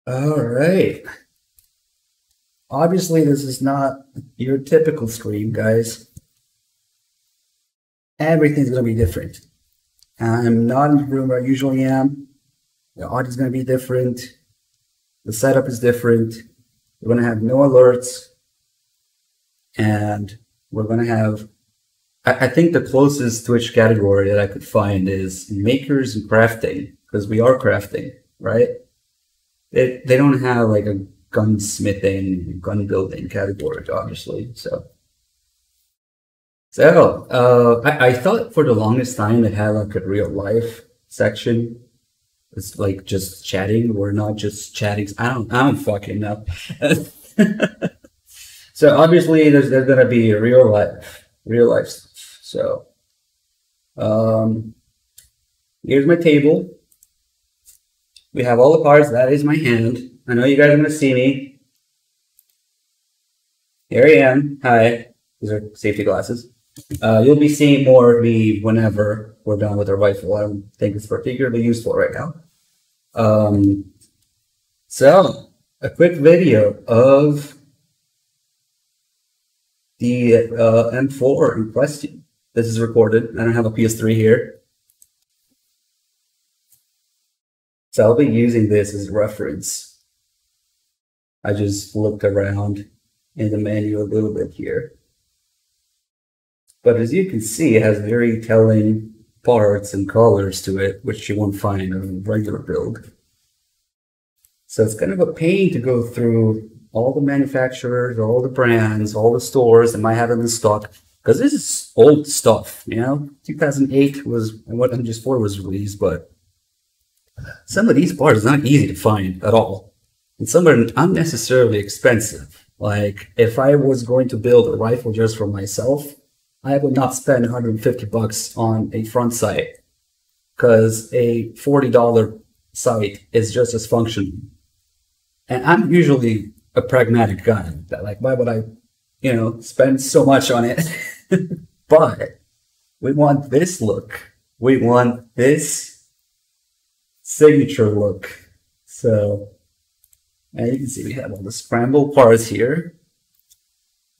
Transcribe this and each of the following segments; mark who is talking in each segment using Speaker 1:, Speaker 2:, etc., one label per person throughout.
Speaker 1: All right. Obviously, this is not your typical stream, guys. Everything's going to be different. I'm not in the room where I usually am. The audio is going to be different. The setup is different. We're going to have no alerts. And we're going to have, I think the closest Twitch category that I could find is makers and crafting, because we are crafting, right? They don't have like a gunsmithing, gun building category, obviously. So I thought for the longest time they had like a real life section. It's like just chatting. We're not just chatting. I don't fucking know. So obviously there's gonna be real life stuff. So here's my table. We have all the parts. That is my hand. I know you guys are gonna see me. Here I am. Hi. These are safety glasses. You'll be seeing more of me whenever we're done with our rifle. I don't think it's particularly useful right now. So a quick video of the M4 in question. This is recorded. I don't have a PS3 here. So I'll be using this as a reference. I just looked around in the menu a little bit here. But as you can see, it has very telling parts and colors to it, which you won't find in a regular build. So it's kind of a pain to go through all the manufacturers, all the brands, all the stores that might have them in stock, because this is old stuff, you know? 2008 was when MGS4 was released, but some of these parts are not easy to find at all. And some are unnecessarily expensive. Like, if I was going to build a rifle just for myself, I would not spend 150 bucks on a front sight, because a $40 sight is just as functional. And I'm usually a pragmatic guy. That, like, why would I, you know, spend so much on it? But we want this look. We want this signature look. So, and you can see we have all the scrambled parts here.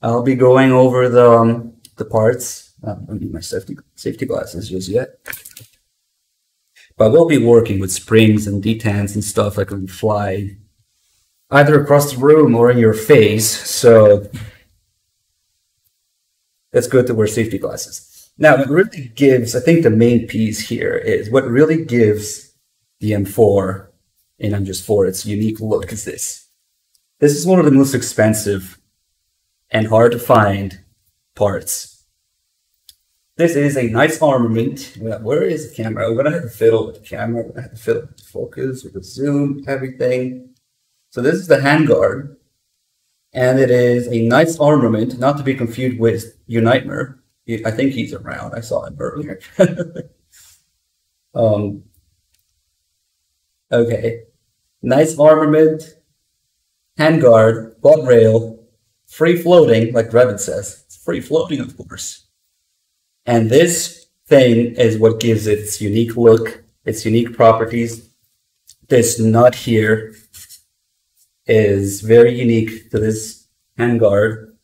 Speaker 1: I'll be going over the parts. I don't need my safety glasses just yet. But we'll be working with springs and detents and stuff that can fly either across the room or in your face. So it's good to wear safety glasses. Now, what really gives, I think the main piece here is what really gives the M4 and MGS4 its unique look is this. This is one of the most expensive and hard to find parts. This is a nice armament. Where is the camera? I'm gonna have to fiddle with the camera. I'm gonna have to fiddle with the focus, with the zoom, everything. So this is the handguard, and it is a nice armament, not to be confused with Unitmer. I think he's around. I saw him earlier. Okay, nice armament, handguard, butt rail, free floating, like Revan says. It's free floating, of course. And this thing is what gives it its unique look, its unique properties. This nut here is very unique to this handguard.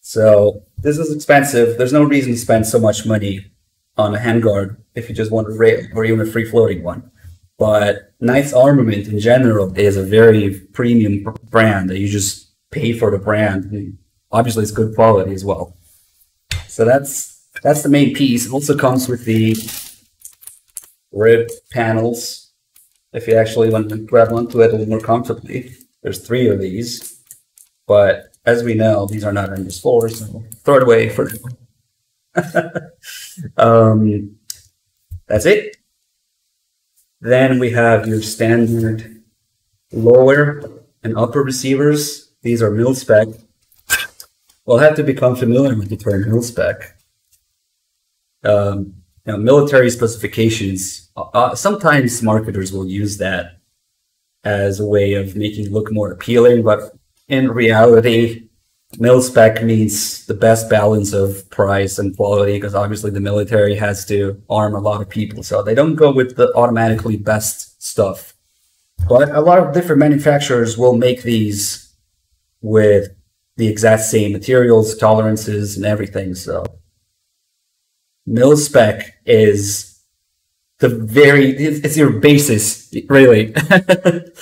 Speaker 1: So this is expensive. There's no reason to spend so much money on a handguard if you just want a rail or even a free floating one. But Knight's Armament in general is a very premium brand that you just pay for the brand. And obviously it's good quality as well. So that's the main piece. It also comes with the rib panels. If you actually want to grab onto it a little more comfortably, there's 3 of these. But as we know, these are not MGS4, so throw it away for that's it. Then we have your standard lower and upper receivers. These are mil-spec. We'll have to become familiar with the term mil-spec. You know, military specifications, sometimes marketers will use that as a way of making it look more appealing, but in reality, mil-spec means the best balance of price and quality, because obviously the military has to arm a lot of people, so they don't go with the automatically best stuff. But a lot of different manufacturers will make these with the exact same materials, tolerances, and everything. So mil spec is it's your basis, really. But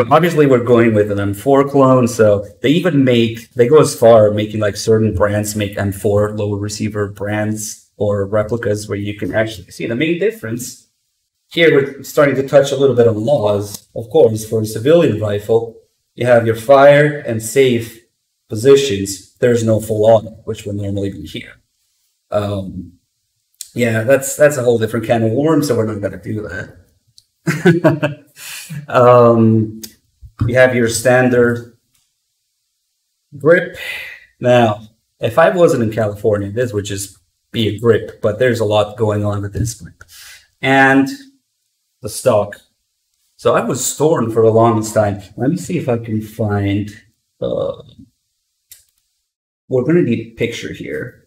Speaker 1: obviously we're going with an M4 clone, so they go as far making like certain brands make M4 lower receiver brands or replicas where you can actually see the main difference. Here we're starting to touch a little bit on laws. Of course, for a civilian rifle, you have your fire and safe positions. There's no full auto, which would normally be here. Yeah, that's a whole different can of worms, so we're not going to do that. You have your standard grip. Now, if I wasn't in California, this would just be a grip, but there's a lot going on with this grip. And the stock. So I was storing for the longest time. Let me see if I can find... we're going to need a picture here.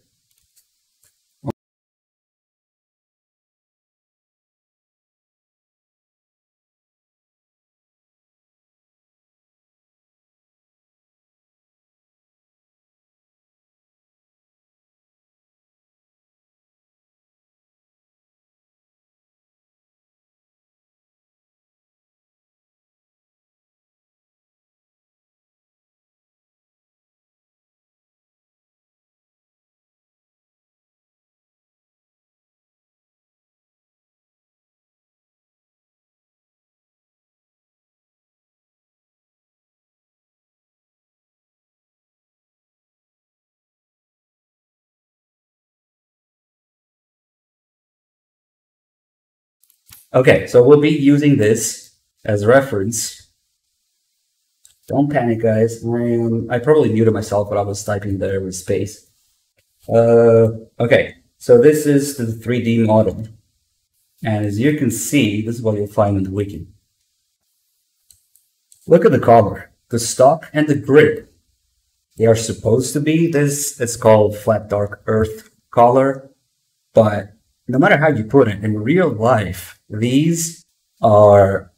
Speaker 1: Okay, so we'll be using this as a reference. Don't panic, guys. I probably muted myself, but I was typing there with space. Okay, so this is the 3D model. And as you can see, this is what you'll find in the wiki. Look at the collar, the stock, and the grip. They are supposed to be this, it's called flat dark earth collar, but no matter how you put it, in real life, these are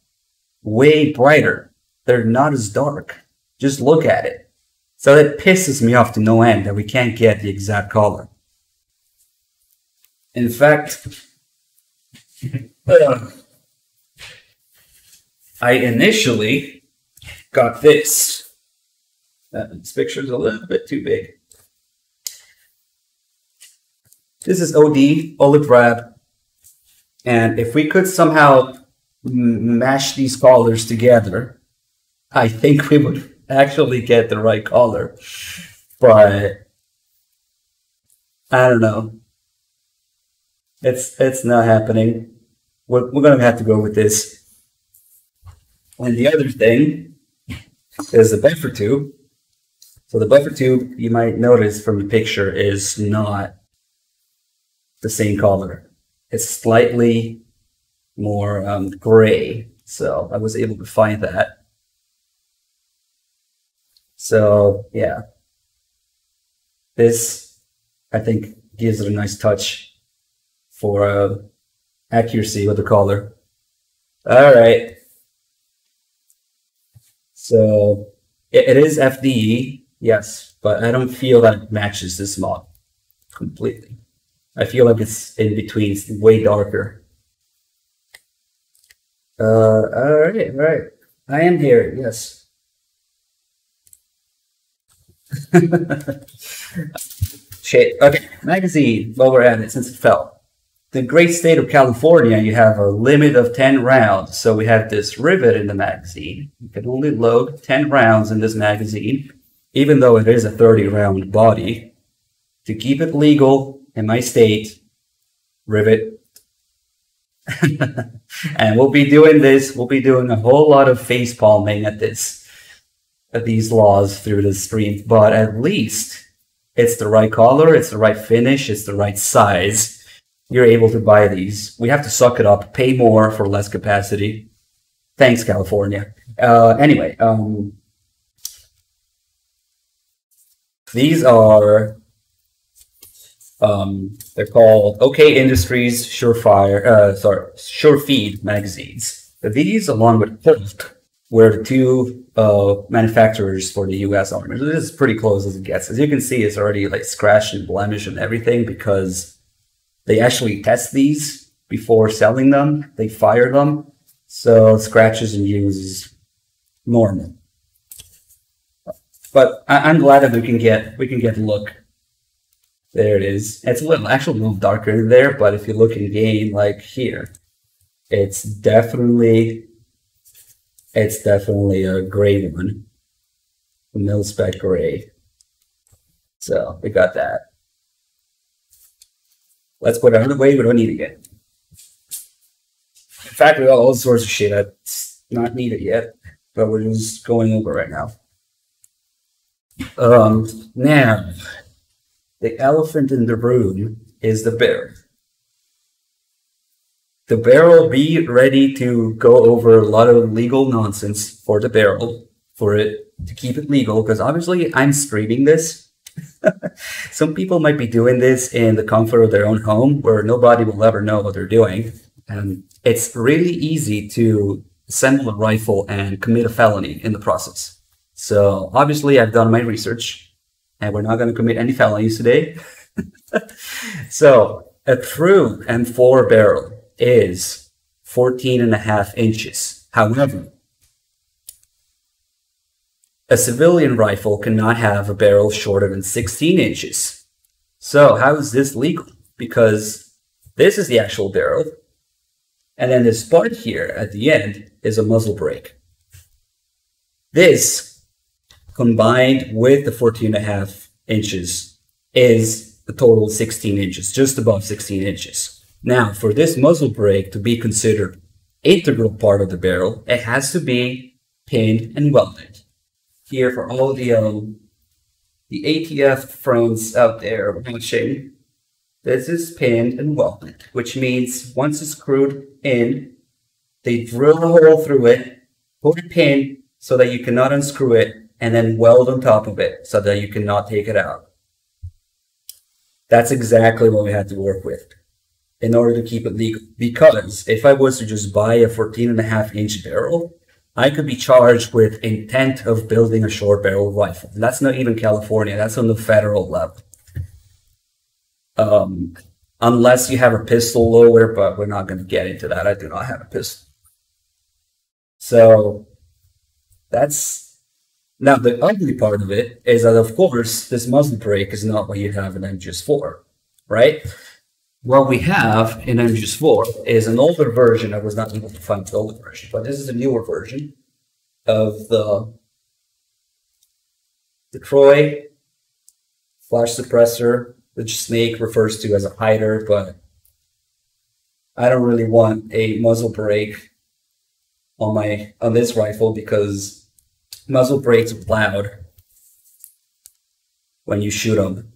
Speaker 1: way brighter. They're not as dark. Just look at it. So that pisses me off to no end that we can't get the exact color. In fact, I initially got this. This picture's a little bit too big. This is OD, olive wrap. And if we could somehow mash these collars together, I think we would actually get the right color. But I don't know. It's not happening. We're going to have to go with this. And the other thing is the buffer tube. So the buffer tube, you might notice from the picture, is not the same color. It's slightly more gray. So I was able to find that. So yeah, this I think gives it a nice touch for accuracy with the color. All right. So it is FDE, yes, but I don't feel that it matches this model completely. I feel like it's in between, it's way darker. All right. I am here, yes. Shit. Okay, magazine, while we're at it, since it fell. The great state of California, you have a limit of 10 rounds. So we have this rivet in the magazine. You can only load 10 rounds in this magazine, even though it is a 30-round body. To keep it legal in my state, rivet. And we'll be doing this. We'll be doing a whole lot of face palming at these laws through the stream. But at least it's the right color, it's the right finish, it's the right size. You're able to buy these. We have to suck it up, pay more for less capacity. Thanks, California. Anyway, these are they're called OK Industries Surefeed magazines. These, along with Holt, were the two manufacturers for the U.S. Army. So this is pretty close as it gets. As you can see, it's already like scratched and blemished and everything because they actually test these before selling them. They fire them, so scratches and use is normal. But I'm glad that we can get a look. There it is. It's actually a little darker there, but if you look in game, like here, it's definitely a gray one, a mil-spec gray. So we got that. Let's put it out of the way. We don't need it yet. In fact, we got all sorts of shit that's not needed yet, but we're just going over right now. Now, the elephant in the room is the barrel. The barrel, be ready to go over a lot of legal nonsense for the barrel, for it to keep it legal, because obviously I'm streaming this. Some people might be doing this in the comfort of their own home where nobody will ever know what they're doing. And it's really easy to assemble a rifle and commit a felony in the process. So obviously I've done my research and we're not going to commit any felonies today. So a true M4 barrel is 14.5 inches. However, a civilian rifle cannot have a barrel shorter than 16 inches. So how is this legal? Because this is the actual barrel, and then this part here at the end is a muzzle brake. This, combined with the 14.5 inches, is a total 16 inches, just above 16 inches. Now, for this muzzle brake to be considered integral part of the barrel, it has to be pinned and welded. Here, for all the ATF friends out there watching, this is pinned and welded, which means once it's screwed in, they drill a hole through it, put a pin so that you cannot unscrew it, and then weld on top of it so that you cannot take it out. That's exactly what we had to work with in order to keep it legal. Because if I was to just buy a 14.5 inch barrel, I could be charged with intent of building a short barrel rifle. And that's not even California, that's on the federal level. Unless you have a pistol loader, but we're not going to get into that. I do not have a pistol. So that's... Now, the ugly part of it is that, of course, this muzzle brake is not what you have in MGS4, right? What we have in MGS4 is an older version. I was not able to find the older version, but this is a newer version of the Troy flash suppressor, which Snake refers to as a hider, but I don't really want a muzzle brake on this rifle because muzzle brakes are loud when you shoot them.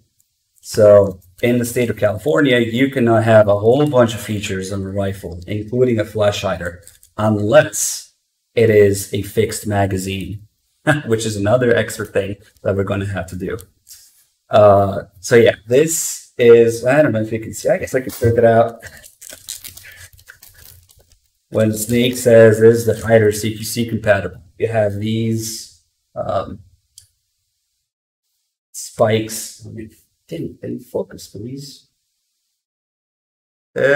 Speaker 1: So in the state of California, you cannot have a whole bunch of features on a rifle, including a flash hider, unless it is a fixed magazine, which is another extra thing that we're going to have to do. So yeah, this is, I don't know if you can see, I guess I can figure it out. When Snake says this is the hider CQC compatible, you have these spikes. I mean, didn't focus, please. Close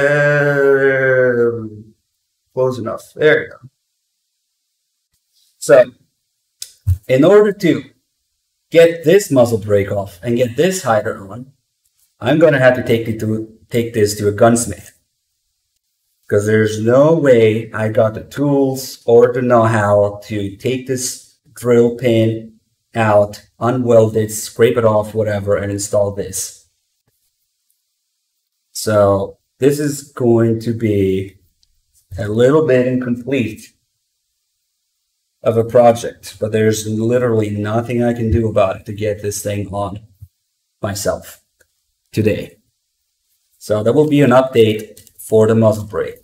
Speaker 1: enough. There you go. So, in order to get this muzzle brake off and get this hider on, I'm going to have to take this to a gunsmith. Because there's no way I got the tools or the know-how to take this drill pin out, unweld it, scrape it off, whatever, and install this. So this is going to be a little bit incomplete of a project, but there's literally nothing I can do about it to get this thing on myself today. So that will be an update for the muzzle brake.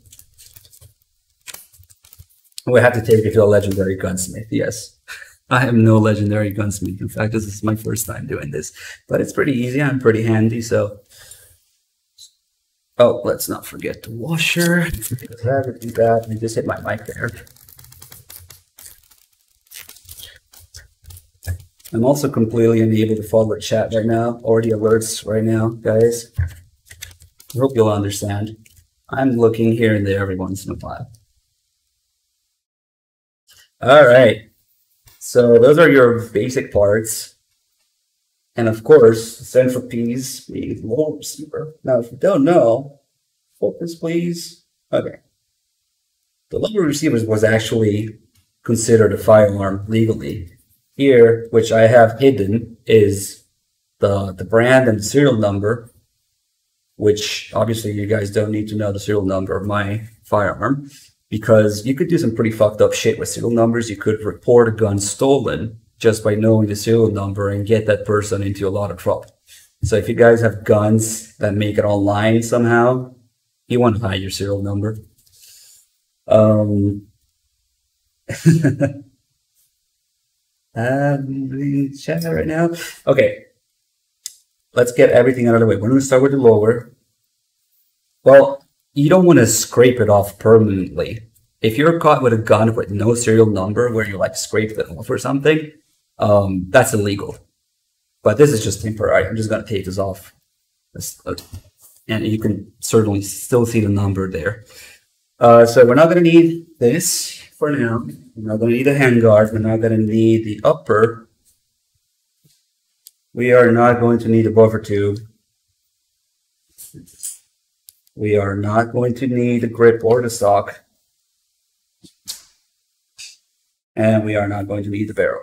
Speaker 1: We have to take it to a legendary gunsmith, yes. I am no legendary gunsmith. In fact, this is my first time doing this, but it's pretty easy. I'm pretty handy, so. Oh, let's not forget the washer. Because I would do that. I just hit my mic there. I'm also completely unable to follow the chat right now, or the alerts right now, guys. I hope you'll understand. I'm looking here and there every once in a while. All right. So those are your basic parts. And of course, the central piece being the lower receiver. Now, if you don't know, focus please. Okay. The lower receiver was actually considered a firearm legally. Here, which I have hidden, is the brand and the serial number, which obviously you guys don't need to know the serial number of my firearm, because you could do some pretty fucked up shit with serial numbers. You could report a gun stolen just by knowing the serial number and get that person into a lot of trouble. So if you guys have guns that make it online somehow, you want to hide your serial number. I'm chat right now. Okay, let's get everything out of the way. We're going to start with the lower. Well, you don't want to scrape it off permanently. If you're caught with a gun with no serial number where you like scraped it off or something, that's illegal. But this is just temporary. I'm just going to take this off. And you can certainly still see the number there. So we're not going to need this for now. We're not going to need a handguard. We're not going to need the upper. We are not going to need a buffer tube. We are not going to need the grip or the stock. And we are not going to need the barrel.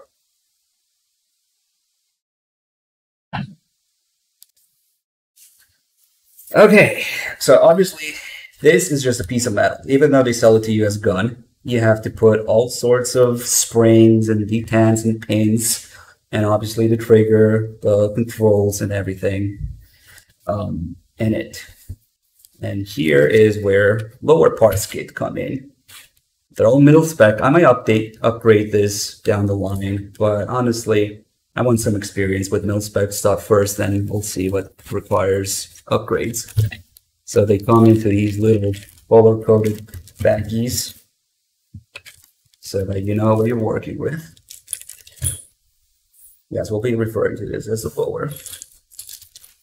Speaker 1: Okay, so obviously this is just a piece of metal. Even though they sell it to you as a gun, you have to put all sorts of springs and detents and pins, and obviously the trigger, the controls and everything in it. And here is where lower parts kit come in. They're all middle spec. I might upgrade this down the line, but honestly, I want some experience with middle spec stuff first, then we'll see what requires upgrades. So they come into these little color-coded baggies, so that you know what you're working with. Yes, we'll be referring to this as a lower.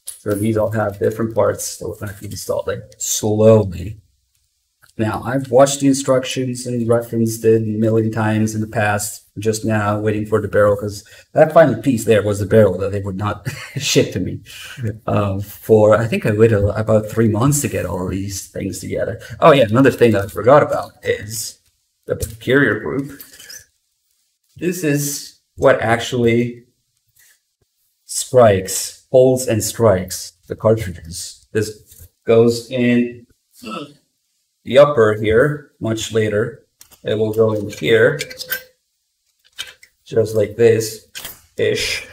Speaker 1: So these all have different parts that we're going to be installing slowly. Now, I've watched the instructions and referenced it a million times in the past, just now waiting for the barrel, because that final piece there was the barrel that they would not ship to me. I think I waited about 3 months to get all these things together. Oh yeah, another thing that I forgot about is the carrier group. This is what actually holds and strikes the cartridges. This goes in the upper here much later. It will go in here, just like this-ish,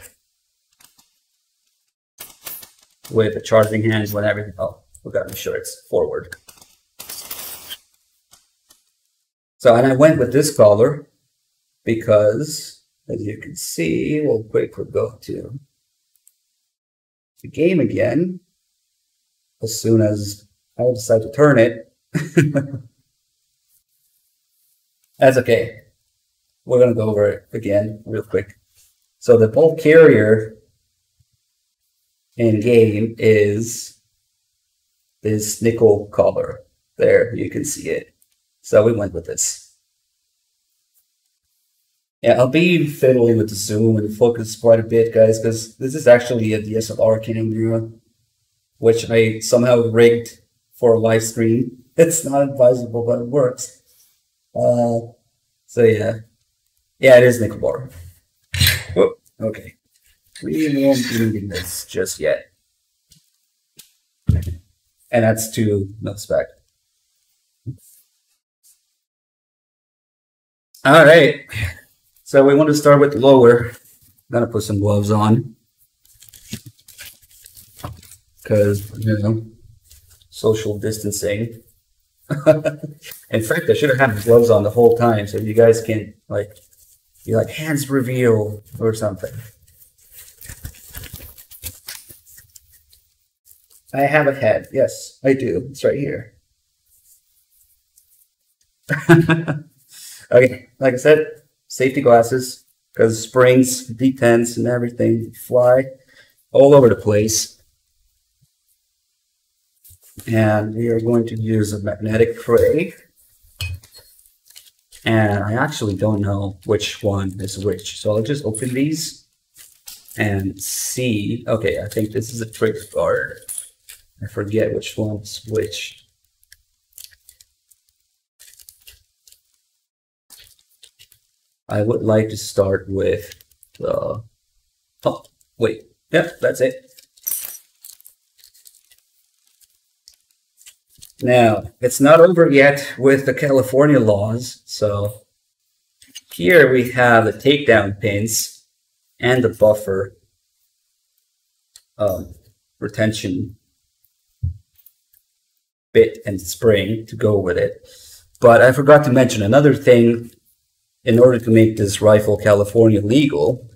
Speaker 1: with the charging hands and everything. Oh, we gotta be sure it's forward. So, and I went with this color because, as you can see, we'll quickly go to the game again. As soon as I decide to turn it, that's okay. We're going to go over it again real quick. So the bolt carrier in game is this nickel color. There, you can see it. So we went with this. Yeah, I'll be fiddling with the zoom and focus quite a bit, guys, because this is actually a DSLR camera, which I somehow rigged for a live stream. It's not advisable, but it works. So yeah. Yeah, it is nickel bar. Oh, okay. We won't be needing this just yet. And that's to no spec. All right. So we want to start with lower. I'm gonna put some gloves on because, you know, social distancing. In fact, I should have had gloves on the whole time so you guys can be like hands reveal or something. I have a head. Yes, I do. It's right here. Okay, like I said, safety glasses, because springs, detents, and everything fly all over the place. And we are going to use a magnetic tray. And I actually don't know which one is which. So I'll just open these and see. Okay, I think this is a trick guard. I forget which one's which. I would like to start with the... Oh, wait. Yep, that's it. Now, it's not over yet with the California laws, so here we have the takedown pins and the buffer retention bit and spring to go with it. But I forgot to mention another thing. In order to make this rifle California legal,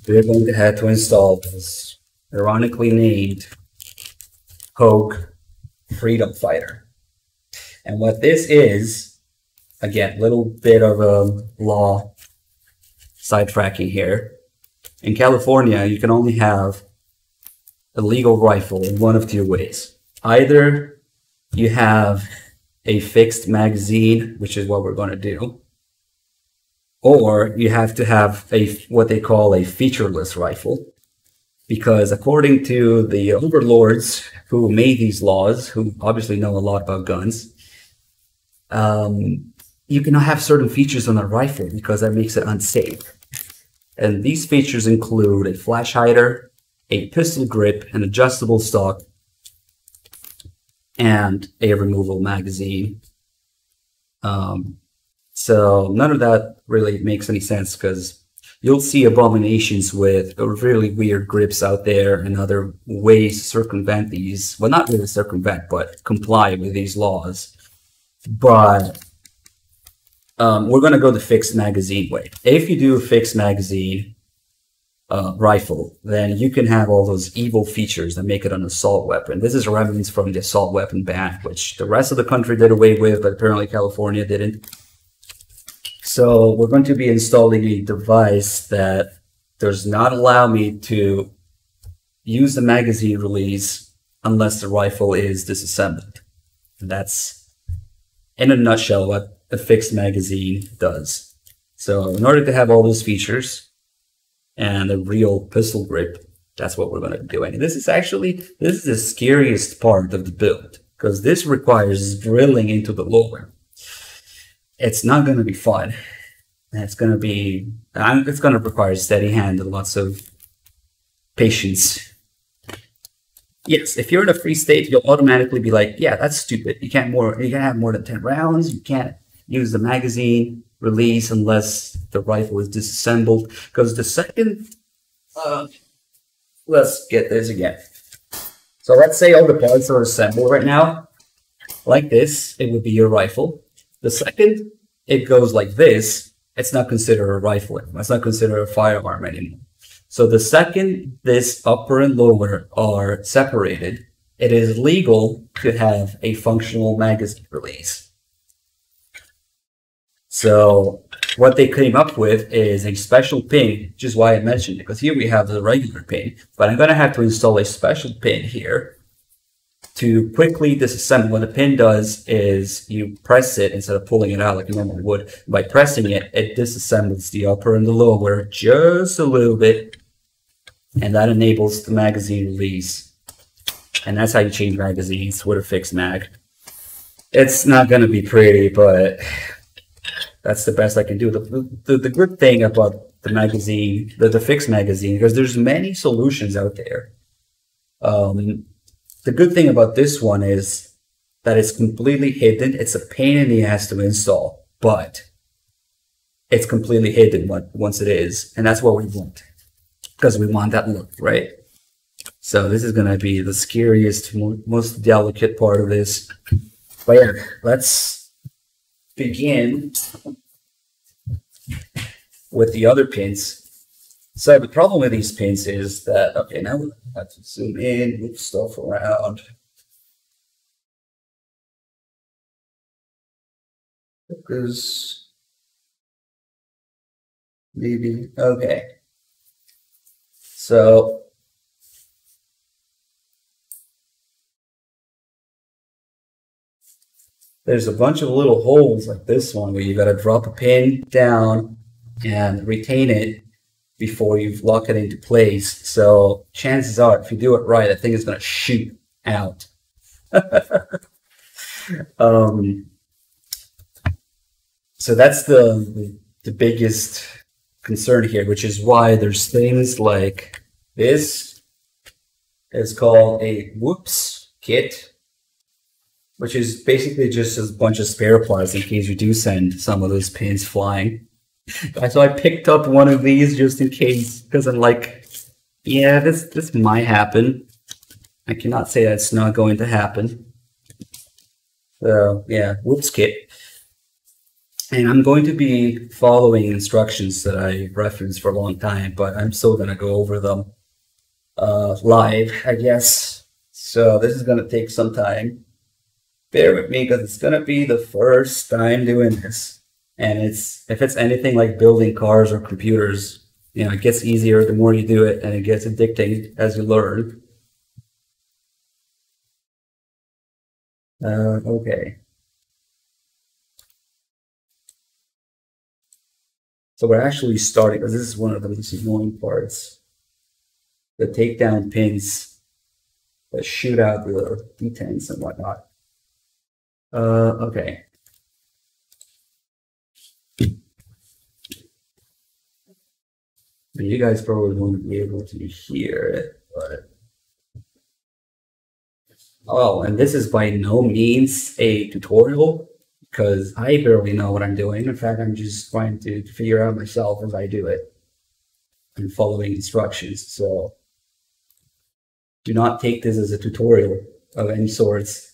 Speaker 1: we're going to have to install this ironically named Hogue Freedom Fighter. And what this is, again, little bit of a law sidetracking here. In California, you can only have a legal rifle in one of two ways. Either you have a fixed magazine, which is what we're going to do, or you have to have a what they call a featureless rifle. Because according to the overlords who made these laws, who obviously know a lot about guns, you cannot have certain features on a rifle because that makes it unsafe. And these features include a flash hider, a pistol grip, an adjustable stock, and a removable magazine. So none of that really makes any sense because you'll see abominations with really weird grips out there and other ways to circumvent these. Well, not really circumvent, but comply with these laws. But we're going to go the fixed magazine way. If you do a fixed magazine rifle, then you can have all those evil features that make it an assault weapon. This is remnants from the assault weapon ban, which the rest of the country did away with, but apparently California didn't. So we're going to be installing a device that does not allow me to use the magazine release unless the rifle is disassembled. And that's, in a nutshell, what a fixed magazine does. So in order to have all those features and a real pistol grip, that's what we're going to be doing. And this is the scariest part of the build, because this requires drilling into the lower. It's not going to be fun. It's going to require steady hand and lots of patience. Yes, if you're in a free state, you'll automatically be like, yeah, that's stupid. You can't have more than 10 rounds. You can't use the magazine release unless the rifle is disassembled. Because the second, let's get this again. So let's say all the parts are assembled right now. Like this, it would be your rifle. The second it goes like this, it's not considered a rifle anymore. It's not considered a firearm anymore. So the second this upper and lower are separated, it is legal to have a functional magazine release. So what they came up with is a special pin, which is why I mentioned it, because here we have the regular pin, but I'm going to have to install a special pin here to quickly disassemble. What the pin does is you press it instead of pulling it out like you normally would. By pressing it, it disassembles the upper and the lower just a little bit, and that enables the magazine release. And that's how you change magazines with a fixed mag. It's not going to be pretty, but that's the best I can do. The good thing about the magazine, the fixed magazine, because there's many solutions out there. The good thing about this one is that it's completely hidden. It's a pain in the ass to install, but it's completely hidden once it is. And that's what we want, because we want that look, right? So this is going to be the scariest, most delicate part of this. But yeah, let's begin with the other pins. So the problem with these pins is that, okay, now have to zoom in, move stuff around. Focus. Maybe. Okay. So there's a bunch of little holes like this one where you got to drop a pin down and retain it before you lock it into place. So chances are, if you do it right, that thing is going to shoot out. So that's the biggest concern here, which is why there's things like this. It's called a whoops kit, which is basically just a bunch of spare parts in case you do send some of those pins flying. So I picked up one of these just in case, because I'm like, yeah, this might happen. I cannot say that's not going to happen. So yeah, whoops kit. And I'm going to be following instructions that I referenced for a long time, but I'm still going to go over them live, I guess. So this is going to take some time. Bear with me because it's going to be the first time doing this. And if it's anything like building cars or computers, you know, it gets easier the more you do it, and it gets addicting as you learn. Okay. So we're actually starting, because this is one of the most annoying parts. The takedown pins that shoot out the detents and whatnot. Okay. You guys probably won't be able to hear it, but... Oh, and this is by no means a tutorial, because I barely know what I'm doing. In fact, I'm just trying to figure out myself as I do it and following instructions. So do not take this as a tutorial of any sorts.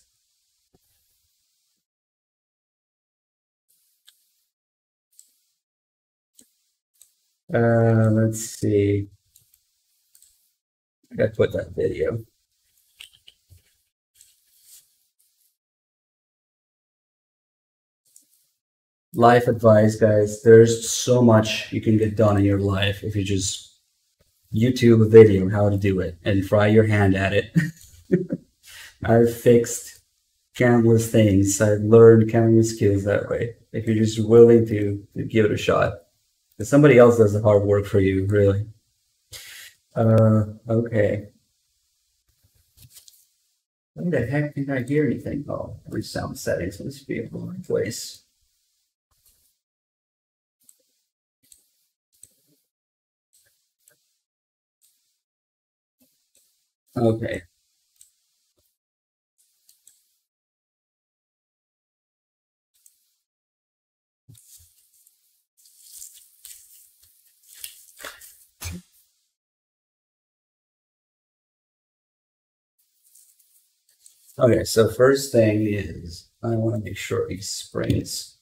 Speaker 1: Let's see. I gotta put that video. Life advice, guys. There's so much you can get done in your life if you just YouTube a video on how to do it and try your hand at it. I've fixed countless things. I've learned countless skills that way. If you're just willing to give it a shot. Because somebody else does the hard work for you, really. Okay. When the heck did I hear anything? Oh, every sound settings must be in the wrong place. Okay. Okay, so first thing is I want to make sure these springs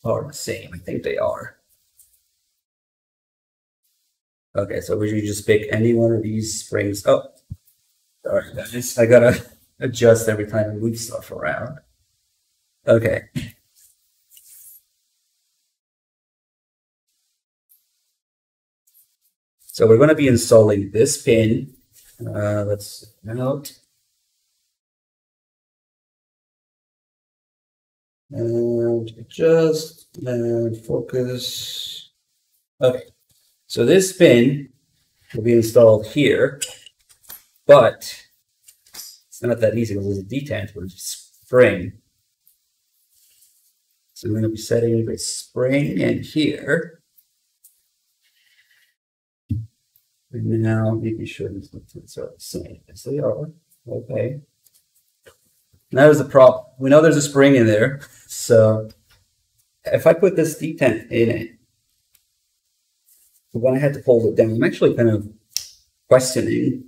Speaker 1: are the same. I think they are. Okay, so we should just pick any one of these springs. Oh, sorry guys, I gotta adjust every time I move stuff around. Okay. So we're going to be installing this pin. Let's out. And adjust and focus. Okay. So this pin will be installed here, but it's not that easy because it's a detent with a spring. So I'm going to be setting the spring in here. And now making sure these pins are the same as they are. Okay. Now there's a problem. We know there's a spring in there. So if I put this detent in it, when I had to hold it down, I'm actually kind of questioning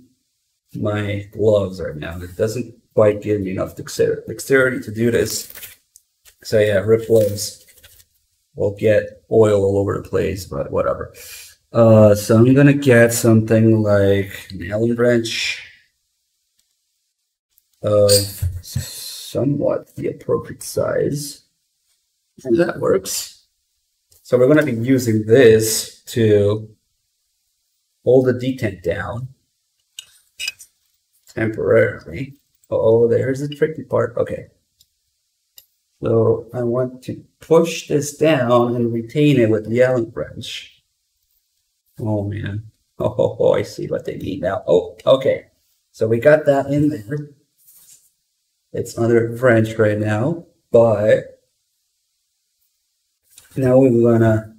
Speaker 1: my gloves right now. It doesn't quite give me enough dexterity to do this. So yeah, rip gloves will get oil all over the place, but whatever. So I'm gonna get something like an Allen wrench. of somewhat the appropriate size. And that works. So we're going to be using this to hold the detent down temporarily. Oh, there's the tricky part. Okay. So I want to push this down and retain it with the Allen wrench. Oh man. Oh, I see what they mean now. Oh, okay. So we got that in there. It's under wrench right now, but now we're gonna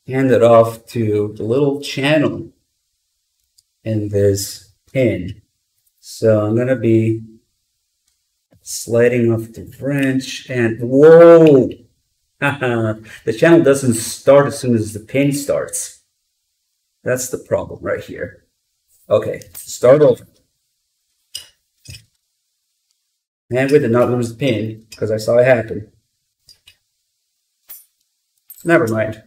Speaker 1: hand it off to the little channel in this pin. So I'm gonna be sliding off the wrench and whoa! The channel doesn't start as soon as the pin starts. That's the problem right here. Okay, start over. And we did not lose the pin because I saw it happen. Never mind.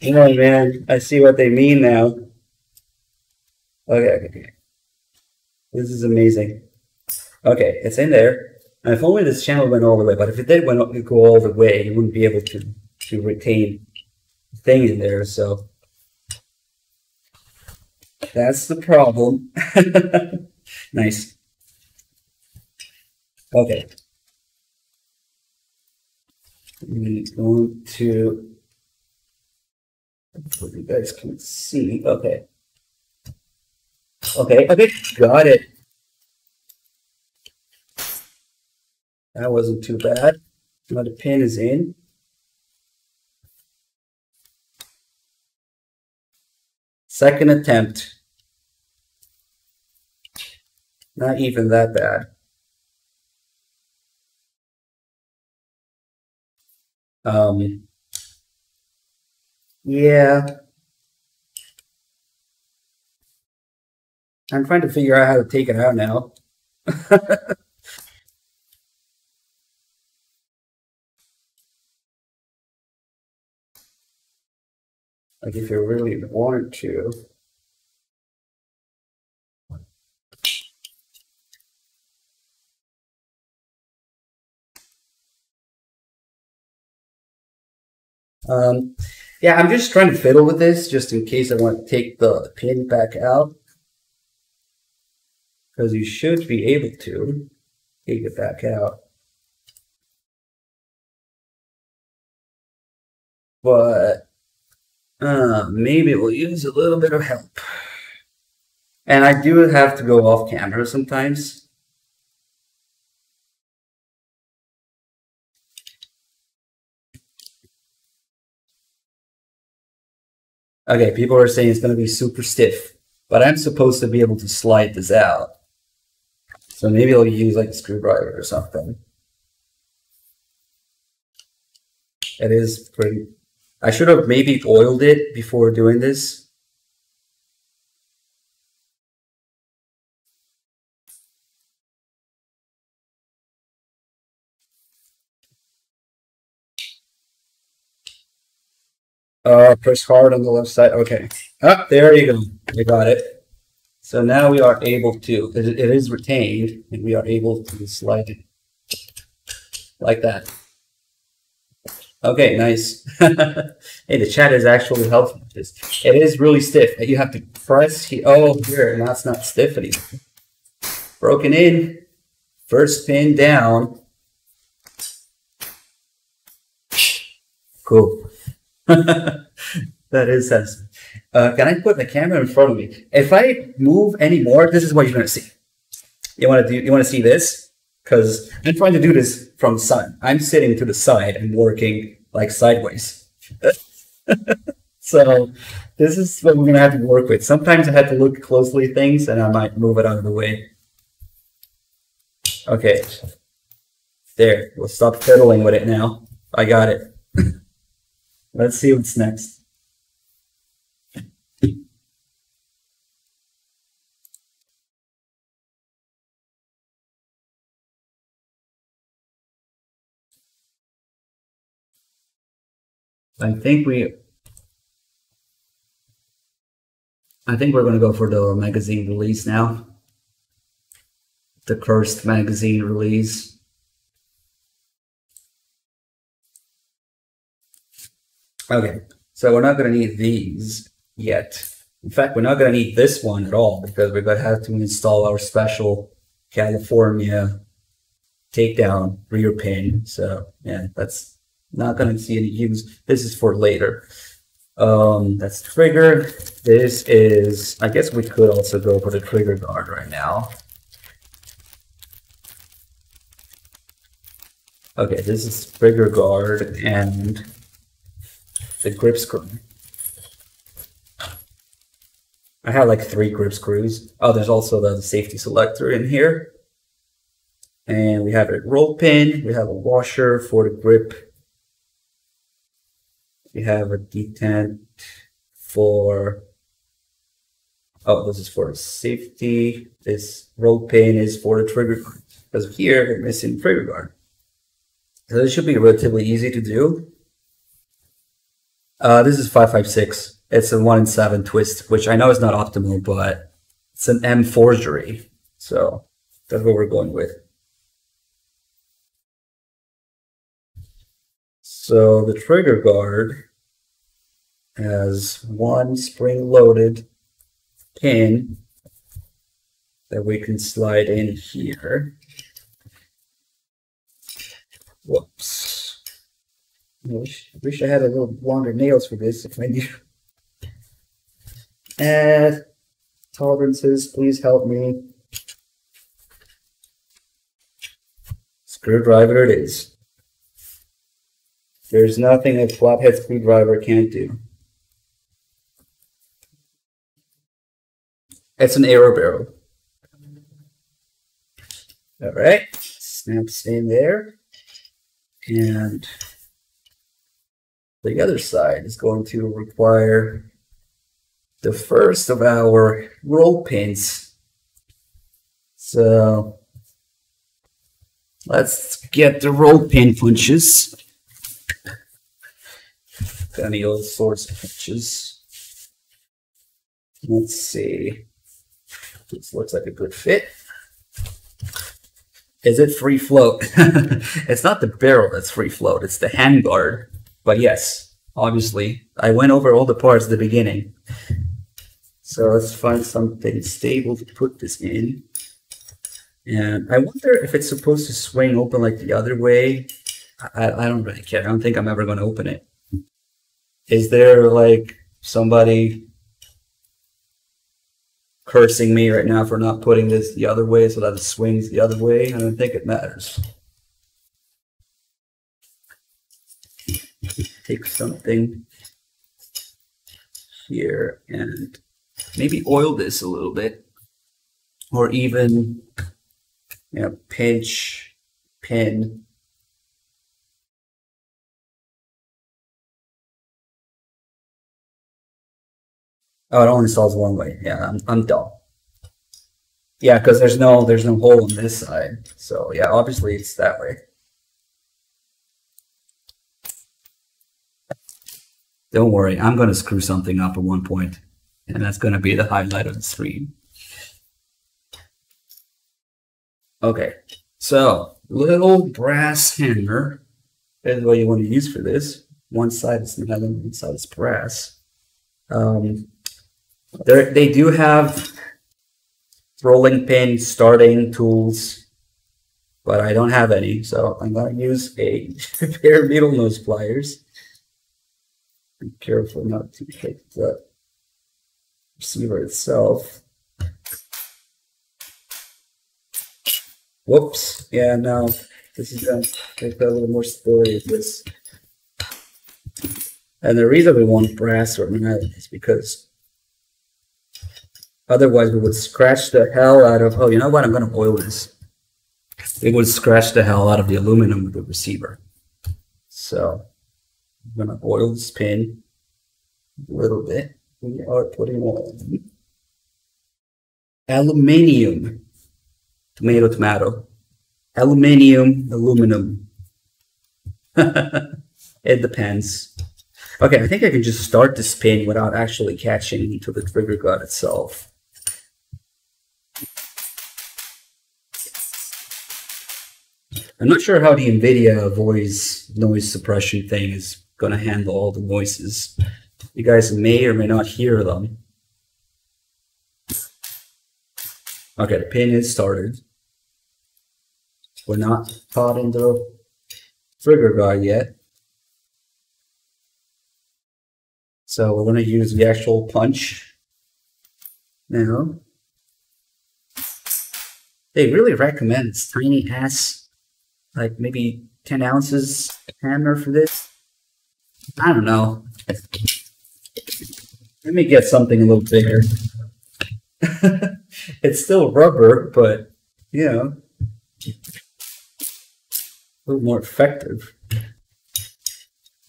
Speaker 1: Oh man, I see what they mean now. Okay. This is amazing. Okay, it's in there. And if only this channel went all the way, but if it did go all the way, you wouldn't be able to retain the thing in there, so that's the problem. Nice. Okay. I'm going to, so you guys can see. Okay, got it. That wasn't too bad. Now the pin is in. Second attempt. Not even that bad. Yeah. I'm trying to figure out how to take it out now. Like if you really wanted to. Yeah, I'm just trying to fiddle with this just in case I want to take the pin back out. Because you should be able to take it back out. But maybe we'll use a little bit of help. And I do have to go off camera sometimes. Okay, people are saying it's going to be super stiff, but I'm supposed to be able to slide this out. So maybe I'll use like a screwdriver or something. It is pretty... I should have maybe oiled it before doing this. Press hard on the left side. Okay. Ah, there you go. We got it. So now we are able to, it is retained, and we are able to slide it like that. Okay, nice. Hey, the chat is actually helpful with this. It is really stiff. You have to press here. Oh, here, now it's not stiff anymore. Broken in. First pin down. Cool. That is sensitive. Can I put the camera in front of me? If I move any more, this is what you're gonna see. You want to see this? Because I'm trying to do this from the side. I'm sitting to the side and working like sideways. So this is what we're gonna have to work with. Sometimes I have to look closely at things, and I might move it out of the way. Okay, there. We'll stop fiddling with it now. I got it. Let's see what's next. I think we're going to go for the magazine release now. the cursed magazine release. Okay, so we're not going to need these yet. In fact, we're not going to need this one at all because we're going to have to install our special California takedown rear pin. So yeah, that's not going to see any use. This is for later. That's the trigger. This is, I guess we could also go for the trigger guard right now. Okay, this is trigger guard and the grip screw. I have like 3 grip screws. Oh, there's also the safety selector in here. And we have a roll pin. We have a washer for the grip. We have a detent for, oh, this is for safety. This roll pin is for the trigger guard. Because here we're missing trigger guard. So this should be relatively easy to do. This is 556. It's a 1 in 7 twist, which I know is not optimal, but it's an M forgery. So that's what we're going with. So the trigger guard has one spring-loaded pin that we can slide in here. Whoops. I wish I had a little longer nails for this if I knew. Add tolerances, please help me. Screwdriver it is. There's nothing a flathead screwdriver can't do. It's an arrow barrel. All right, snaps in there. And the other side is going to require the first of our roll pins. So let's get the roll pin punches. Got any old sorts of punches. Let's see. This looks like a good fit. Is it free float? It's not the barrel that's free float, it's the handguard. But yes, obviously, I went over all the parts at the beginning. So let's find something stable to put this in. And I wonder if it's supposed to swing open like the other way. I don't really care. I don't think I'm ever going to open it. Is there like somebody cursing me right now for not putting this the other way so that it swings the other way? I don't think it matters. Take something here and maybe oil this a little bit, or even, you know, pinch, pin. Oh, it only installs one way. Yeah, I'm dumb. Yeah, because there's no hole on this side. So yeah, obviously it's that way. Don't worry, I'm going to screw something up at one point, and that's going to be the highlight of the stream. Okay, so little brass hammer is what you want to use for this. One side is metal, one side is brass. They do have rolling pin starting tools, but I don't have any, so I'm going to use a pair of needle nose pliers. Be careful not to hit the receiver itself. Whoops. Yeah, no, this is going to make a little more story of this. And the reason we want brass or metal is because otherwise we would scratch the hell out of, oh, you know what, I'm going to oil this. It would scratch the hell out of the aluminum of the receiver. So I'm going to oil this pin a little bit. We are putting on aluminium, tomato, tomato, aluminium, aluminum. It depends. Okay, I think I can just start this pin without actually catching into the trigger guard itself. I'm not sure how the NVIDIA voice noise suppression thing is going to handle all the noises. You guys may or may not hear them. Okay, the pin is started. We're not caught in the trigger guard yet. So we're going to use the actual punch now. They really recommend this tiny ass, like maybe 10 ounces hammer for this. I don't know. Let me get something a little bigger. It's still rubber, but, you know, a little more effective.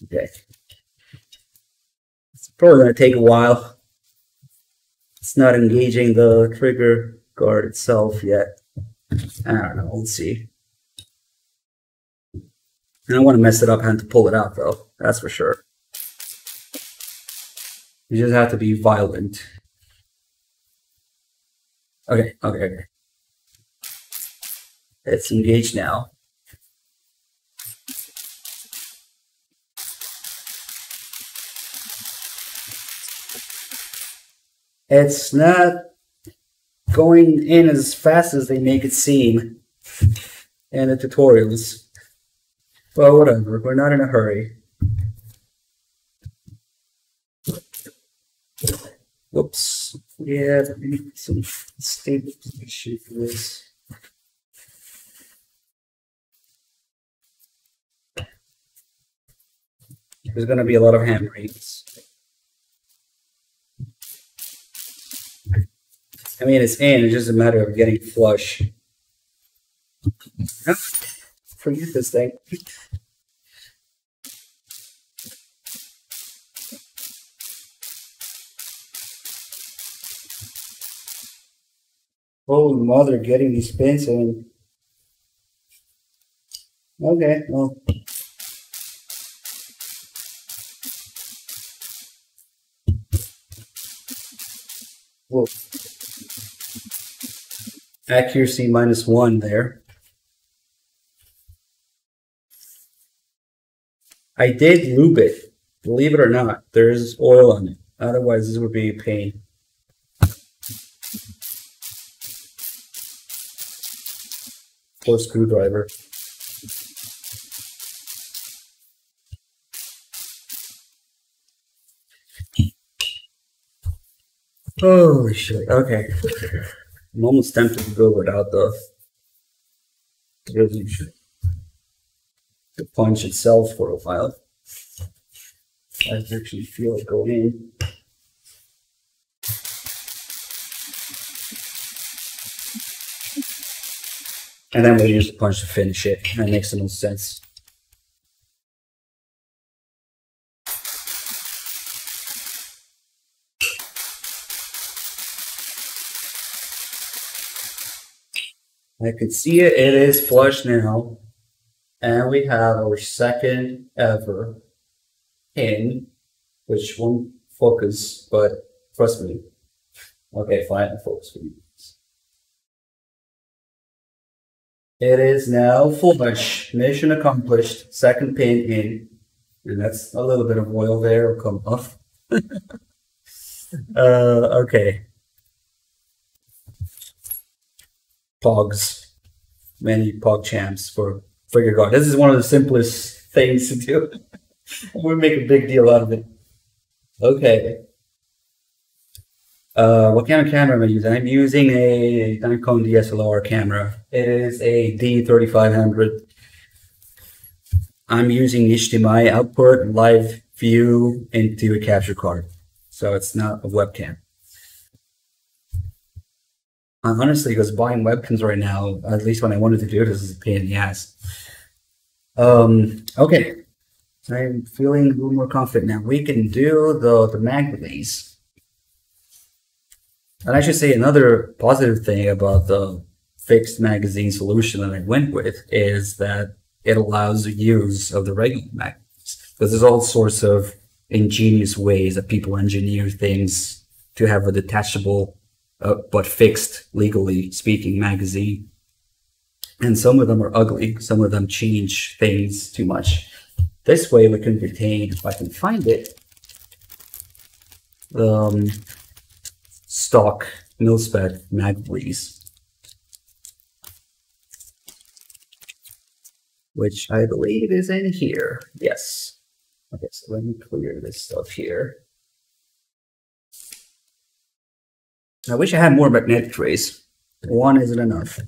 Speaker 1: Okay. It's probably going to take a while. It's not engaging the trigger guard itself yet. I don't know. Let's see. I don't want to mess it up having to pull it out, though. That's for sure. You just have to be violent. Okay. It's engaged now. It's not going in as fast as they make it seem in the tutorials. Well, whatever. We're not in a hurry. Whoops. Yeah, we need some stable position for this. There's going to be a lot of hammerings. I mean, it's in. It's just a matter of getting flush. Forget this thing. Holy mother, getting these pins in. Okay, well. Whoa. Accuracy -1 there. I did lube it. Believe it or not, there's oil on it. Otherwise, this would be a pain. Poor screwdriver. Holy shit. Okay. I'm almost tempted to go without the punch itself for a while. I actually feel it go in. And then we'll use the punch to finish it. That makes the most sense. I can see it. It is flush now. And we have our second ever pin, which won't focus, but trust me. Okay, fine, I'll focus for you. It is now flush. Mission accomplished. Second pin in. And that's a little bit of oil there will come off. Okay. Pogs. Many pog champs for figure guard. This is one of the simplest things to do. We make a big deal out of it. Okay. What kind of camera am I using? I'm using a Nikon DSLR camera. It is a D3500. I'm using HDMI output, live view into a capture card. So it's not a webcam. Honestly, because buying webcams right now, at least when I wanted to do this, is a pain in the ass. Okay. I'm feeling a little more confident now. We can do the mag release. And I should say another positive thing about the fixed magazine solution that I went with is that it allows the use of the regular magazines. Because there's all sorts of ingenious ways that people engineer things to have a detachable but fixed, legally speaking, magazine. And some of them are ugly. Some of them change things too much. This way we can retain, if I can find it, stock mil-spec mag release, which I believe is in here. Yes. Okay, so let me clear this stuff here. I wish I had more magnetic trays. One isn't enough.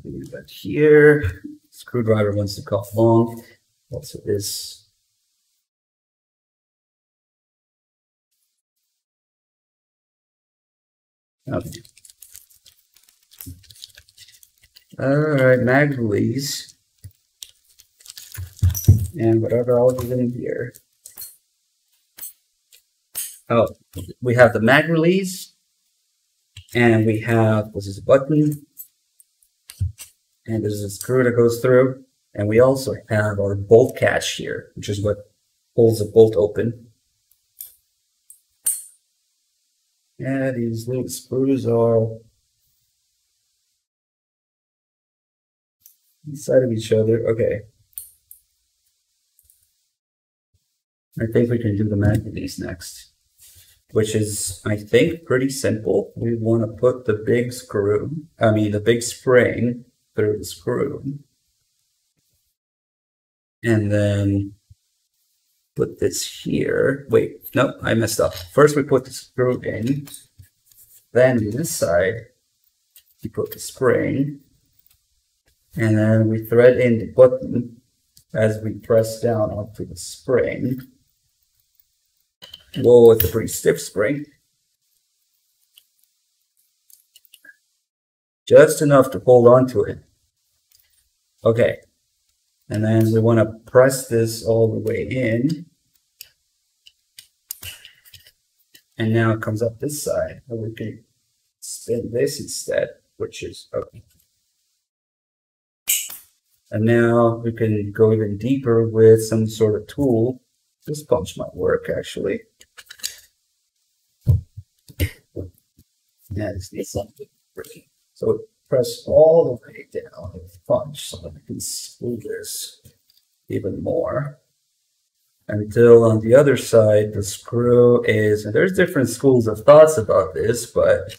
Speaker 1: Leave that here. Screwdriver wants to cut long. Also this. Okay. All right, mag release. And whatever else is in here. Oh, we have the mag release. And we have, this is a button. And there's a screw that goes through. And we also have our bolt catch here, which is what pulls the bolt open. Yeah, these little screws are inside of each other. Okay. I think we can do the mag release next, which is, I think, pretty simple. We want to put the big screw, the big spring through the screw. And then put this here. Wait, no, I messed up. First we put the screw in. Then on this side, we put the spring. And then we thread in the button as we press down onto the spring. Whoa, it's a pretty stiff spring. Just enough to hold on to it. Okay. And then we want to press this all the way in. And now it comes up this side. And we can spin this instead, which is okay. And now we can go even deeper with some sort of tool. This punch might work, actually. Yeah, this needs something pretty. So press all the way down with the punch so that we can screw this even more until on the other side the screw is, and there's different schools of thoughts about this, but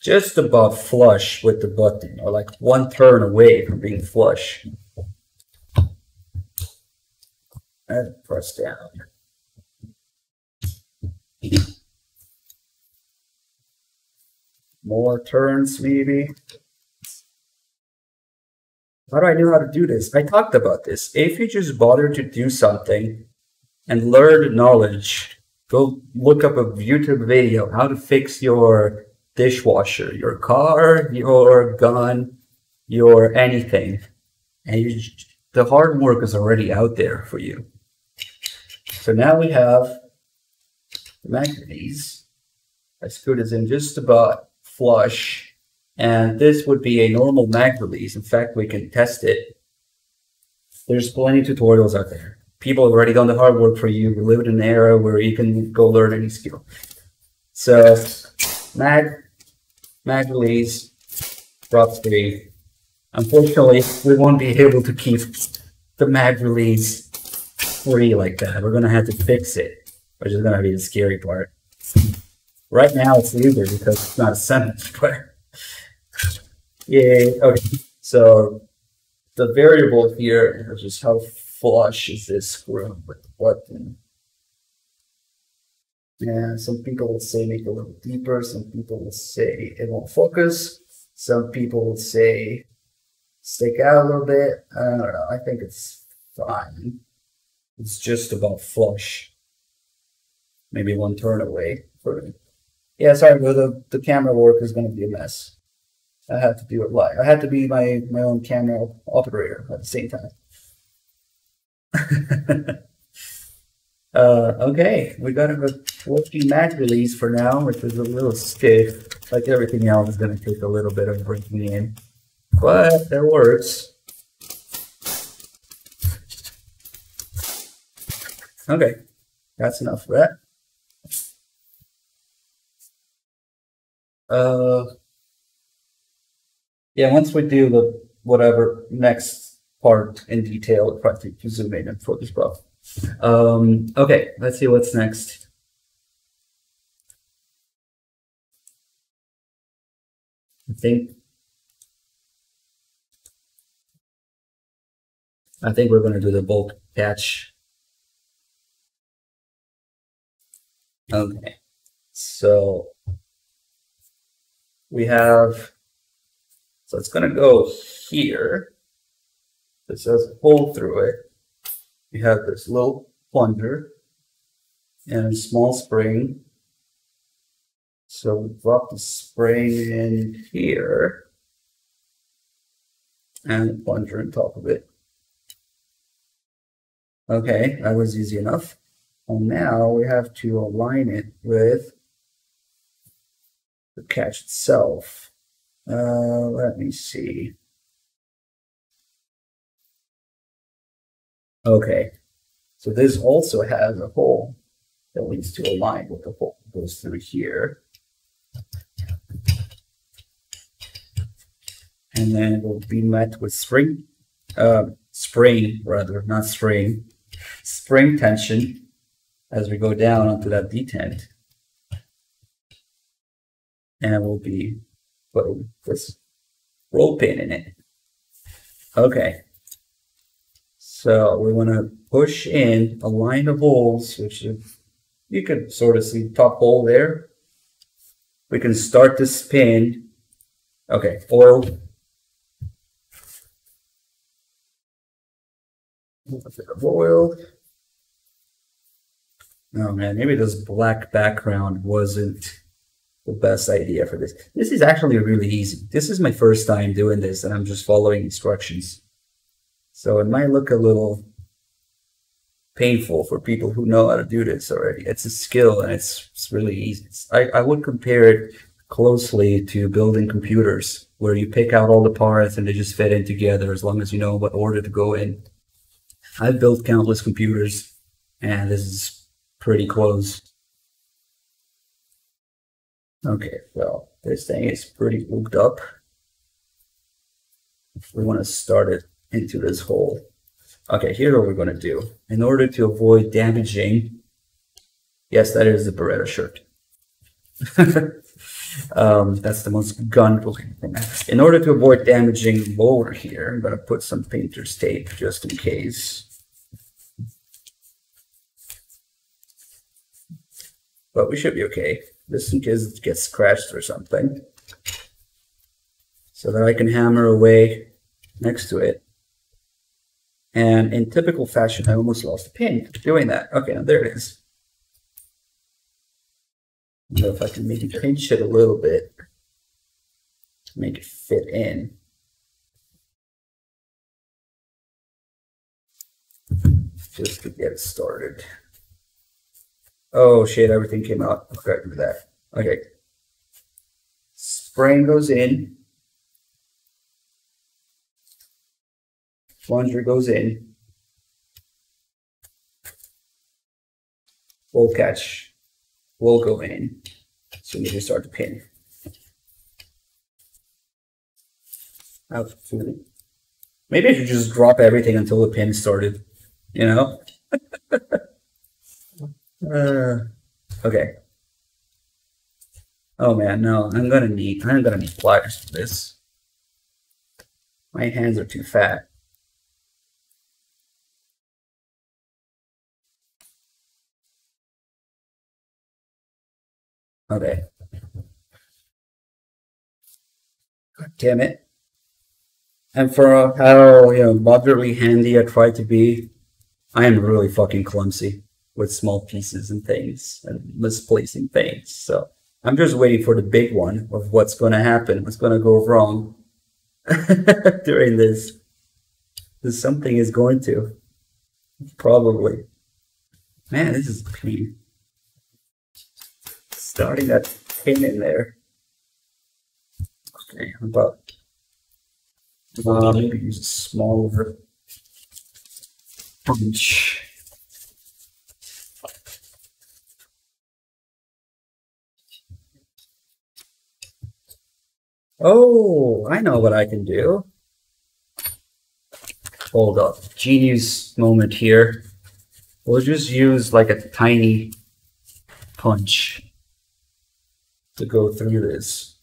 Speaker 1: just about flush with the button, or like one turn away from being flush. And press down. More turns, maybe. How do I know how to do this? I talked about this. If you just bother to do something and learn knowledge, go look up a YouTube video how to fix your dishwasher, your car, your gun, your anything. And the hard work is already out there for you. So now we have the manganese. I screwed this in just about flush. And this would be a normal mag release. In fact, we can test it. There's plenty of tutorials out there. People have already done the hard work for you. We live in an era where you can go learn any skill. So, mag release, prop 3. Unfortunately, we won't be able to keep the mag release free like that. We're going to have to fix it, which is going to be the scary part. Right now, it's legal because it's not assembled, but yeah, okay. So the variable here is just how flush is this screw with the button. And some people will say make it a little deeper. Some people will say it won't focus. Some people will say stick out a little bit. I don't know. I think it's fine. It's just about flush. Maybe one turn away for it. Yeah, sorry, but the camera work is going to be a mess. I had to do it live. I had to be my own camera operator at the same time. Okay, we got a 14 mag release for now, which is a little stiff. Like everything else is going to take a little bit of breaking in, but that works. Okay, that's enough for that. Yeah, once we do the whatever next part in detail, I'll probably zoom in and focus buff. Okay, let's see what's next. I think we're going to do the bulk catch. Okay, so we have, so it's going to go here. It says hole through it. We have this little plunger and a small spring. So we drop the spring in here and the plunger on top of it. Okay, that was easy enough. And now we have to align it with the catch itself. Let me see. Okay, so this also has a hole that needs to align with the hole that goes through here. And then it will be met with spring tension as we go down onto that detent. And we'll be putting this roll pin in it. Okay. So we want to push in a line of holes, which you can sort of see top hole there. We can start to spin. Okay, oil. A bit of oil. Oh man, maybe this black background wasn't the best idea for this. This is actually really easy. This is my first time doing this and I'm just following instructions. So it might look a little painful for people who know how to do this already. It's a skill and it's really easy. I would compare it closely to building computers where you pick out all the parts and they just fit in together as long as you know what order to go in. I've built countless computers and this is pretty close. Okay, well, this thing is pretty hooked up. We want to start it into this hole. Okay, here's what we're going to do. In order to avoid damaging, yes, that is the Beretta shirt. That's the most gun-looking thing. In order to avoid damaging the motor here, I'm going to put some painter's tape just in case. But we should be okay, just in case it gets scratched or something. So that I can hammer away next to it. And in typical fashion, I almost lost a pin doing that. Okay, now there it is. I don't know if I can maybe pinch it a little bit to make it fit in. Just to get it started. Oh shit, everything came out. I forgot to do that. Okay. Spring goes in. Plunger goes in. Full catch will go in. So we need to start to pin. Maybe I should just drop everything until the pin started, you know? Okay. Oh man, no, I'm gonna need pliers for this. My hands are too fat. Okay. God damn it. And for how, moderately handy I try to be, I am really fucking clumsy with small pieces and things and misplacing things. So I'm just waiting for the big one of what's going to happen, what's going to go wrong during this. Because something is going to. Probably. Man, this is clean. Starting that pin in there. Okay, about maybe use a smaller punch. Oh, I know what I can do. Hold up. Genius moment here. We'll just use like a tiny punch to go through this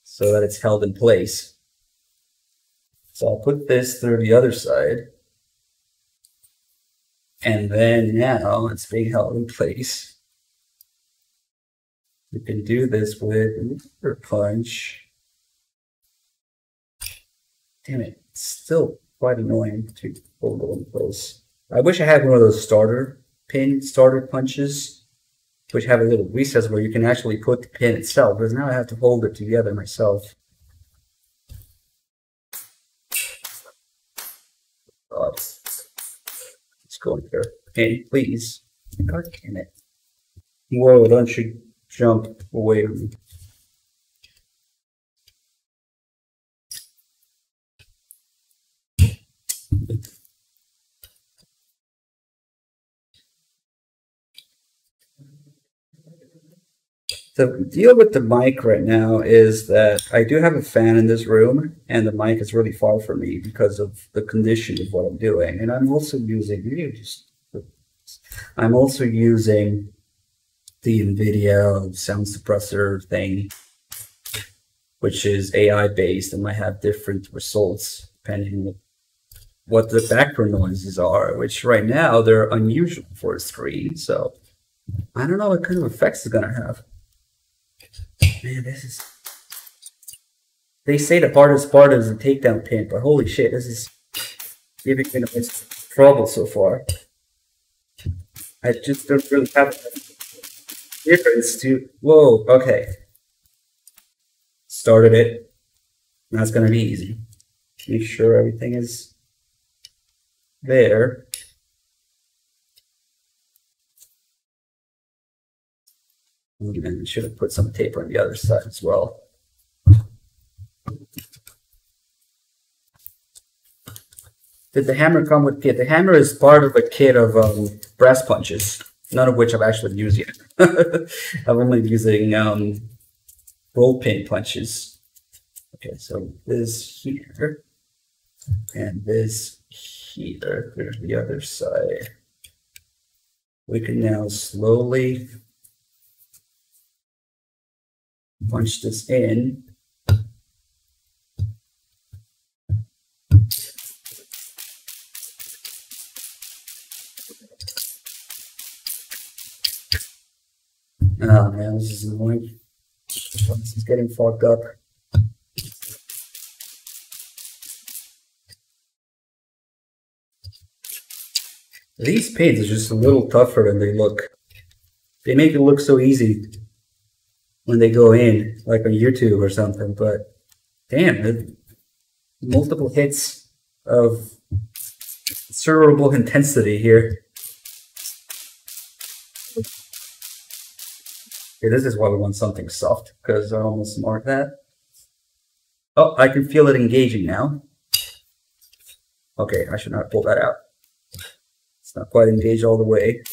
Speaker 1: so that it's held in place. So I'll put this through the other side. And then now it's being held in place. We can do this with another punch. Damn it, it's still quite annoying to hold it in place. I wish I had one of those starter punches, which have a little recess where you can actually put the pin itself, because now I have to hold it together myself. God. Let's go in here. Pin, please. God damn it. Whoa, don't you jump away from me. The deal with the mic right now is that I do have a fan in this room, and the mic is really far from me because of the condition of what I'm doing. And I'm also using the NVIDIA sound suppressor thing, which is AI based and might have different results depending on what the background noises are, which right now they're unusual for a screen. So I don't know what kind of effects it's gonna have. Man, this is. They say the hardest part is the takedown pin, but holy shit, this is giving me the most trouble so far. I just don't really have a difference to. Whoa, okay. Started it. That's gonna be easy. Make sure everything is there. And we should have put some tape on the other side as well. Did the hammer come with kit? The hammer is part of a kit of brass punches, none of which I've actually used yet. I'm only using roll pin punches. Okay, so this here and this here. There's the other side. We can now slowly punch this in. Oh man, this is annoying. This is getting fucked up. These paints are just a little tougher than they look. They make it look so easy when they go in, like on YouTube or something, but damn, multiple hits of considerable intensity here. Okay, this is why we want something soft, because I almost marked that. Oh, I can feel it engaging now. Okay, I should not pull that out. It's not quite engaged all the way.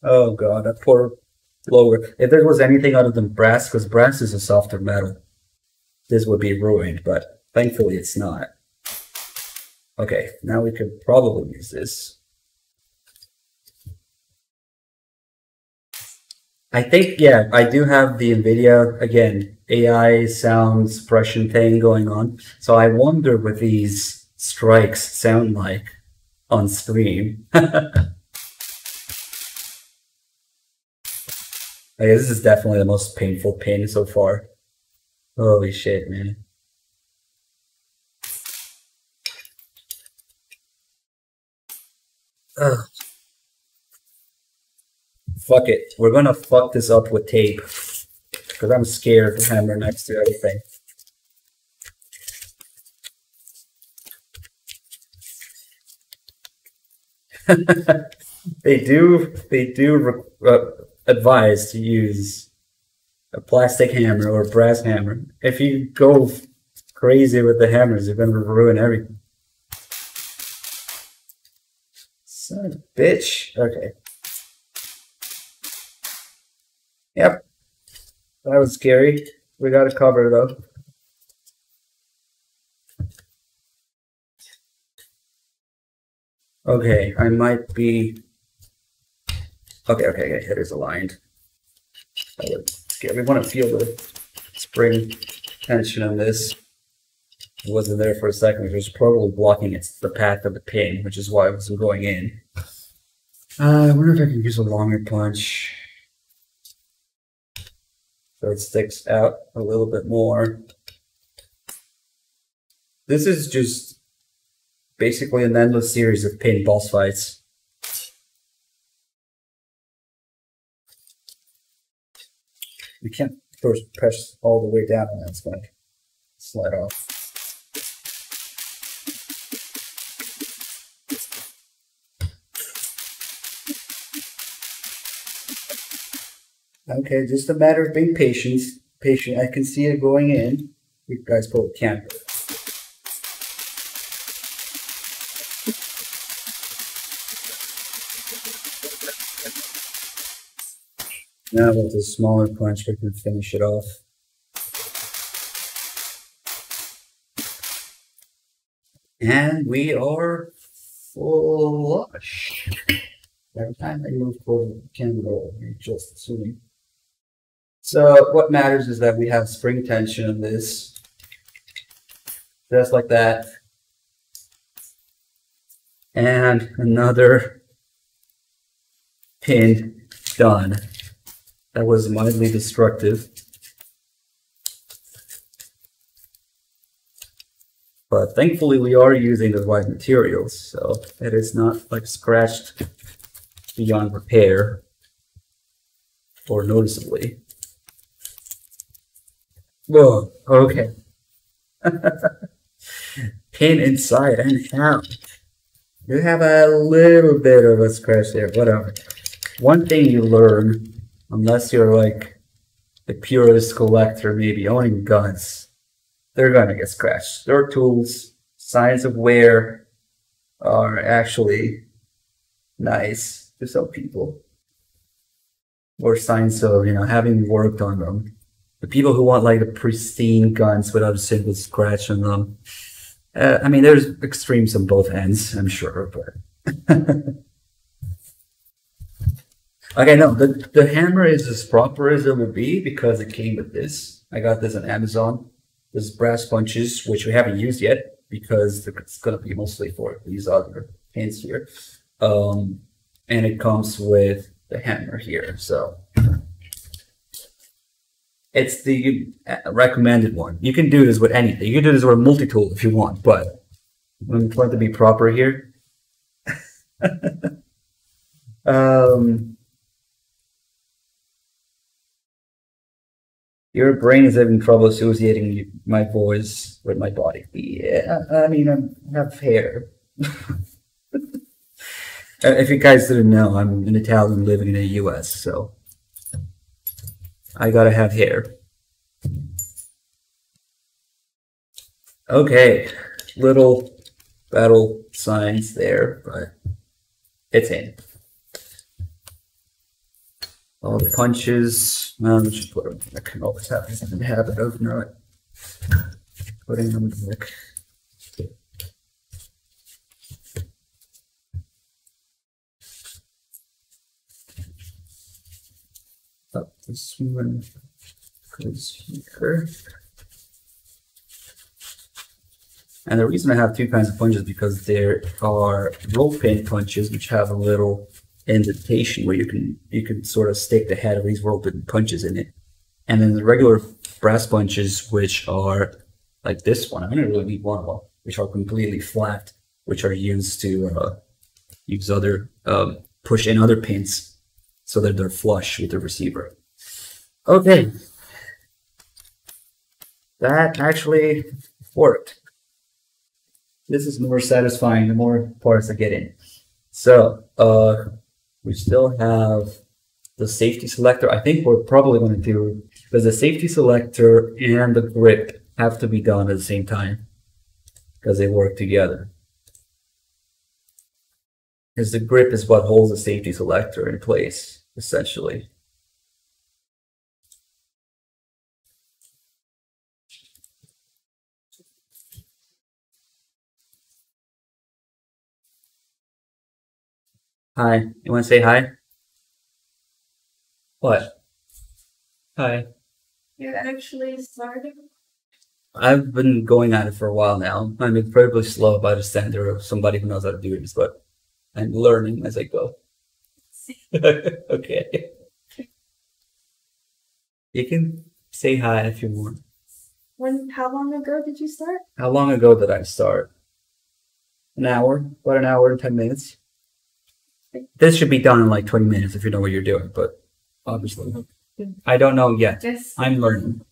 Speaker 1: Oh god, that poor blower. If there was anything other than brass, because brass is a softer metal, this would be ruined, but thankfully it's not. Okay, now we could probably use this. I think, yeah, I do have the NVIDIA, again, AI sound suppression thing going on. So I wonder what these strikes sound like on screen. This is definitely the most painful pin so far. Holy shit, man. Ugh. Fuck it. We're gonna fuck this up with tape. Because I'm scared to hammer next to everything. They do advise to use a plastic hammer or a brass hammer. If you go crazy with the hammers, you're going to ruin everything. Son of a bitch. Okay. Yep. That was scary. We got it covered though. Okay, I might be. Okay, it is aligned. Okay, we want to feel the spring tension on this. It wasn't there for a second, it was probably blocking the path of the pin, which is why it wasn't going in. I wonder if I can use a longer punch so it sticks out a little bit more. This is just basically an endless series of pin boss fights. We can't press all the way down and it's going to slide off. Okay, just a matter of being patient. I can see it going in. You guys probably can't. Now with a smaller punch, we can finish it off. And we are flush. Every time I move forward, it can roll. You're just assuming. So what matters is that we have spring tension in this. Just like that. And another pin done. That was mildly destructive. But thankfully we are using the right materials, so it is not like scratched beyond repair or noticeably. Whoa, okay. Pin inside and out. You have a little bit of a scratch there, whatever. One thing you learn, unless you're like the purest collector, maybe owning guns, they're gonna get scratched. Their tools, signs of wear are actually nice to some people. Or signs of, having worked on them. The people who want like the pristine guns without a single scratch on them. I mean, there's extremes on both ends, I'm sure, but. Okay, no, the hammer is as proper as it would be because it came with this. I got this on Amazon. This brass punches, which we haven't used yet because it's going to be mostly for these other pins here. And it comes with the hammer here, so. It's the recommended one. You can do this with anything. You can do this with a multi-tool if you want, but I'm trying to be proper here. Your brain is having trouble associating my voice with my body. Yeah, I mean, I have hair. If you guys didn't know, I'm an Italian living in the US, so I gotta have hair. Okay, little battle signs there, but it's in. All the punches, we should put them in the can always have a habit of not putting them back. Up this one goes here. And the reason I have two kinds of punches is because there are roll pin punches which have a little indentation where you can sort of stick the head of these roll pin punches in it. And then the regular brass punches, which are like this one, I don't really need one of them, which are completely flat, which are used to use other push in other pins so that they're flush with the receiver. Okay, that actually worked. This is more satisfying the more parts I get in. So we still have the safety selector. I think we're probably going to do, because the safety selector and the grip have to be done at the same time because they work together. Because the grip is what holds the safety selector in place, essentially. Hi, you want to say hi? What? Hi.
Speaker 2: You're actually starting?
Speaker 1: I've been going at it for a while now. I'm incredibly slow by the standard of somebody who knows how to do this, but I'm learning as I go. Okay. You can say hi if you want.
Speaker 2: How long ago did you start?
Speaker 1: How long ago did I start? An hour, about an hour and 10 minutes. This should be done in like 20 minutes if you know what you're doing, but obviously I don't know yet.
Speaker 2: Yes.
Speaker 1: I'm learning.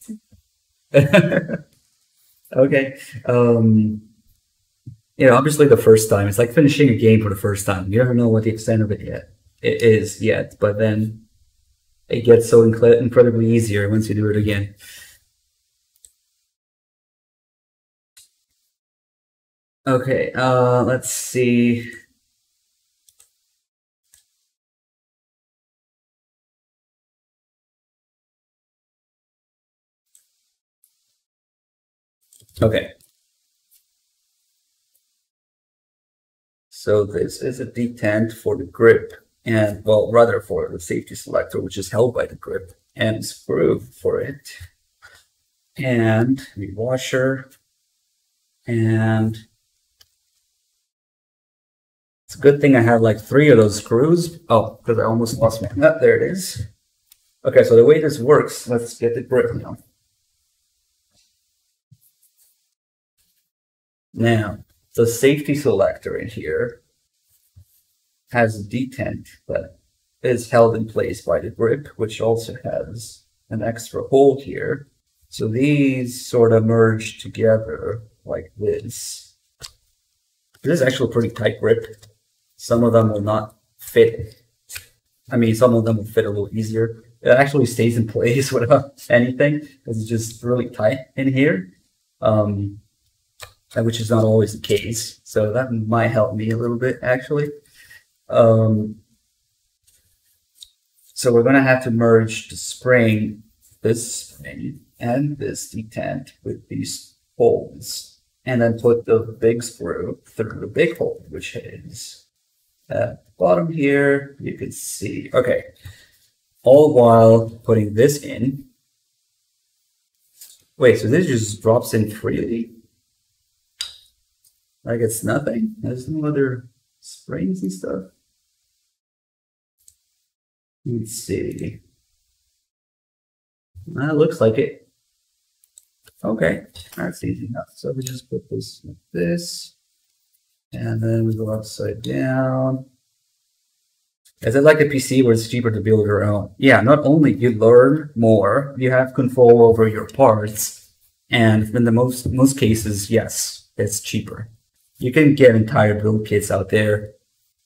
Speaker 1: Okay. Obviously the first time, it's like finishing a game for the first time. You don't know what the extent of it is yet, but then it gets so incredibly easier once you do it again. Okay, let's see. Okay. So this is a detent for the grip, and well, rather for the safety selector, which is held by the grip, and a screw for it, and the washer, and it's a good thing I have like 3 of those screws. Oh, because I almost lost one. Oh, there it is. Okay, so the way this works, let's get the grip now. Now, the safety selector in here has a detent that is held in place by the grip, which also has an extra hole here. So these sort of merge together like this. This is actually a pretty tight grip. Some of them will not fit. I mean, some of them will fit a little easier. It actually stays in place without anything. It's just really tight in here, which is not always the case. So that might help me a little bit, actually. So we're going to have to merge the spring, this spring, and this detent with these holes, and then put the big screw through the big hole, which is at the bottom here. You can see, okay, all while putting this in. Wait, so this just drops in freely? Like it's nothing? There's no other springs and stuff? Let's see. That looks like it. Okay, that's easy enough. So we just put this like this, and then we go upside down. Is it like a PC where it's cheaper to build your own? Yeah, not only you learn more, you have control over your parts, and in the most cases, yes, it's cheaper. You can get entire build kits out there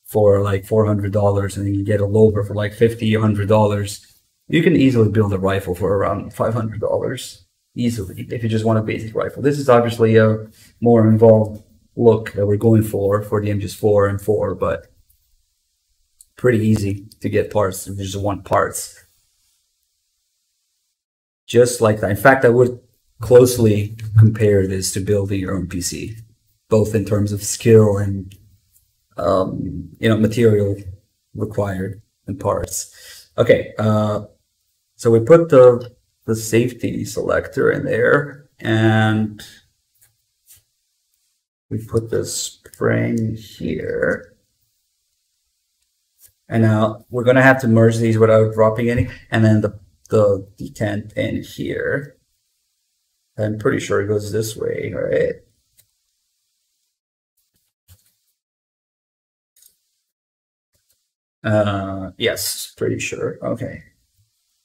Speaker 1: for like $400, and then you get a loader for like $50, $100. You can easily build a rifle for around $500 easily if you just want a basic rifle. This is obviously a more involved look that we're going for the MGS4 and 4, but pretty easy to get parts if you just want parts. Just like that. In fact, I would closely compare this to building your own PC, both in terms of skill and material required and parts. Okay, so we put the safety selector in there, and we put the spring here. And now we're gonna have to merge these without dropping any, and then the detent in here. I'm pretty sure it goes this way, right? Yes, pretty sure. Okay.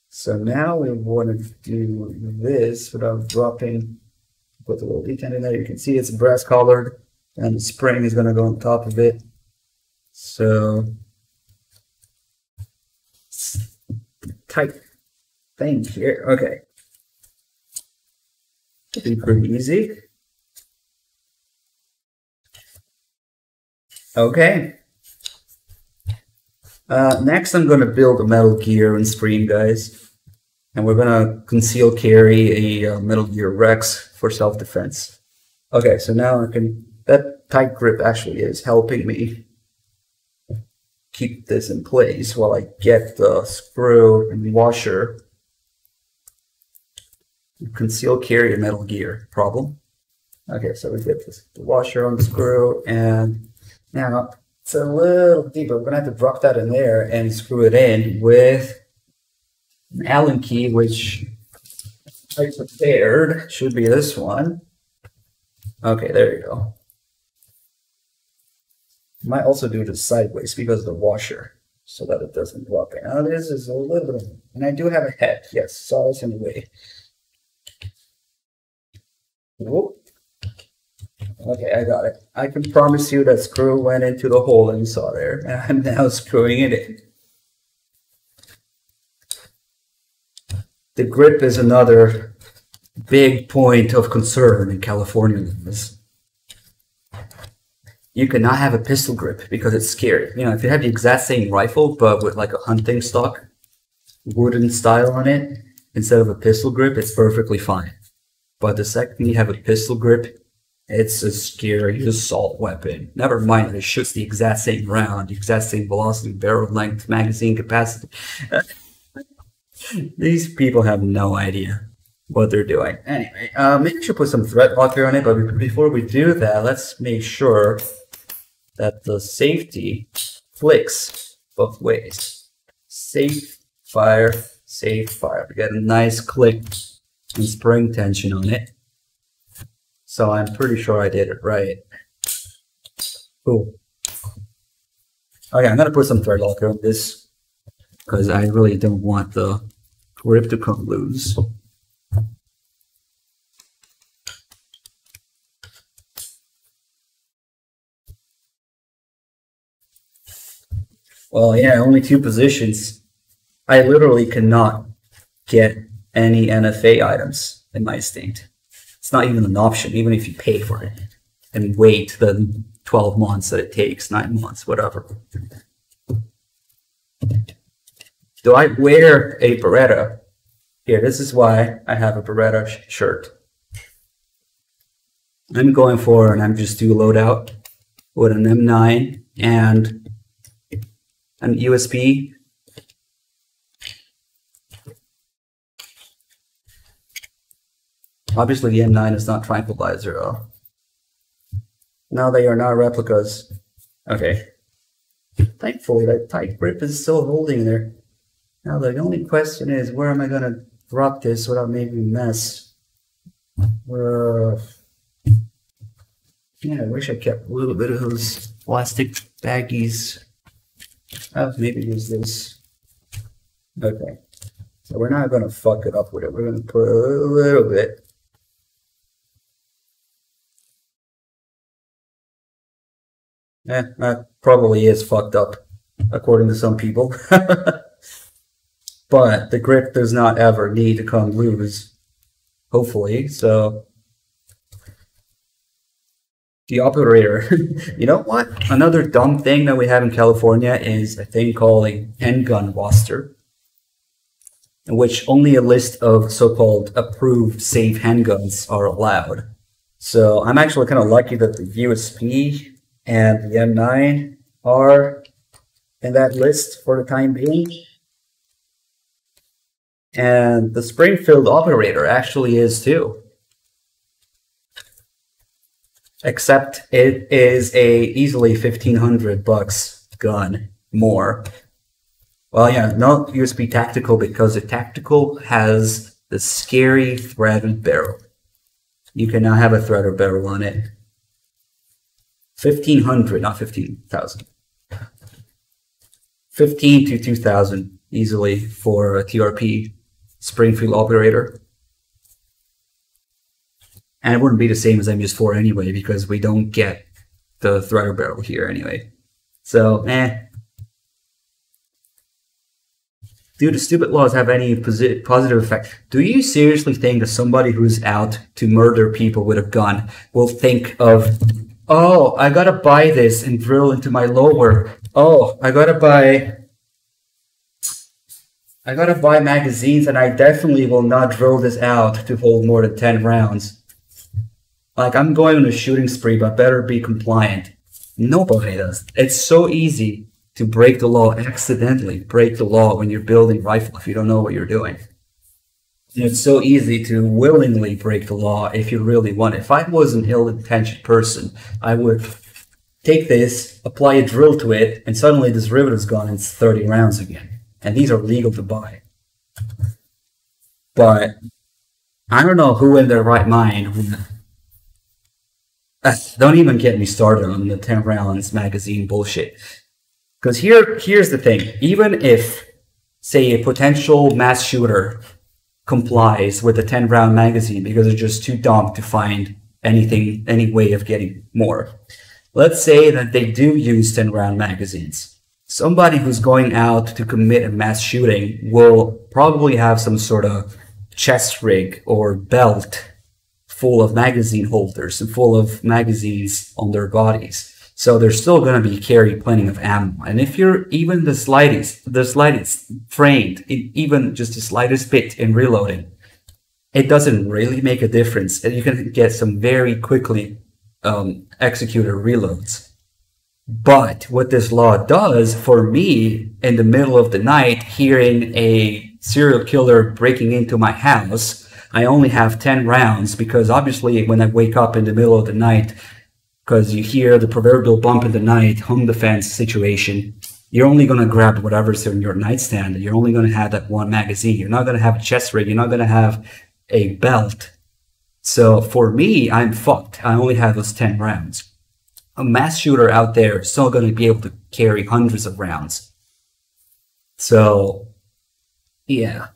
Speaker 1: So now we want to do this without dropping. Put the little detent in there. You can see it's brass colored, and the spring is going to go on top of it. So tight thing here. Okay. Be pretty easy. Okay. Next, I'm going to build a Metal Gear and Scream, guys. And we're going to conceal carry a Metal Gear Rex for self-defense. Okay, so now I can... That tight grip actually is helping me keep this in place while I get the screw and washer. Conceal carry a Metal Gear problem. Okay, so we get this, the washer on the screw, and now it's a little deeper. We're gonna have to drop that in there and screw it in with an Allen key, which I prepared. Should be this one. Okay, there you go. Might also do this sideways because of the washer, so that it doesn't drop in. Now this is a little bit, and I do have a head. Yes, saws in the way. Whoop. Okay, I got it. I can promise you that screw went into the hole that you saw there, and I'm now screwing it in. The grip is another big point of concern in California. You cannot have a pistol grip because it's scary. You know, if you have the exact same rifle but with like a hunting stock, wooden style on it, instead of a pistol grip, it's perfectly fine. But the second you have a pistol grip, it's a scary assault weapon. Never mind that it shoots the exact same round, the exact same velocity, barrel length, magazine capacity. These people have no idea what they're doing. Anyway, maybe I should put some thread locker on it, but before we do that, let's make sure that the safety flicks both ways. Safe, fire, safe, fire. We get a nice click and spring tension on it. So I'm pretty sure I did it right. Cool. Okay, I'm gonna put some thread locker on this because I really don't want the grip to come loose. Well, yeah, only 2 positions. I literally cannot get any NFA items in my state. It's not even an option, even if you pay for it and wait the 12 months that it takes, 9 months, whatever. Do I wear a Beretta? Here, this is why I have a Beretta shirt. I'm going for an MGS4 loadout with an M9 and an USB. Obviously, the M9 is not tranquilizer, though. Now they are not replicas. Okay. Thankfully, that tight grip is still holding there. Now the only question is, where am I gonna drop this without making a mess? Yeah, I wish I kept a little bit of those plastic baggies. I'll maybe use this. Okay. So we're not gonna fuck it up with it. We're gonna put a little bit. That probably is fucked up, according to some people. But the grip does not ever need to come loose, hopefully, so... The operator, you know what? Another dumb thing that we have in California is a thing called a handgun roster, in which only a list of so-called approved safe handguns are allowed. So I'm actually kind of lucky that the USP and the M9 are in that list for the time being. And the Springfield operator actually is too. Except it is a easily $1,500 gun more. Well, yeah, not USB tactical because the tactical has the scary threaded barrel. You can now have a threaded barrel on it. 1,500, not 15,000. 15 to 2,000 easily for a TRP Springfield operator. And it wouldn't be the same as MGS4 anyway, because we don't get the threader barrel here anyway. So, Do the stupid laws have any positive effect? Do you seriously think that somebody who's out to murder people with a gun will think of, oh, I gotta buy this and drill into my lower. Oh, I gotta buy I gotta buy magazines, and I definitely will not drill this out to hold more than 10 rounds. Like, I'm going on a shooting spree, but better be compliant. Nobody does. It's so easy to break the law, accidentally break the law when you're building rifle if you don't know what you're doing. And it's so easy to willingly break the law if you really want it. If I was an ill-intentioned person, I would take this, apply a drill to it, and suddenly this rivet is gone and it's 30 rounds again. And these are legal to buy. But I don't know who in their right mind would... don't even get me started on the 10 rounds magazine bullshit. Because here's the thing. Even if, say, a potential mass shooter complies with the 10 round magazine because they're just too dumb to find anything, any way of getting more. Let's say that they do use 10 round magazines. Somebody who's going out to commit a mass shooting will probably have some sort of chest rig or belt full of magazine holders and full of magazines on their bodies. So they're still going to be carrying plenty of ammo. And if you're even the slightest trained, even just the slightest bit in reloading, it doesn't really make a difference. And you can get some very quickly executed reloads. But what this law does for me in the middle of the night, hearing a serial killer breaking into my house, I only have 10 rounds because obviously when I wake up in the middle of the night, because you hear the proverbial bump in the night, home defense situation, you're only going to grab whatever's in your nightstand. You're only going to have that one magazine. You're not going to have a chest rig. You're not going to have a belt. So for me, I'm fucked. I only have those 10 rounds. A mass shooter out there is still going to be able to carry hundreds of rounds. So, yeah.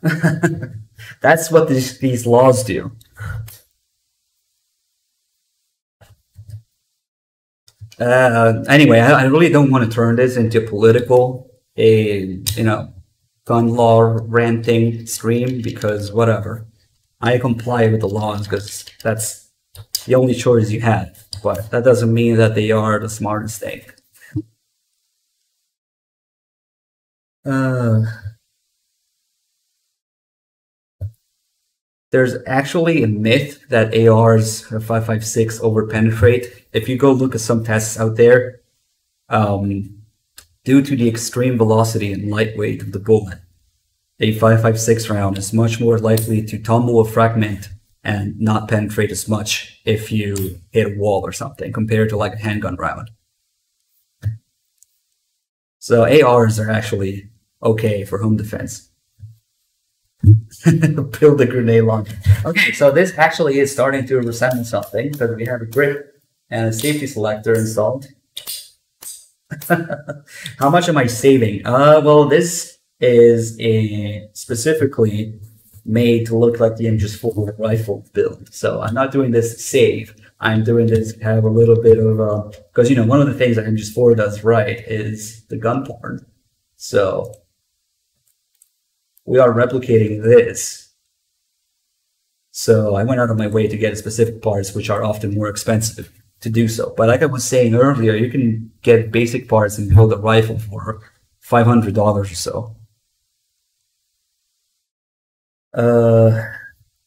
Speaker 1: That's what these laws do. Anyway, I really don't want to turn this into political, gun law ranting stream because whatever. I comply with the laws because that's the only choice you have. But that doesn't mean that they are the smartest thing. There's actually a myth that ARs 5.56 overpenetrate. If you go look at some tests out there, due to the extreme velocity and lightweight of the bullet, a 5.56 round is much more likely to tumble or fragment and not penetrate as much if you hit a wall or something compared to like a handgun round. So ARs are actually okay for home defense. Build a grenade launcher. Okay, so this actually is starting to resemble something because we have a grip and a safety selector installed. How much am I saving? Well, this is specifically made to look like the MGS4 rifle build. So I'm not doing this to save. I'm doing this to have a little bit of because one of the things that MGS4 does right is the gun porn. So we are replicating this. So I went out of my way to get specific parts, which are often more expensive to do so. But like I was saying earlier, you can get basic parts and build a rifle for $500 or so.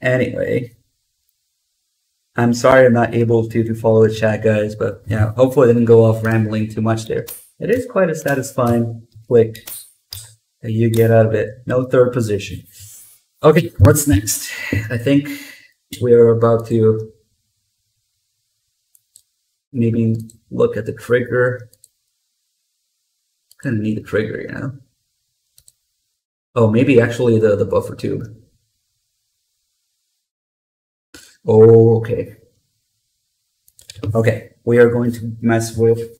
Speaker 1: Anyway, I'm sorry I'm not able to follow the chat, guys, but yeah, hopefully I didn't go off rambling too much there. It is quite a satisfying flick that you get out of it. No third position. Okay, what's next? I think we're about to maybe look at the trigger. Kind of need the trigger, Oh, maybe actually the buffer tube. Oh, okay. Okay, we are going to mess with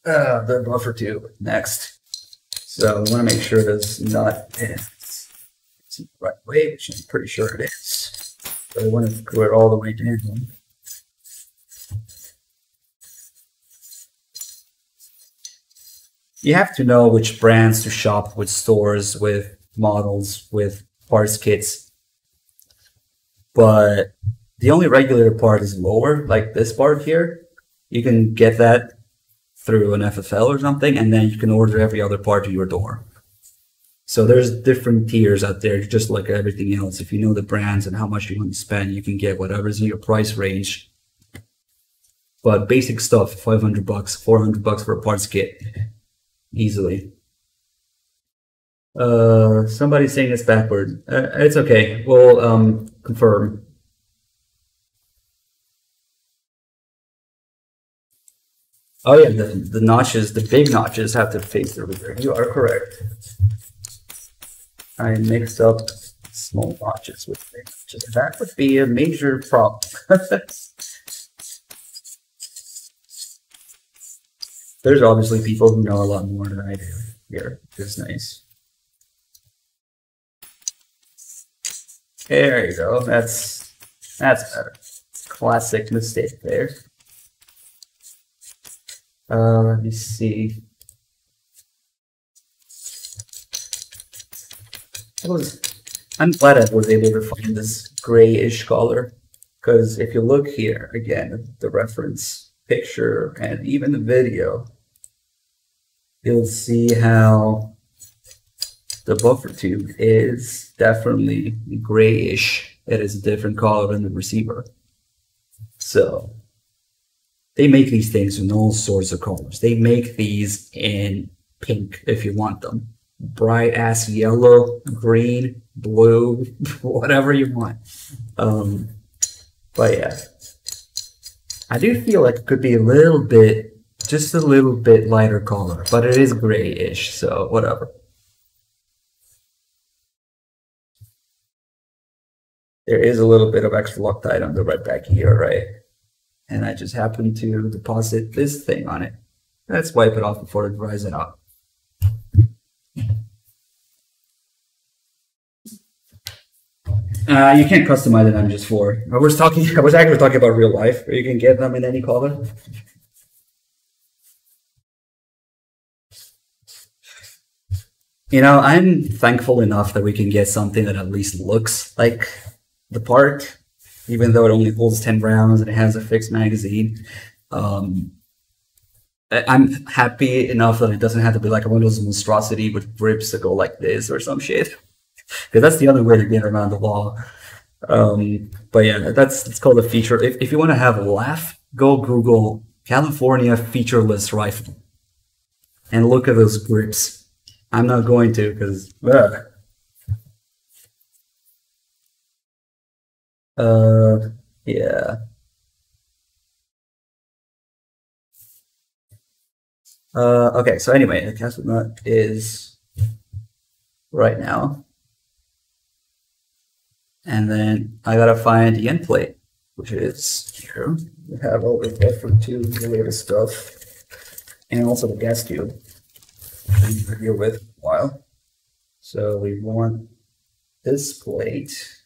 Speaker 1: the buffer tube next. So we want to make sure that's not it's the right way, which I'm pretty sure it is. So we want to screw it all the way down. You have to know which brands to shop with, stores, with models, with parts kits. But the only regulator part is lower, like this part here. You can get that through an FFL or something, and then you can order every other part to your door. So there's different tiers out there, just like everything else. If you know the brands and how much you want to spend, you can get whatever's in your price range. But basic stuff, $500, $400 for a parts kit, easily. Somebody's saying it's backward. It's okay. We'll confirm. Oh yeah, the notches, the big notches have to face the rear. You are correct. I mixed up small notches with big notches. That would be a major problem. There's obviously people who know a lot more than I do here, which is nice. There you go. That's better. Classic mistake there. Let me see. I'm glad I was able to find this grayish color, because if you look here again, the reference picture and even the video, you'll see how the buffer tube is definitely grayish. It is a different color than the receiver. So they make these things in all sorts of colors. They make these in pink if you want them. Bright ass yellow, green, blue, whatever you want. But yeah, I do feel like it could be a little bit, just a little bit lighter color, but it is grayish, so whatever. There is a little bit of extra Loctite on the red back here, right? And I just happened to deposit this thing on it. Let's wipe it off before it dries it out. You can't customize an MGS4. I was actually talking about real life, where you can get them in any color. You know, I'm thankful enough that we can get something that at least looks like the part, even though it only holds 10 rounds and it has a fixed magazine. I'm happy enough that it doesn't have to be like one of those monstrosity with grips that go like this or some shit. Because that's the other way to get around the law. But yeah, it's called a feature. If you want to have a laugh, go Google California featureless rifle and look at those grips. I'm not going to, because yeah. Okay, so anyway, the castle nut is right now. And then I gotta find the end plate, which is here. We have all the different tubes, the latest stuff, and also the gas tube we've been here with a while. So we want this plate.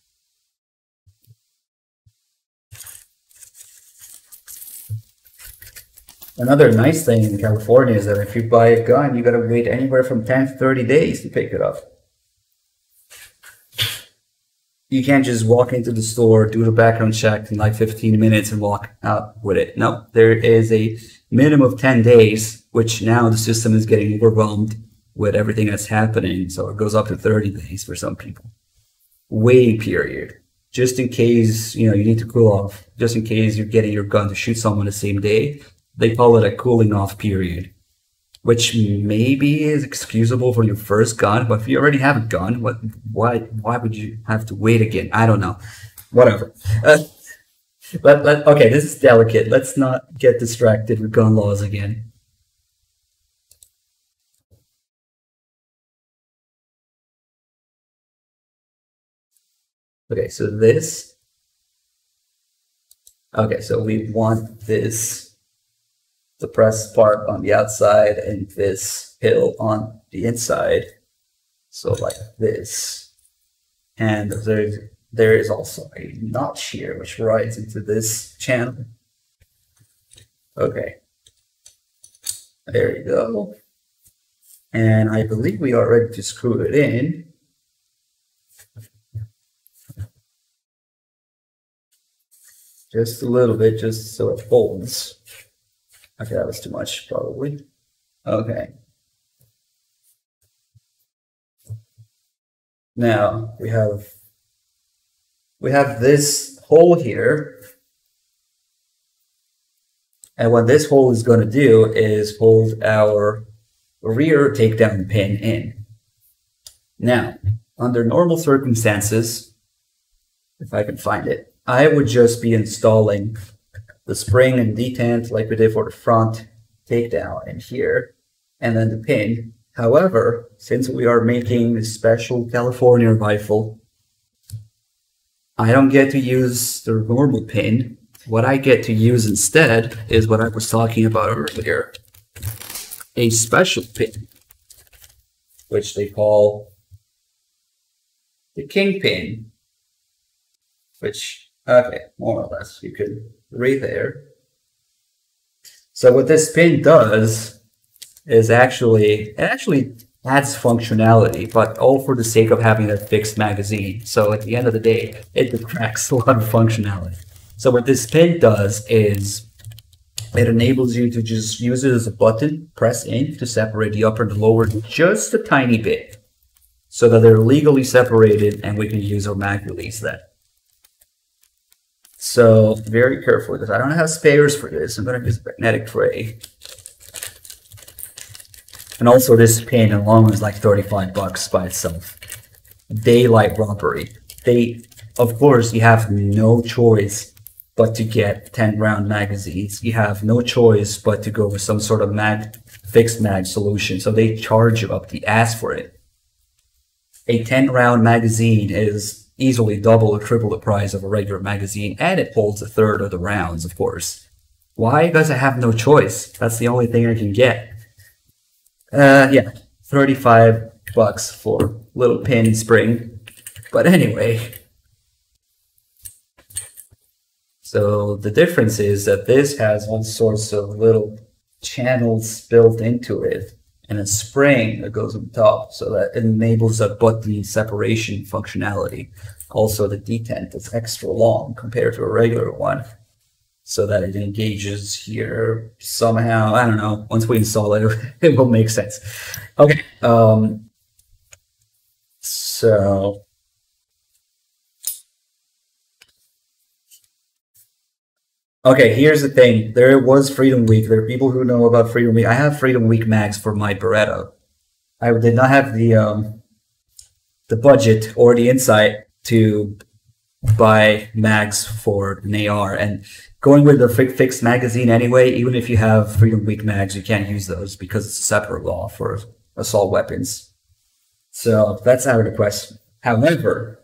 Speaker 1: Another nice thing in California is that if you buy a gun, you gotta wait anywhere from 10 to 30 days to pick it up. You can't just walk into the store, do the background check in like 15 minutes and walk out with it. No, there is a minimum of 10 days, which now the system is getting overwhelmed with everything that's happening. So it goes up to 30 days for some people. Waiting period, just in case, you need to cool off, just in case you're getting your gun to shoot someone the same day. They call it a cooling off period, which maybe is excusable for your first gun, but if you already have a gun, why would you have to wait again? I don't know. Whatever. Okay, this is delicate. Let's not get distracted with gun laws again. Okay, so this. Okay, so we want this. The press part on the outside and this hill on the inside. So like this. And there is also a notch here which rides into this channel. Okay. There you go. And I believe we are ready to screw it in. Just a little bit, just so it holds. Okay, that was too much, probably. Okay. Now we have this hole here, and what this hole is going to do is hold our rear takedown pin in. Now, under normal circumstances, if I can find it, I would just be installing the spring and detent like we did for the front takedown in here, and then the pin. However, since we are making a special California rifle, I don't get to use the normal pin. What I get to use instead is what I was talking about earlier, a special pin, which they call the king pin, which, okay, more or less, you could read there. So what this pin does is it actually adds functionality, but all for the sake of having that fixed magazine. So at the end of the day, it detracts a lot of functionality. So what this pin does is it enables you to just use it as a button, press in to separate the upper and the lower just a tiny bit, so that they're legally separated and we can use our mag release then. So very careful with this. I don't have spares for this. I'm going to use a magnetic tray. And also this pin alone is like 35 bucks by itself. Daylight robbery. Of course, you have no choice but to get 10-round magazines. You have no choice but to go with some sort of fixed mag solution. So they charge you up the ass for it. A 10-round magazine is easily double or triple the price of a regular magazine, and it holds a third of the rounds, of course. Why? Because I have no choice. That's the only thing I can get. Yeah, 35 bucks for little pin and spring. But anyway, so the difference is that this has all sorts of little channels built into it and a spring that goes on top, so that it enables a button separation functionality. Also, the detent is extra long compared to a regular one, so that it engages here somehow. I don't know. Once we install it, it will make sense. Okay. So okay, here's the thing. There was Freedom Week. There are people who know about Freedom Week. I have Freedom Week mags for my Beretta. I did not have the budget or the insight to buy mags for an AR, and going with the fixed magazine anyway, even if you have Freedom Week mags, you can't use those because it's a separate law for assault weapons. So that's out of the question. However,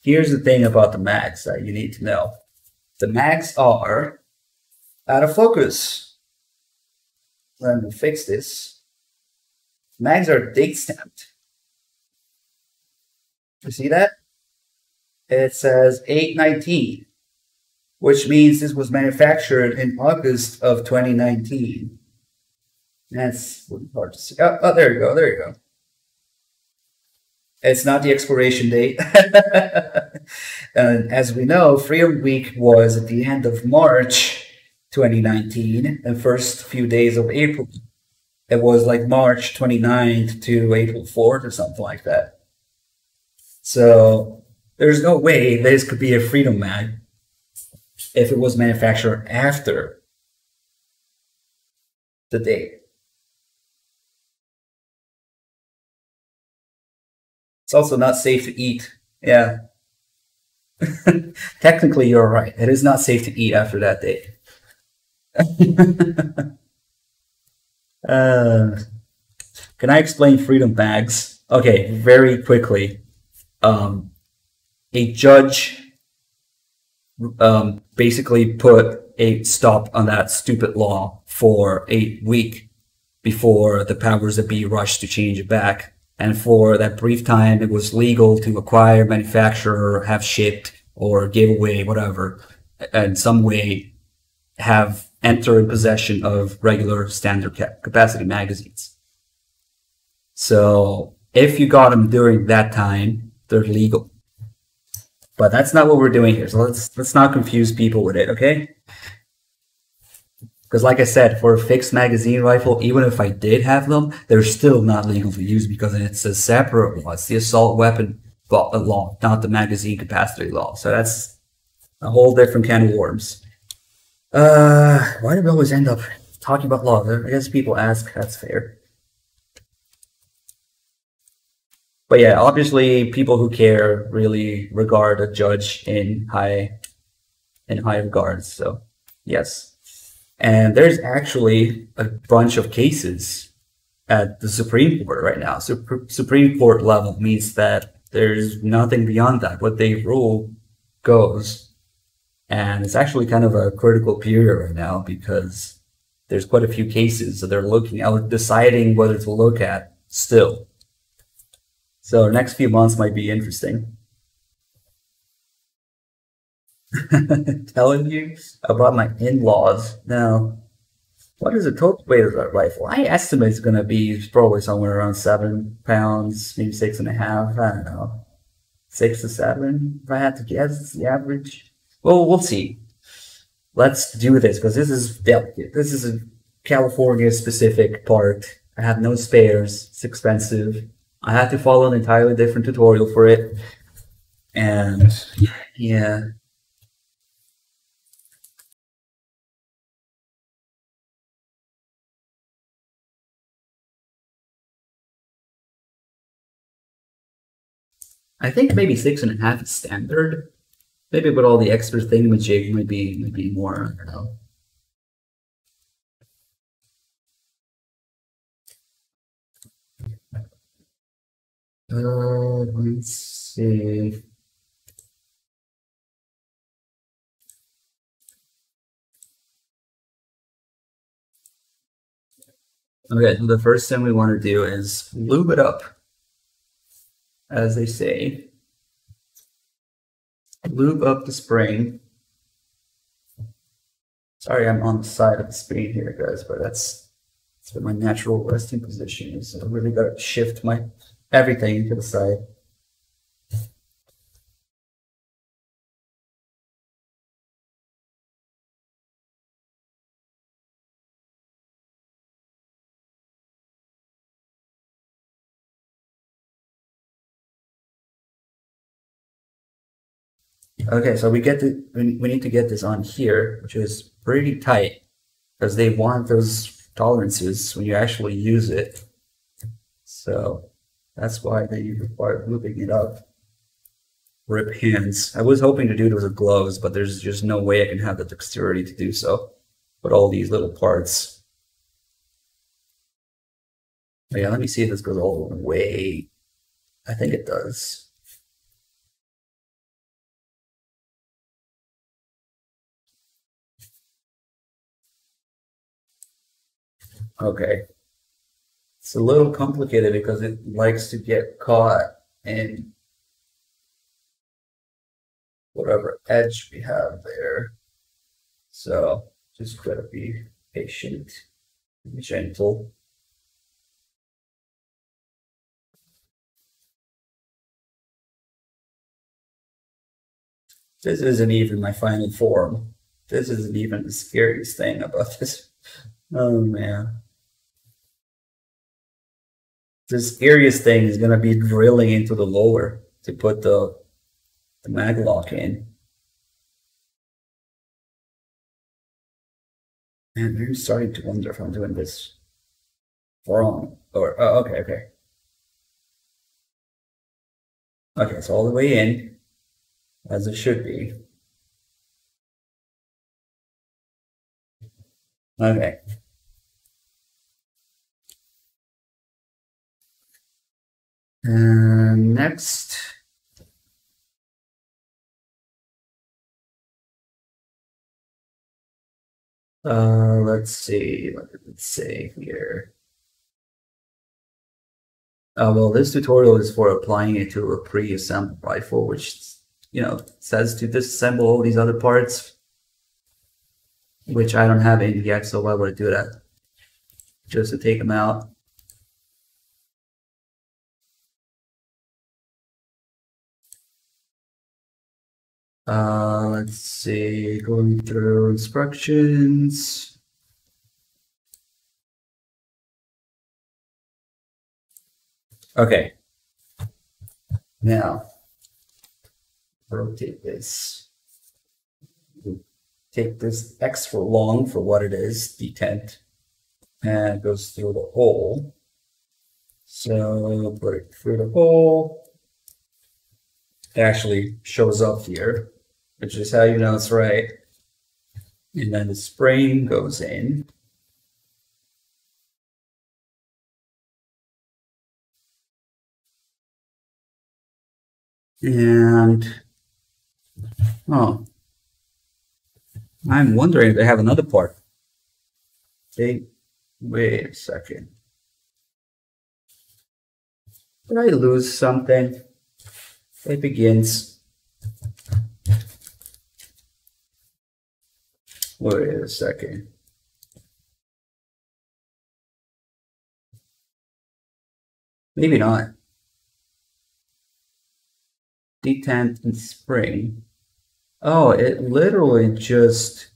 Speaker 1: here's the thing about the mags that you need to know. The mags are out of focus. Let me fix this. Mags are date stamped. You see that? It says 8/19, which means this was manufactured in August of 2019. That's hard to see. Oh, there you go. There you go. It's not the expiration date. And as we know, Freedom Week was at the end of March 2019 and first few days of April. It was like March 29th to April 4th or something like that. So there's no way this could be a Freedom mag if it was manufactured after the date. It's also not safe to eat. Yeah. Technically, you're right. It is not safe to eat after that date. Can I explain Freedom mags? Okay, very quickly. A judge basically put a stop on that stupid law for a week before the powers that be rushed to change it back. And for that brief time, it was legal to acquire, manufacture, have shipped, or give away, whatever, in some way have enter in possession of regular standard capacity magazines. So if you got them during that time, they're legal. But that's not what we're doing here. So let's not confuse people with it, okay? Because like I said, for a fixed magazine rifle, even if I did have them, they're still not legal to use because it's a separate law. It's the assault weapon law, not the magazine capacity law. So that's a whole different can of worms. Why do we always end up talking about law? I guess people ask, that's fair. But yeah, obviously people who care really regard a judge in high regards. So yes. And there's actually a bunch of cases at the Supreme Court right now. Supreme Court level means that there's nothing beyond that. What they rule goes. And it's actually kind of a critical period right now because there's quite a few cases that they're looking at, deciding whether to look at still. So the next few months might be interesting. Telling you about my in-laws. Now, what is the total weight of that rifle? I estimate it's going to be probably somewhere around 7 pounds, maybe 6.5. I don't know. 6 to 7, if I had to guess, the average. Well, we'll see. Let's do this because this is delicate. This is a California-specific part. I have no spares. It's expensive. I had to follow an entirely different tutorial for it. And yeah. I think maybe 6.5 is standard. Maybe with all the extra thingamajig might be more, I don't know. Let's see. Okay, so the first thing we want to do is lube it up, as they say. Lube up the spring. Sorry, I'm on the side of the screen here, guys, but that's what my natural resting position is. So I really got to shift my everything to the side. Okay, so we need to get this on here, which is pretty tight, because they want those tolerances when you actually use it. So that's why they require looping it up. Rip hands. I was hoping to do it with gloves, but there's just no way I can have the dexterity to do so with all these little parts. But yeah, let me see if this goes all the way. I think it does. Okay. It's a little complicated because it likes to get caught in whatever edge we have there. So just gotta be patient, be gentle. This isn't even my final form. This isn't even the scariest thing about this. Oh man. The scariest thing is gonna be drilling into the lower to put the mag lock in. And I'm starting to wonder if I'm doing this wrong. Or okay, okay. Okay, it's all the way in, as it should be. Okay. And next. Let's see, what did it say here? Well, this tutorial is for applying it to a pre-assembled rifle, which, says to disassemble all these other parts, which I don't have any yet, so why would I do that? Just to take them out. Let's see, going through instructions. Okay. Now, rotate this. Take this extra long for what it is, detent, and it goes through the hole. So put it through the hole. It actually shows up here, which is how you know it's right. And then the spring goes in. And, oh, I'm wondering if they have another part. Wait a second. Did I lose something? It begins. Wait a second. Maybe not. Detent and spring. Oh, it literally just...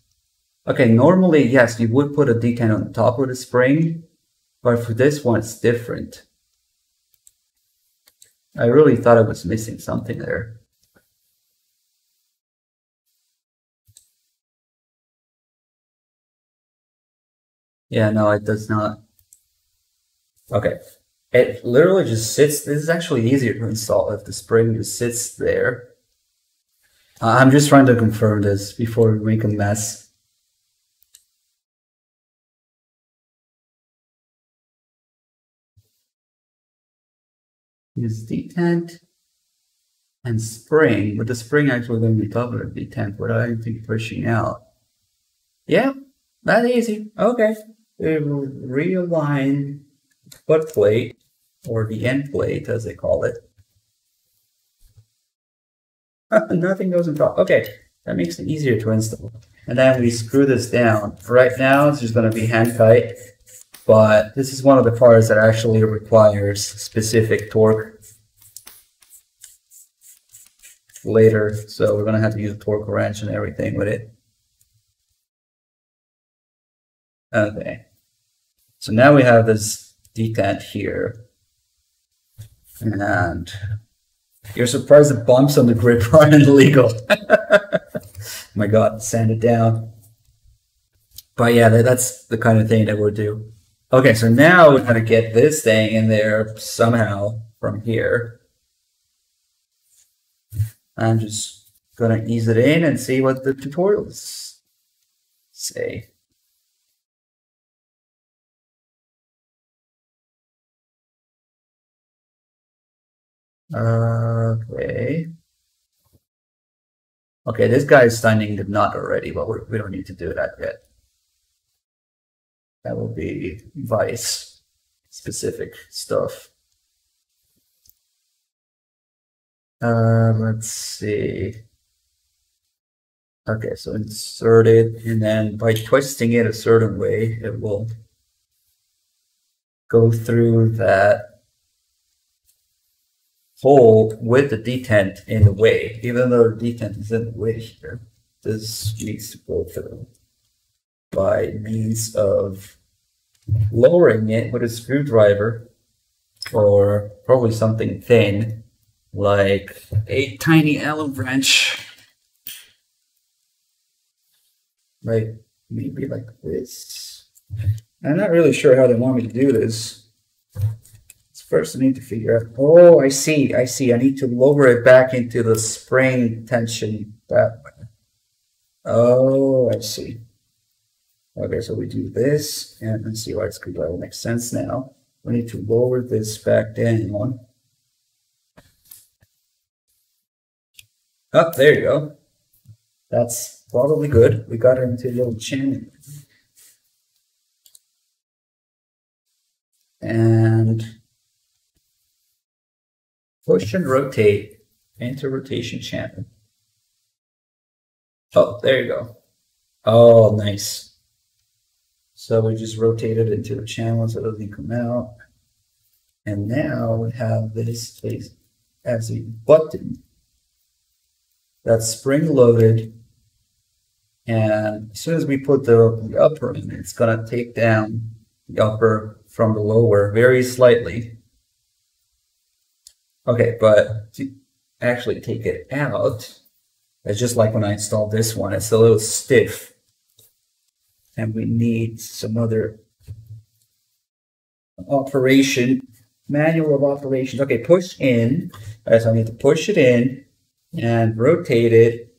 Speaker 1: Okay, normally, yes, you would put a detent on top of the spring, but for this one, it's different. I really thought I was missing something there. Yeah, no, it does not. Okay. It literally just sits. This is actually easier to install if the spring just sits there. I'm just trying to confirm this before we make a mess. Use detent and spring, but the spring actually going to be top of the detent without anything pushing out. Yeah, that's easy. Okay. We will realign butt plate, or the end plate as they call it. Nothing goes on top. Okay, that makes it easier to install. And then we screw this down. Right now it's just going to be hand tight, but this is one of the parts that actually requires specific torque later. So we're going to have to use a torque wrench and everything with it. Okay, so now we have this detent here, and you're surprised the bumps on the grip aren't illegal. My God, sand it down. But yeah, that's the kind of thing that we'll do. Okay, so now we're going to get this thing in there somehow from here. I'm just going to ease it in and see what the tutorials say. Okay. Okay, this guy is tightening the knot already, but we don't need to do that yet. That will be vice specific stuff. Let's see. Okay, so insert it, and then by twisting it a certain way, it will go through that hole with the detent in the way. Even though the detent is in the way here, this needs to go through by means of lowering it with a screwdriver, or probably something thin like a tiny Allen wrench, like maybe like this. I'm not really sure how they want me to do this. First, I need to figure out. Oh, I see. I need to lower it back into the spring tension that way. Oh, I see. Okay, so we do this, and let's see why it's good. That makes sense now. We need to lower this back down. Oh, there you go. That's probably good. We got it into a little channel. And push and rotate into rotation channel. Oh, there you go. Oh, nice. So we just rotate it into the channel so it doesn't come out. And now we have this as a button that's spring loaded. And as soon as we put the upper in, it's going to take down the upper from the lower very slightly. Okay, but to actually take it out, it's just like when I installed this one, it's a little stiff. And we need some other operation, manual of operations. Okay, push in. All right, so I need to push it in and rotate it.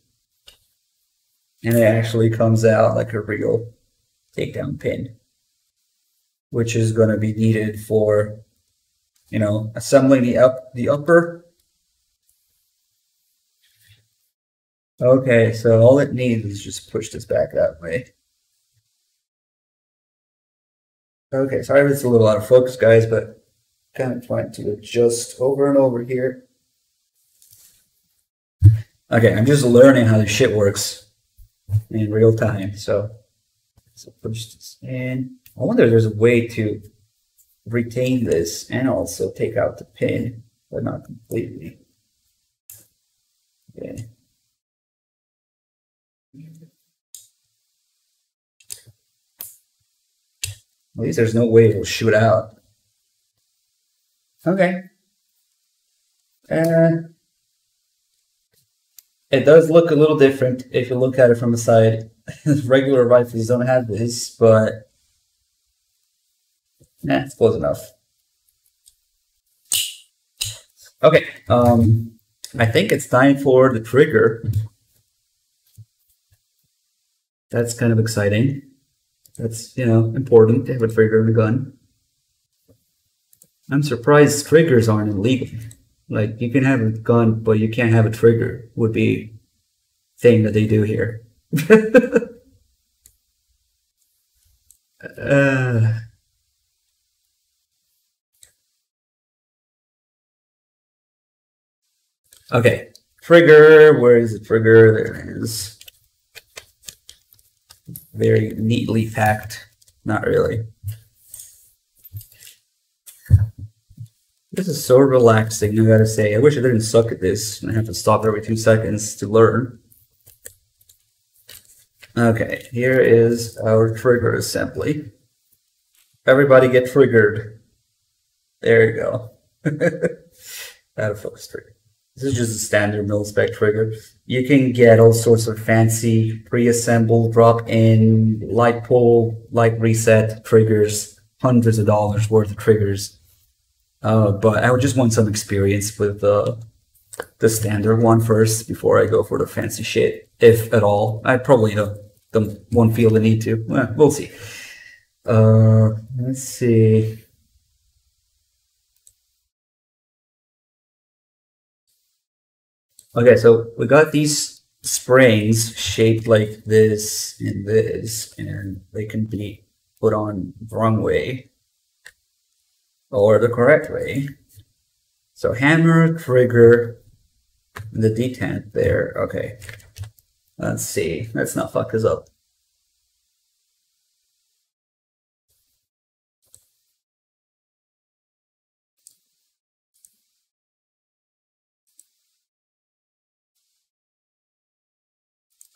Speaker 1: And it actually comes out like a real takedown pin, which is going to be needed for, you know, assembling the upper. Okay, so all it needs is just push this back that way. Okay, sorry if it's a little out of focus, guys, but kind of trying to adjust over and over here. Okay, I'm just learning how this shit works in real time. So push this in. I wonder if there's a way to retain this and also take out the pin, but not completely. Okay. At least there's no way it'll shoot out. Okay. It does look a little different if you look at it from the side. Regular rifles don't have this, but it's close enough. Okay, I think it's time for the trigger. That's kind of exciting. That's, you know, important to have a trigger in a gun. I'm surprised triggers aren't illegal. Like, you can have a gun, but you can't have a trigger, would be thing that they do here. Okay, trigger, where is the trigger? There it is. Very neatly packed. Not really. This is so relaxing, I gotta say. I wish I didn't suck at this and I have to stop every 2 seconds to learn. Okay, here is our trigger assembly. Everybody get triggered. There you go. Out of focus trigger. This is just a standard mil-spec trigger. You can get all sorts of fancy pre-assembled, drop-in, light pull, light reset triggers, hundreds of dollars worth of triggers. But I would just want some experience with the standard one first before I go for the fancy shit, if at all. I probably won't feel the need to. Well, we'll see. Let's see. Okay, so we got these springs shaped like this, and they can be put on the wrong way or the correct way. So hammer, trigger, the detent there. Okay, let's see. Let's not fuck this up.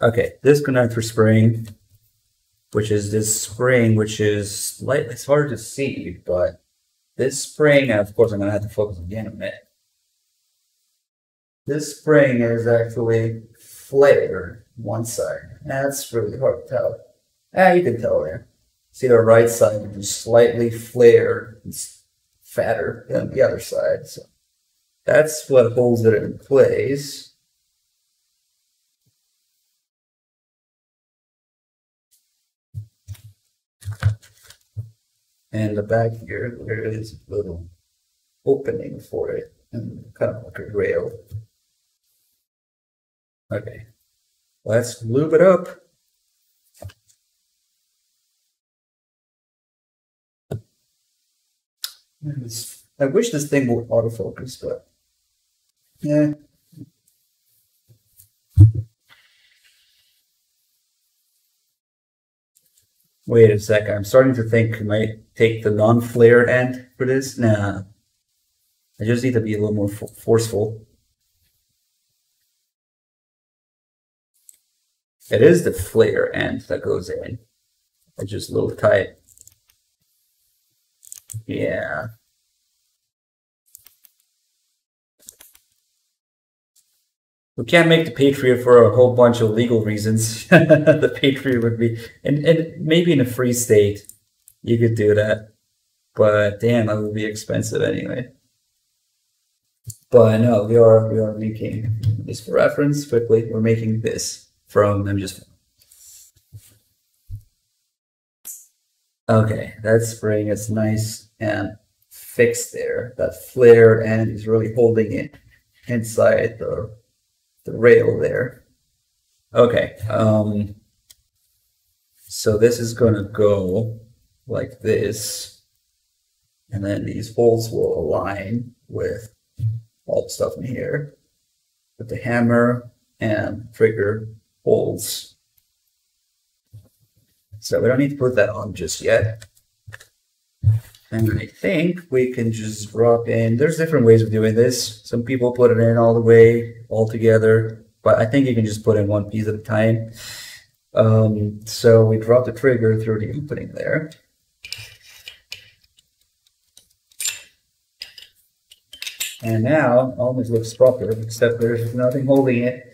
Speaker 1: Okay, this connector spring, which is this spring, which is slightly, it's hard to see, but this spring, and of course I'm gonna have to focus again a minute. This spring is actually flared one side. That's really hard to tell. You can tell there. See the right side is slightly flared. It's fatter than the other side. So that's what holds it in place. And the back here, there is a little opening for it, and kind of like a rail. Okay, let's lube it up. I wish this thing would autofocus, but yeah. Wait a sec, I'm starting to think I might take the non-flared end for this. Nah, I just need to be a little more forceful. It is the flare end that goes in. It's just a little tight. Yeah. We can't make the Patriot for a whole bunch of legal reasons. The Patriot would be, and maybe in a free state, you could do that. But damn, that would be expensive anyway. But no, we are making this for reference quickly. We're making this from MGS4. Okay, that spring is nice and fixed there. That flared end is really holding it inside the rail there. Okay, so this is gonna go like this, and then these holes will align with all the stuff in here, with the hammer and trigger holes. So we don't need to put that on just yet. And I think we can just drop in, there's different ways of doing this. Some people put it in all the way, all together, but I think you can just put in one piece at a time. So we drop the trigger through the opening there. And now, almost looks proper, except there's nothing holding it.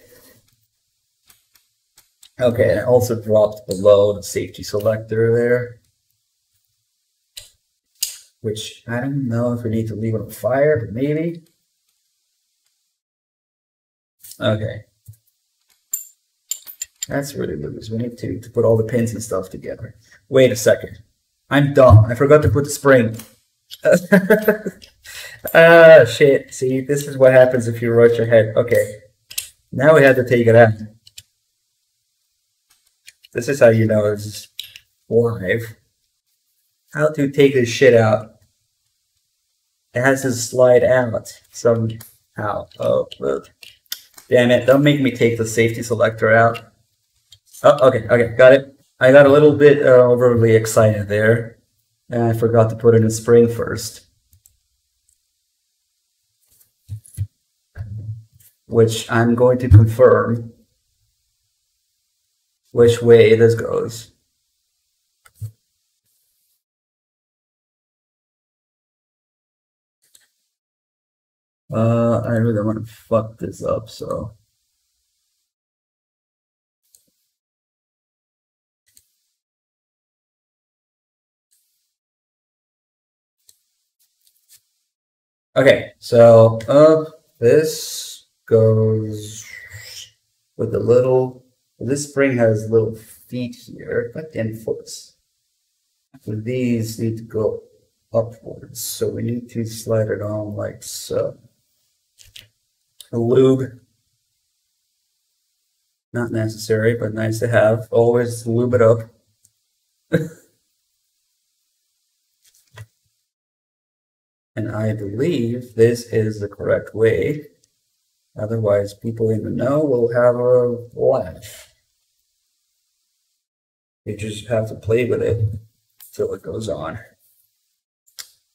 Speaker 1: Okay, and it also dropped below the safety selector there. Which I don't know if we need to leave it on fire, but maybe. Okay. That's really loose. We need to put all the pins and stuff together. Wait a second. I'm dumb. I forgot to put the spring. Ah, shit. See, this is what happens if you rush ahead. Okay. Now we have to take it out. This is how you know it's live. How to take this shit out. It has to slide out somehow. Oh, look. Damn it. Don't make me take the safety selector out. Oh, okay, got it. I got a little bit overly excited there. And I forgot to put in a spring first. Which I'm going to confirm which way this goes. I really don't want to fuck this up, so. Okay, so this goes with the little, this spring has little feet here, but then foots. So these need to go upwards, so we need to slide it on like so. A lube, not necessary, but nice to have. Always lube it up. And I believe this is the correct way. Otherwise, people in the know will have a laugh. You just have to play with it till it goes on.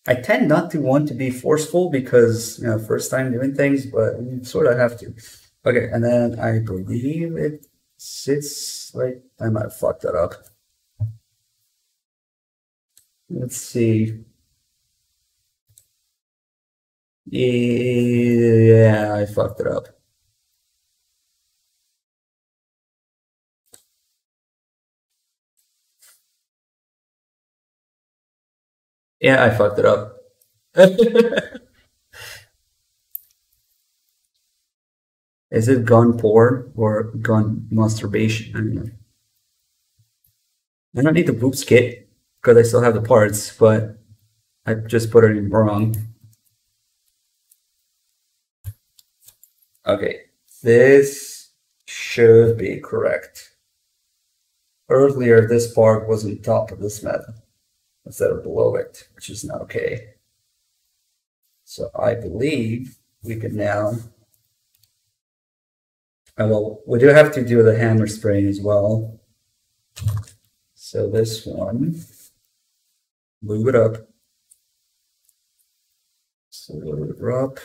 Speaker 1: I tend not to want to be forceful because, you know, first time doing things, but you sort of have to. Okay, and then I believe it sits like, I might have fucked that up. Let's see. Yeah, I fucked it up. Yeah, I fucked it up. Is it gun porn or gun masturbation? I don't know. I don't need the boops kit because I still have the parts, but I just put it in wrong. Okay, this should be correct. Earlier, this part was on top of this metal instead of below it, which is not okay. So I believe we can now, well, we do have to do the hammer spring as well. So this one, move it up. So move it up.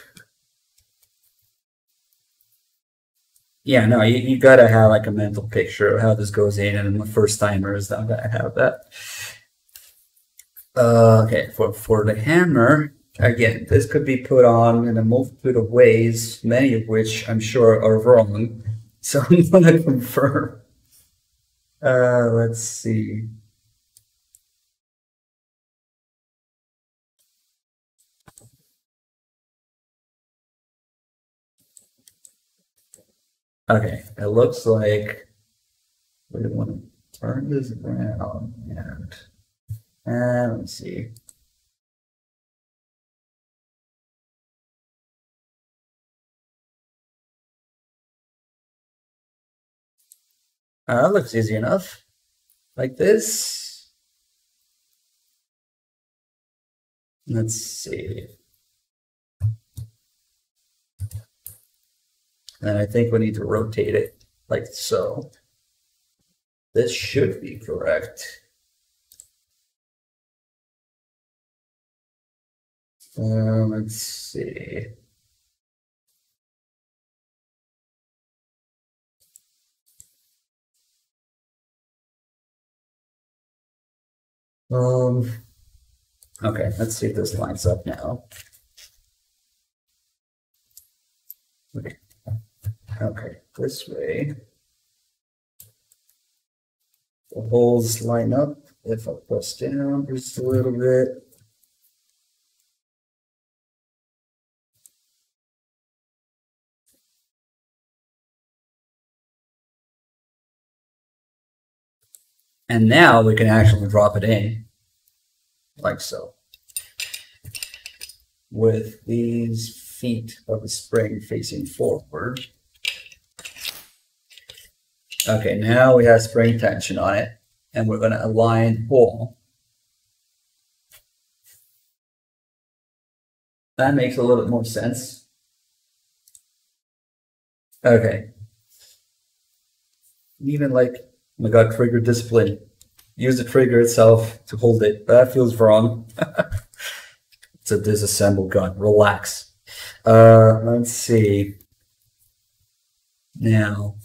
Speaker 1: Yeah, no, you gotta have like a mental picture of how this goes in, and the first timer is not gonna have that. Okay, for the hammer, Again, this could be put on in a multitude of ways, many of which I'm sure are wrong. So I'm going to confirm. Let's see. Okay, it looks like we want to turn this around and let's see. That looks easy enough. Like this. Let's see. And I think we need to rotate it like so. This should be correct. Let's see. Okay, let's see if this lines up now. Okay, this way. The holes line up. If I press down just a little bit. And now we can actually drop it in, like so. With these feet of the spring facing forward. Okay, now we have spring tension on it, and we're going to align the hole. That makes a little bit more sense. Okay. Even like, oh my god, trigger discipline. Use the trigger itself to hold it. That feels wrong. It's a disassembled gun. Relax. Let's see. Now,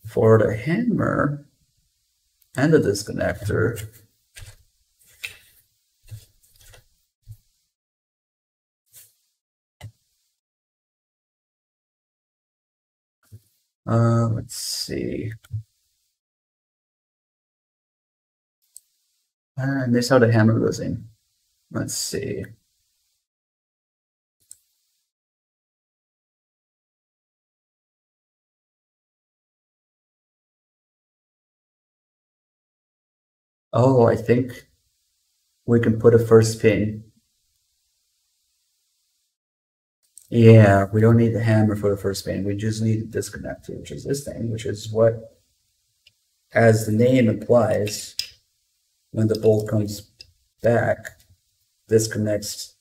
Speaker 1: for the hammer and the disconnector, let's see. And this is how the hammer goes in. Let's see. Oh, I think we can put a first pin. Yeah, we don't need the hammer for the first pin. We just need the disconnector, which is this thing, which is what, as the name implies, when the bolt comes back, disconnects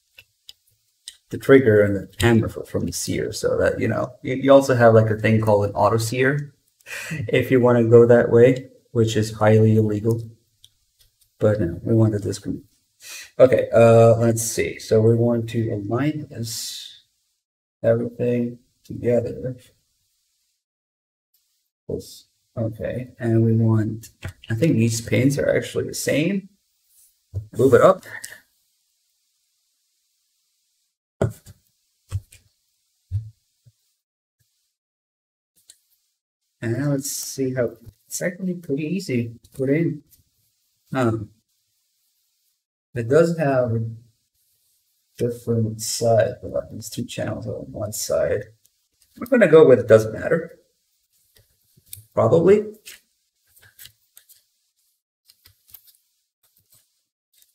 Speaker 1: the trigger and the hammer from the sear. So that, you also have like a thing called an auto sear if you want to go that way, which is highly illegal. But no, we want the disconnect. Okay, let's see. So we want to align this, everything together. Okay, and we want, I think these pins are actually the same. Move it up. And now let's see how, it's actually pretty easy to put in. It does have a different side, but these two channels are on one side. We're going to go with it doesn't matter. Probably.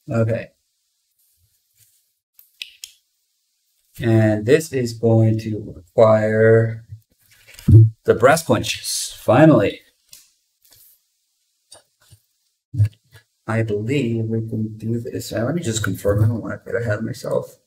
Speaker 1: Okay. And this is going to require the brass punches. Finally. I believe we can do this. Now, let me just confirm. I don't want to get ahead of myself.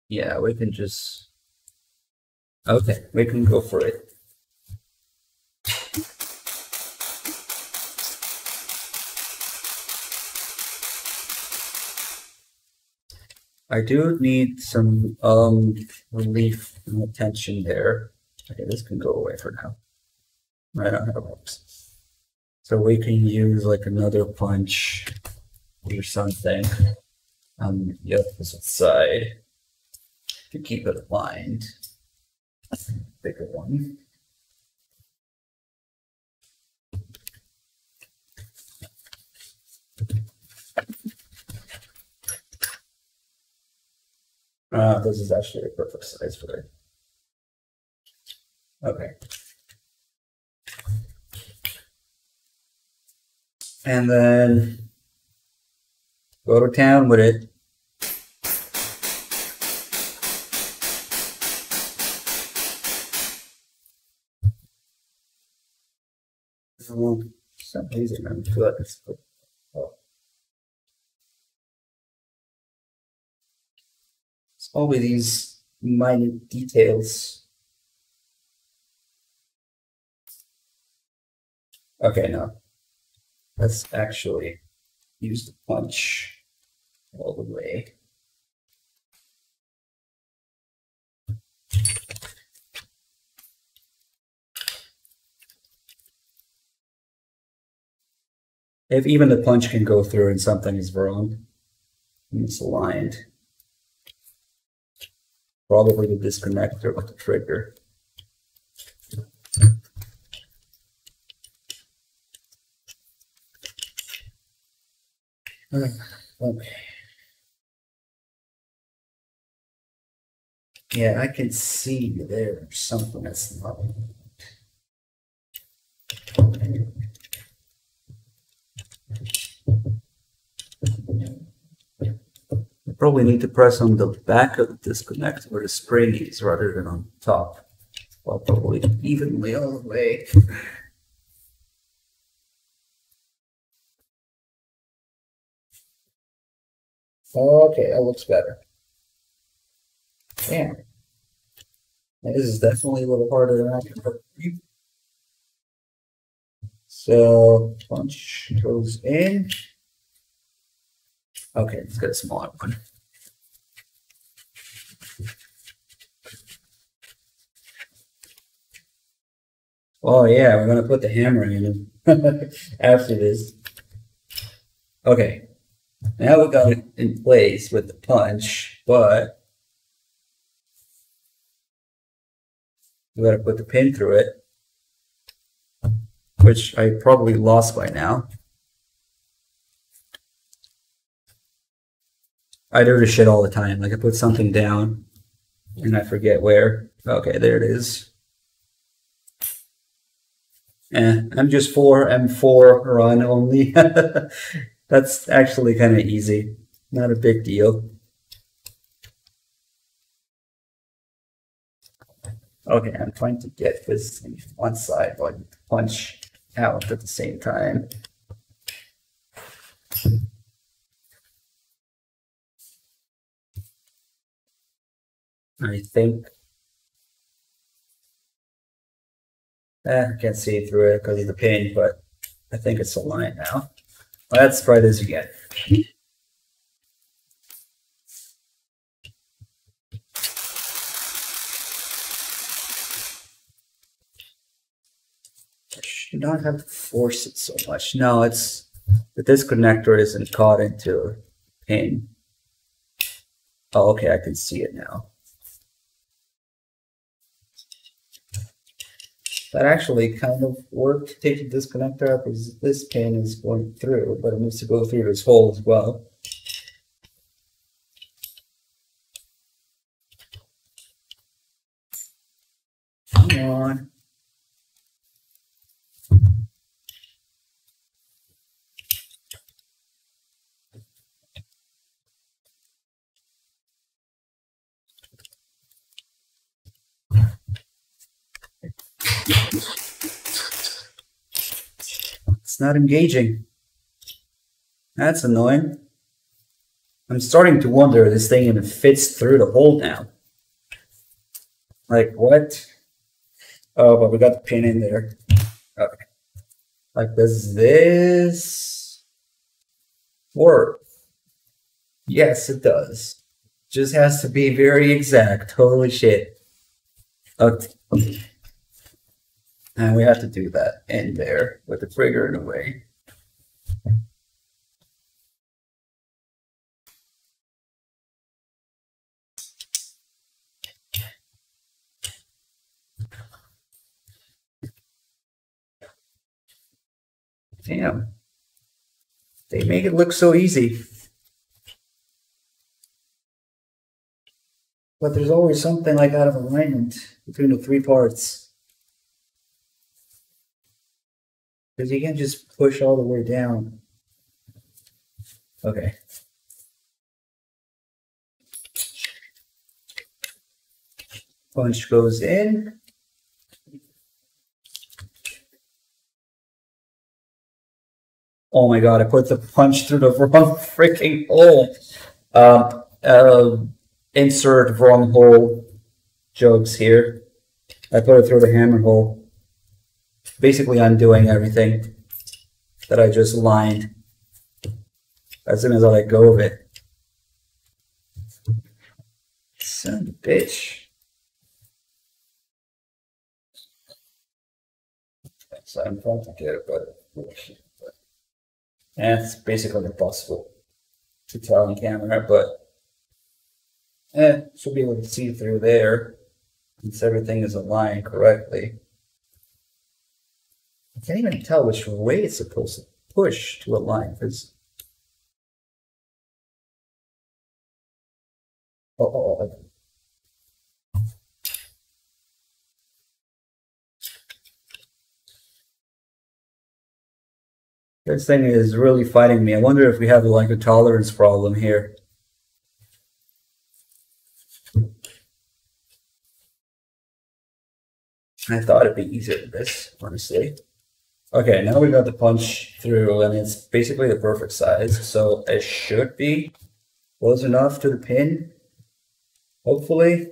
Speaker 1: Yeah, we can just... Okay, we can go for it. I do need some relief and attention there. Okay, this can go away for now. Right on how it works. So we can use like another punch or something on the opposite side to keep it aligned. Bigger one. This is actually a perfect size for it. Okay. And then go to town with it. For some reason, I'm good. It's always these minute details. Okay, no. Let's actually use the punch all the way. If even the punch can go through and something is wrong, misaligned. Probably the disconnector with the trigger. Okay. Yeah, I can see there's something that's not. I probably need to press on the back of the disconnect where the spring is rather than on top. Well, probably evenly all the way. Okay, that looks better. Damn. This is definitely a little harder than I can believe. So punch goes in. Okay, let's get a smaller one. Oh yeah, we're gonna put the hammer in after this. Okay, now we got it in place with the punch, but we gotta put the pin through it, which I probably lost by now. I do this shit all the time. Like I put something down and I forget where. Okay, there it is. I'm just M4 run only. That's actually kind of easy. Not a big deal. Okay, I'm trying to get this on one side while I punch out at the same time. I think I can't see through it because of the pin, but I think it's aligned now. Let's try this again. I should not have to force it so much. No, it's the disconnector isn't caught into a pin. Oh, okay, I can see it now. That actually kind of worked, taking this connector out because this pin is going through, but it needs to go through this hole as well. Come on. It's not engaging. That's annoying. I'm starting to wonder if this thing even fits through the hole now. Like, what? Oh, but we got the pin in there. Okay. Like, does this work? Yes, it does. Just has to be very exact. Holy shit. Okay. And we have to do that in there with the trigger in a way. Damn. They make it look so easy. But there's always something like out of alignment between the three parts. Because you can't just push all the way down. Okay. Punch goes in. Oh my god, I put the punch through the wrong freaking hole. Insert wrong hole jokes here. I put it through the hammer hole. Basically undoing everything that I just lined as soon as I let go of it. Son of a bitch. So I'm trying to get it, but it's basically impossible to tell on camera, but should be able to see through there since everything is aligned correctly. I can't even tell which way it's supposed to push to align because this thing is really fighting me. I wonder if we have like a tolerance problem here. I thought it'd be easier than this, honestly. Okay, now we got the punch through and it's basically the perfect size. So it should be close enough to the pin, hopefully.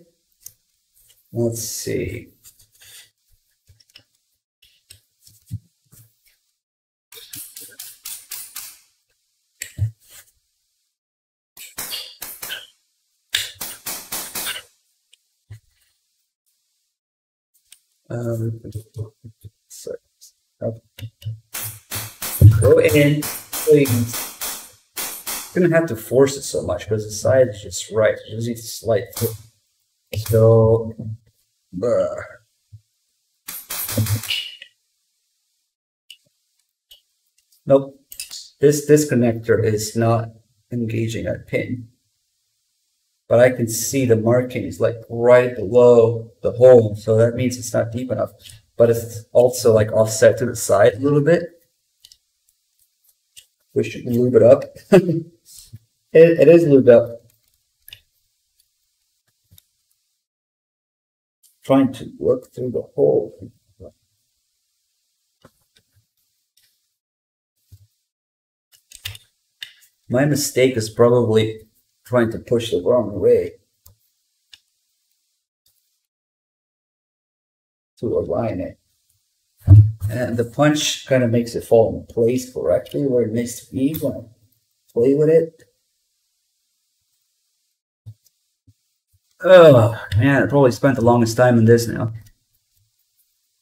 Speaker 1: Let's see. Go in, please. I'm gonna have to force it so much because the side is just right. It just needs a slight flip. So, nope. This connector is not engaging that pin. But I can see the markings like right below the hole, so that means it's not deep enough. But it's also like offset to the side a little bit. We should lube it up. It is lubed up. Trying to work through the hole. My mistake is probably trying to push the wrong way to align it. And the punch kind of makes it fall in place correctly where it needs to be when I play with it. Oh man, I probably spent the longest time in this now.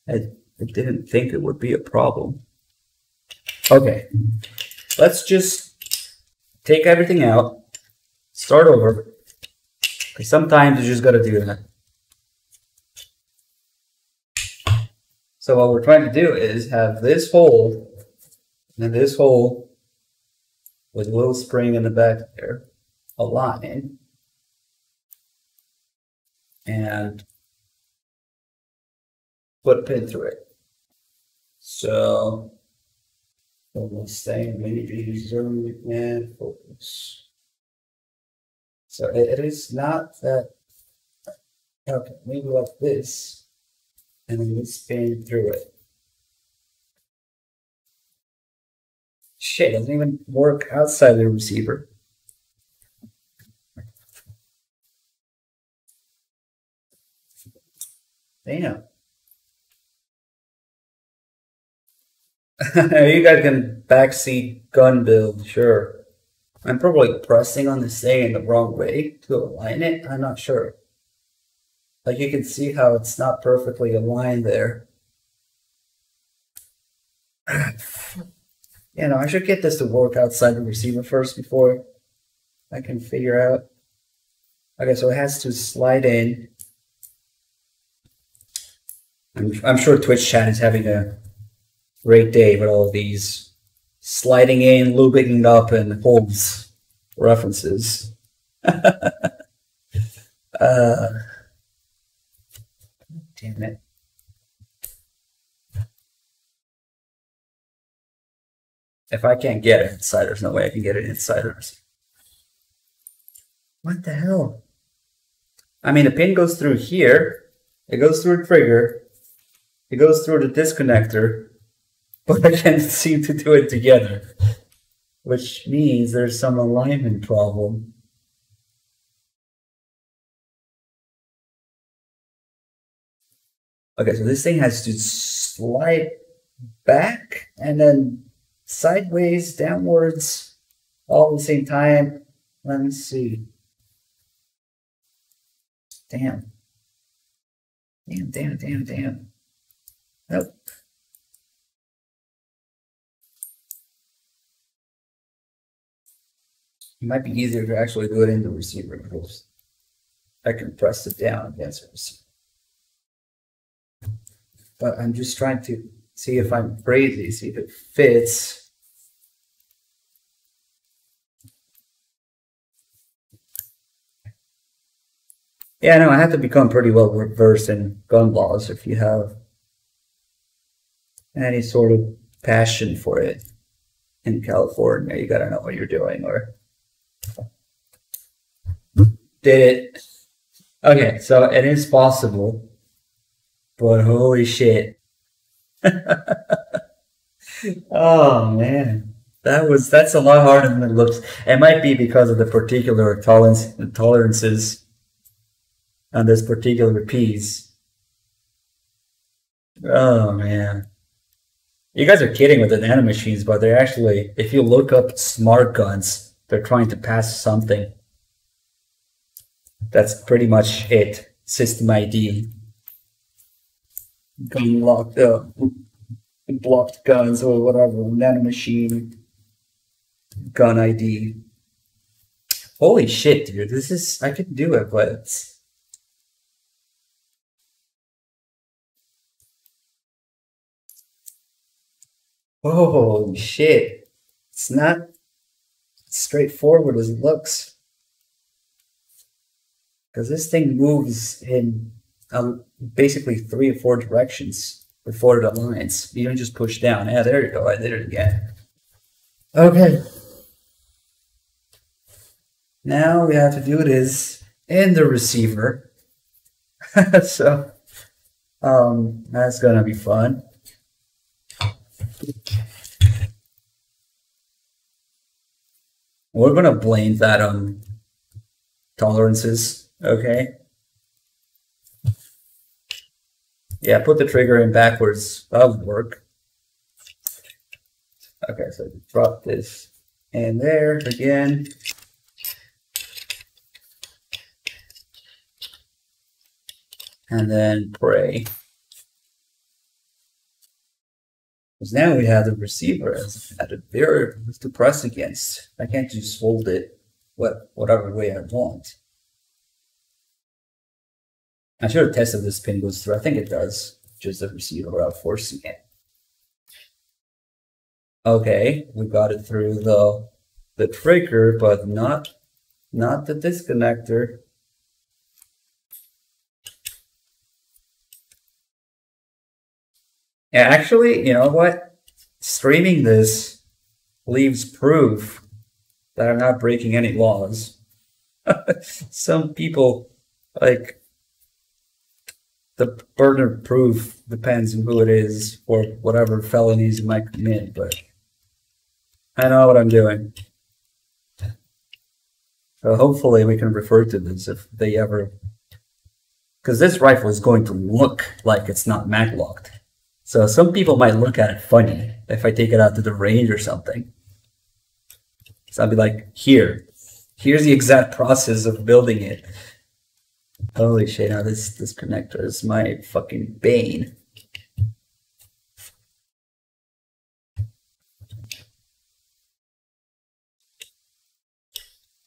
Speaker 1: I didn't think it would be a problem. Okay, let's just take everything out, start over. Because sometimes you just gotta do that. So what we're trying to do is have this hole and this hole with a little spring in the back there align and put a pin through it. So we'll stay in mini zoom and focus. So it is not that, okay, maybe like this. And then we spin through it. Shit, it doesn't even work outside the receiver. Damn. You guys can backseat gun build, sure. I'm probably pressing on this thing in the wrong way to align it. I'm not sure. Like you can see how it's not perfectly aligned there. You know, I should get this to work outside the receiver first before I can figure out. Okay, so it has to slide in. I'm sure Twitch chat is having a great day with all of these sliding in, looping up, and holds references. Damn it. If I can't get it inside, there's no way I can get it inside. What the hell? I mean, the pin goes through here. It goes through the trigger. It goes through the disconnector. But I can't seem to do it together. Which means there's some alignment problem. Okay, so this thing has to slide back and then sideways, downwards, all at the same time. Let me see. Damn. Damn. Nope. It might be easier to actually do it in the receiver because I can press it down against the receiver. But I'm just trying to see if I'm crazy, see if it fits. Yeah, no, I have to become pretty well versed in gun laws if you have any sort of passion for it in California. You gotta know what you're doing, or did it. Okay, so it is possible, but holy shit. Oh man, that's a lot harder than it looks. It might be because of the particular tolerances on this particular piece. Oh man, you guys are kidding with the nanomachines, but they're actually, if you look up smart guns, they're trying to pass something. That's pretty much it. System ID. Gun locked up. Blocked guns or whatever. Nanomachine. Gun ID. Holy shit, dude. This is, I could do it, but it's... Holy shit. It's not straightforward as it looks. Because this thing moves in basically 3 or 4 directions before it aligns. You don't just push down. Yeah, there you go. I did it again. Okay. Now we have to do this in the receiver. So, that's gonna be fun. We're gonna blame that on tolerances. Okay. Yeah, put the trigger in backwards. That'll work. Okay, so drop this in there again. And then pray. Because now we have the receiver at a variable to press against. I can't just fold it whatever way I want. I should have tested this pin goes through. I think it does. Just the receiver without forcing it. Okay, we got it through the trigger, but not the disconnector. Yeah, actually, you know what? Streaming this leaves proof that I'm not breaking any laws. Some people, like, the burden of proof depends on who it is or whatever felonies you might commit, but I know what I'm doing. So hopefully we can refer to this if they ever... Because this rifle is going to look like it's not mag-locked. So some people might look at it funny if I take it out to the range or something. So I'll be like, here's the exact process of building it. Holy shit, now this connector is my fucking bane.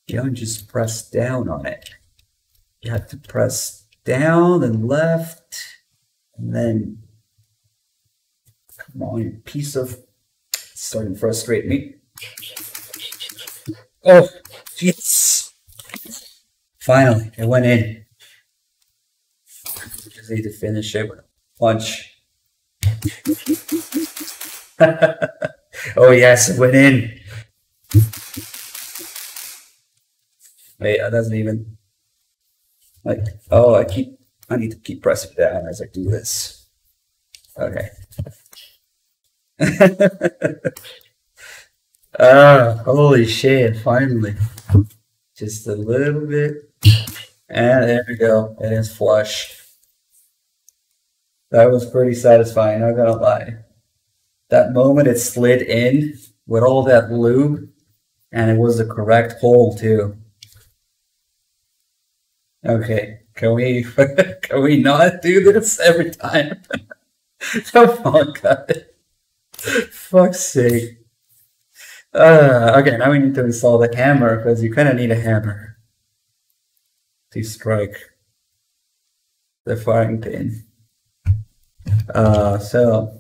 Speaker 1: You don't just press down on it. You have to press down and left, and then, come on, you piece of, it's starting to frustrate me. Oh, yes! Finally, it went in. Just need to finish it with a punch. Oh yes, it went in. Wait, that doesn't even, like, oh, I need to keep pressing down as I do this. Okay. Holy shit, finally. Just a little bit. And there we go. It is flush. That was pretty satisfying, not gonna lie. That moment it slid in with all that lube, and it was the correct hole too. Okay, can we can we not do this every time? Come on, guys. Fuck's sake. Okay, now we need to install the hammer because you kind of need a hammer to strike the firing pin. So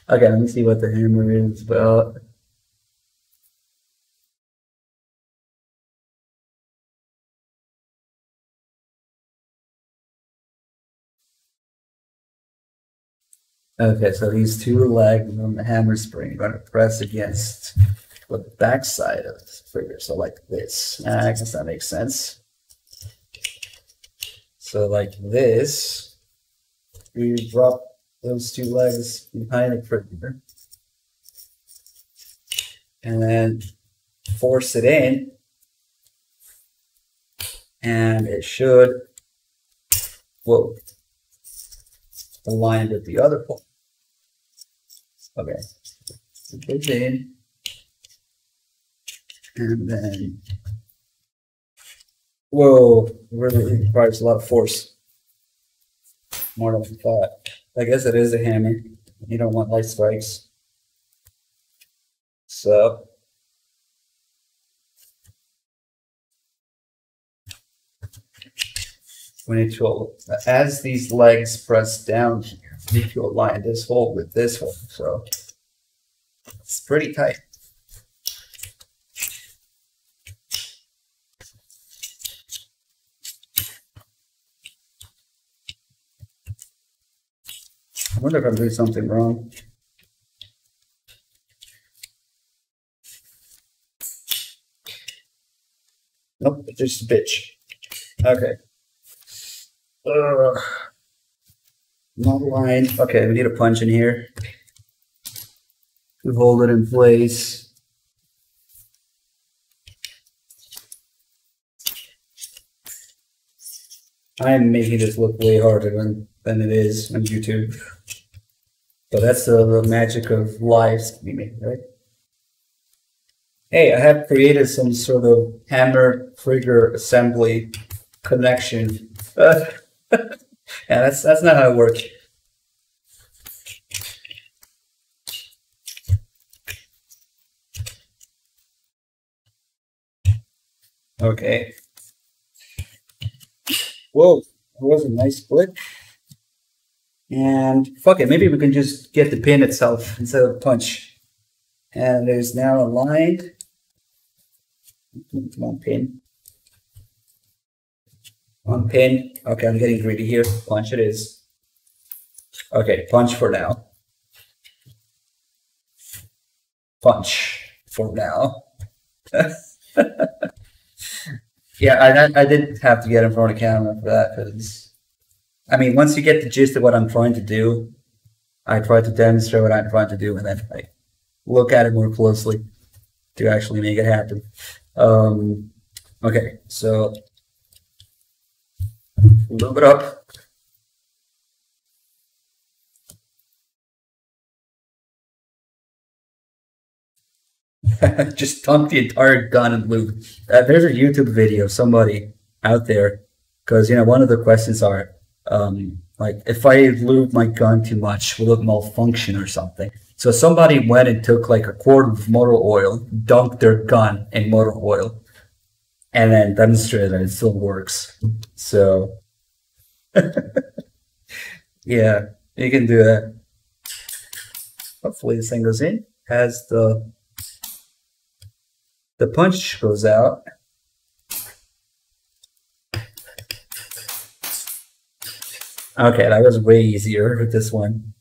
Speaker 1: okay, let me see what the hammer is about. Okay, so these two legs on the hammer spring are going to press against the back side of the trigger, so like this. I guess that makes sense. So like this, you drop those two legs behind the trigger, and then force it in, and it should, whoa, align with the other pole. Okay, so put it in, and then, whoa, really requires a lot of force, more than I thought. I guess it is a hammer. You don't want light strikes. So we need to, as these legs press down here, we need to align this hole with this hole. So it's pretty tight. I wonder if I'm doing something wrong. Nope, it's just a bitch. Okay. Not aligned. Okay, we need a punch in here to hold it in place. I am making this look way harder than it is on YouTube. But that's the magic of live streaming, right? Hey, I have created some sort of hammer trigger assembly connection. Yeah, that's not how it works. Okay. Whoa, that was a nice click. And fuck it, maybe we can just get the pin itself instead of the punch. And it is now aligned. Come on, pin. On pin. Okay, I'm getting greedy here. Punch it is. Okay, punch for now. Punch for now. Yeah, I did have to get in front of the camera for that because, I mean, once you get the gist of what I'm trying to do, I try to demonstrate what I'm trying to do and then I look at it more closely to actually make it happen. Okay, so lube it up. Just dunk the entire gun in lube. There's a YouTube video of somebody out there, because one of the questions are, like, if I lube my gun too much, will it malfunction or something? So somebody went and took like a quart of motor oil, dunked their gun in motor oil, and then demonstrated that it still works. So yeah, you can do that. Hopefully this thing goes in as the punch goes out. Okay, that was way easier with this one.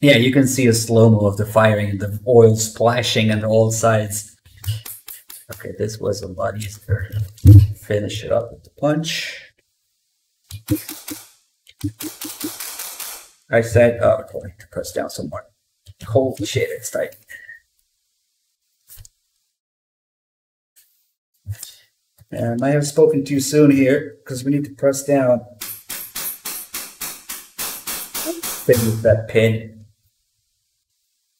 Speaker 1: Yeah, you can see a slow-mo of the firing, the oil splashing on all sides. Okay, this was a lot easier. Finish it up with the punch. I said, oh, I need to press down some more. Holy shit, it's tight. And I have spoken too soon here, because we need to press down. With that pin.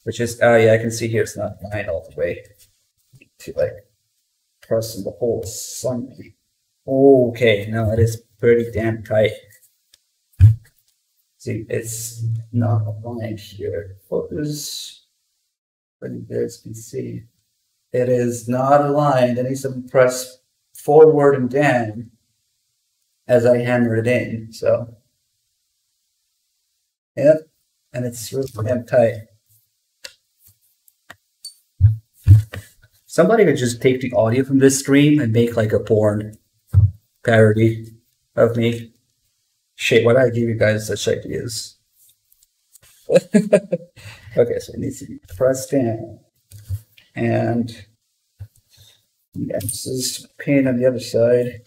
Speaker 1: Which is, oh yeah, I can see here it's not lined all the way. To like press the whole something. Okay, now it is pretty damn tight. See, it's not aligned here. Focus. But you guys can see it is not aligned. I need to press forward and down as I hammer it in. So, yep, and it's really damn tight. Somebody could just take the audio from this stream and make like a porn parody of me. Shit, why did I give you guys such ideas? Okay, so it needs to be pressed down. And yeah, this is pin on the other side.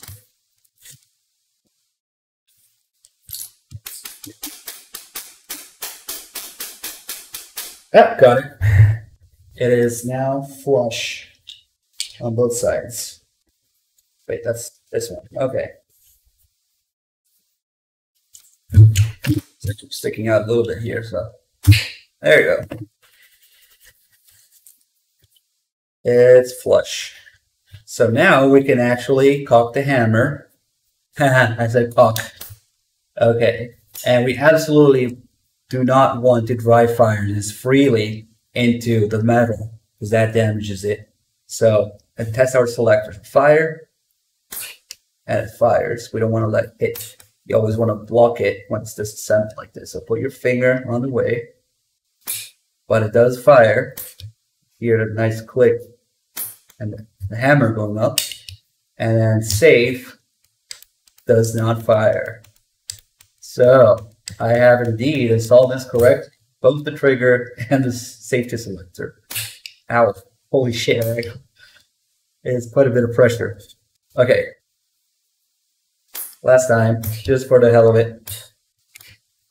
Speaker 1: Ah, got it. It is now flush on both sides. Wait, that's this one. Okay. It's sticking out a little bit here, so there you go. It's flush. So now we can actually cock the hammer. I said cock. Okay. And we absolutely do not want to dry fire this freely into the metal, because that damages it. So, and test our selector. Fire, and it fires. We don't want to let it. You always want to block it when it's disassembled like this. So put your finger on the way, but it does fire. Hear a nice click, and the hammer going up, and then safe does not fire. So I have indeed installed this correct. Both the trigger and the safety selector. Ow, holy shit, right? It's quite a bit of pressure. Okay. Last time, just for the hell of it.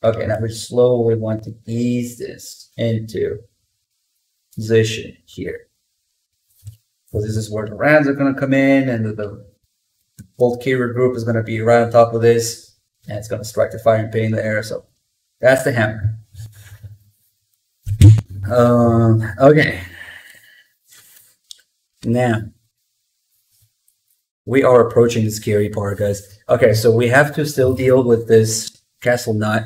Speaker 1: Okay, now we slowly want to ease this into position here. So this is where the rams are going to come in, and the bolt carrier group is going to be right on top of this, and it's going to strike the firing pin in the air. So that's the hammer. Okay. Now, we are approaching the scary part, guys. Okay, so we have to still deal with this castle nut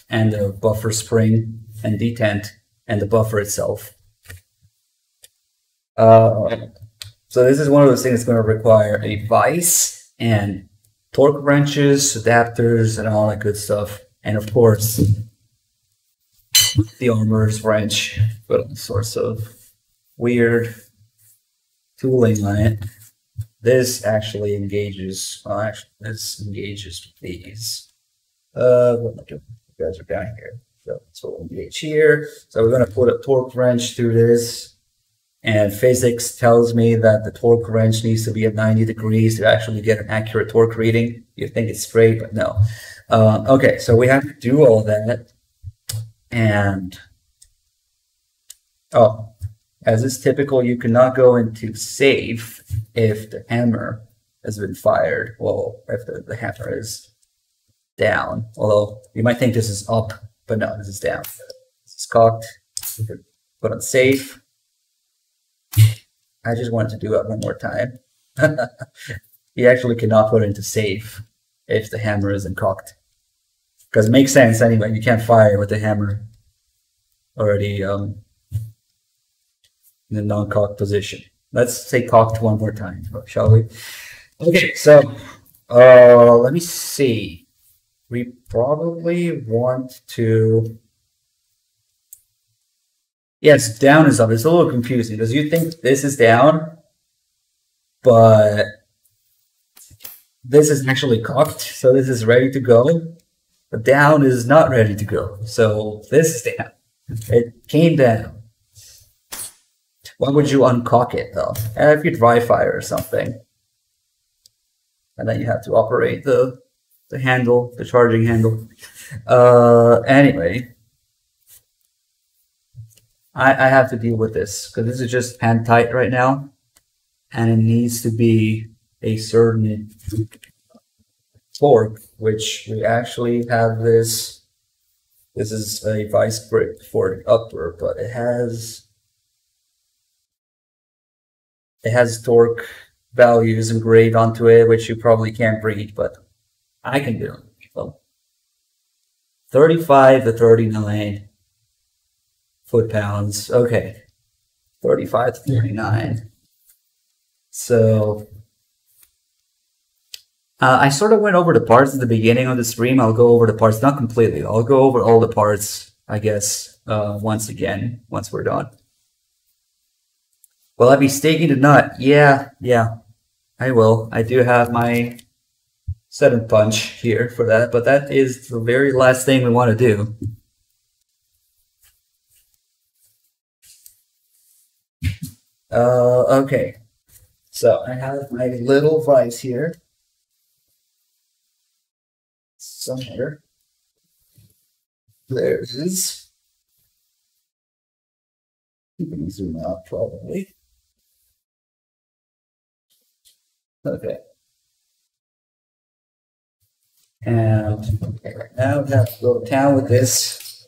Speaker 1: and the buffer spring and detent and the buffer itself. So this is one of those things that's going to require a vise and torque wrenches, adapters, and all that good stuff. And of course, the armorer's wrench, but all sorts of weird tooling on it. This actually engages. Well, actually, this engages with these. What am I doing? You guys are down here, so we'll engage here. So we're going to put a torque wrench through this, and physics tells me that the torque wrench needs to be at 90 degrees to actually get an accurate torque reading. You think it's straight, but no. Okay, so we have to do all that. And, oh, as is typical, you cannot go into save if the hammer has been fired. Well, if the hammer is down. Although you might think this is up, but no, this is down. This is cocked. Put on save. I just wanted to do it one more time. You actually cannot put it into save if the hammer isn't cocked. Because it makes sense anyway, you can't fire with the hammer already in the non-cocked position. Let's say cocked one more time, shall we? Okay, so let me see. We probably want to... Yes, down is up. It's a little confusing because you think this is down, but this is actually cocked, so this is ready to go. But down is not ready to go, so this is down. It came down. Why would you uncock it though? If you dry fire or something, and then you have to operate the handle, the charging handle. Anyway. I have to deal with this because this is just hand tight right now, and it needs to be a certain torque, which we actually have this. This is a vice grip for the upper, but it has torque values engraved onto it, which you probably can't read, but I can do. So 35 to 39. Foot-pounds, okay, 35 to 39. So I sort of went over the parts at the beginning of the stream. I'll go over the parts, not completely. I'll go over all the parts, I guess, once we're done. Will I be staking the nut? Yeah, I will. I do have my 7-punch here for that, but that is the very last thing we want to do. Okay, so I have my little vise here somewhere. There it is. You can zoom out probably. Okay. And now we have to go to town with this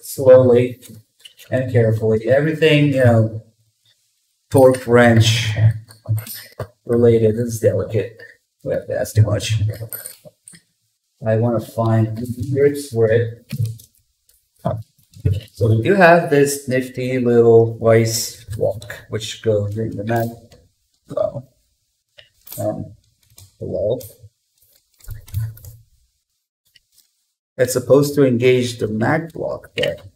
Speaker 1: slowly and carefully. Everything, you know, torque wrench related is delicate. We have to ask too much. I want to find grips for it. So we do have this nifty little vice block, which goes in the mag below. It's supposed to engage the mag block, but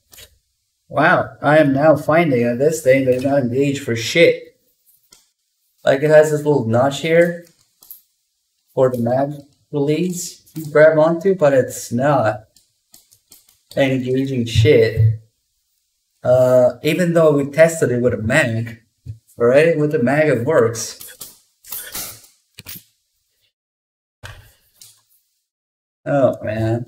Speaker 1: wow, I am now finding that this thing does not engage for shit. Like it has this little notch here for the mag release you grab onto, but it's not engaging shit. Even though we tested it with a mag, right? With the mag it works. Oh man.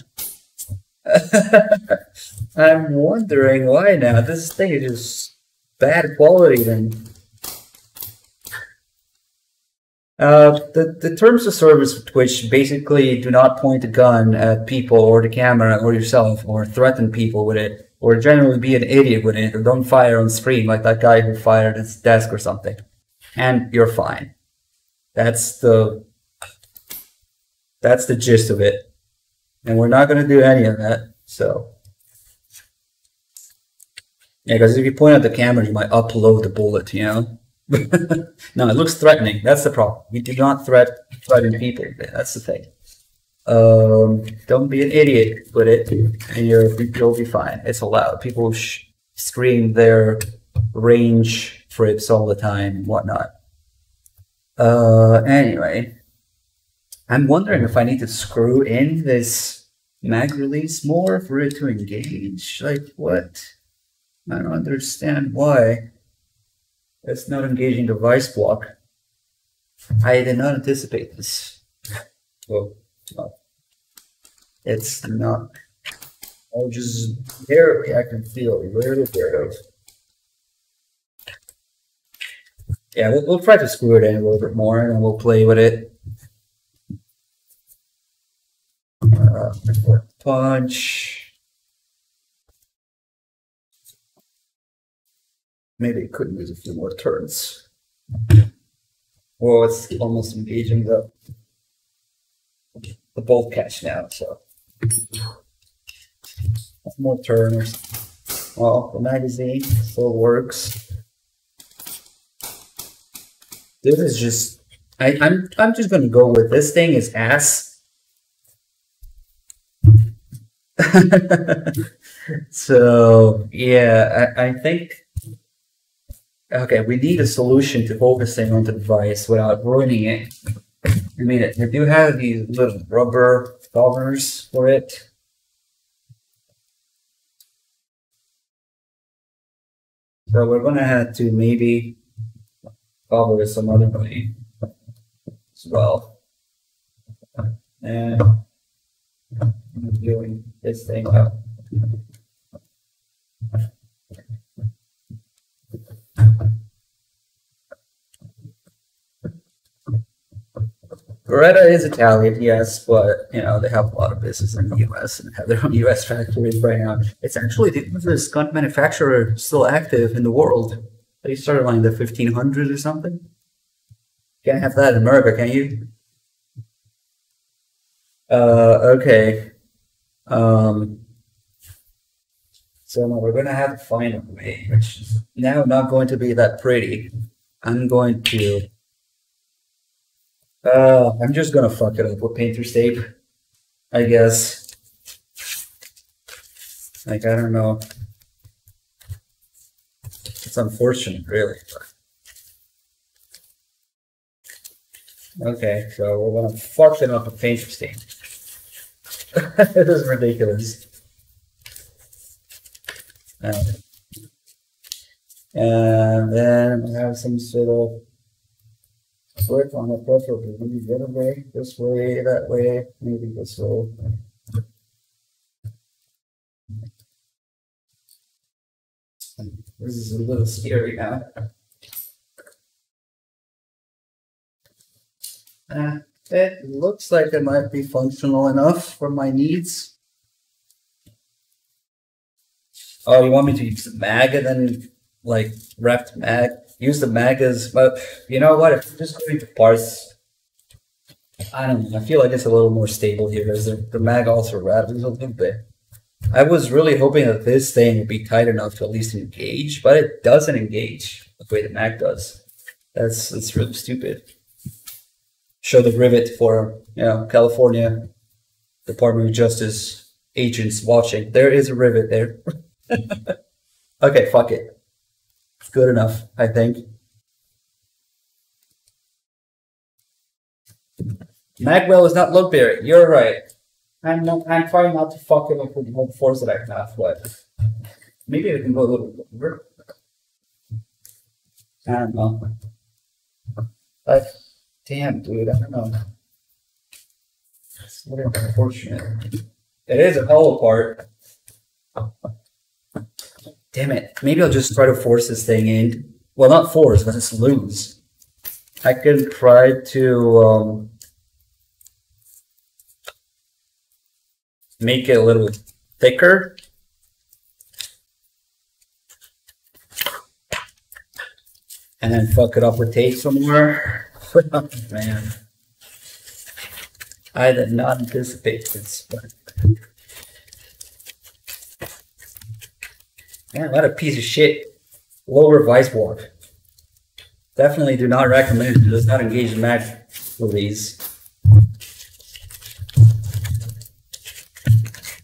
Speaker 1: I'm wondering why now. This thing is just bad quality then. The terms of service of Twitch basically do not point a gun at people or the camera or yourself or threaten people with it or generally be an idiot with it or don't fire on screen like that guy who fired his desk or something. And you're fine. That's the gist of it. And we're not going to do any of that, so. Yeah, because if you point at the camera, you might upload the bullet, you know? No, it looks threatening. That's the problem. We do not threaten people. That's the thing. Don't be an idiot with it, and you'll be fine. It's allowed. People scream their range trips all the time and whatnot. Anyway. I'm wondering if I need to screw in this mag release more for it to engage. Like, what? I don't understand why it's not engaging the vice block. I did not anticipate this. Well, no. It's not. I'll just barely, I can feel a little bit of Yeah, we'll try to screw it in a little bit more, and then we'll play with it. Punch. Maybe it could use a few more turns. Well, it's almost engaging the bolt catch now, so one more turns. Well, the magazine still works. This is just I'm just gonna go with this thing is ass. So yeah, I think okay, we need a solution to focusing on the device without ruining it. I mean, they do have these little rubber covers for it. So we're gonna have to maybe cover it some other way as well. And I'm doing this thing up. Beretta is Italian, yes, but you know they have a lot of business in the U.S. and have their own U.S. factories right now. It's actually the oldest gun manufacturer still active in the world. They started like in the 1500s or something. Can't have that in America, can you? Okay. So now we're gonna have to find a way, which is now not going to be that pretty. I'm going to. I'm just gonna fuck it up with painter's tape, I guess. Like, I don't know. It's unfortunate, really. Okay, so we're gonna fuck it up with painter's tape. It is ridiculous. And then we have some sort of work on the preferably maybe the other way, this way, that way, maybe this way. This is a little scary now. It looks like it might be functional enough for my needs. Oh, you want me to use the mag and then like wrapped mag? Use the mag as, but you know what? If I'm just going to parse, I don't know. I feel like it's a little more stable here as the mag also rattles a little bit. I was really hoping that this thing would be tight enough to at least engage, but it doesn't engage the way the mag does. That's really stupid. Show the rivet for, you know, California Department of Justice agents watching. There is a rivet there. Okay, fuck it. It's good enough, I think. Magwell is not Lookberry. You're right. I'm trying not to fuck it up with the whole force that I have, but maybe I can go a little over. I don't know. But damn, dude, I don't know. It's really unfortunate. It is a hollow part. Damn it. Maybe I'll just try to force this thing in. Well, not force, but just lose. I can try to make it a little thicker. And then fuck it up with tape somewhere. Oh, man. I did not anticipate this, but man, what a piece of shit. Lower vice warp. Definitely do not recommend it. Does not engage mag release.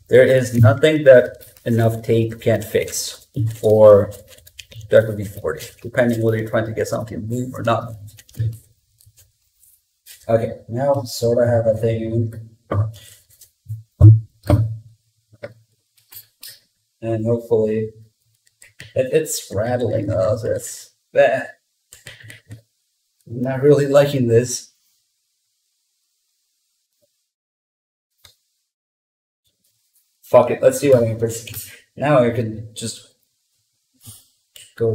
Speaker 1: There is nothing that enough tape can't fix, or that could be 40, depending whether you're trying to get something to move or not. Okay, now sort of have a thing. And hopefully it's rattling us. It's bad. I'm not really liking this. Fuck it, let's see what happens. Now I can just go.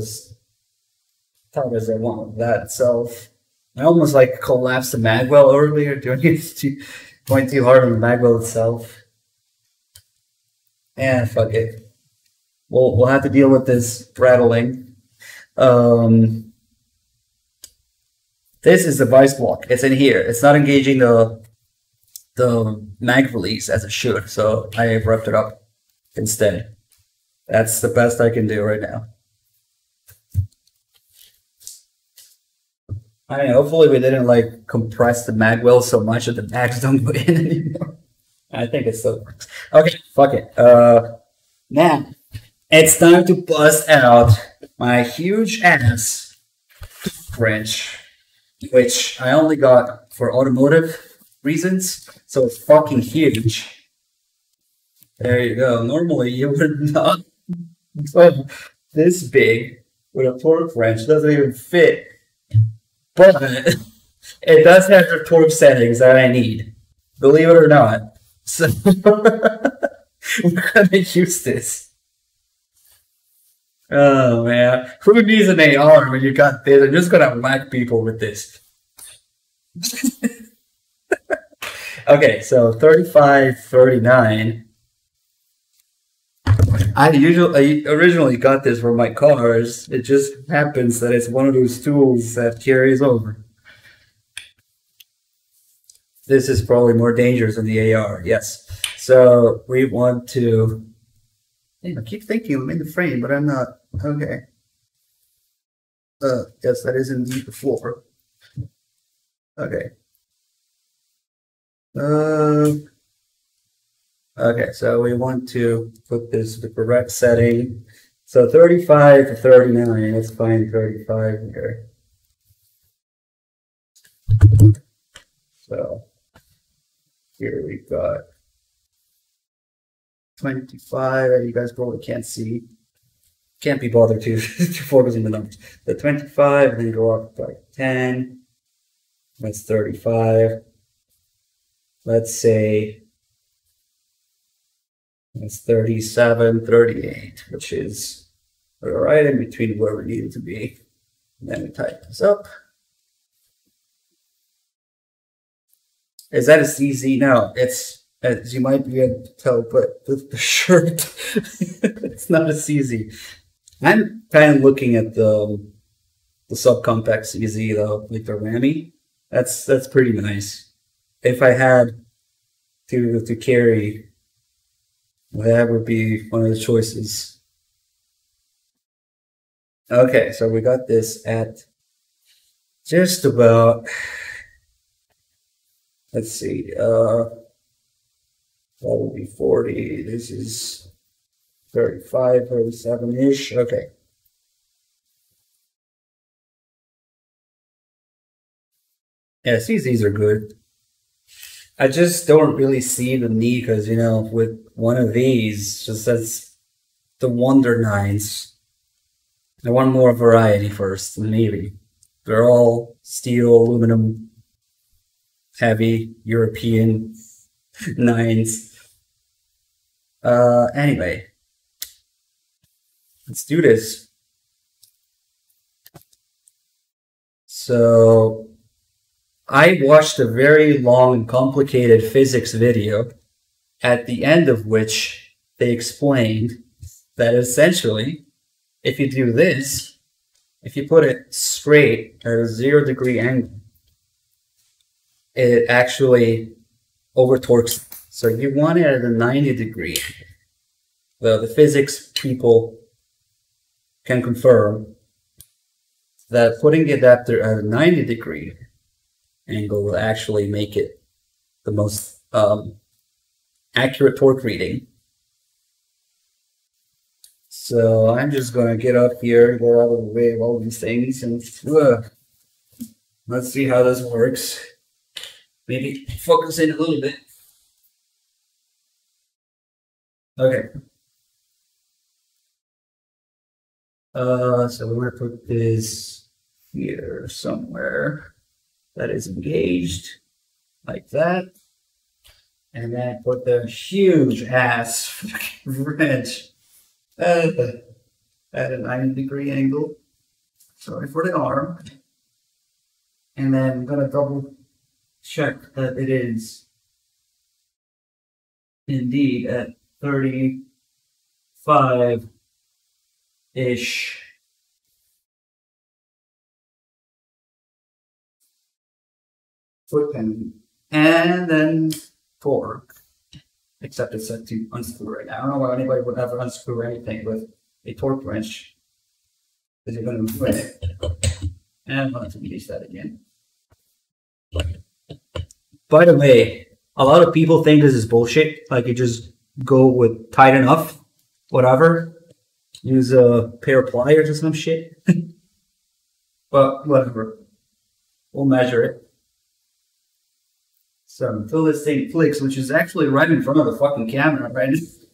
Speaker 1: tight as I want with that itself. I almost like collapsed the magwell earlier, going too hard on the magwell itself. And fuck it. We'll have to deal with this rattling. This is the vice block. It's in here. It's not engaging the mag release as it should, so I have wrapped it up instead. That's the best I can do right now. I mean, hopefully we didn't like compress the magwell so much that the mags don't go in anymore. I think it still works. Okay, fuck it. Now it's time to bust out my huge ass wrench, which I only got for automotive reasons, so it's fucking huge. There you go. Normally you would not go this big with a torque wrench. It doesn't even fit. But it does have the torque settings that I need. Believe it or not. So we're gonna use this. Oh man. Who needs an AR when you got this? I'm just gonna whack people with this. Okay, so 35, 39. I originally got this for my cars. It just happens that it's one of those tools that carries over. This is probably more dangerous than the AR, yes. So we want to... I keep thinking I'm in the frame, but I'm not. Okay. Yes, that is indeed the floor. Okay. Okay, so we want to put this the correct setting. So 35 to 39, let's find 35 here. So here we've got 25, and you guys probably can't see. Can't be bothered to focus on the numbers. The 25, then go up by 10. That's 35. Let's say that's 37, 38, which is right in between where we need it to be. And then we tighten this up. Is that a CZ? No, it's, as you might be able to tell, but the shirt, it's not a CZ. I'm kind of looking at the subcompact CZ though, like the Rami. That's pretty nice. If I had to carry, that would be one of the choices. Okay, so we got this at just about, let's see, that would be 40. This is 35, 37-ish. Okay. Yeah, CZs are good. I just don't really see the need because, you know, with one of these, just as the Wonder Nines, I want more variety first, maybe. They're all steel, aluminum, heavy, European nines. Anyway, let's do this. So I watched a very long and complicated physics video, at the end of which they explained that essentially, if you do this, if you put it straight at a 0-degree angle, it actually over-torques. So you want it at a 90-degree. Well, the physics people can confirm that putting the adapter at a 90-degree angle will actually make it the most accurate torque reading. So I'm just going to get up here, get out of the way of all these things, and let's see how this works. Maybe focus in a little bit. Okay. So we're going to put this here somewhere that is engaged, like that. And then put the huge ass wrench at a 90-degree angle. Sorry for the arm. And then I'm gonna double check that it is indeed at 35-ish. Foot pin. And then torque. Except it's set to unscrew right now. I don't know why anybody would ever unscrew anything with a torque wrench. Because you're going to move it. And I'm going to release that again. By the way, a lot of people think this is bullshit. Like you just go with tight enough, whatever. Use a pair of pliers or some shit. But whatever. We'll measure it. So until this thing clicks, which is actually right in front of the fucking camera, right? Let's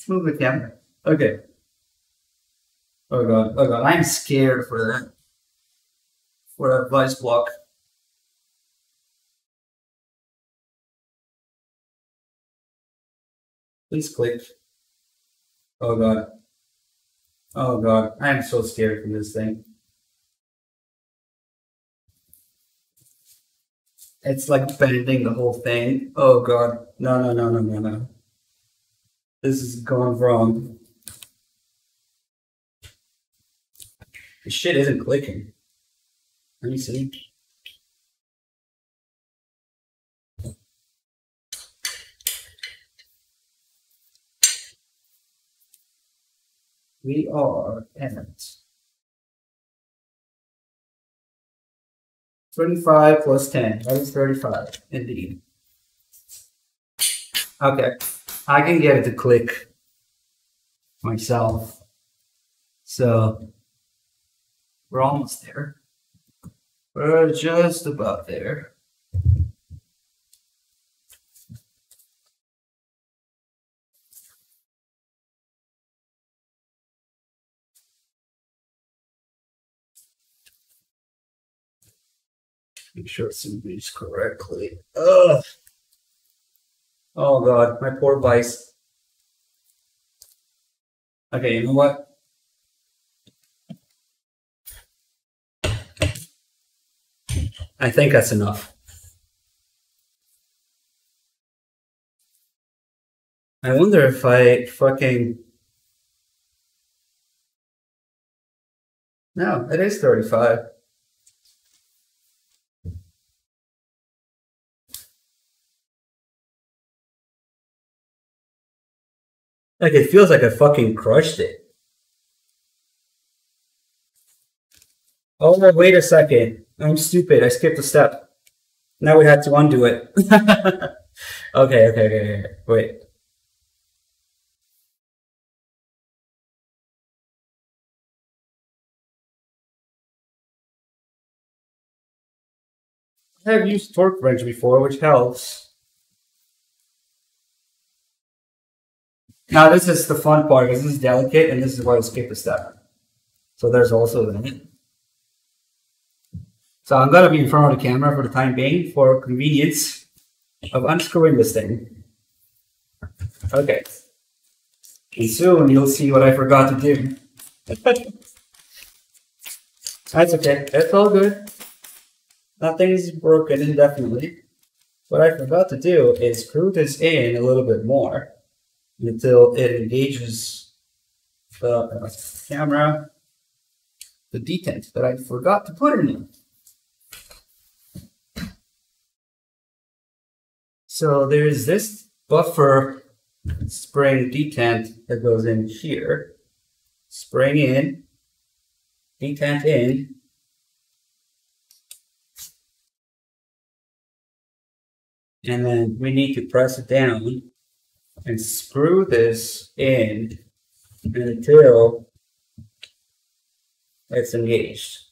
Speaker 1: move the camera. Okay. Oh god, I'm scared for that. For that vice block. Please click. Oh god. Oh god, I am so scared for this thing. It's like bending the whole thing. Oh god. No. This is going wrong. This shit isn't clicking. Let me see. We are at 35 plus 10. That is 35, indeed. Okay. I can get it to click myself. So, we're almost there. We're just about there. Make sure it's engaged correctly. Ugh. Oh god, my poor vice. Okay, you know what? I think that's enough. I wonder if I fucking... No, it is 35. Like, it feels like I fucking crushed it. Oh, wait a second. I'm stupid. I skipped a step. Now we had to undo it. Okay. Wait. I've used torque wrench before, which helps. Now this is the fun part, because this is delicate, and this is why I skipped a step. So there's also that. So I'm gonna be in front of the camera for the time being, for convenience of unscrewing this thing. Okay. And soon you'll see what I forgot to do. That's okay, it's all good. Nothing's broken indefinitely. What I forgot to do is screw this in a little bit more until it engages the camera, the detent that I forgot to put in it. So there's this buffer spring detent that goes in here. Spring in, detent in. And then we need to press it down and screw this in until it's engaged.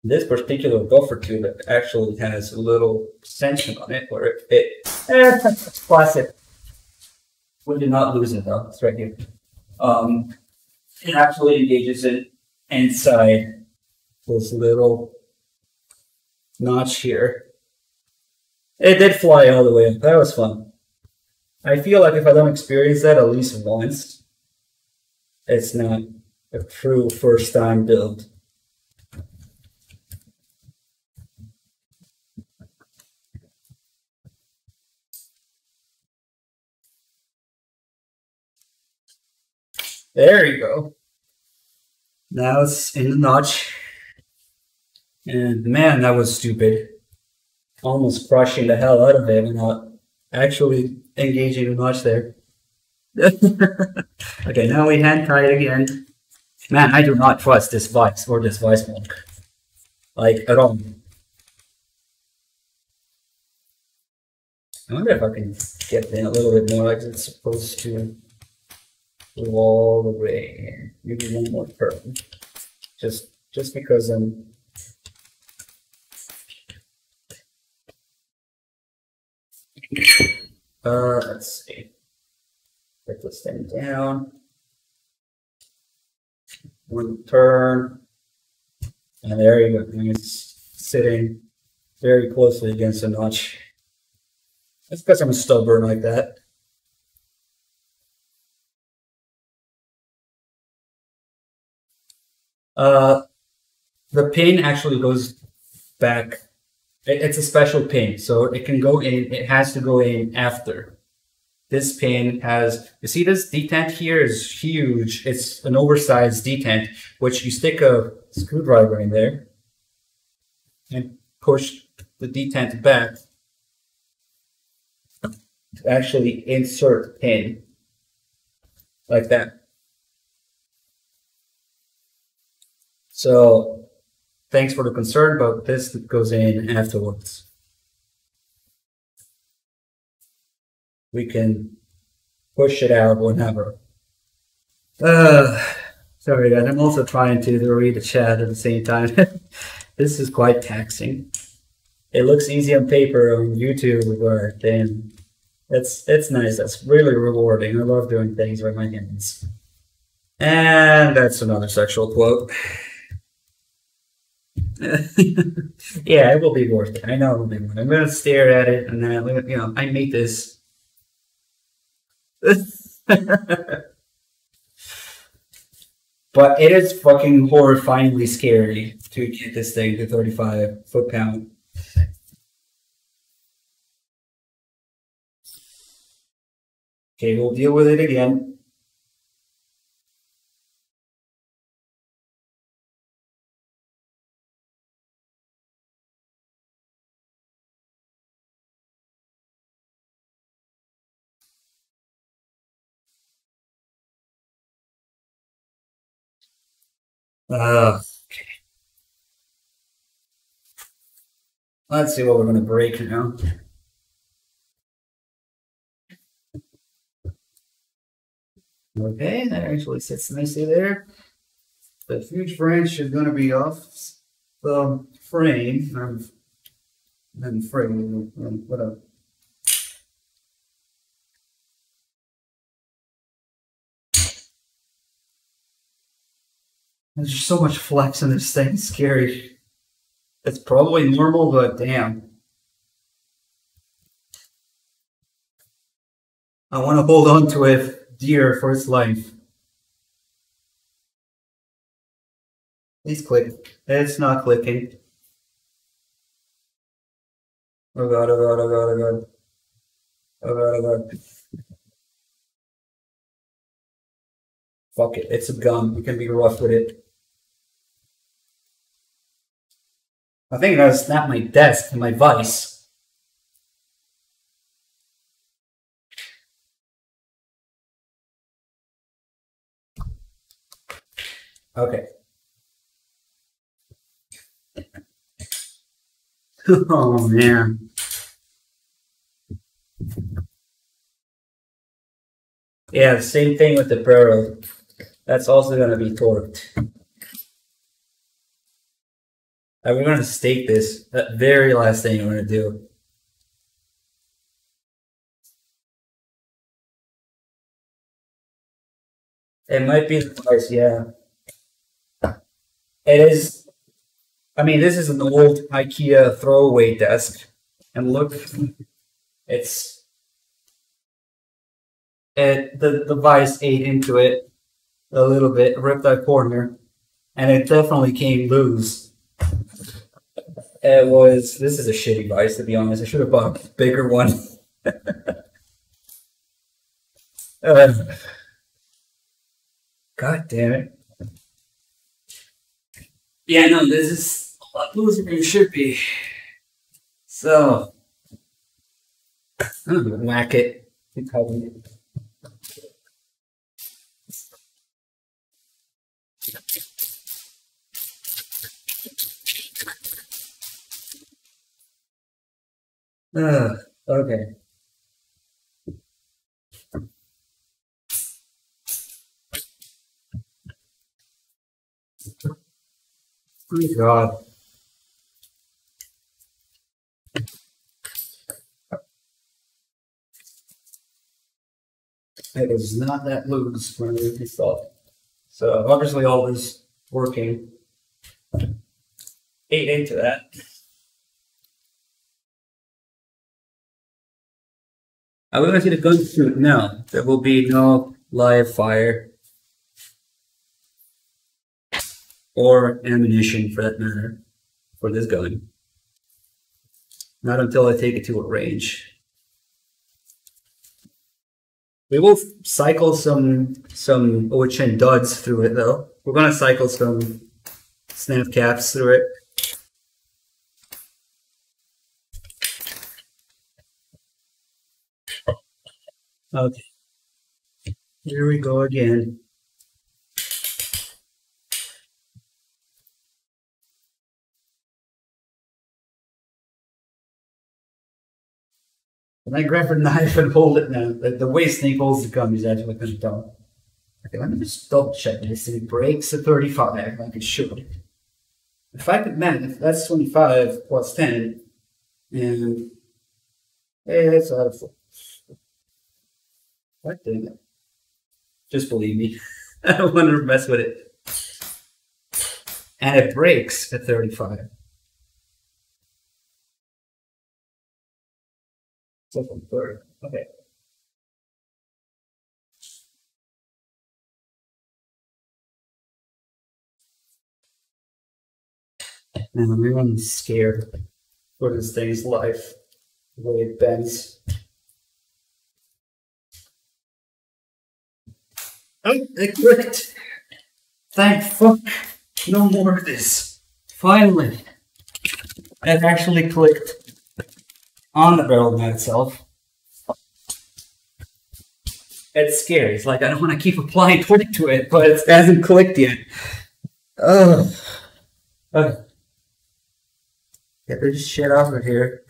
Speaker 1: This particular buffer tube actually has a little extension on it where it's classic. We did not lose it though, it's right here. It actually engages it inside this little notch here. It did fly all the way up. That was fun. I feel like if I don't experience that at least once, it's not a true first time build. There you go. Now it's in the notch. And man, that was stupid. Almost crushing the hell out of it and not actually engaging the notch there. Okay, now we hand tie it again. Man, I do not trust this vice or this vice block. Like, at all. I wonder if I can get in a little bit more like it's supposed to go all the way. Maybe one more turn. Just because I'm let's see. Put this thing down. One turn. And there you go. And it's sitting very closely against the notch. That's because I'm stubborn like that. The pin actually goes back. It's a special pin, so it can go in. It has to go in after. This pin has, you see this detent here is huge. It's an oversized detent, which you stick a screwdriver in there and push the detent back to actually insert the pin like that. So thanks for the concern, but this goes in afterwards. We can push it out whenever. Sorry guys, I'm also trying to read the chat at the same time. This is quite taxing. It looks easy on paper on YouTube, but then it's nice. That's really rewarding. I love doing things with my hands. And that's another sexual quote. Yeah, it will be worth it. I know it will be worth it. I'm gonna stare at it and then, you know, I made this. But it is fucking horrifyingly scary to get this thing to 35 foot-pound. Okay, we'll deal with it again. Okay. Let's see what we're going to break now. Okay, that actually sits nicely there. The huge branch is going to be off the frame. Whatever. There's just so much flex in this thing. It's scary. It's probably normal, but damn. I want to hold on to it dear for its life. Please click. It's not clicking. Oh god, oh god, oh god, oh god. Oh god, oh god. Fuck it, it's a gun. You can be rough with it. I think I gotta snap my desk and my vice. Okay. Oh man. Yeah, the same thing with the Pro. That's also gonna be torqued. We're gonna stake this. That very last thing I'm gonna do. It might be the price, yeah. It is. I mean, this is an old IKEA throwaway desk, and look, the vice ate into it. a little bit, ripped that corner, and it definitely came loose. This is a shitty vise, to be honest. I should have bought a bigger one. God damn it. Yeah, no, this is a lot looser than it should be. So, I'm gonna whack it. Okay. Oh God. It was not that loose when we thought. So obviously all this working ate into that. I would like you to gun shoot. No, there will be no live fire or ammunition for that matter for this gun. Not until I take it to a range. We will cycle some Ochen duds through it though. We're gonna cycle some snap caps through it. Okay. Here we go again. When I grab a knife and hold it now, the way Snake holds the gun is actually kind of dumb. Okay, let me just double check this. It breaks at 35, like it should. If I could math, that's 25 plus 10, and hey, that's out of 4. What the? Just believe me. I don't want to mess with it. And it breaks at 35. So from 30. Okay. And everyone's scared for this thing's life, the way it bends. Oh, it clicked! Thank fuck! No more of this. Finally! It actually clicked on the barrel mat itself. It's scary. It's like I don't want to keep applying torque to it, but it hasn't clicked yet. Ugh. Okay. Get this shit off of here.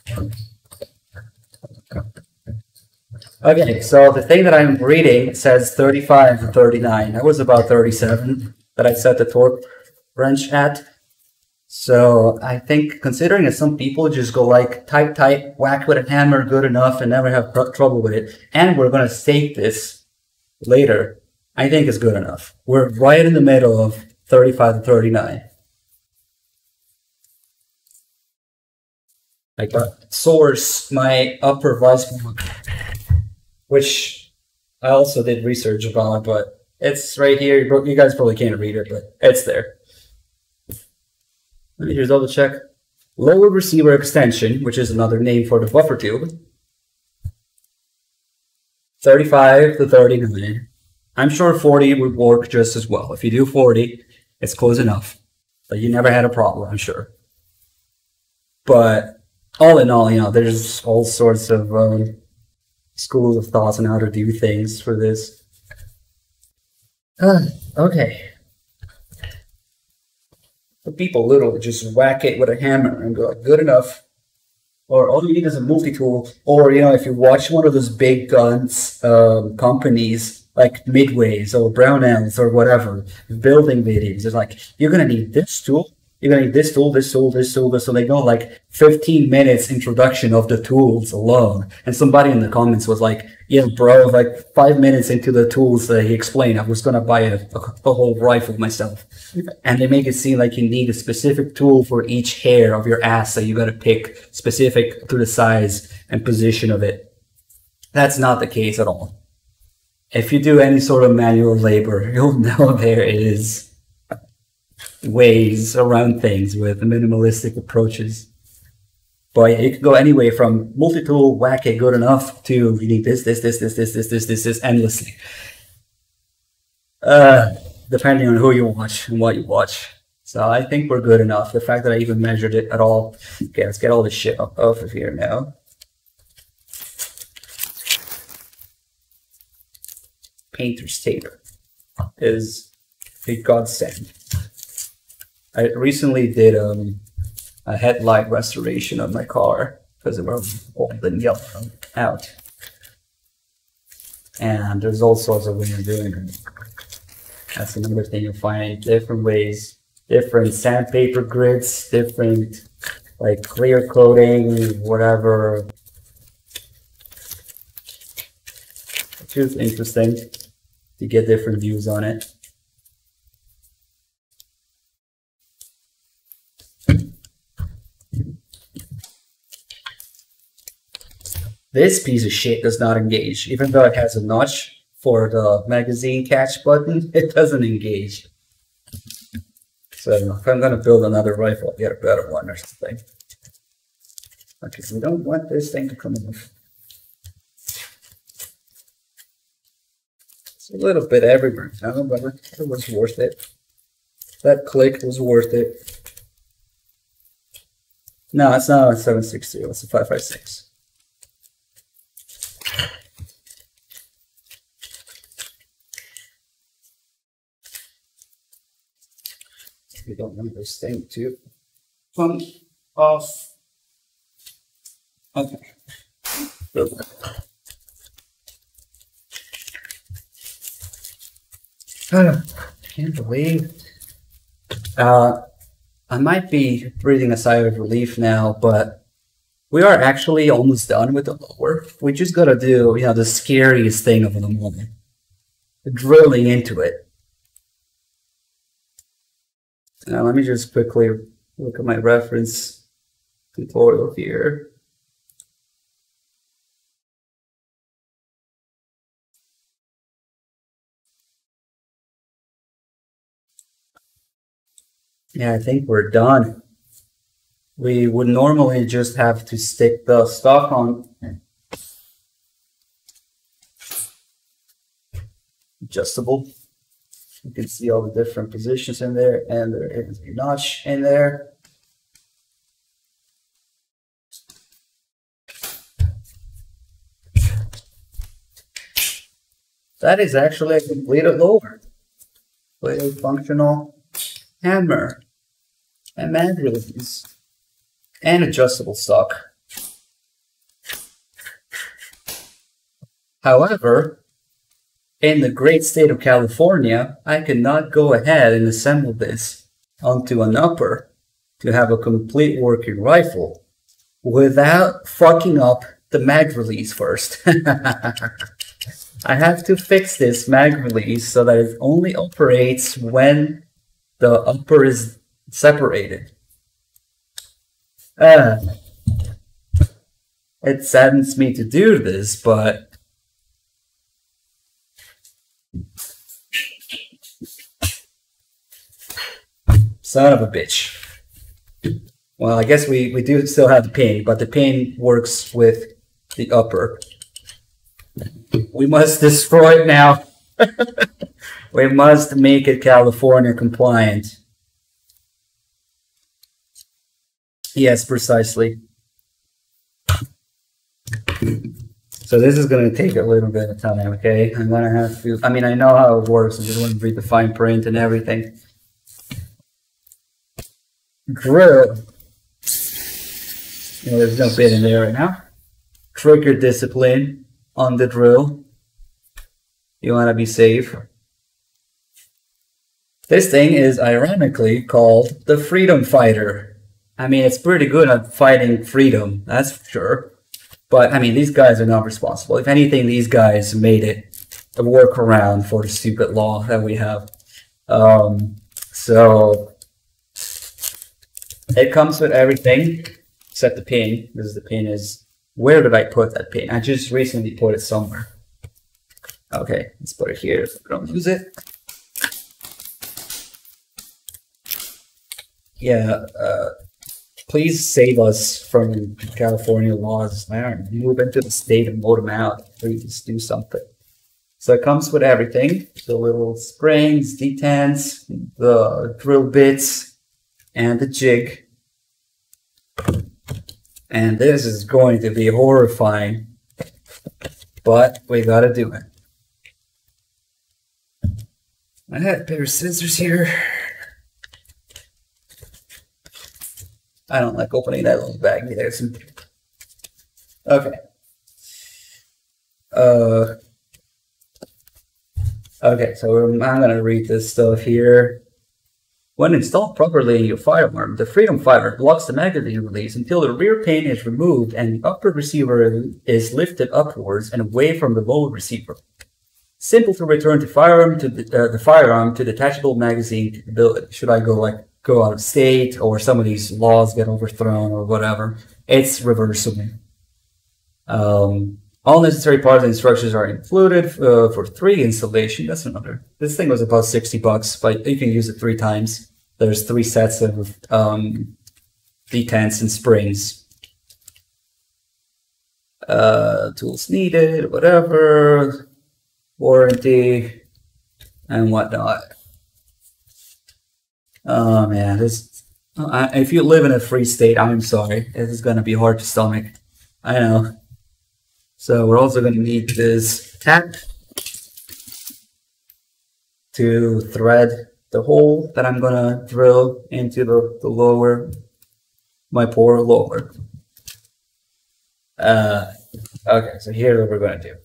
Speaker 1: Okay, so the thing that I'm reading says 35 to 39. That was about 37 that I set the torque wrench at. So I think, considering that some people just go like tight, whack with a hammer, good enough, and never have trouble with it, and we're going to stake this later, I think it's good enough. We're right in the middle of 35 to 39. I got source my upper vice form, which I also did research about, but it's right here. You guys probably can't read it, but it's there. Let me just double check. Lower receiver extension, which is another name for the buffer tube. 35 to 39. I'm sure 40 would work just as well. If you do 40, it's close enough. But you never had a problem, I'm sure. But all in all, you know, there's all sorts of schools of thoughts on how to do things for this. Okay. But people literally just whack it with a hammer and go, good enough. Or all you need is a multi-tool. Or, you know, if you watch one of those big guns companies like Midways or Brownells or whatever, building videos, it's like, you're going to need this tool. You're going to need this tool, this tool, this tool, this. So they go like 15 minutes introduction of the tools alone. And somebody in the comments was like, yeah, bro, like 5 minutes into the tools that he explained, I was going to buy a whole rifle myself. And they make it seem like you need a specific tool for each hair of your ass that you got to pick specific to the size and position of it. That's not the case at all. if you do any sort of manual labor, you'll know there is ways around things with minimalistic approaches. But it could go anyway from multi-tool, whack it, good enough, to you need this, endlessly. Depending on who you watch and what you watch. So I think we're good enough. The fact that I even measured it at all. Okay, let's get all this shit off of here now. Painter's tape is a godsend. I recently did a headlight restoration of my car because it was old and yellow out. And there's all sorts of ways of doing it. That's another thing you'll find. Different ways, different sandpaper grids, different like clear coating, whatever. It's just interesting to get different views on it. This piece of shit does not engage, even though it has a notch for the magazine catch button, it doesn't engage. So if I'm gonna build another rifle, I'll get a better one or something. Okay, we don't want this thing to come off. It's a little bit everywhere now, but it was worth it. That click was worth it. No, it's not a 7.62, it's a 5.56. We don't want this thing to come off. Okay. Can't believe. I might be breathing a sigh of relief now, but we are actually almost done with the lower. We just gotta do, the scariest thing of the moment. Drilling into it. Now let me just quickly look at my reference tutorial here. Yeah, I think we're done. We would normally just have to stick the stock on. Adjustable. You can see all the different positions in there, and there is a notch in there. That is actually a completed lower with a functional hammer and mag release and adjustable stock. However, in the great state of California, I cannot go ahead and assemble this onto an upper to have a complete working rifle without fucking up the mag release first. I have to fix this mag release so that it only operates when the upper is separated. It saddens me to do this, but son of a bitch. Well, I guess we do still have the pin, but the pin works with the upper. We must destroy it now. We must make it California compliant. Yes, precisely. So this is going to take a little bit of time, okay? I'm going to have to, I mean, I know how it works. I just want to read the fine print and everything. Drill. There's no bit in there right now. Trigger discipline on the drill. You want to be safe. This thing is ironically called the Freedom Fighter. I mean, it's pretty good at fighting freedom, that's for sure. But, I mean, these guys are not responsible. If anything, these guys made it a workaround for the stupid law that we have. So it comes with everything except the pin. Because the pin is, where did I put that pin? I just recently put it somewhere. Okay, let's put it here so we don't lose it. Yeah, please save us from California laws. Man, move into the state and vote them out. Please do something. So it comes with everything. The little springs, detents, the drill bits, and the jig. And this is going to be horrifying. But we gotta do it. I had a pair of scissors here. I don't like opening that little bag either. Okay. Okay, so I'm gonna read this stuff here. When installed properly in your firearm, the Freedom Fighter blocks the magazine release until the rear pane is removed and the upper receiver is lifted upwards and away from the lower receiver. Simple to return to firearm to the firearm to detachable magazine capability. Should I go out of state or some of these laws get overthrown or whatever? It's reversible. All necessary parts and instructions are included for 3 installation. That's another. This thing was about $60, but you can use it 3 times. There's 3 sets of detents and springs. Tools needed, whatever. Warranty and whatnot. Oh man, if you live in a free state, I'm sorry. This is gonna be hard to stomach. I know. So we're also going to need this tack to thread the hole that I'm going to drill into the lower, my poor lower. Okay, so here's what we're going to do.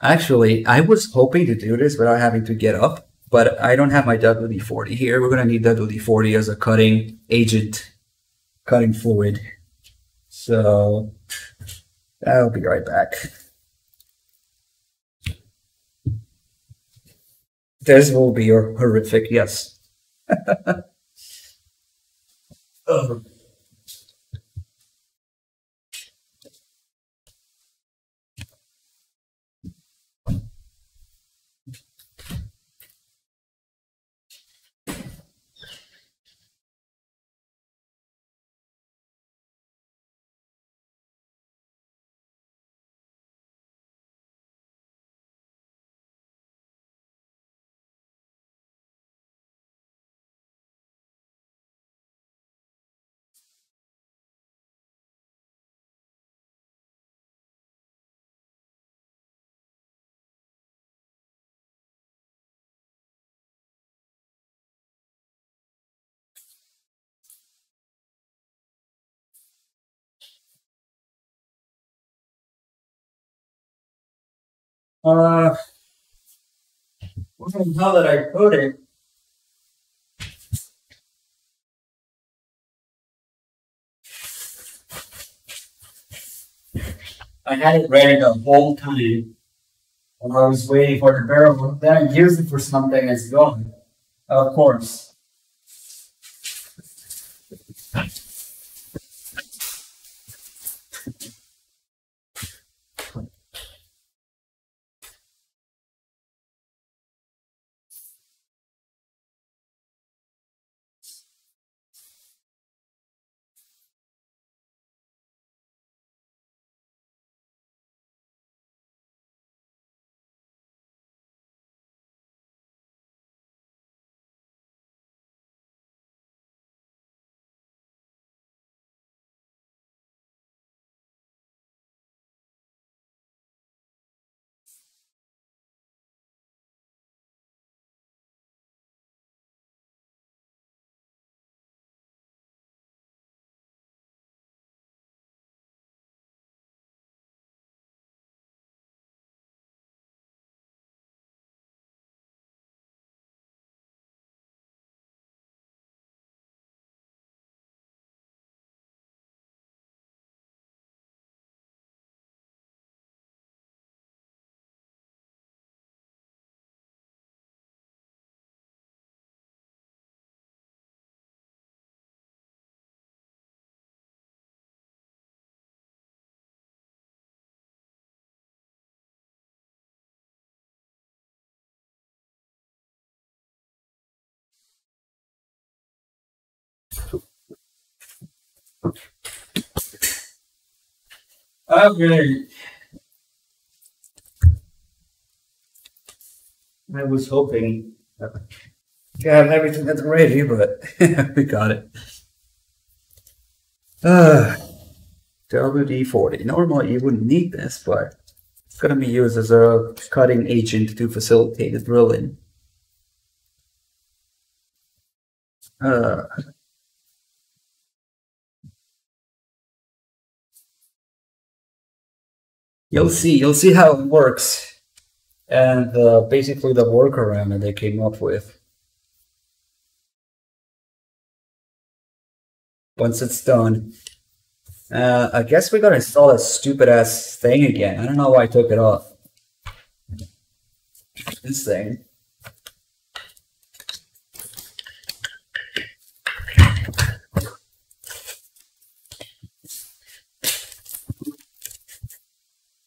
Speaker 1: Actually, I was hoping to do this without having to get up, but I don't have my WD-40 here. We're going to need WD-40 as a cutting agent, cutting fluid. So I'll be right back. This will be horrific, yes. Oh. Where the hell did I put it? I had it ready the whole time when I was waiting for the barrel. Then I used it for something and it's gone. Of course. Okay. I was hoping to have everything that's ready, but we got it. WD-40. Normally you wouldn't need this, but it's going to be used as a cutting agent to facilitate the drilling. You'll see how it works, and basically the workaround that they came up with. Once it's done, I guess we gotta install that stupid ass thing again. I don't know why I took it off. This thing.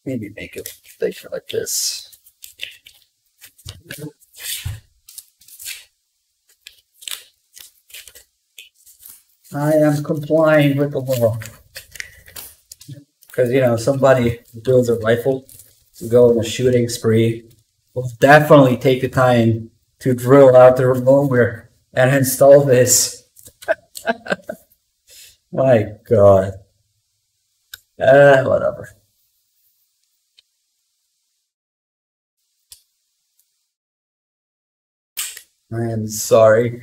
Speaker 1: Maybe make it thicker like this. I am complying with the law. Because, you know, somebody who builds a rifle to go on a shooting spree will definitely take the time to drill out the revolver and install this. My God. Whatever. I am sorry,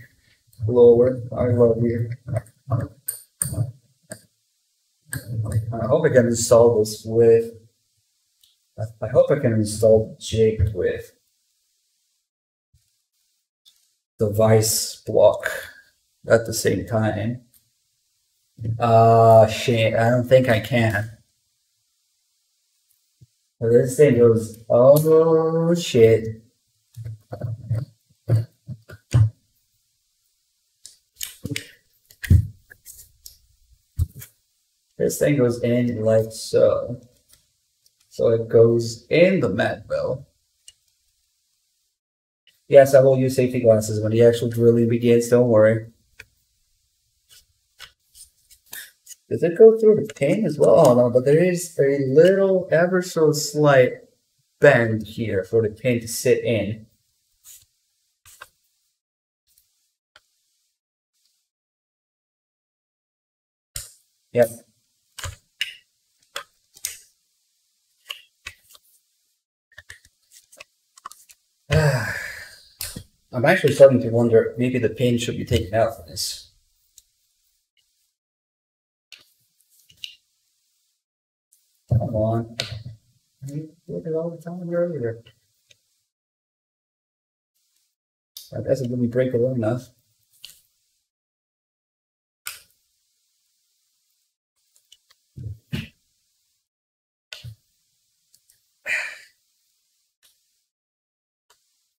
Speaker 1: Lord. I love you. I hope I can install this with. I hope I can install jig with the vice block at the same time. Shit, I don't think I can. This thing goes, oh shit. This thing goes in like so. So it goes in the mat bell. Yes, I will use safety glasses when the actual drilling begins, don't worry. Does it go through the pin as well? Oh no, but there is a little ever so slight bend here for the pin to sit in. Yep. I'm actually starting to wonder, maybe the pin should be taken out for this. Come on. I did it all the time earlier. That doesn't really break it well enough.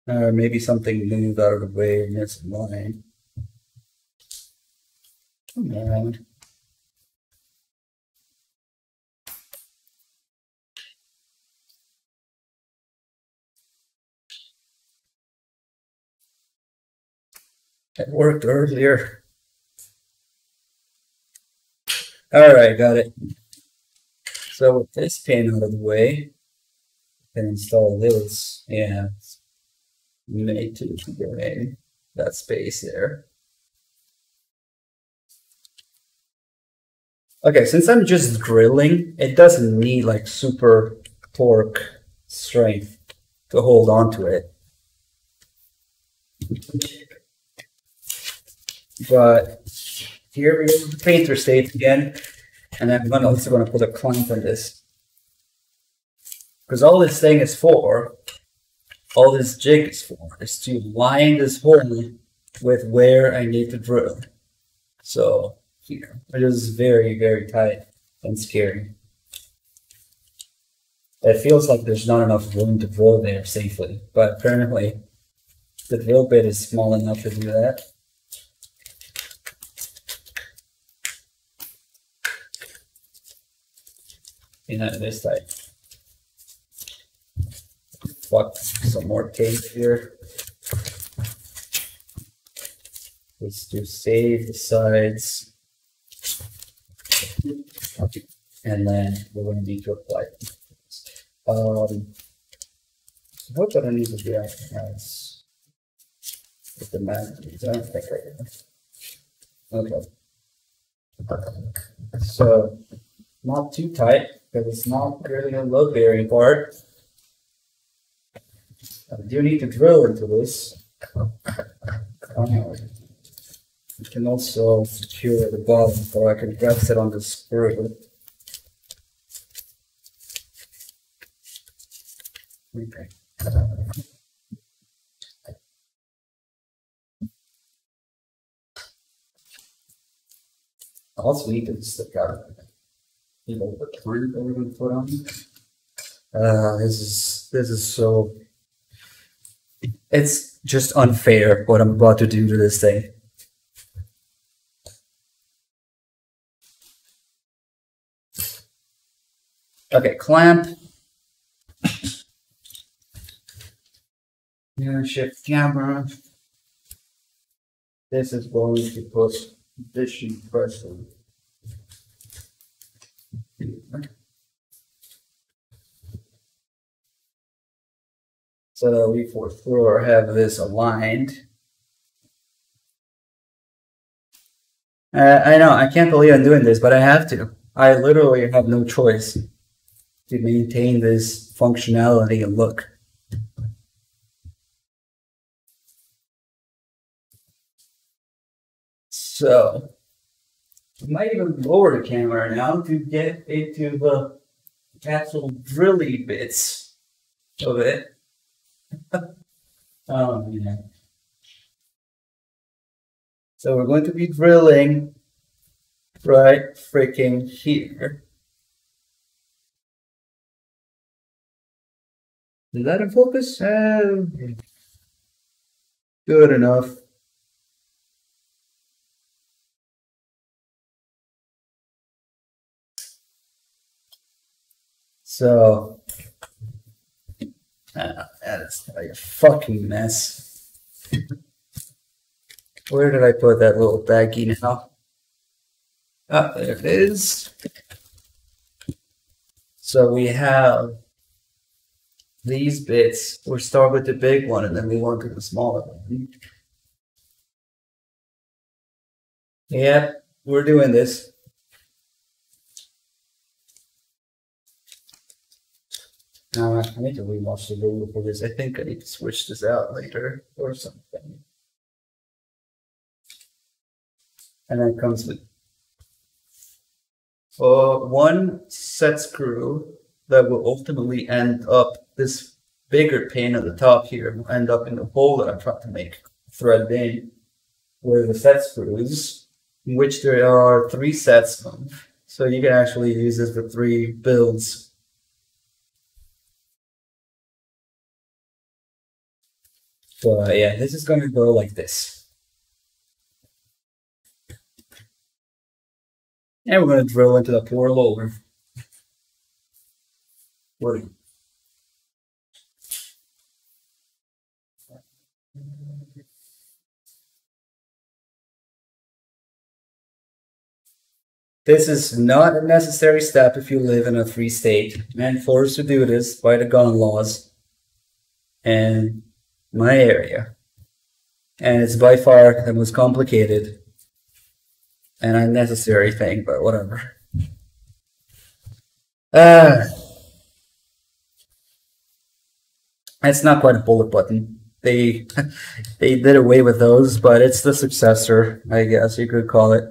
Speaker 1: Maybe something moved out of the way and it's mine. Come on. It worked earlier. Alright, got it. So with this pin out of the way, I can install this. Yeah, it's made to go in that space there. Okay, since I'm just drilling, it doesn't need like super torque strength to hold on to it. But here we go with the painter state again, and I'm also going to put a clamp on this. Because all this thing is for, all this jig is for, is to line this hole with where I need to drill. So here, it is very, very tight and scary. It feels like there's not enough room to drill there safely, but apparently the drill bit is small enough to do that. You know, this type. Fuck, some more tape here. Just to save the sides. And then we're going to need to apply it. I hope I don't need to do that as with the magnets. I don't think I do. Okay. So not too tight because it's not really a load bearing part. I do need to drill into this. You can also secure the bottom so I can rest it on the screw. Okay. Also need to stick out the turn that we're going to put on. This is so. It's just unfair what I'm about to do to this thing. Okay, clamp. Yeah, shift camera. This is going to put position first. So we for sure have this aligned. I know, I can't believe I'm doing this, but I have to. I literally have no choice to maintain this functionality and look. So I might even lower the camera now to get into the actual drilly bits of it. Oh man. So we're going to be drilling right freaking here. Is that in focus? Good enough. So that is a fucking mess. Where did I put that little baggie now? Ah, there it is. So we have these bits. We'll start with the big one and then we work with the smaller one. Yep, we're doing this. I need to rewatch the video for this. I think I need to switch this out later or something. And then it comes with one set screw that will ultimately end up, this bigger pin at the top here will end up in the hole that I'm trying to make threaded in with the set screws, in which there are 3 sets of. So you can actually use this for 3 builds. So yeah, this is going to go like this. And we're going to drill into the poor lower. This is not a necessary step if you live in a free state and forced to do this by the gun laws in my area. And it's by far the most complicated and unnecessary thing, but whatever. It's not quite a bullet button. They did away with those, but it's the successor, I guess you could call it.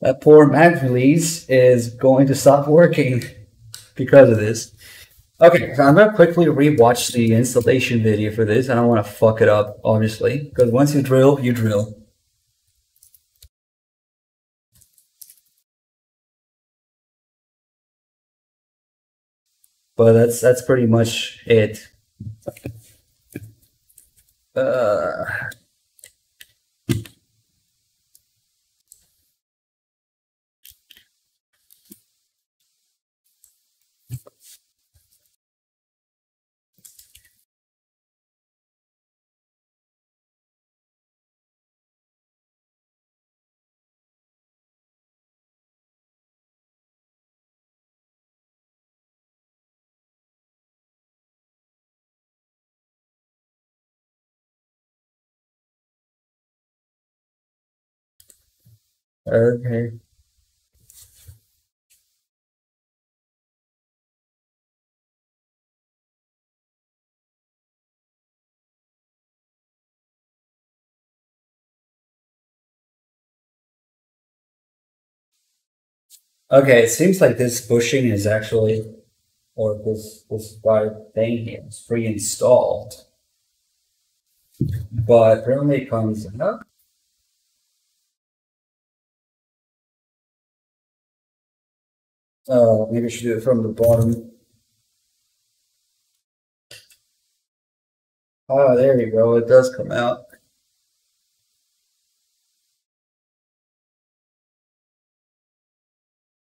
Speaker 1: That poor mag release is going to stop working because of this. Okay, so I'm gonna quickly rewatch the installation video for this. I don't want to fuck it up, obviously, because once you drill, you drill. But that's pretty much it. Okay. Okay, it seems like this bushing is actually, or this guy thing here is pre-installed, but apparently it comes up. Maybe I should do it from the bottom. Oh, there you go. It does come out.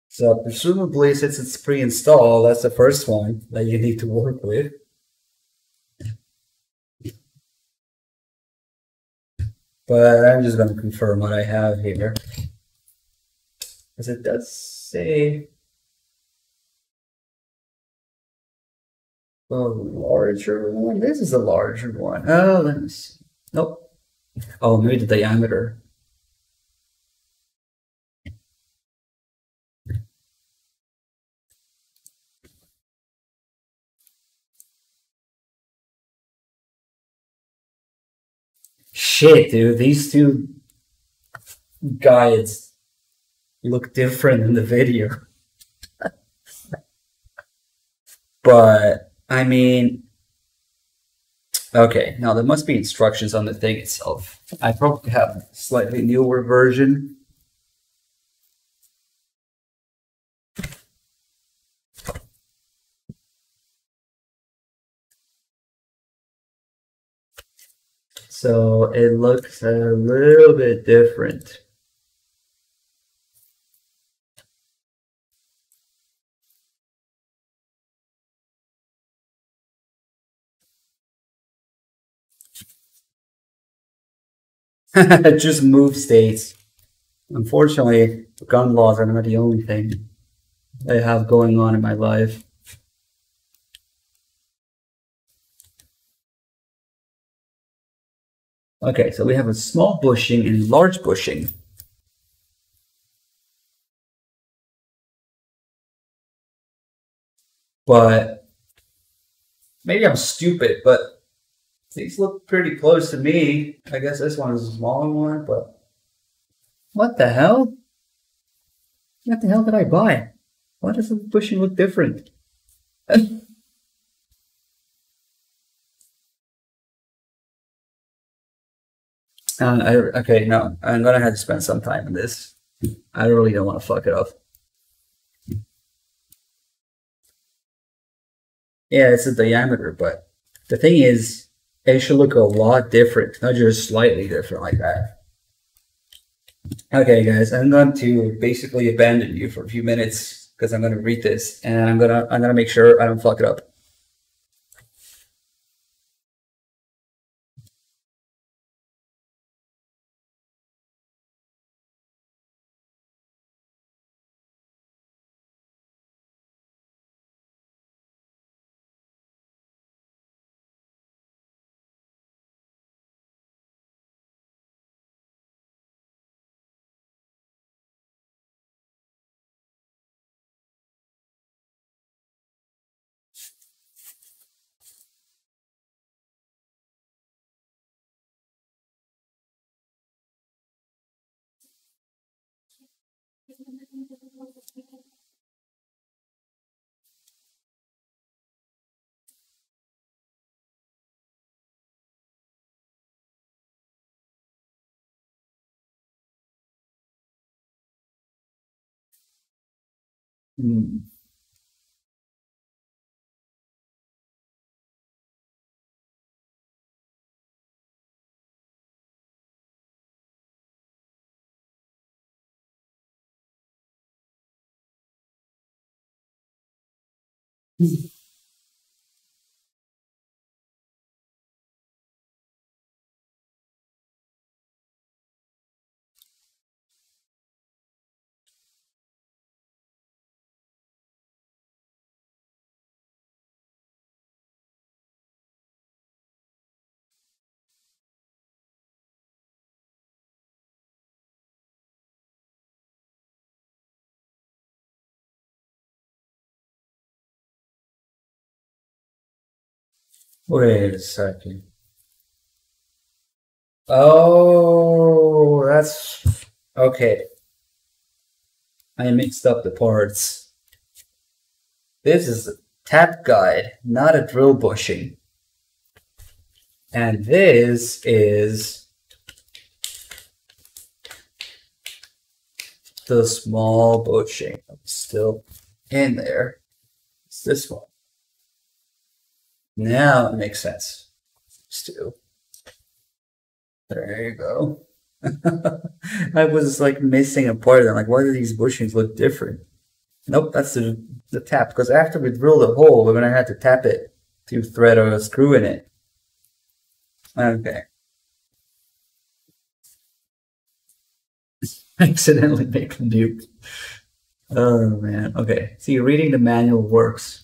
Speaker 1: So presumably, since it's pre-installed, that's the first one that you need to work with. But I'm just going to confirm what I have here. Because it does say a larger one. This is a larger one. Oh, let me see. Nope. Oh, maybe the diameter. Shit, dude. These two guides look different in the video. But, I mean, okay, now there must be instructions on the thing itself. I probably have a slightly newer version. So it looks a little bit different. Just move states. Unfortunately, gun laws are not the only thing I have going on in my life. Okay, so we have a small bushing and large bushing. But maybe I'm stupid, but these look pretty close to me. I guess this one is a smaller one, but what the hell? What the hell did I buy? Why does the bushing look different? Okay, no, I'm gonna have to spend some time on this. I really don't want to fuck it up. Yeah, it's a diameter, but the thing is, it should look a lot different, not just slightly different like that. Okay, guys, I'm going to basically abandon you for a few minutes because I'm gonna read this and I'm gonna make sure I don't fuck it up. Hmm. Wait a second. Oh, that's okay. I mixed up the parts. This is a tap guide, not a drill bushing. And this is the small bushing. Still in there. It's this one. Now it makes sense. Still. There you go. I was like missing a part. I'm like, why do these bushings look different? Nope, that's the tap. Because after we drill the hole, we're gonna have to tap it to thread a screw in it. Okay. Accidentally make a nuke. Oh man. Okay. See, reading the manual works.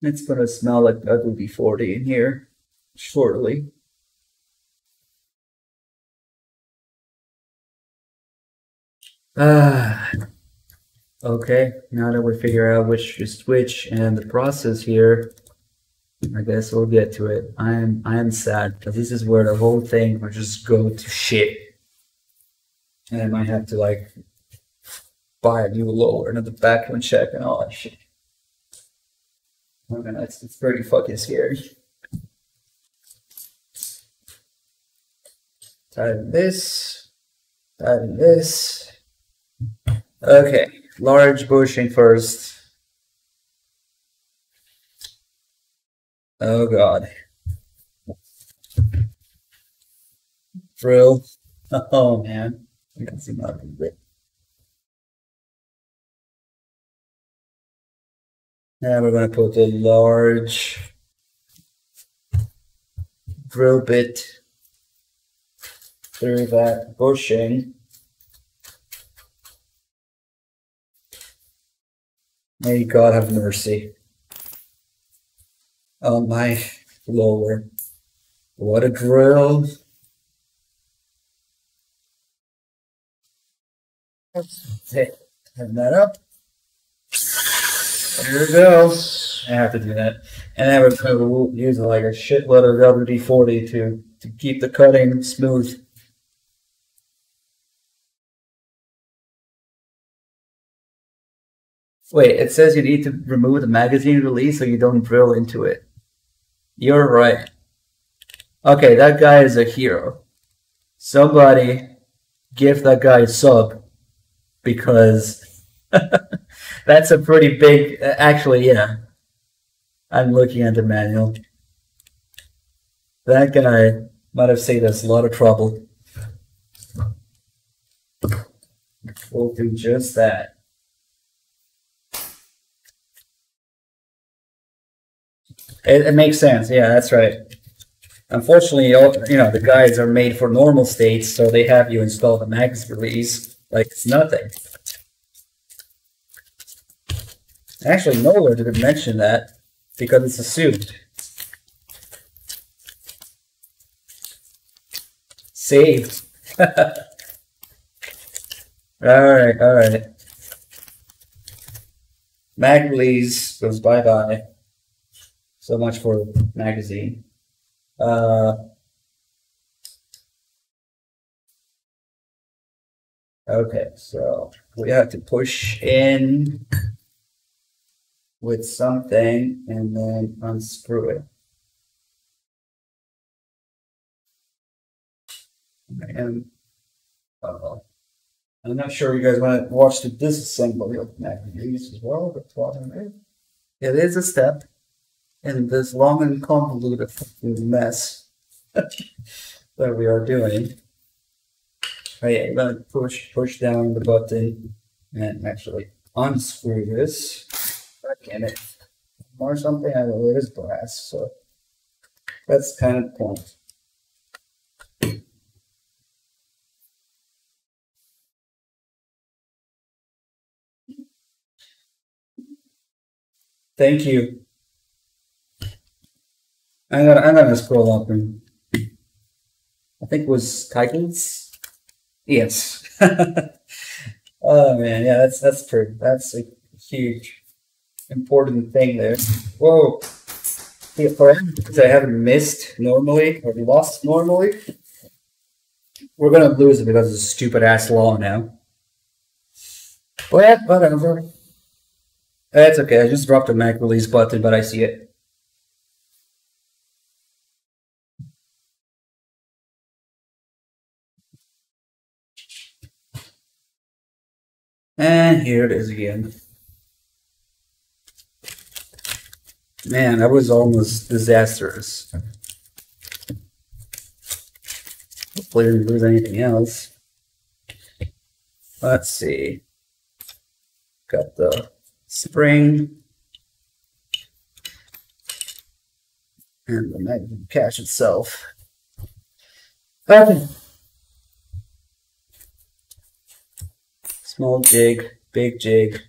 Speaker 1: It's gonna smell like WD-40 in here shortly. Ah, okay. Now that we figure out which is which and the process here, I guess we'll get to it. I am sad because this is where the whole thing will just go to shit, and I might have to like buy a new lower, another background check, and all that shit. I mean, it's pretty fucking scary. Tighten this. Tighten this. Okay, large bushing first. Oh god. Drill. Oh man. I can see my bit. Now we're gonna put a large drill bit through that bushing. May God have mercy on my lower. What a drill. Okay, turn that up. There we go. I have to do that. And then we're going to use like a shitload of WD-40 to keep the cutting smooth. Wait, it says you need to remove the magazine release so you don't drill into it. You're right. Okay, that guy is a hero. Somebody give that guy a sub because that's a pretty big. Actually, yeah. I'm looking at the manual. That guy might have saved us a lot of trouble. We'll do just that. It makes sense. Yeah, that's right. Unfortunately, the guides are made for normal states, so they have you install the max release like it's nothing. Actually, nowhere did it mention that because it's assumed. Saved. Alright, alright. Mag release goes bye-bye. So much for magazine. Okay, so we have to push in with something and then unscrew it. And I'm not sure you guys want to watch the disassembly of magazines as well, but it is a step in this long and convoluted mess that we are doing. Right, I'm gonna push down the button and actually unscrew this. Back in it or something. I know it is brass, so that's kind of the point. Thank you. I'm gonna scroll up and I think it was titles. Yes. Oh man, yeah, that's true. That's a huge important thing there. Whoa. Yeah, for because I haven't missed normally or lost normally, we're gonna lose it because of the stupid ass law now. But whatever. That's okay. I just dropped the Mac release button, but I see it. And here it is again. Man, that was almost disastrous. Hopefully I didn't lose anything else. Let's see. Got the spring and the magnum cache itself. Okay. Small jig, big jig,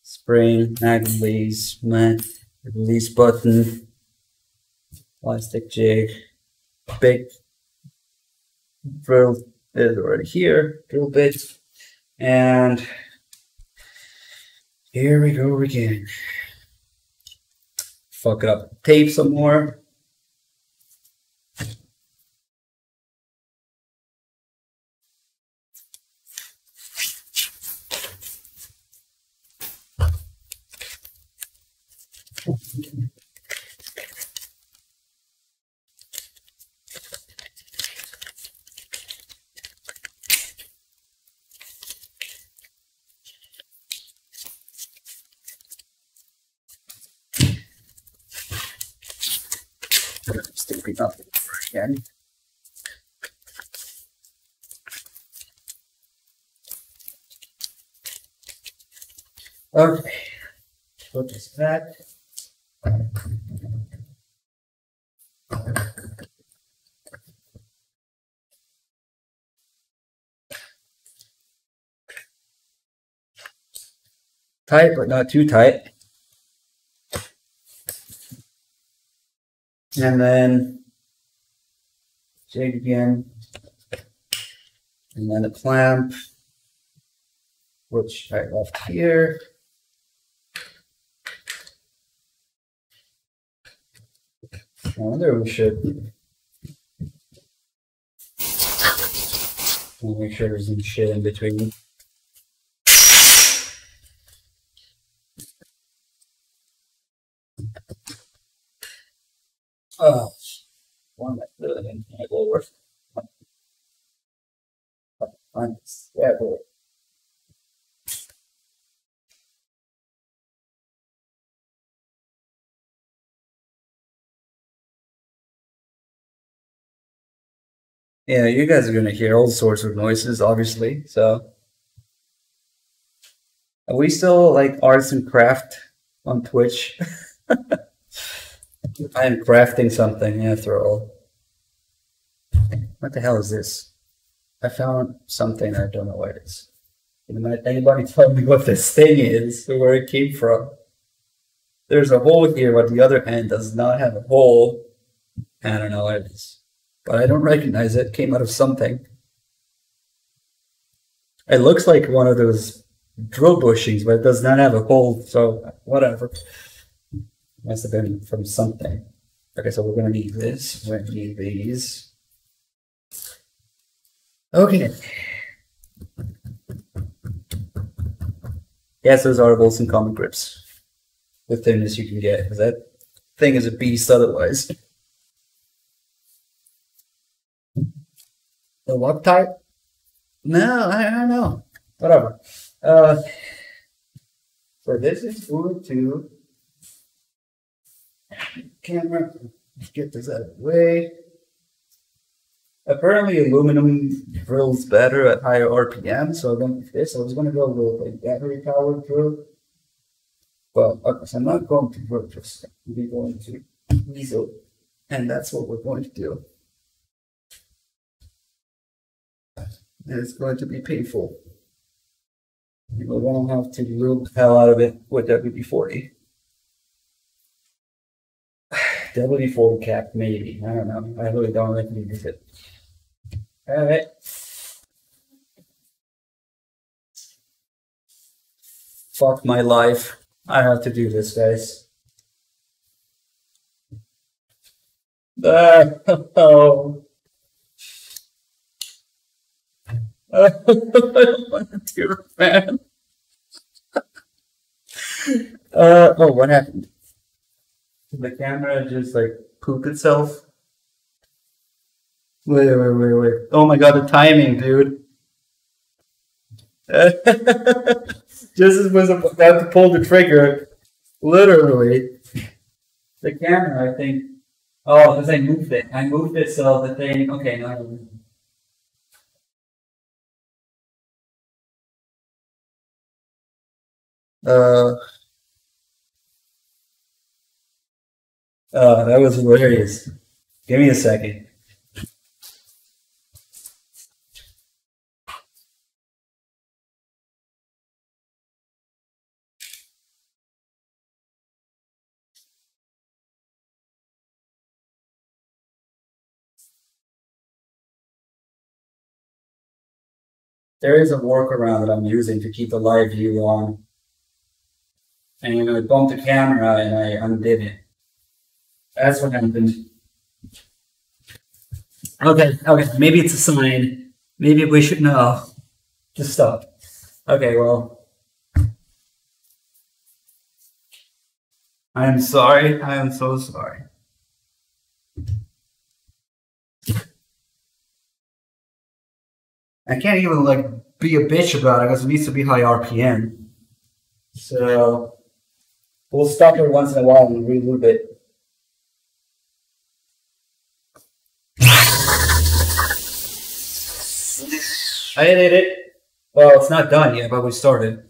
Speaker 1: spring, mag release, release button, plastic jig, big drill is already here, drill bit, and here we go again. Fuck it up, tape some more. Sticking up again. Okay, put this back. Tight, but not too tight. And then jig again. And then a clamp, which I left here. I wonder we should make sure there's some shit in between. Oh, one that really didn't lower. Yeah, boy. Yeah, you guys are gonna hear all sorts of noises, obviously. So, are we still like arts and craft on Twitch? I am crafting something after all. What the hell is this? I found something. I don't know what it is. Anybody tell me what this thing is or where it came from? There's a hole here, but the other end does not have a hole. I don't know what it is, but I don't recognize it. It came out of something. It looks like one of those drill bushings, but it does not have a hole, so whatever. Must have been from something. Okay, so we're gonna need this. We're gonna need these. Okay. Yes, those are Wilson common grips. The thinness you can get, because that thing is a beast otherwise. The what type? No, I don't know. Whatever. So this is going to camera. Let's get this out of the way. Apparently, aluminum drills better at higher RPM, so I went with this. I was going to go with a battery powered drill, but so I'm not going to work this. We're going to easel, and that's what we're going to do. And it's going to be painful. We're going to have to lube the hell out of it with WD-40. WD-40 cap, maybe. I don't know. I really don't like to use it. Alright. Fuck my life. I have to do this, guys. Oh. I don't want to do it, man. Oh, what happened? Did the camera just like poop itself? Wait. Oh my god, the timing, dude. Just as was about to pull the trigger, literally, the camera, I think. Oh, because I moved it. I moved it so the thing. Okay, no. That was hilarious. Give me a second. There is a workaround that I'm using to keep the live view on. And I bumped the camera and I undid it. That's what happened. Okay, maybe it's a sign. Maybe we should know. Just stop. Okay, well. I am sorry. I am so sorry. I can't even like be a bitch about it because it needs to be high RPM. So we'll stop it once in a while and reloop it. I did it. Well, it's not done yet, but we started.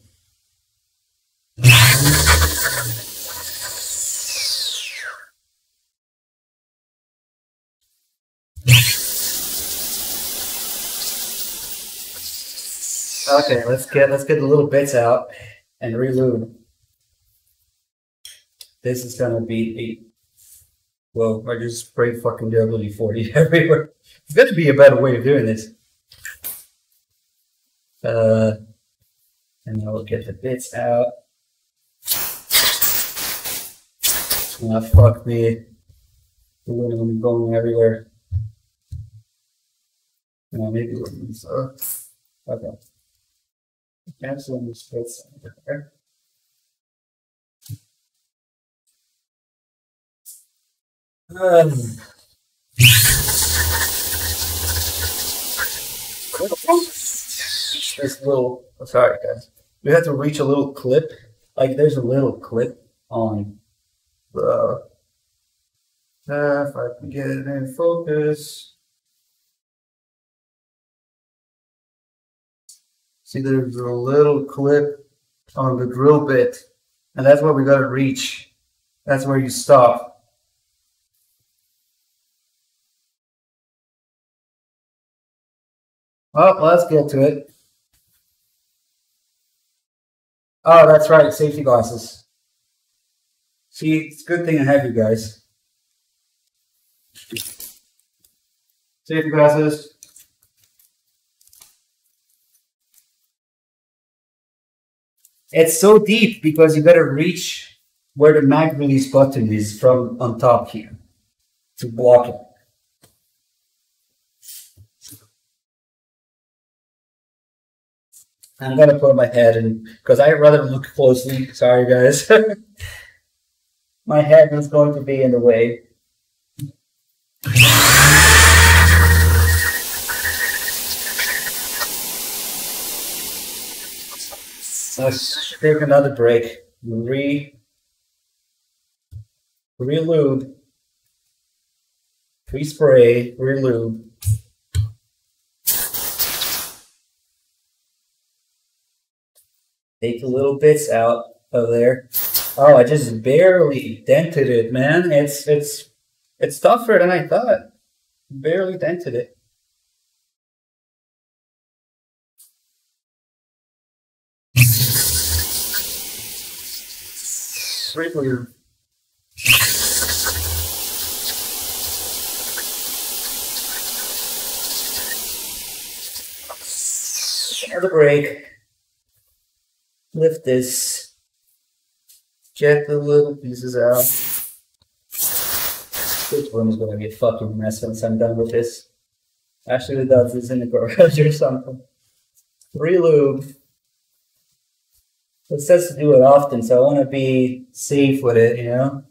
Speaker 1: Okay, let's get the little bits out and reload. This is gonna be well, I just spray fucking WD-40 everywhere. It's gonna be a better way of doing this. And I'll get the bits out. Ah, fuck me. The aluminum going everywhere. Maybe we'll okay. Cancel the space there. This little, sorry guys, we have to reach a little clip. Like there's a little clip on the. If I can get it in focus. See, there's a little clip on the drill bit, and that's what we got to reach. That's where you stop. Oh, let's get to it. Oh, that's right, safety glasses. See, it's a good thing I have you guys. Safety glasses. It's so deep because you gotta reach where the mag release button is from on top here to block it. I'm gonna put my head in because I'd rather look closely. Sorry guys. My head is going to be in the way. Let's take another break. Relube. Pre-spray, relube. Take the little bits out of there. Oh, I just barely dented it, man. It's tougher than I thought. Barely dented it. Briefly. Another break. Lift this. Check the little pieces out. This room is going to be a fucking mess once I'm done with this. Actually, it does. It's in the garage or something. Re-lube. It says to do it often, so I want to be safe with it, you know?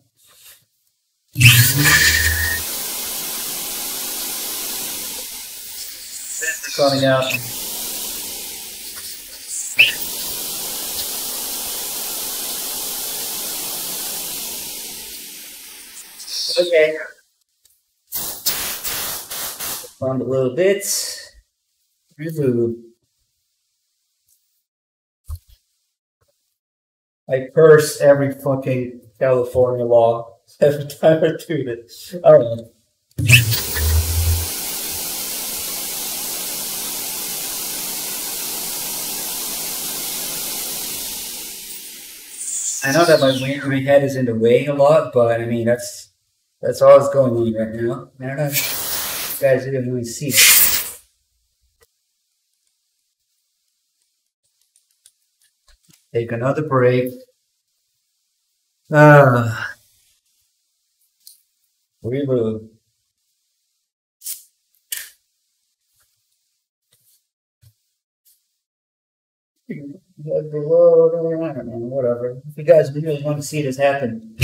Speaker 1: Coming out. Okay. Find a little bit. Re-lube. I curse every fucking California law every time I do this. Alright. I know that my head is in the way a lot, but I mean that's all that's going on right now. I don't know if you guys didn't really see it. Take another break. Reboot. Below, I don't know, whatever. If you guys really want to see this happen.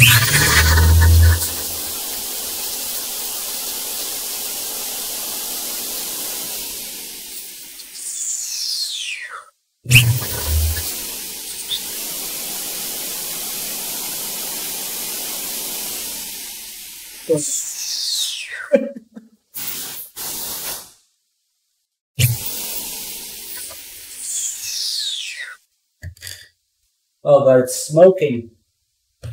Speaker 1: Oh, but it's smoking. I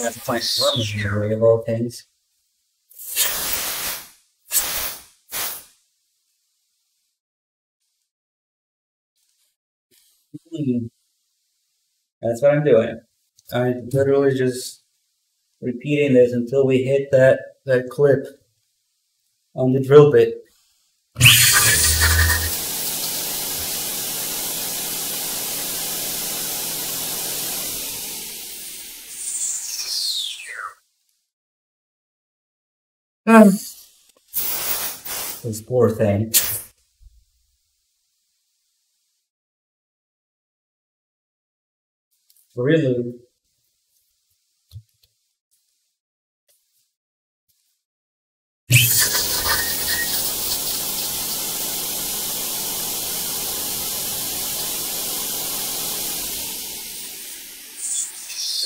Speaker 1: have to find some of all things. That's what I'm doing. I'm literally just repeating this until we hit that clip on the drill bit. This poor thing. Really?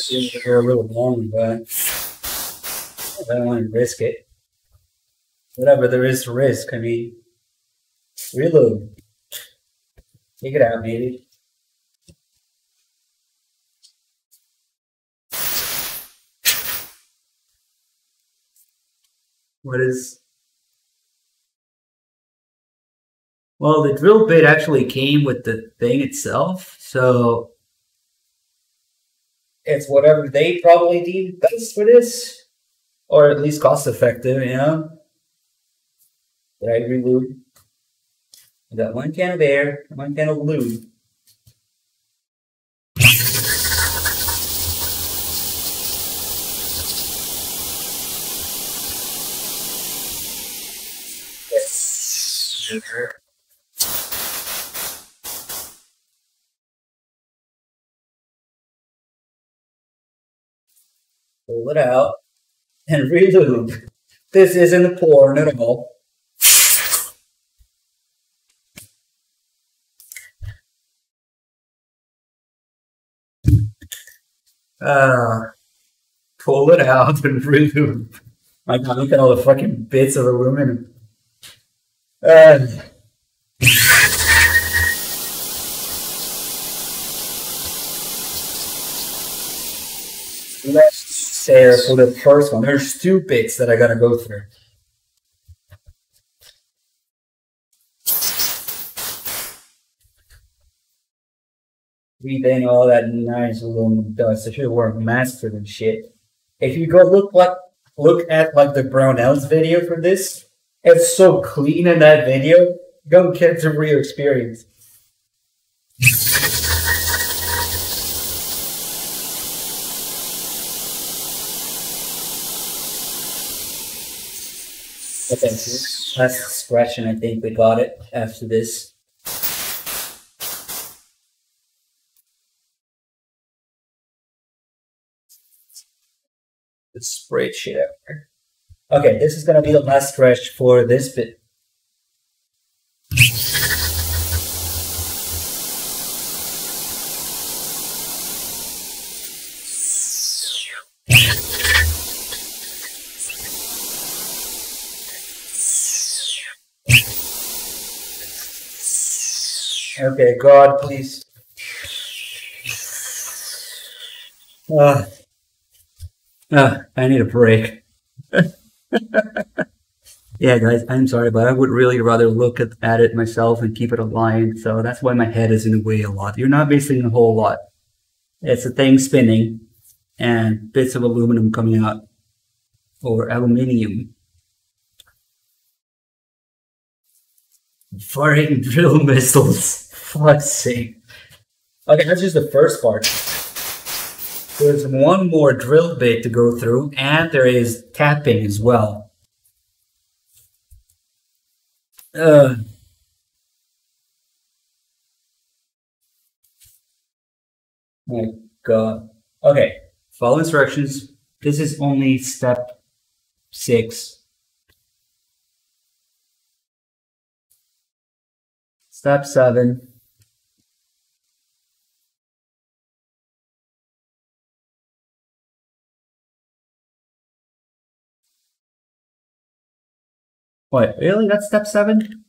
Speaker 1: Here a little long, but I don't want to risk it. Whatever there is to risk, I mean, reload. Take it out, maybe. What is... Well, the drill bit actually came with the thing itself, so it's whatever they probably deem best for this, or at least cost effective, you know? Did I re-lube? I got one can of air, one can of lube. Pull it out and re-lube. This isn't porn at all. Pull it out and re-lube. My God, look at all the fucking bits of aluminum. Let's say for the first one, there's two bits that I gotta go through. Breathing all that nice aluminum dust. I should have worn masks for this shit. If you go look like look at like the Brownells video for this. It's so clean in that video. Go get the real experience. Okay, last scratch, and I think we got it after this. Let's spray shit out here. Okay, this is gonna be the last scratch for this bit. Okay, God, please. I need a break. Yeah, guys, I'm sorry, but I would really rather look at it myself and keep it aligned. So that's why my head is in the way a lot. You're not missing a whole lot. It's a thing spinning and bits of aluminum coming out, or aluminium. Firing drill missiles. Fuck's sake. Okay, that's just the first part. There's one more drill bit to go through, and there is tapping as well. My God. Okay, follow instructions. This is only step 6. Step 7. What, really? That's step 7?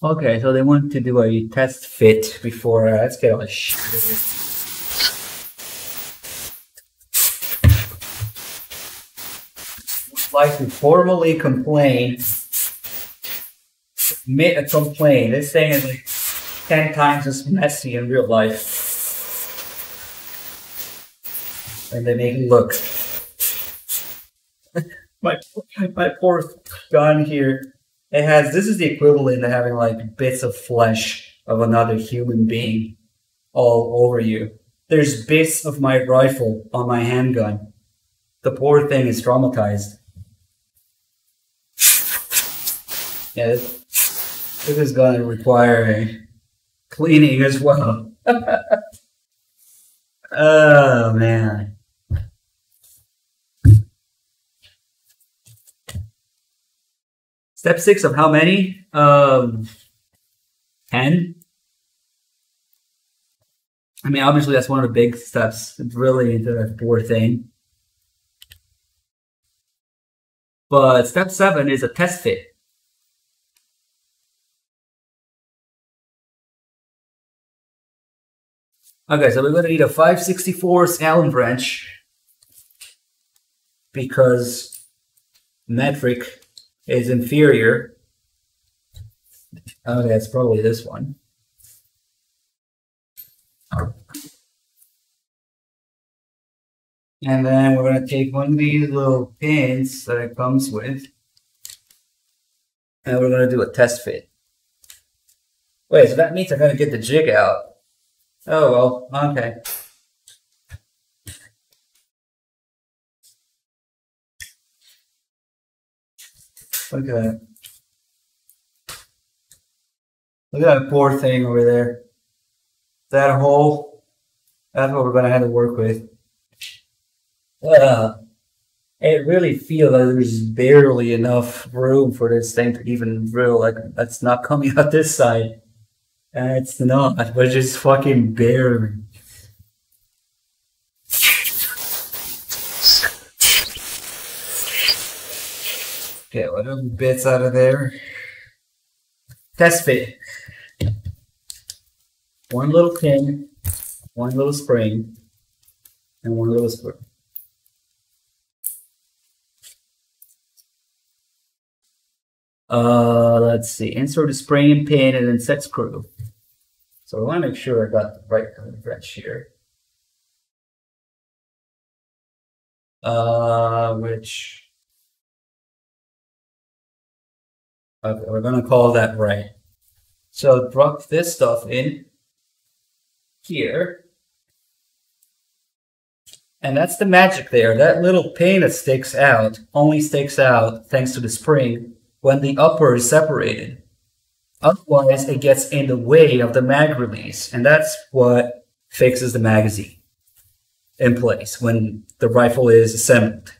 Speaker 1: Okay, so they want to do a test fit before, let's get all this shit. Would like to formally complain, submit a complaint. This thing is like 10 times as messy in real life. And they make it look. my poor gun here. This is the equivalent of having like bits of flesh of another human being all over you. There's bits of my rifle on my handgun. The poor thing is traumatized. Yeah, this is gonna require a cleaning as well. Oh man. Step 6 of how many? 10? I mean, obviously that's one of the big steps. It's really into that poor thing. But step 7 is a test fit. Okay, so we're going to need a 5/64 Allen wrench because metric is inferior. Okay, it's probably this one. And then we're going to take one of these little pins that it comes with, and we're going to do a test fit. Wait, so that means I'm going to get the jig out. Oh, well, okay. Look at that. Look at that poor thing over there. That hole, that's what we're going to have to work with. It really feels like there's barely enough room for this thing to even drill. Like, that's not coming out this side. And it's not, but just fucking barely. Okay, whatever bits out of there. Test fit. One little pin, one little spring, and one little spring. Let's see. Insert a spring and pin and then set screw. So I want to make sure I got the right kind of wrench here. which okay, we're gonna call that right. So drop this stuff in here. And that's the magic there. That little pin that sticks out only sticks out thanks to the spring when the upper is separated. Otherwise, it gets in the way of the mag release, and that's what fixes the magazine in place when the rifle is assembled.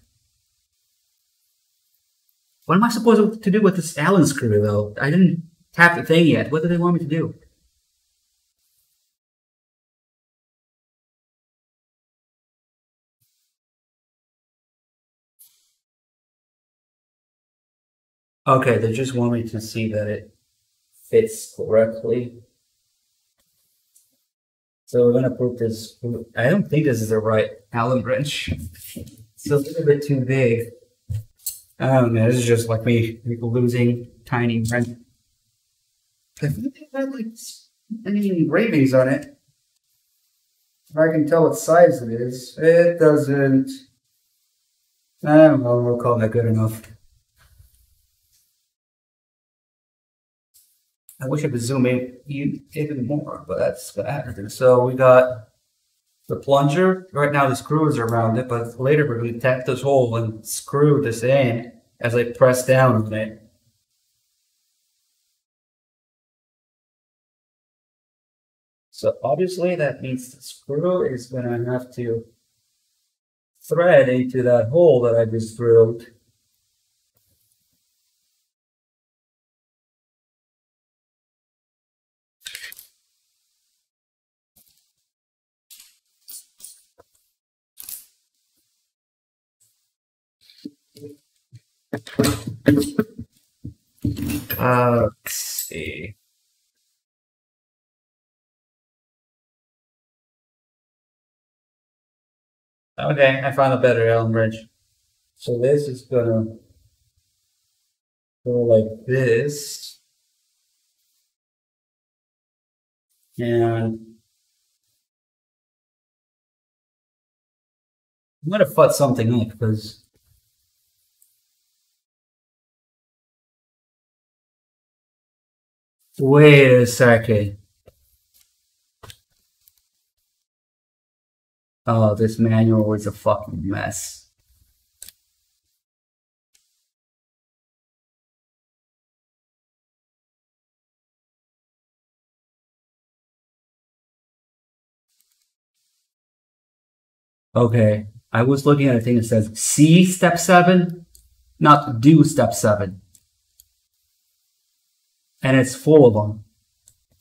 Speaker 1: What am I supposed to do with this Allen screw, though? I didn't tap the thing yet. What do they want me to do? Okay, they just want me to see that it fits correctly. So we're gonna put this. I don't think this is the right Allen wrench. It's a little bit too big. Oh man, this is just like me losing tiny wrench. I think they had like any engravings on it. If I can tell what size it is, it doesn't. I don't know. We'll call that good enough. I wish I could zoom in even more, but that's bad. So we got the plunger. Right now the screws are around it, but later we're going to tap this hole and screw this in as I press down on it. So obviously that means the screw is going to have to thread into that hole that I just drilled. Let's see. Okay, I found a better Allen wrench. So this is gonna go like this. And I'm gonna fudge something up because wait a second. Oh, this manual is a fucking mess. Okay, I was looking at a thing that says see step 7, not do step 7. And it's full of them.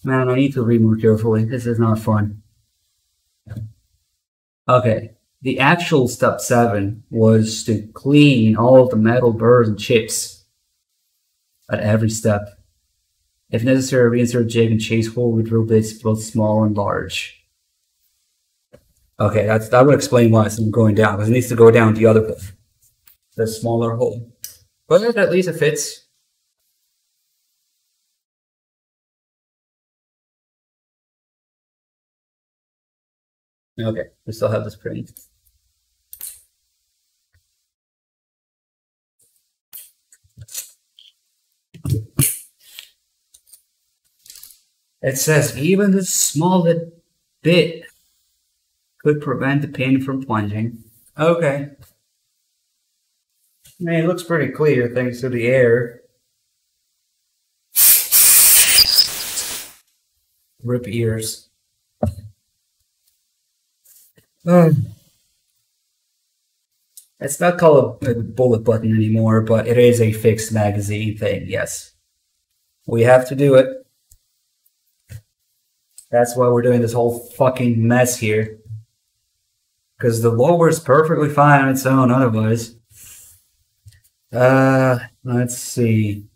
Speaker 1: Man, I need to read more carefully. This is not fun. Okay, the actual step 7 was to clean all of the metal burrs and chips at every step. If necessary, reinsert jig and chase hole with drill bits, both small and large. Okay, that would explain why it's going down, because it needs to go down the other way, the smaller hole. But at least it fits. Okay, we still have the spring. It says even the smallest bit could prevent the pin from plunging. Okay. I mean, it looks pretty clear thanks to the air. Rip ears. It's not called a bullet button anymore, but it is a fixed magazine thing, yes. We have to do it. That's why we're doing this whole fucking mess here. Because the lower is perfectly fine on its own otherwise. Let's see.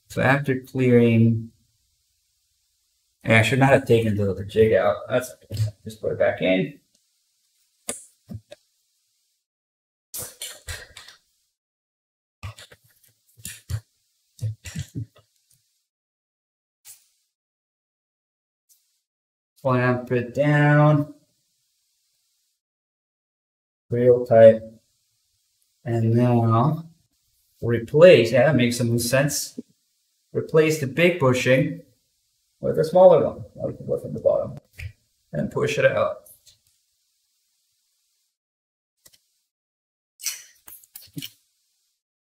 Speaker 1: So after clearing... Yeah, I should not have taken the jig out. That's okay. Just put it back in. Clamp it down. Real tight. And now replace, yeah, that makes some sense. Replace the big bushing with a smaller one, like the one from the bottom, and push it out.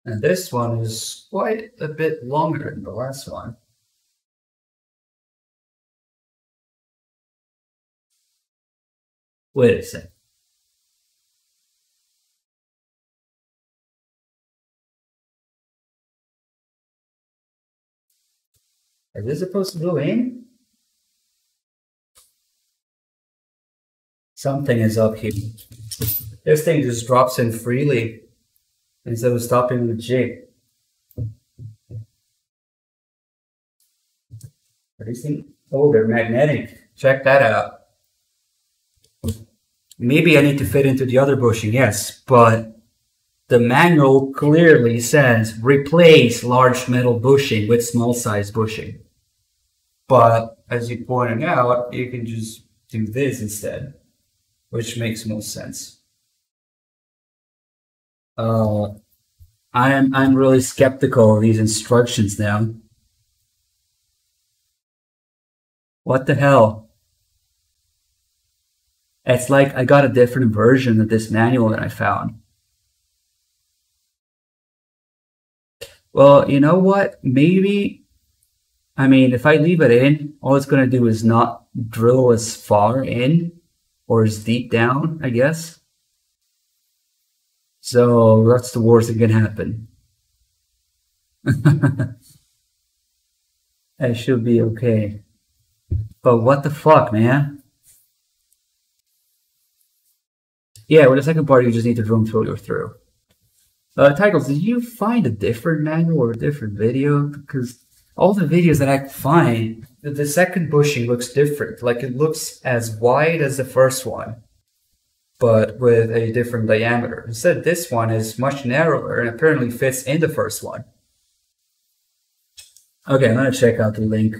Speaker 1: And this one is quite a bit longer than the last one. Wait a second. Is this supposed to go in? Something is up here. This thing just drops in freely instead of stopping the jig. Are these things? Oh, they're magnetic. Check that out. Maybe I need to fit into the other bushing, yes, but the manual clearly says replace large metal bushing with small size bushing. But as you pointed out, you can just do this instead, which makes most sense. I'm really skeptical of these instructions now. What the hell? It's like I got a different version of this manual that I found. Well, you know what? Maybe, I mean, if I leave it in, all it's going to do is not drill as far in or as deep down, I guess. So that's the worst that can happen. It should be okay. But what the fuck, man? Yeah, with the second part, you just need to drill filter through. Titles, did you find a different manual or a different video? Because all the videos that I find, the second bushing looks different. Like it looks as wide as the first one, but with a different diameter. Instead, this one is much narrower and apparently fits in the first one. Okay, I'm gonna check out the link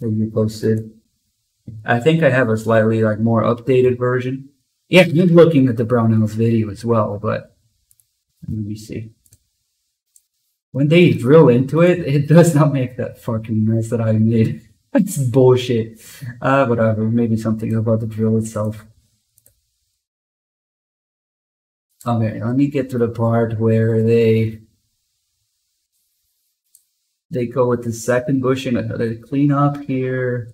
Speaker 1: that you posted. I think I have a slightly more updated version. Yeah, I'm looking at the Brownell's video as well, but let me see. When they drill into it, it does not make that fucking mess that I made. That's bullshit. Whatever, maybe something about the drill itself. Okay, let me get to the part where they go with the second bushing. They clean up here.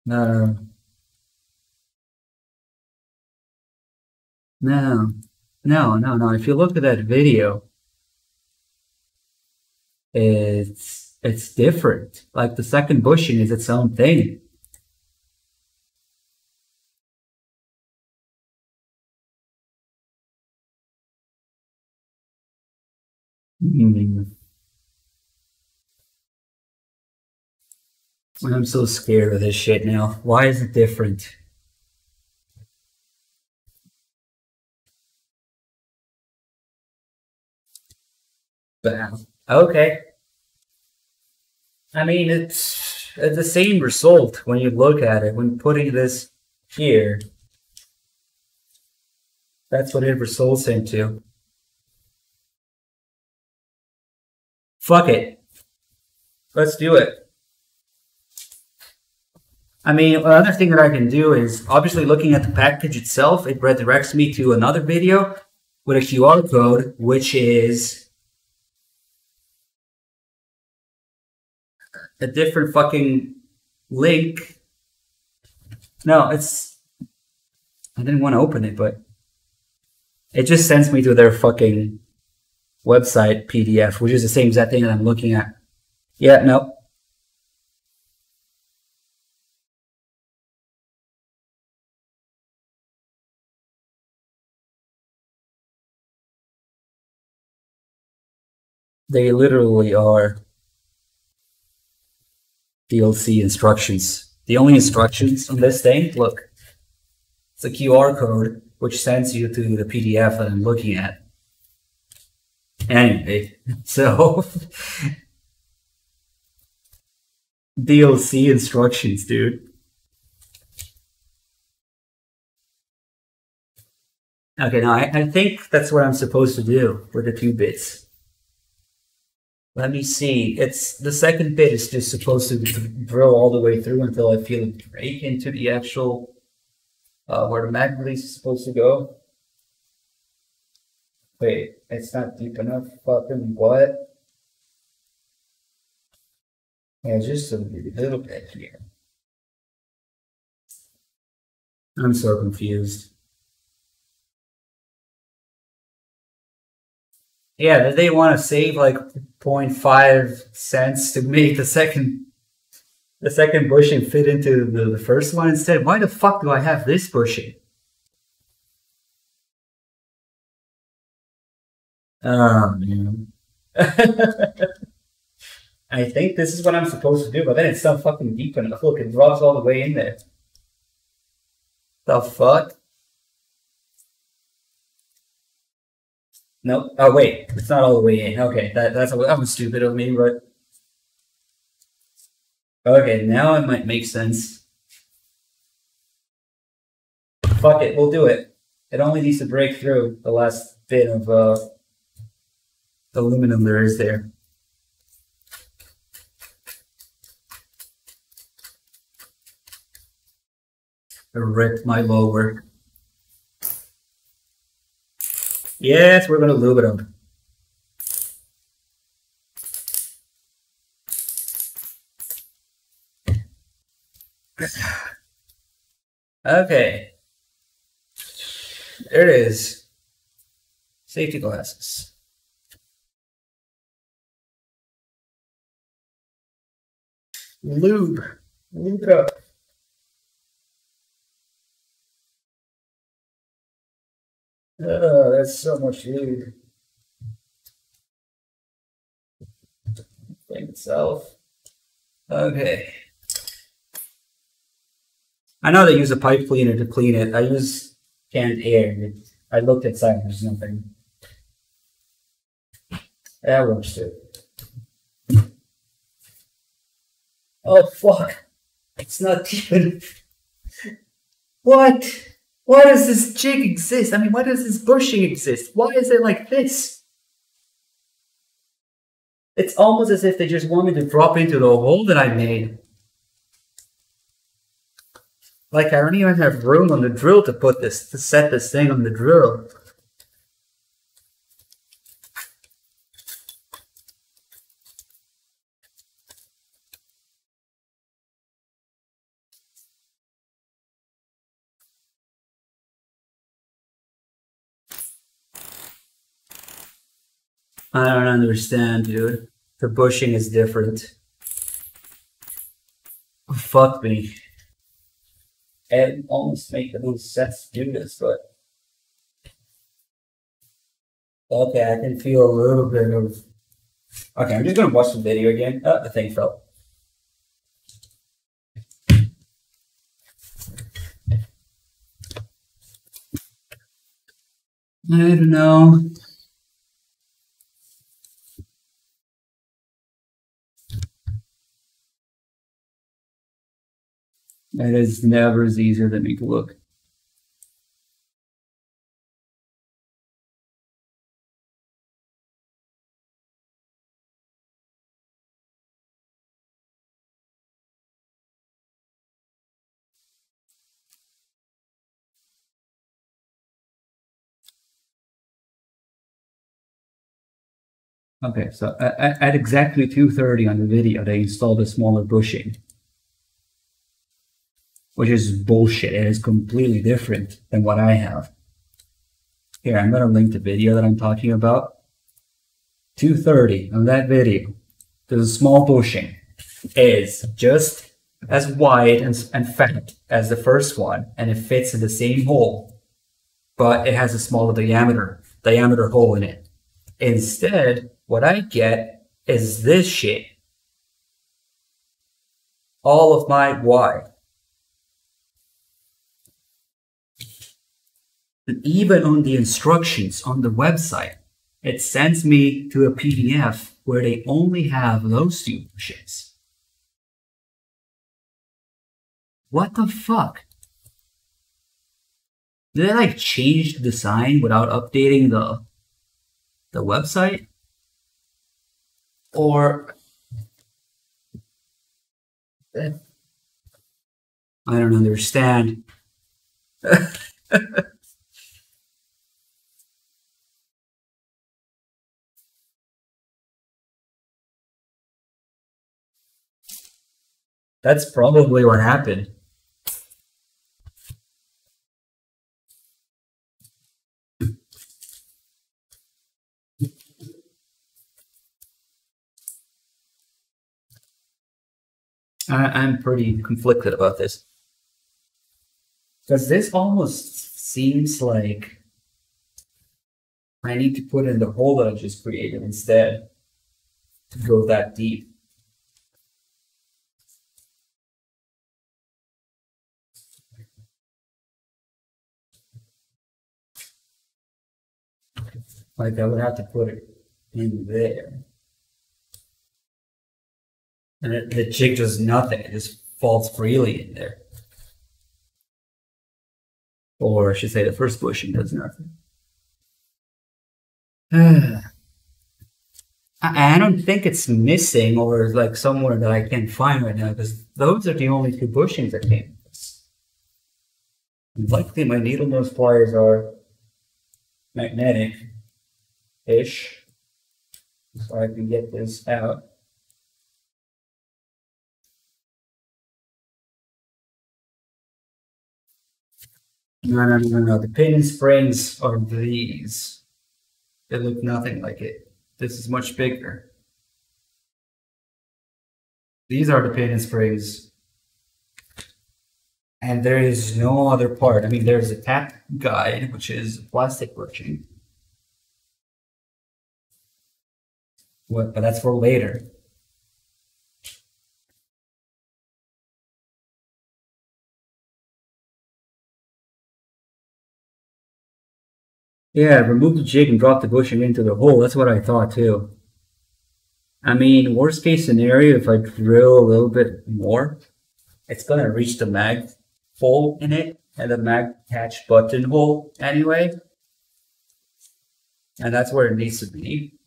Speaker 1: No. If you look at that video, it's different. Like the second bushing is its own thing. I'm so scared of this shit now. Why is it different? Okay. I mean, it's the same result when you look at it. When putting this here, that's what it results into. Fuck it. Let's do it. I mean, another thing that I can do is, obviously looking at the package itself, it redirects me to another video with a QR code, which is a different fucking link. No, I didn't want to open it, but it just sends me to their fucking website PDF, which is the same exact thing that I'm looking at. Yeah, no. They literally are DLC instructions. The only instructions on this thing, look, it's a QR code which sends you to the PDF that I'm looking at. Anyway, so DLC instructions, dude. Okay, now I think that's what I'm supposed to do with the 2 bits. Let me see. It's the second bit is just supposed to drill all the way through until I feel it break into the actual where the mag release is supposed to go. Wait, it's not deep enough. Fucking what? Yeah, just a little bit here. I'm so confused. Yeah, they want to save like 0.5 cents to make the second bushing fit into the first one instead. Why the fuck do I have this bushing? Oh man. I think this is what I'm supposed to do, but then it's not fucking deep enough. Look, it drops all the way in there. The fuck? Nope. Oh wait, it's not all the way in. Okay, that was stupid of me, but okay, now it might make sense. Fuck it, we'll do it. It only needs to break through the last bit of aluminum there is there. I ripped my lower. Yes, we're gonna lube it up. Okay. There it is. Safety glasses. Lube. Lube it up. Oh, that's so much lube. Thing itself. Okay. I know they use a pipe cleaner to clean it. I use canned air. I looked inside, there's nothing. That works too. Oh fuck. It's not even. What? Why does this jig exist? I mean, why does this bushing exist? Why is it like this? It's almost as if they just want me to drop into the hole that I made. Like, I don't even have room on the drill to put this, to set this thing on the drill. I don't understand, dude. The bushing is different. Fuck me. It almost make the most sense to do this, but okay, I can feel a little bit of. Okay, I'm just gonna watch the video again. Oh, the thing fell. I don't know. It is never as easier than make it look. Okay, so at exactly 2:30 on the video, they installed a smaller bushing, which is bullshit. It is completely different than what I have. Here, I'm going to link the video that I'm talking about. 2:30 on that video, there's a small bushing. It is just as wide and fat as the first one, and it fits in the same hole, but it has a smaller diameter hole in it. Instead, what I get is this shit. All of my Y. And even on the instructions on the website, it sends me to a PDF where they only have those 2 bushings. What the fuck? Did they like change the design without updating the website? Or I don't understand. That's probably what happened. I'm pretty conflicted about this. Because this almost seems like I need to put in the hole that I just created instead to go that deep. Like I would have to put it in there. And the jig does nothing. It just falls freely in there. Or I should say the first bushing does nothing. I don't think it's missing or like somewhere that I can't find right now because those are the only two bushings that came. Likely my needle nose pliers are magnetic-ish, so I can get this out. No. The pin and springs are these. They look nothing like it. This is much bigger. These are the pin and springs. And there is no other part. I mean, there's a tap guide, which is plastic bushing. But that's for later. Yeah, remove the jig and drop the bushing into the hole. That's what I thought too. I mean, worst case scenario, if I drill a little bit more, it's gonna reach the mag hole in it and the mag catch button hole anyway. And that's where it needs to be.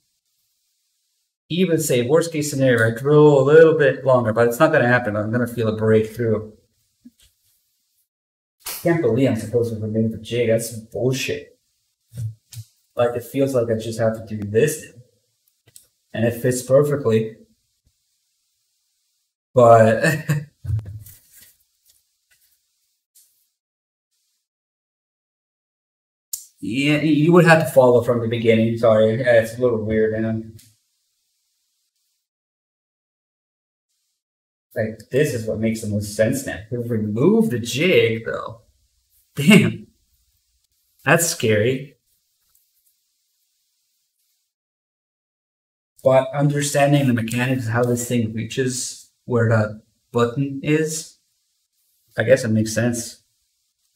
Speaker 1: Even say worst case scenario, I drill a little bit longer, but it's not gonna happen. I'm gonna feel a breakthrough. Can't believe I'm supposed to remove the jig. That's bullshit. Like it feels like I just have to do this, and it fits perfectly. But yeah, you would have to follow from the beginning. Sorry, yeah, it's a little weird, and like this is what makes the most sense now. Remove the jig, though. Damn, that's scary. But understanding the mechanics of how this thing reaches where that button is, I guess it makes sense.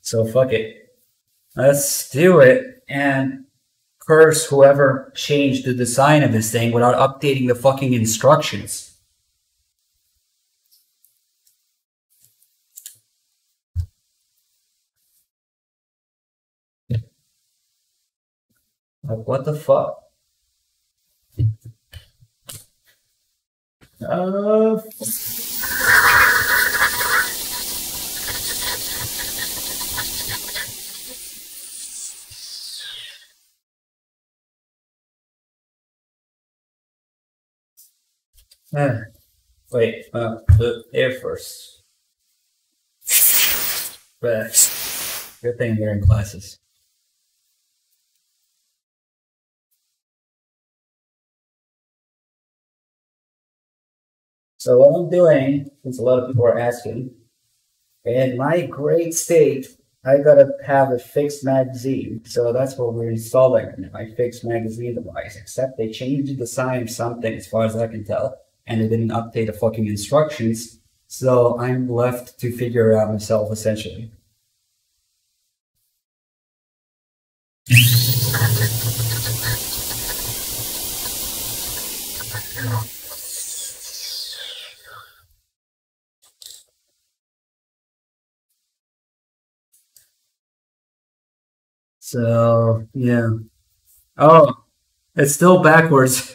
Speaker 1: So fuck it. Let's do it and curse whoever changed the design of this thing without updating the fucking instructions. Like, what the fuck? Wait, the air first. But good thing we're in classes. So what I'm doing, since a lot of people are asking, in my great state, I gotta have a fixed magazine. So that's what we're installing, my fixed magazine device. Except they changed the sign of something as far as I can tell, and they didn't update the fucking instructions. So I'm left to figure it out myself, essentially. So yeah. Oh, it's still backwards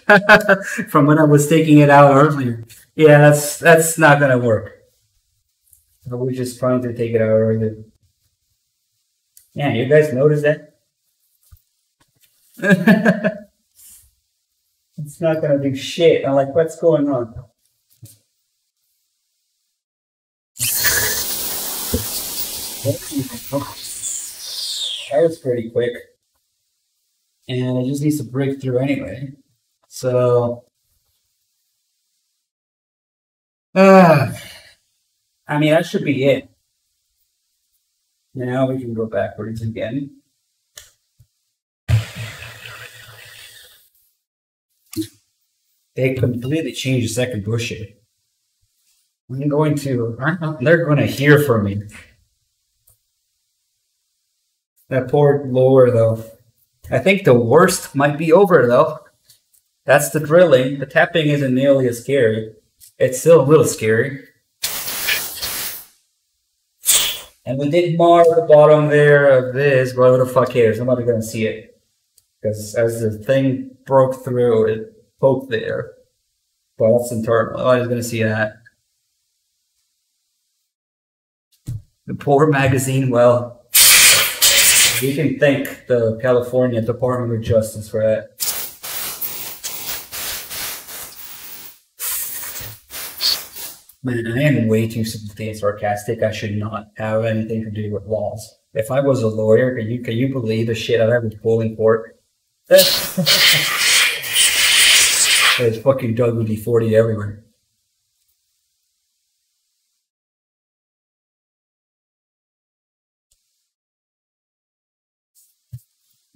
Speaker 1: from when I was taking it out earlier. Yeah, that's not gonna work. I was just trying to take it out earlier. Yeah, you guys notice that? It's not gonna do shit. I'm like, what's going on? That was pretty quick. And it just needs to break through anyway. So, I mean, that should be it. Now we can go backwards again. They completely changed the second bushing. I'm going to, they're going to hear from me. That poor lower, though. I think the worst might be over, though. That's the drilling. The tapping isn't nearly as scary. It's still a little scary. And we did mark the bottom there of this, but who the fuck cares? Nobody's gonna see it. Because as the thing broke through, it poked there. But that's internal. Nobody's gonna see that. The poor magazine, well, we can thank the California Department of Justice for that. Man, I am way too simply and sarcastic. I should not have anything to do with laws. If I was a lawyer, can you believe the shit I would pull in court? There's fucking WD-40 everywhere.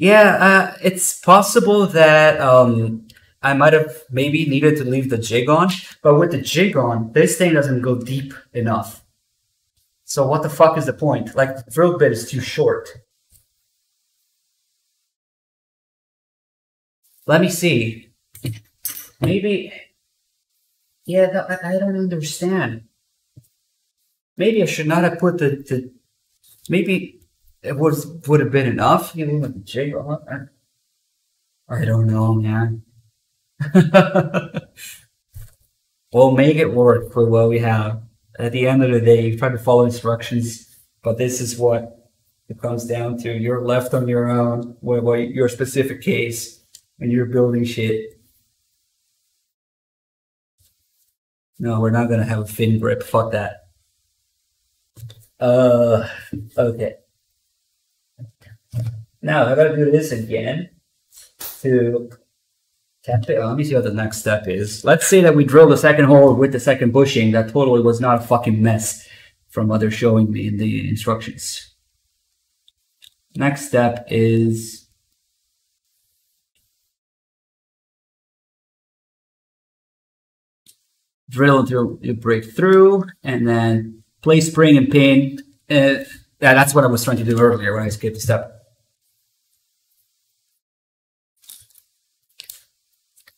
Speaker 1: Yeah, it's possible that I might have maybe needed to leave the jig on, but with the jig on, this thing doesn't go deep enough. So what the fuck is the point? Like, the drill bit is too short. Let me see. Maybe. Yeah, I don't understand. Maybe I should not have put the maybe it would have been enough, even with the jig on. I don't know, man. We'll make it work for what we have. At the end of the day, you try to follow instructions, but this is what it comes down to. You're left on your own with your specific case when you're building shit. No, we're not gonna have a fin grip. Fuck that. Okay. Now I gotta do this again to tap it. Let me see what the next step is. Let's say that we drill the second hole with the second bushing. That totally was not a fucking mess from what they're showing me in the instructions. Next step is drill until you break through, and then place spring and pin. That's what I was trying to do earlier when I skipped a step.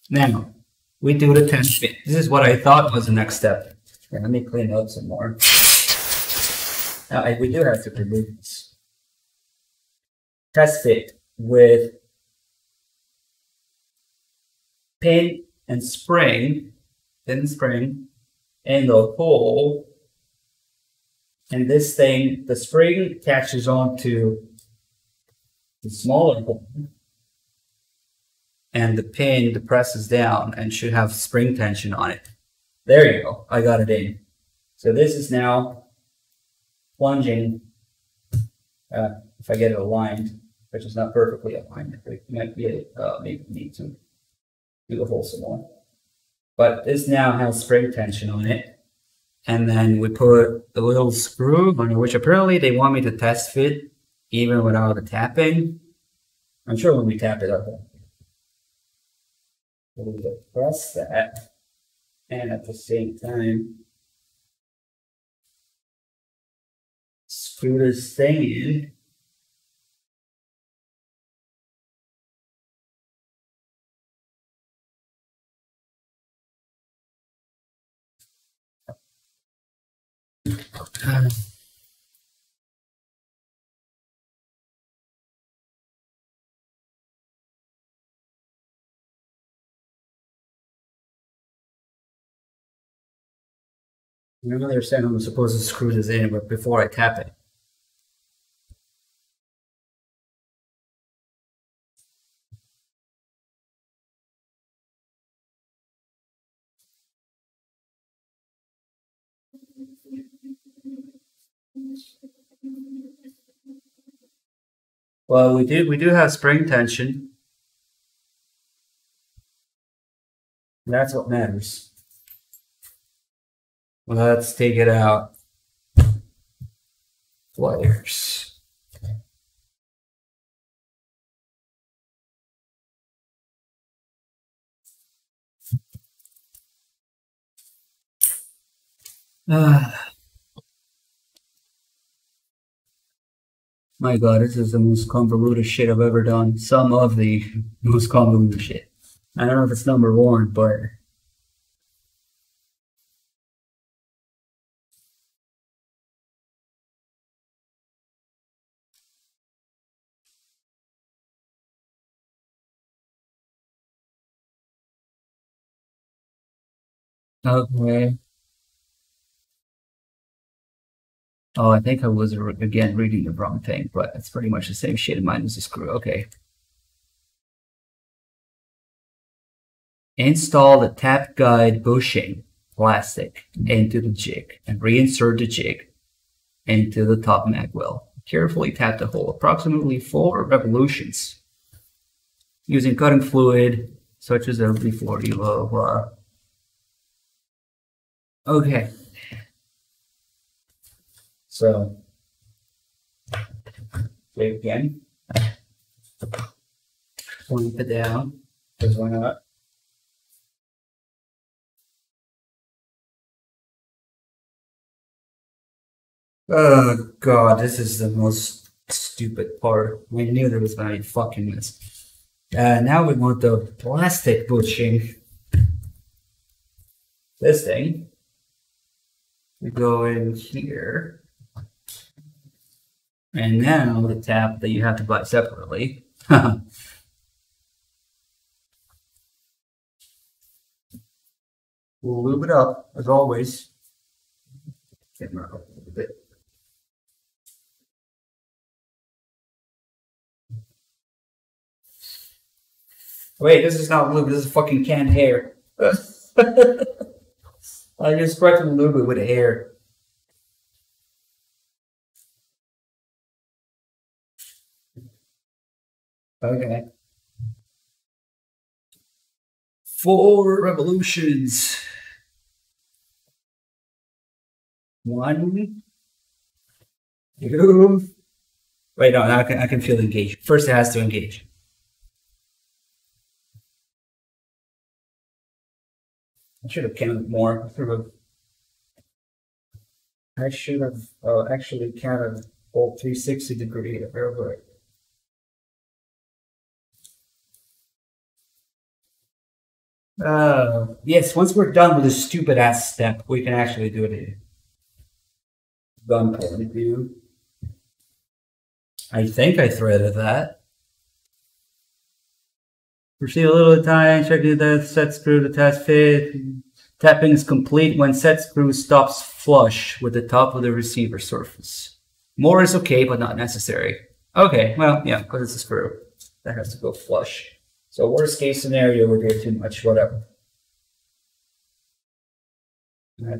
Speaker 1: Now, we do the test fit. This is what I thought was the next step. Yeah, let me clean up some more. Now, we do have to remove this. Test fit with pin and spring, in the hole. And this thing, the spring catches on to the smaller hole. And the pin depresses down and should have spring tension on it. There you go. I got it in. So this is now plunging. If I get it aligned, which is not perfectly aligned, it might be maybe need to do the hole some more. But this now has spring tension on it. And then we put the little screw on which apparently they want me to test fit even without the tapping. I'm sure when we tap it up, we'll press that, and at the same time, screw this thing in. don't understand how I'm supposed to screw this in, but before I tap it. Well, we do have spring tension. That's what matters. Let's take it out. Pliers. My God, this is the most convoluted shit I've ever done. Some of the most convoluted shit. I don't know if it's number one, but okay. Oh, I think I was again reading the wrong thing, but it's pretty much the same shit in mine as the screw. Okay. Install the tap guide bushing plastic into the jig and reinsert the jig into the top mag well. Carefully tap the hole approximately 4 revolutions using cutting fluid such as LD40, blah, blah. Okay. So, wait again. Point it down. Because why not? Oh God, this is the most stupid part. I knew there was gonna be fucking mess. Now we want the plastic bushing. This thing. We go in here. And now the tap that you have to buy separately. We'll lube it up, as always. Camera up a little bit. Wait, this is not lube, this is fucking canned hair. I just tried to lube it with hair. Okay. 4 revolutions. 1, 2. Wait, no, I can feel engaged. First, it has to engage. I should have counted more. I should have actually counted all 360-degree over. Yes, once we're done with this stupid ass step, we can actually do it. Gun point of view. I think I threaded that. Proceed a little time, checking the set screw, the test fit. Tapping is complete when set screw stops flush with the top of the receiver surface. More is okay, but not necessary. Okay, well, yeah, because it's a screw. That has to go flush. So worst case scenario, we're doing too much, whatever. A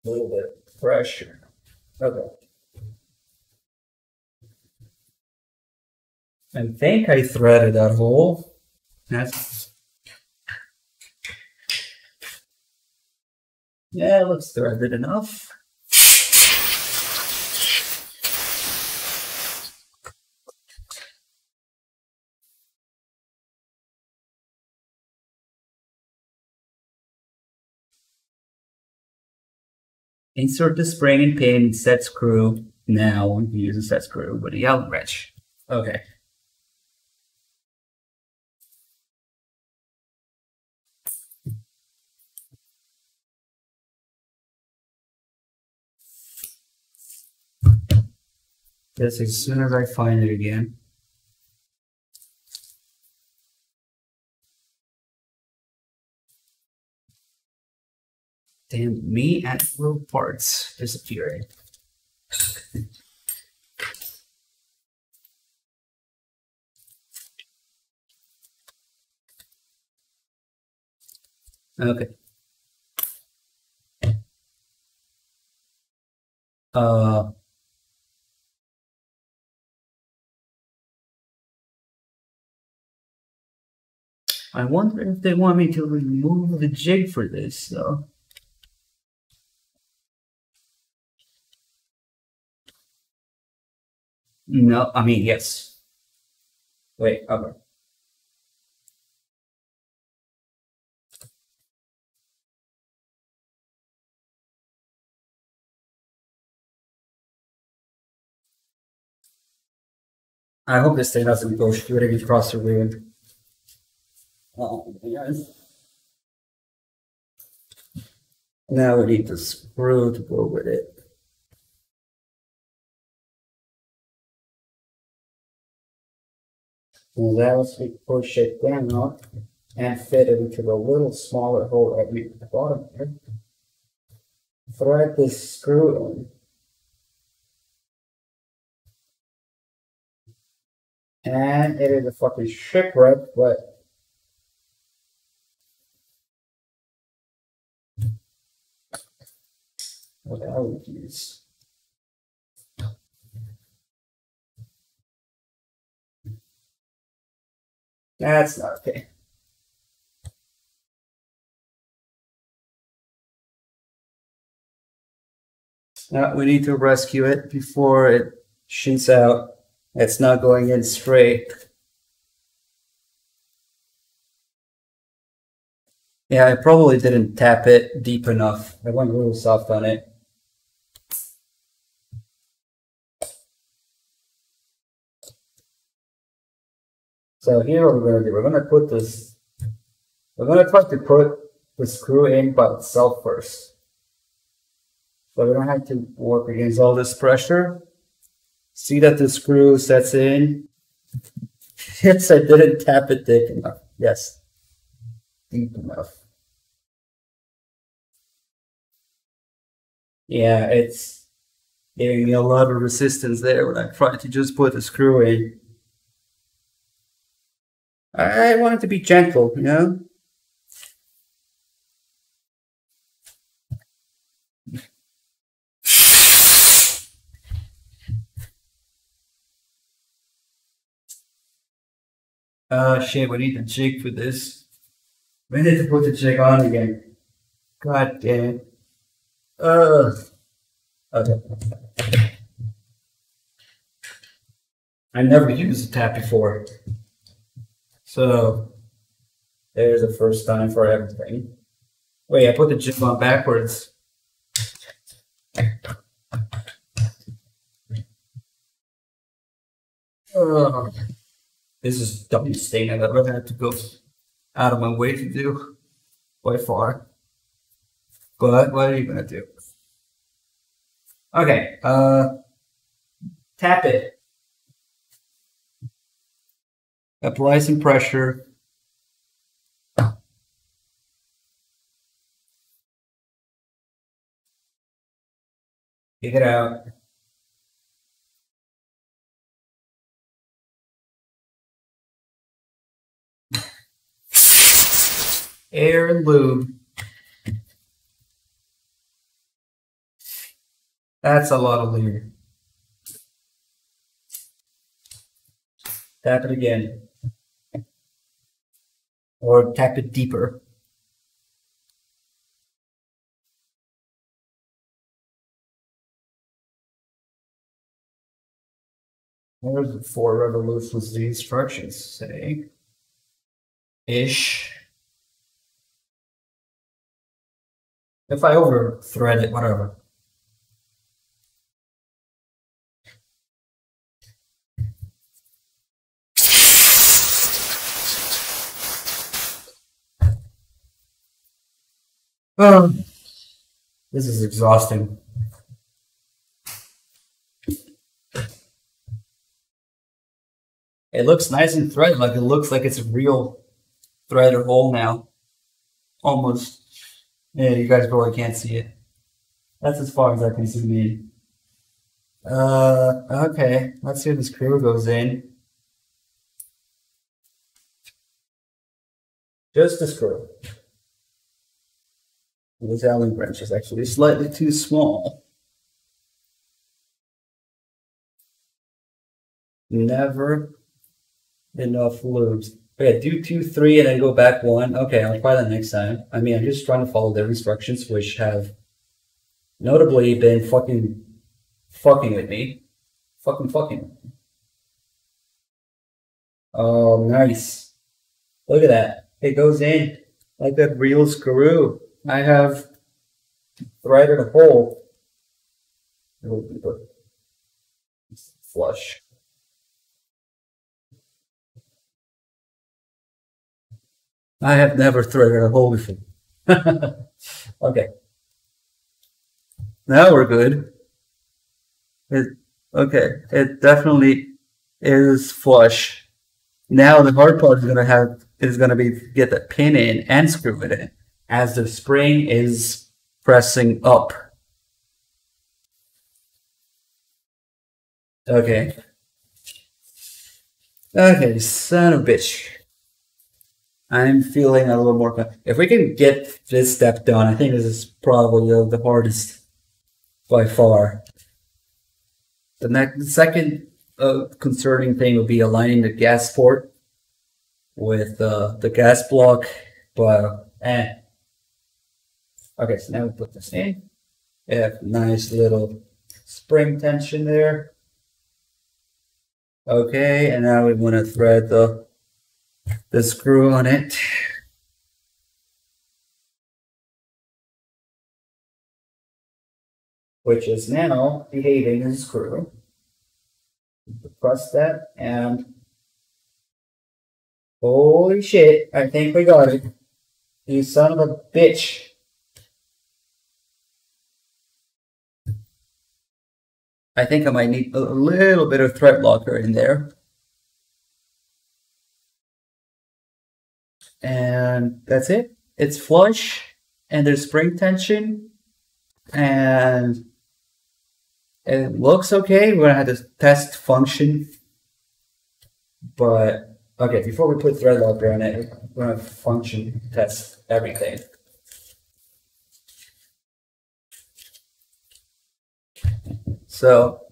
Speaker 1: little bit of pressure. Okay. I think I threaded that hole. That's... Yeah, it looks threaded enough. Insert the spring and pin set screw now. You can use a set screw with a Allen wrench. Okay. Just as soon as I find it again. Damn, me and little parts disappearing. Okay. I wonder if they want me to remove the jig for this, though. No, I mean, yes. Wait, okay. I hope this thing doesn't go shooting across the room. Oh, yes. Now we need the screw to go with it. And that was we push it down and fit it into the little smaller hole at the bottom here. Thread this screw in. And it is a fucking shipwreck, but what I would use. That's not okay. Now we need to rescue it before it shoots out. It's not going in straight. Yeah, I probably didn't tap it deep enough. I went real soft on it. So here what we're going to do, we're going to put this, we're going to try to put the screw in by itself first. So we don't have to work against all this pressure. See that the screw sets in. Yes, I didn't tap it deep enough. Yes, deep enough. Yeah, it's giving me a lot of resistance there when I try to just put the screw in. I want it to be gentle, you know? Shit, we need the jig for this. We need to put the jig on again. God damn it. Okay. I never used a tap before. So, there's the first time for everything. Wait, I put the jig on backwards. This is the dumbest thing I've ever had to go out of my way to do, by far. But what are you gonna do? Okay, tap it. Apply some pressure. Kick it out. Air and lube. That's a lot of lube. Tap it again. Or tap it deeper. There's the 4 revolutions the instructions say. Ish. If I over thread it, whatever. This is exhausting. It looks nice and threaded, like it looks like it's a real threaded hole now. Almost. Yeah, you guys probably can't see it. That's as far as I can zoom in. Okay. Let's see if the screw goes in. Just the screw. This Allen wrench is actually slightly too small. Never enough loops. Okay, do 2, 3, and then go back 1. Okay, I'll try that next time. I mean, I'm just trying to follow their instructions, which have notably been fucking with me. Fucking. Oh, nice. Look at that. It goes in like that real screw. I have threaded a hole. Flush. I have never threaded a hole before. Okay. Now we're good. Okay, it definitely is flush. Now the hard part is gonna be get the pin in and screw it in as the spring is pressing up. Okay. Okay, son of a bitch. I'm feeling a little more. If we can get this step done, I think this is probably the hardest by far. The second concerning thing would be aligning the gas port with the gas block, but okay, so now we put this in. Yeah, nice little spring tension there. Okay, and now we want to thread the screw on it. Which is now behaving as a screw. Press that, and holy shit, I think we got it. You son of a bitch. I think I might need a little bit of thread locker in there. And that's it. It's flush, and there's spring tension, and it looks okay. We're gonna have to test function, but okay, before we put thread locker on it, we're gonna function test everything. So,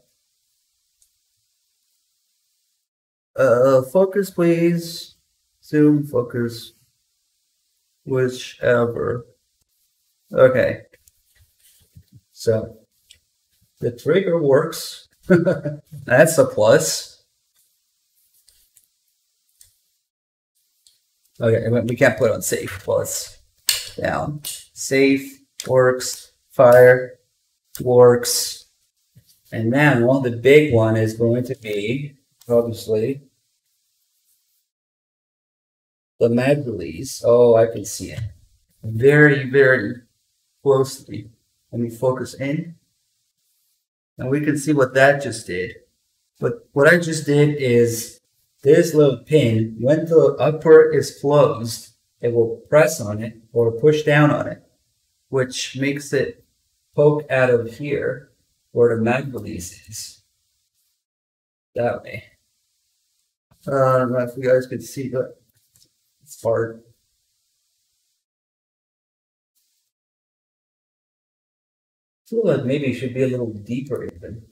Speaker 1: focus please, zoom, focus, whichever. Okay, so the trigger works. That's a plus. Okay, we can't put on safe. Plus down. Safe works. Fire works. And now the big one is going to be, obviously, the mag release. Oh, I can see it very, very closely. Let me focus in. And we can see what that just did. But what I just did is this little pin, when the upper is closed, it will press on it or push down on it, which makes it poke out of here where the mag release is. That way. I don't know if you guys can see, but it's hard. I feel like maybe it should be a little deeper even.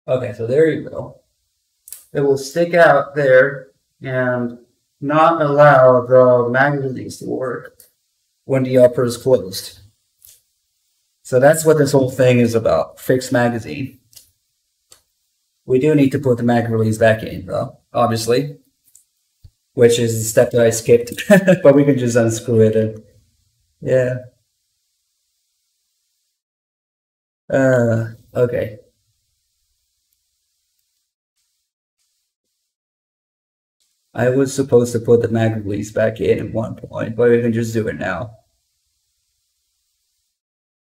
Speaker 1: Okay, so there you go. It will stick out there and not allow the mag release to work when the upper is closed. So that's what this whole thing is about, fixed magazine. We do need to put the mag release back in though, obviously, which is the step that I skipped, but we can just unscrew it and yeah. Okay. I was supposed to put the mag release back in at one point, but we can just do it now.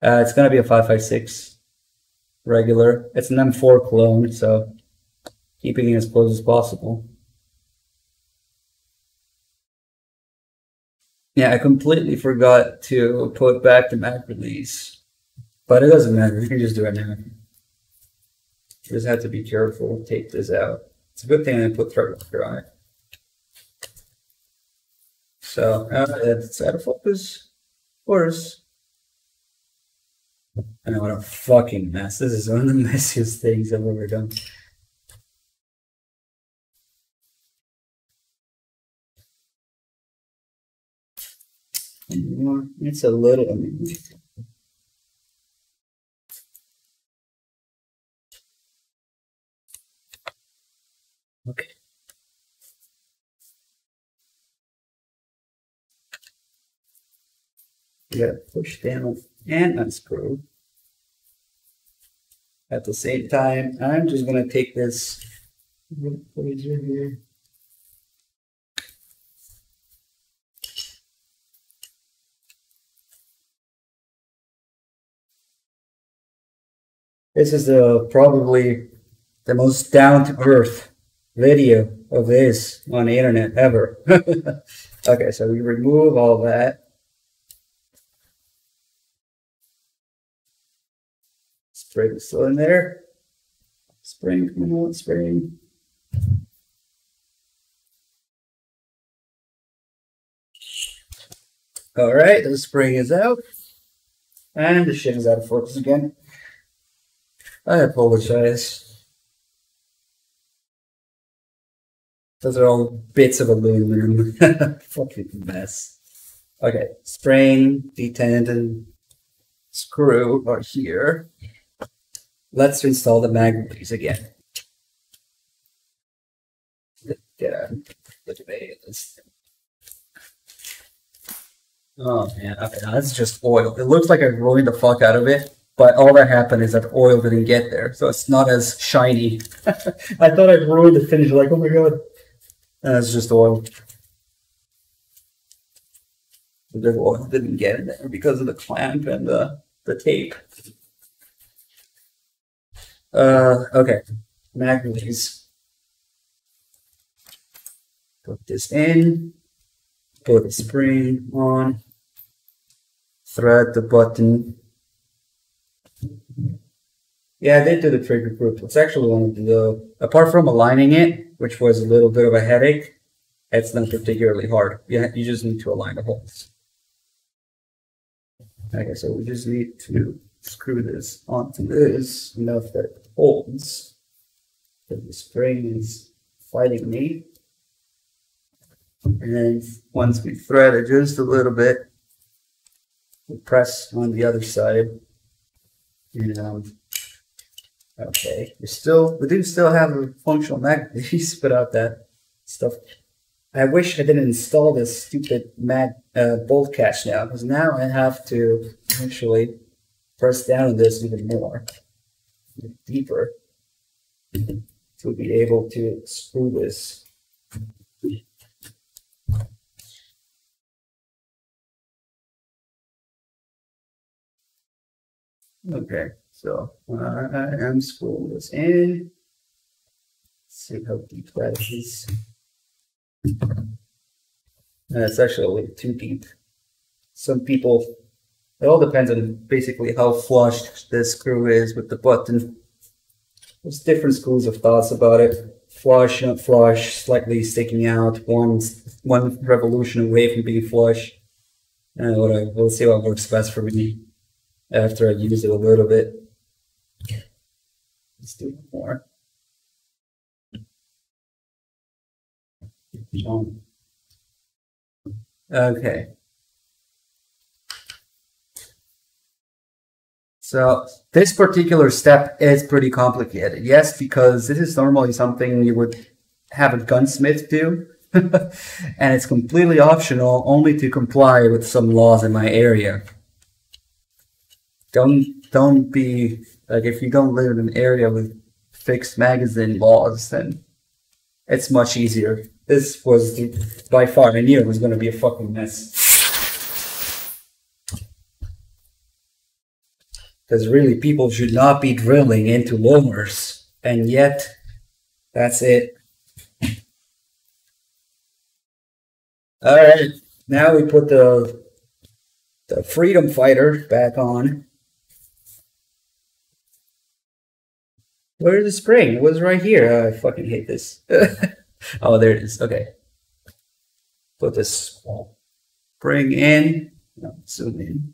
Speaker 1: It's going to be a 556 regular. It's an M4 clone, so keeping it as close as possible. Yeah, I completely forgot to put back the mag release, but it doesn't matter. We can just do it now. Just have to be careful. Take this out. It's a good thing I put thread locker on it. So it's out of focus. Of course. I know what a fucking mess. This is one of the messiest things I've ever done. It's a little. Okay. You gotta push down and unscrew. At the same time, I'm just gonna take this. What is it here? This is probably the most down-to-earth video of this on the internet ever. Okay, so we remove all that. Spring is still in there. Spring, come on, spring. All right, the spring is out. And the shit is out of focus again. I apologize. Those are all bits of aluminum. Fucking mess. Okay, spring, detent, screw are here. Let's install the mag release again. Get out. Look at this. Oh man, okay, now that's just oil. It looks like I ruined the fuck out of it, but all that happened is that oil didn't get there, so it's not as shiny. I thought I ruined the finish, like, oh my god. That's just oil. The oil didn't get in there because of the clamp and the tape. Okay, mag release. Put this in, put the spring on, thread the button. Yeah, I did do the trigger group. It's actually one of the, apart from aligning it, which was a little bit of a headache, it's not particularly hard. You just need to align the holes. Okay, so we just need to screw this onto this enough that it holds. So the spring is fighting me. And then once we thread it just a little bit, we press on the other side. And okay, we do still have a functional mag release without that stuff. I wish I didn't install this stupid bolt catch now, because now I have to actually press down on this even more, deeper, to be able to screw this. Okay, so I am screwing this in. Let's see how deep that is. It's actually a little too deep. Some people, it all depends on basically how flush this screw is with the button. There's different schools of thoughts about it. Flush, not flush, slightly sticking out, one revolution away from being flush. We'll see what works best for me after I use it a little bit. Let's do more. Okay. So this particular step is pretty complicated. Yes, because this is normally something you would have a gunsmith do. And it's completely optional, only to comply with some laws in my area. Don't be like, if you don't live in an area with fixed magazine laws, then it's much easier. This was by far, I knew it was going to be a fucking mess. Because really, people should not be drilling into loamers, and yet, that's it. Alright, Now we put the Freedom Fighter back on. Where's the spring? It was right here. Oh, I fucking hate this. Oh, there it is. Okay. Put this spring in. No, zoom in.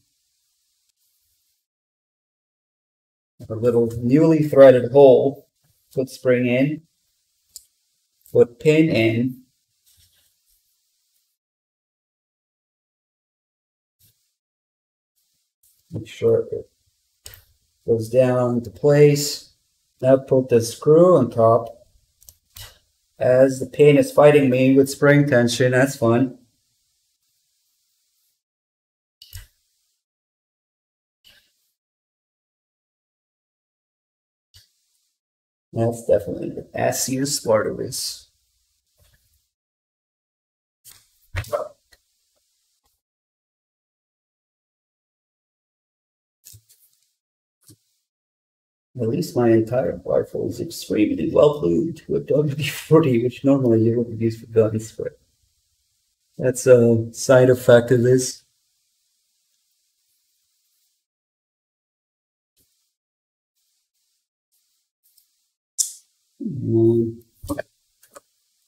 Speaker 1: A little newly threaded hole. Put spring in. Put pin in. Make sure it goes down into place. Now put the screw on top. As the pin is fighting me with spring tension, that's fun. That's definitely the assiest part of this. At least my entire rifle is extremely well lubed with WD-40, which normally you wouldn't use for guns, but that's a side effect of this.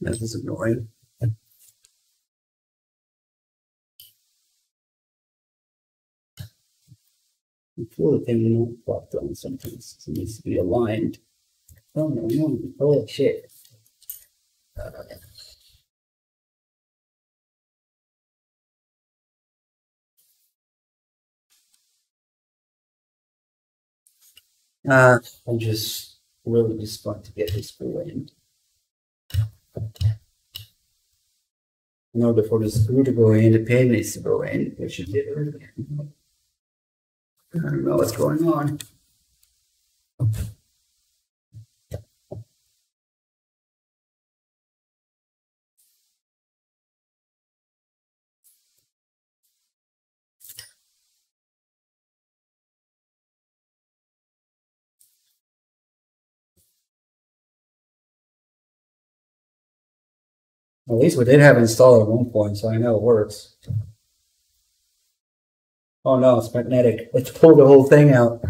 Speaker 1: That is annoying. I feel the thing not fucked on sometimes. It needs to be aligned. Oh no, holy shit. I just really just want to get this screw in. In order for the screw to go in, the pin needs to go in, which it did earlier. I don't know what's going on. At least we did have it installed at one point, so I know it works. Oh no, it's magnetic. Let's pull the whole thing out.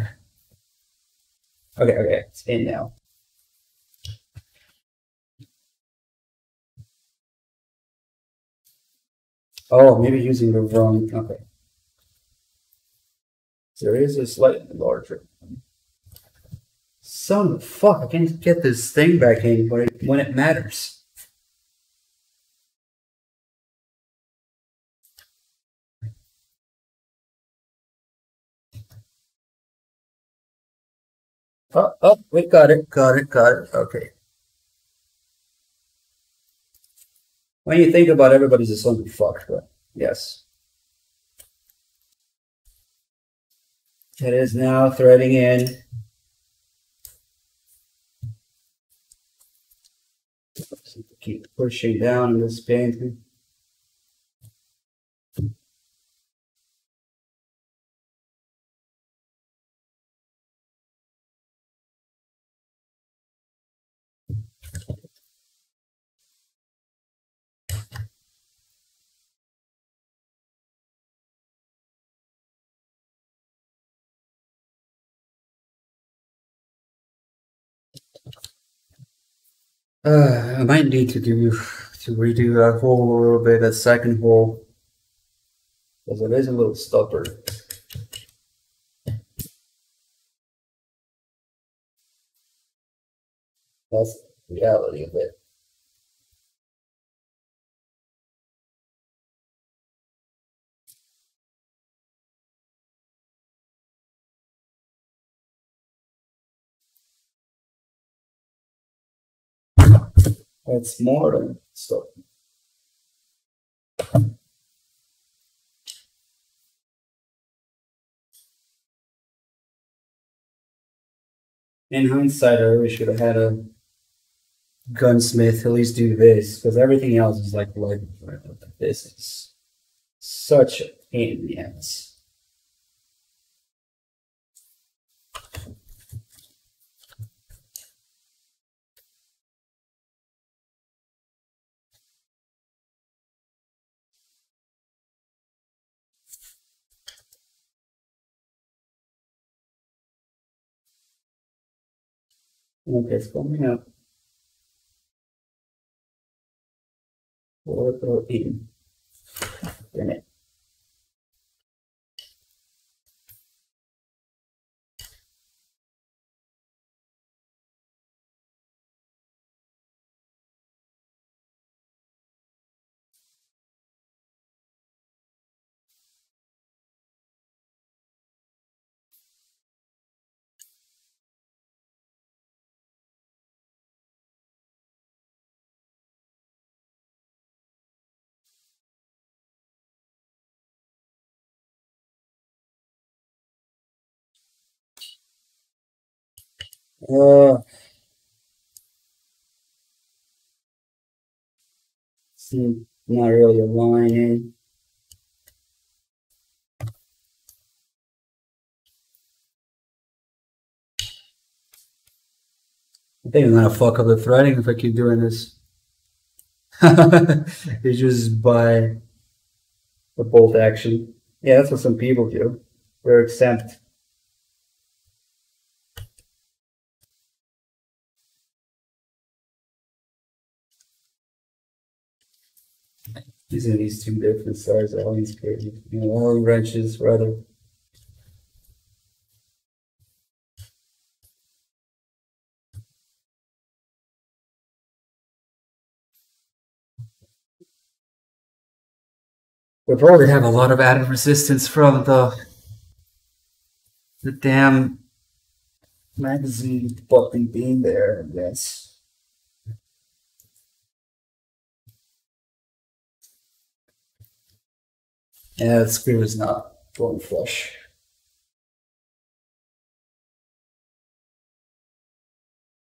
Speaker 1: Okay, it's in now. Oh, maybe using the wrong. Okay. There is a slightly larger one. Son of fuck, I can't get this thing back in when it matters. Oh, we got it. Okay. When you think about it, everybody's a son of fuck, but yes. It is now threading in. Keep pushing down on this painting. I might need to redo that hole a little bit, that second hole, because it is a little stubborn. That's the reality of it. It's more than stuff. In hindsight, I really should have had a gunsmith at least do this, because everything else is like this is such a pain in the ass. Okay, it's coming up. We'll throw in it. It's not really aligning. I think I'm gonna fuck up the threading if I keep doing this. It's just by the bolt action. Yeah, that's what some people do. They're exempt. Using these two different sizes, all these crazy, Allen wrenches rather. We probably have a lot of added resistance from the damn magazine buckling being there, I guess. Yeah, the screw is not going flush.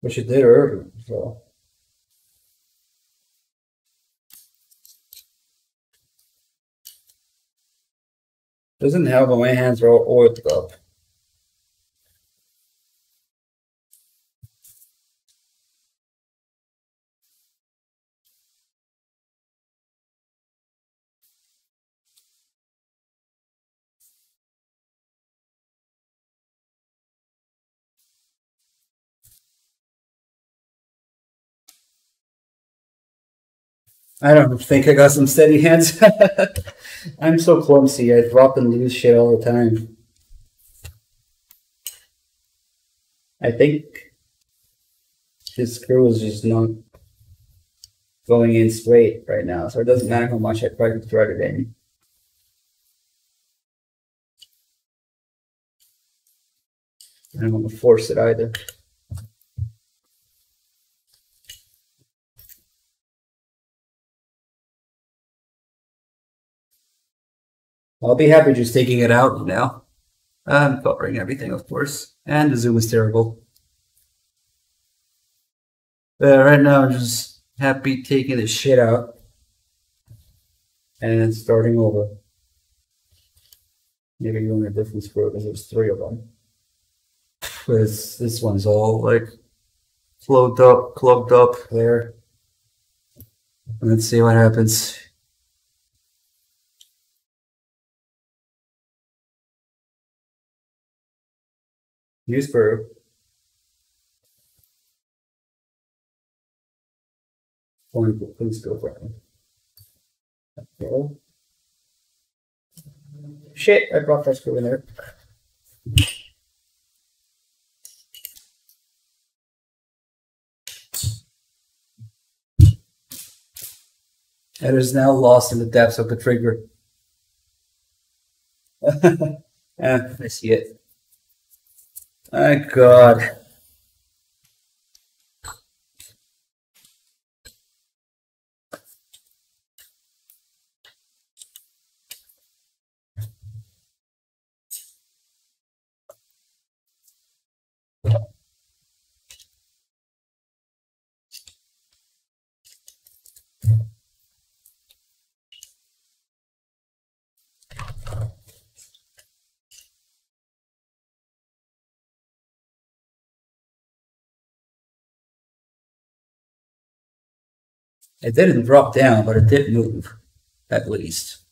Speaker 1: Which it did earlier, so. Doesn't help when my hands are all oiled up. I don't think I got some steady hands. I'm so clumsy. I drop and lose shit all the time. I think this screw is just not going in straight right now, so it doesn't matter how much I try to thread it in. I don't want to force it either. I'll be happy just taking it out now. I'm covering everything, of course. And the zoom is terrible. But right now, I'm just happy taking the shit out and starting over. Maybe doing a different screw because there's three of them. This one's all like clogged up there. Let's see what happens. New screw. Please go for it. Okay. Shit, I brought that screw in there. It is now lost in the depths of the trigger. I see it. My God. It didn't drop down, but it did move, at least.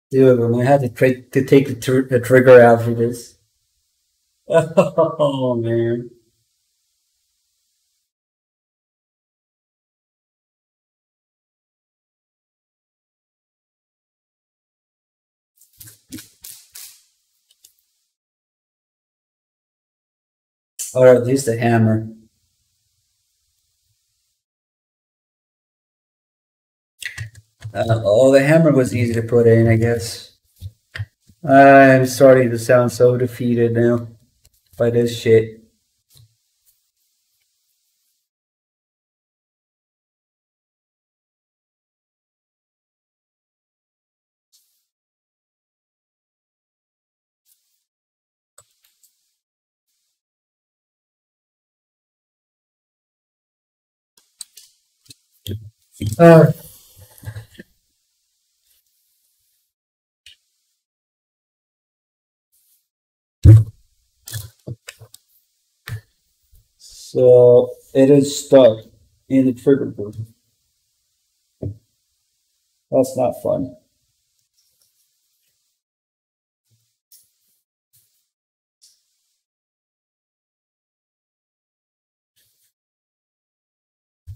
Speaker 1: Dude, I'm gonna have to, to take the trigger out for this. Oh man. Or at least a hammer. Oh, the hammer was easy to put in, I guess. I'm starting to sound so defeated now by this shit. Uh, so it is stuck in the trigger board. That's not fun.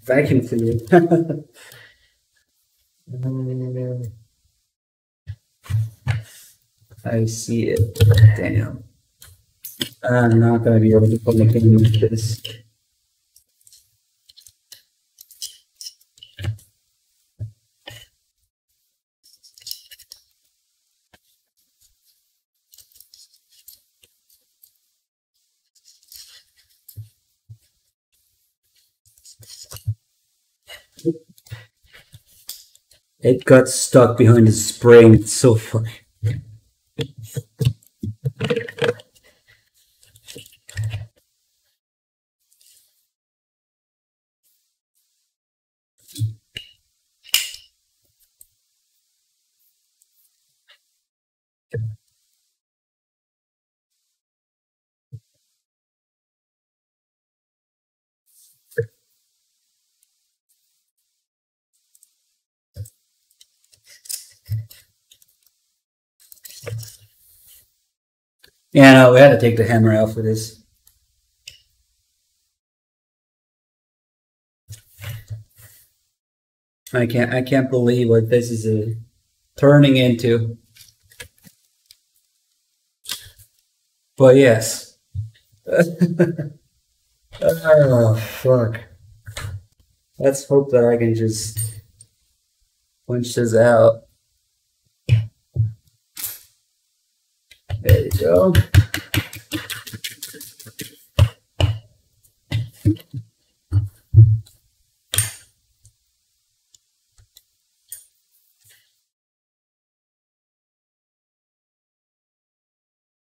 Speaker 1: Vacuum cleaner. I see it. Damn. I'm not gonna be able to put my pin with this. It got stuck behind the spring. It's so funny. Yeah, no, we had to take the hammer out for this. I can't believe what this is turning into. But yes. Oh fuck. Let's hope that I can just punch this out. There you go.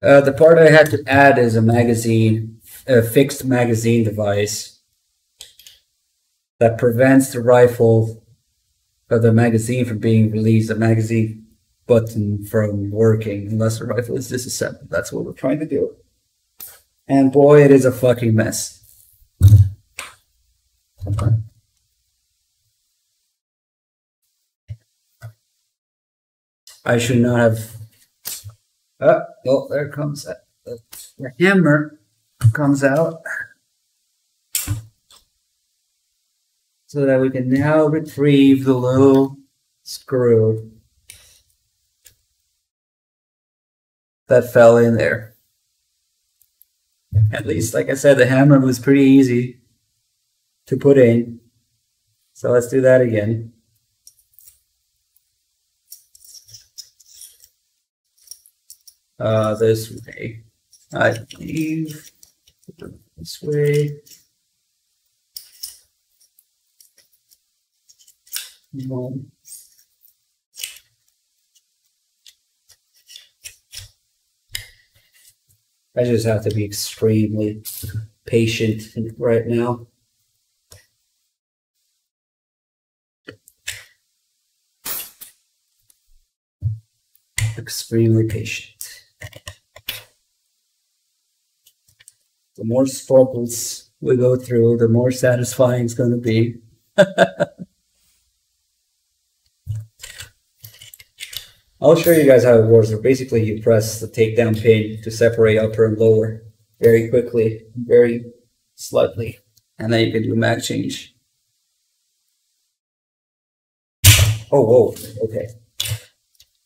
Speaker 1: The part I had to add is a magazine, a fixed magazine device that prevents the rifle or the magazine from being released, the magazine button from working unless the rifle is disassembled. That's what we're trying to do. And boy, it is a fucking mess. I should not have. Oh, there comes the hammer comes out. So that we can now retrieve the little screw that fell in there. At least, like I said, the hammer was pretty easy to put in. So let's do that again. This way. I believe this way. No. I just have to be extremely patient right now. Extremely patient. The more struggles we go through, the more satisfying it's going to be. I'll show you guys how it works. Basically, you press the takedown pin to separate upper and lower very quickly, very slightly, and then you can do mag change. Oh, whoa, okay.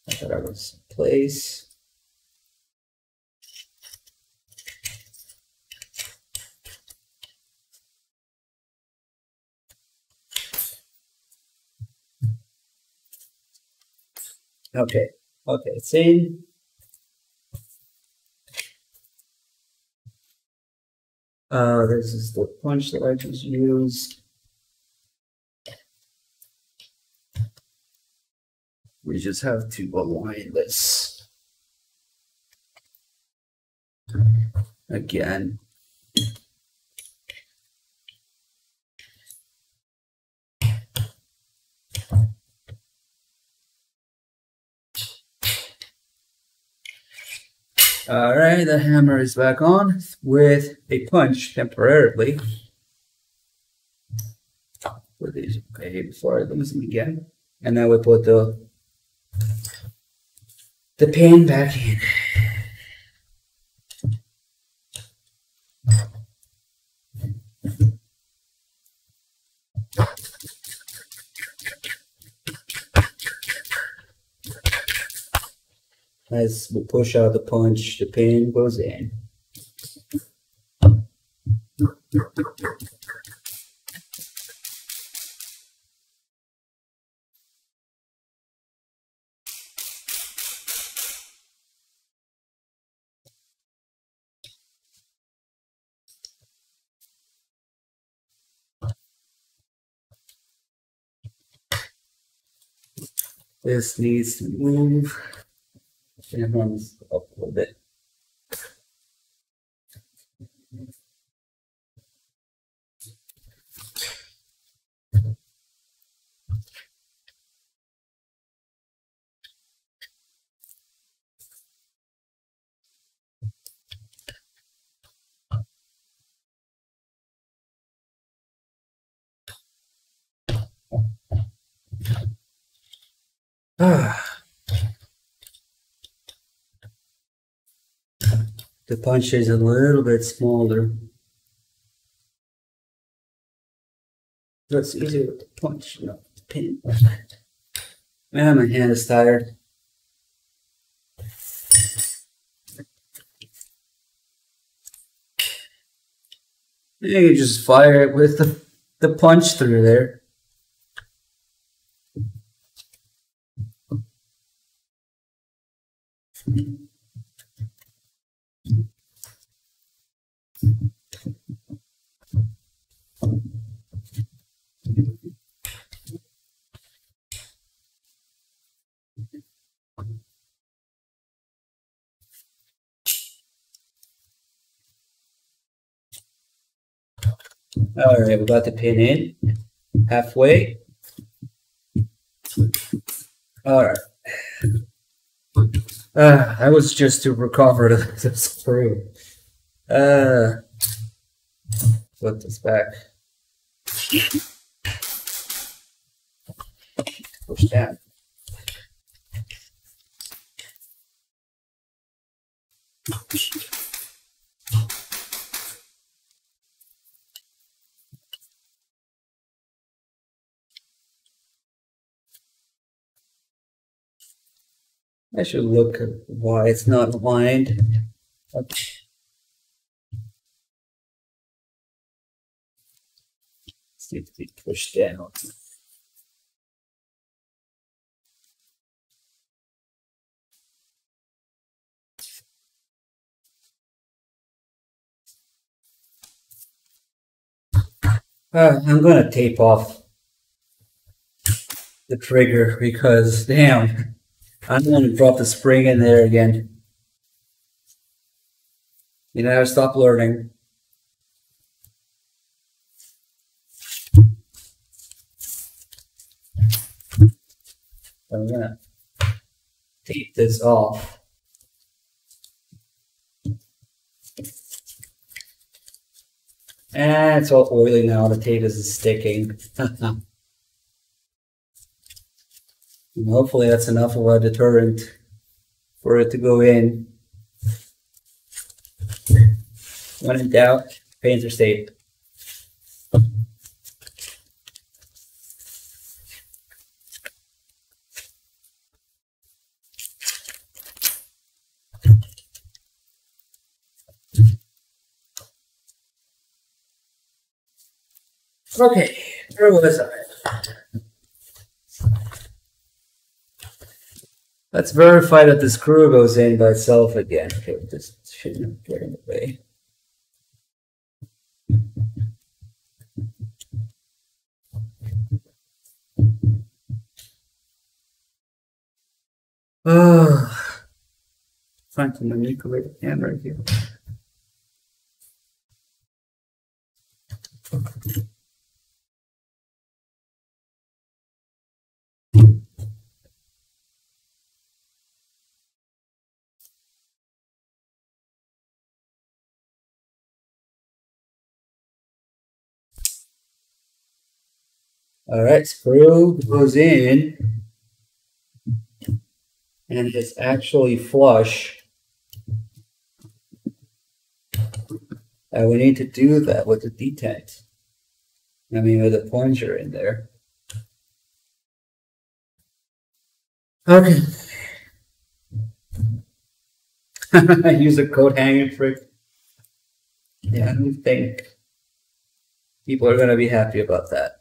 Speaker 1: I thought I was in place. Okay, it's in. This is the punch that I just used. We just have to align this again. All right, the hammer is back on with a punch temporarily. Put these okay before I lose them again. And now we put the pin back in. As we push out the punch, the pin goes in. This needs to move. And runs up a little bit. The punch is a little bit smaller. So it's easier with the punch, not the pin. Man, my hand is tired. You can just fire it with the punch through there. All right, we got the pin in halfway. All right. That was just to recover the screw. Put this back. Push down. I should look at why it's not aligned. Needs to be pushed down. I'm gonna tape off the trigger because damn, I don't want to drop the spring in there again. You never stop learning. I'm gonna tape this off. And it's all oily now, the tape isn't sticking. And hopefully that's enough of a deterrent for it to go in. When in doubt, painter's tape. Okay, where was I? Let's verify that the screw goes in by itself again. Okay, this shouldn't get in the way. Oh, trying to manipulate the camera here. All right, screw goes in, and it's actually flush. And we need to do that with the detent. I mean, with the plunger in there. Okay. Use a coat hanging trick. Yeah, I don't think people are going to be happy about that.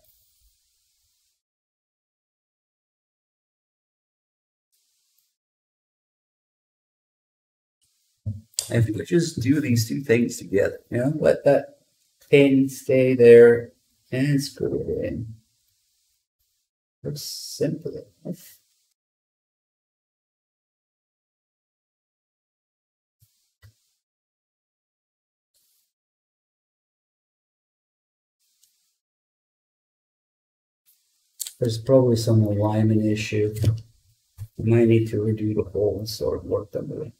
Speaker 1: If we could just do these two things together, you know, let that pin stay there and screw it in. It's simple enough. There's probably some alignment issue. We might need to redo the hole and sort of work them with it.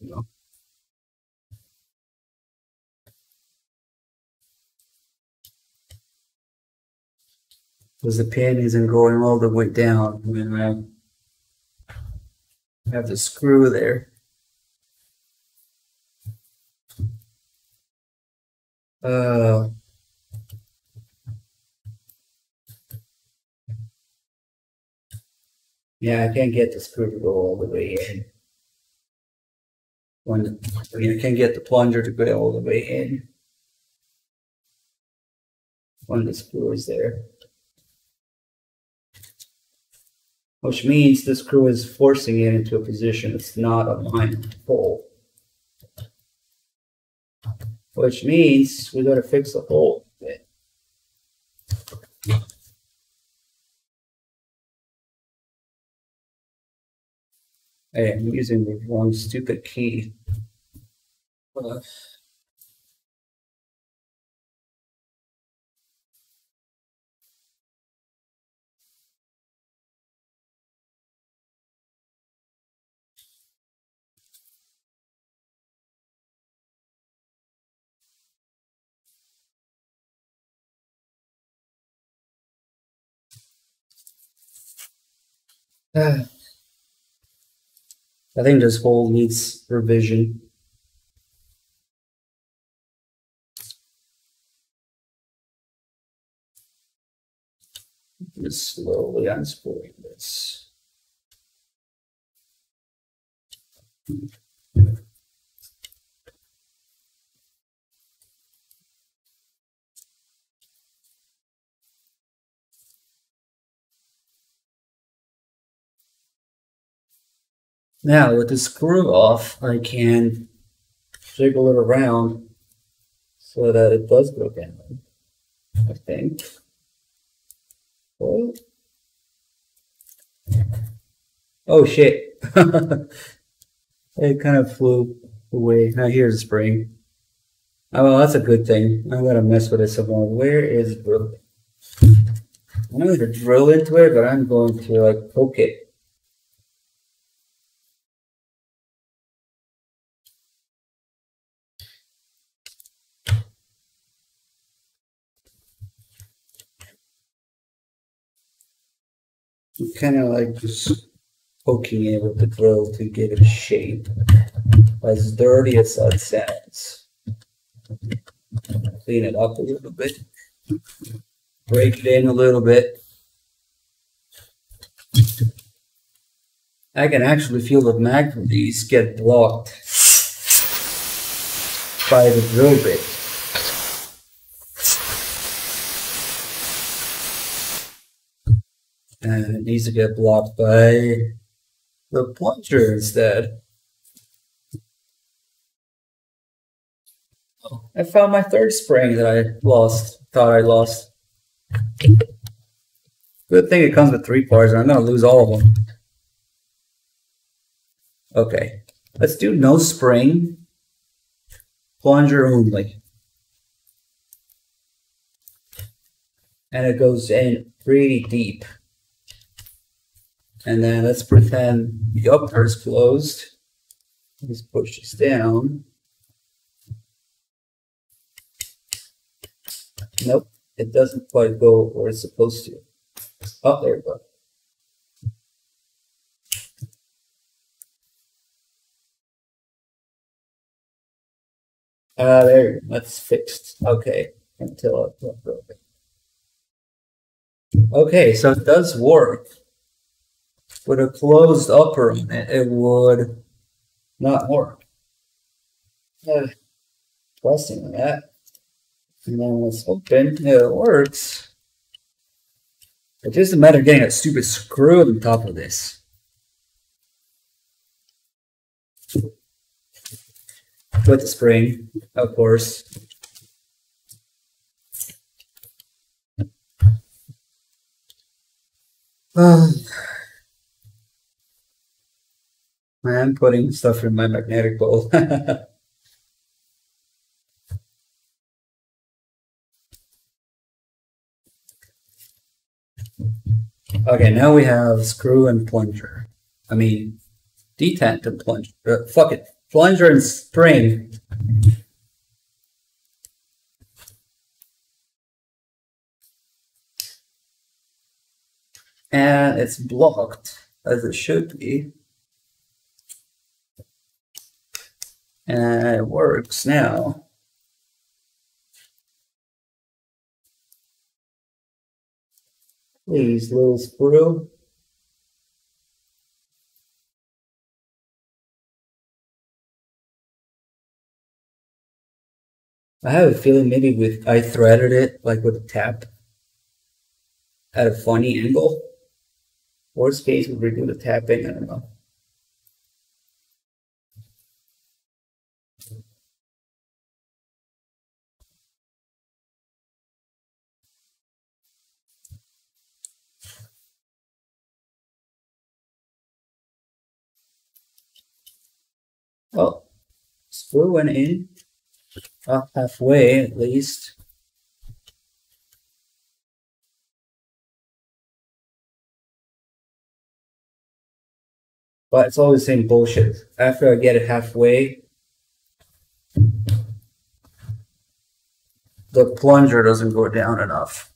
Speaker 1: You know. Because the pin isn't going all the way down when I have the screw there. Yeah, I can't get the screw to go all the way in. I can't get the plunger to go all the way in when the screw is there. Which means the screw is forcing it into a position it's not aligned with the hole. Which means we gotta fix the hole. Hey, I'm using the wrong stupid key. I think this hole needs revision. Just slowly unspooling this. Now with the screw off, I can jiggle it around so that it does go down, I think. Oh shit. It kind of flew away. Now here's the spring. Oh, well, that's a good thing. I'm gonna mess with it some more. Where is drill? I'm not gonna drill into it, but I'm going to like poke it. kind of like just poking it with the drill to give it a shape. As dirty as that sounds. Clean it up a little bit. Break it in a little bit. I can actually feel the magnetes get blocked by the drill bit. And it needs to get blocked by the plunger instead. Oh, I found my third spring that I thought I lost. Good thing it comes with 3 parts, and I'm going to lose all of them. Okay, let's do no spring, plunger only. And it goes in pretty deep. And then let's pretend the upper is closed. Let's push this down. Nope, it doesn't quite go where it's supposed to. Oh, there we go. There, that's fixed. Okay, until I broke it. Okay, so it does work. With a closed upper on it, it would not work. Pressing that. And then when it's open, it works. It's just a matter of getting a stupid screw on top of this. With the spring, of course. I'm putting stuff in my magnetic bowl. Okay, now we have screw and plunger. I mean, detent and plunger. Fuck it. Plunger and spring. And it's blocked, as it should be. And it works now. Please, little screw. I have a feeling maybe I threaded it like with a tap at a funny angle. Worst case, we redo the tapping, I don't know. Well, screw went in, halfway at least. But it's always the same bullshit. After I get it halfway, the plunger doesn't go down enough.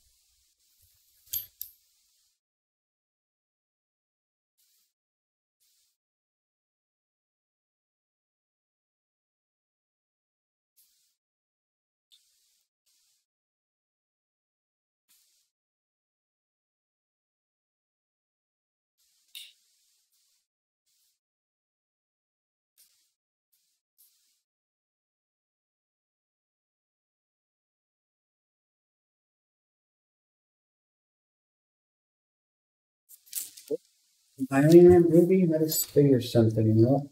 Speaker 1: I mean, maybe let's figure something out.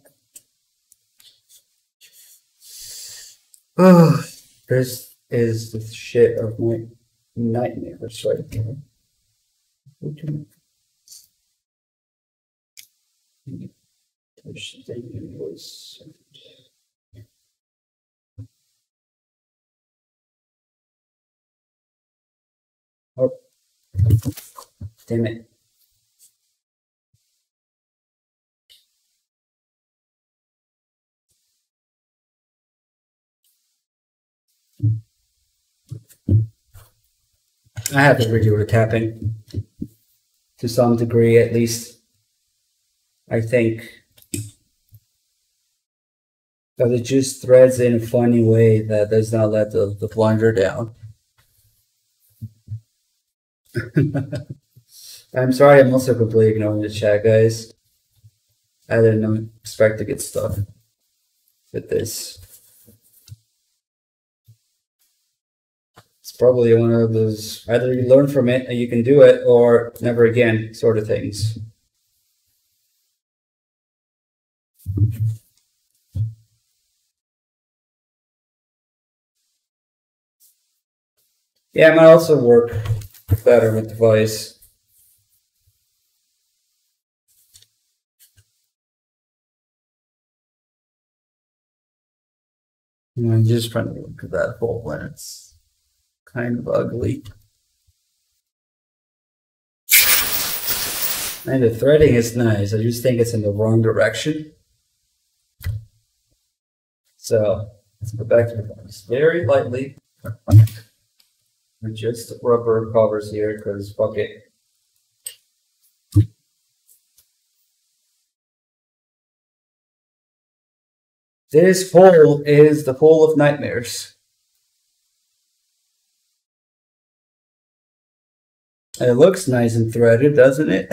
Speaker 1: Oh, this is the shit of my nightmares right here. Oh, damn it. I have to redo the tapping. to some degree at least, I think. But it just threads in a funny way that does not let the plunger down. I'm sorry, I'm also completely ignoring the chat, guys. I didn't expect to get stuck with this. It's probably one of those, either you learn from it and you can do it, or never again sort of things. Yeah, it might also work better with the device. I'm just trying to look at that hole when it's kind of ugly. And the threading is nice. I just think it's in the wrong direction. So let's go back to the device very lightly. With just rubber covers here, because fuck it. This hole is the hole of nightmares. It looks nice and threaded, doesn't it?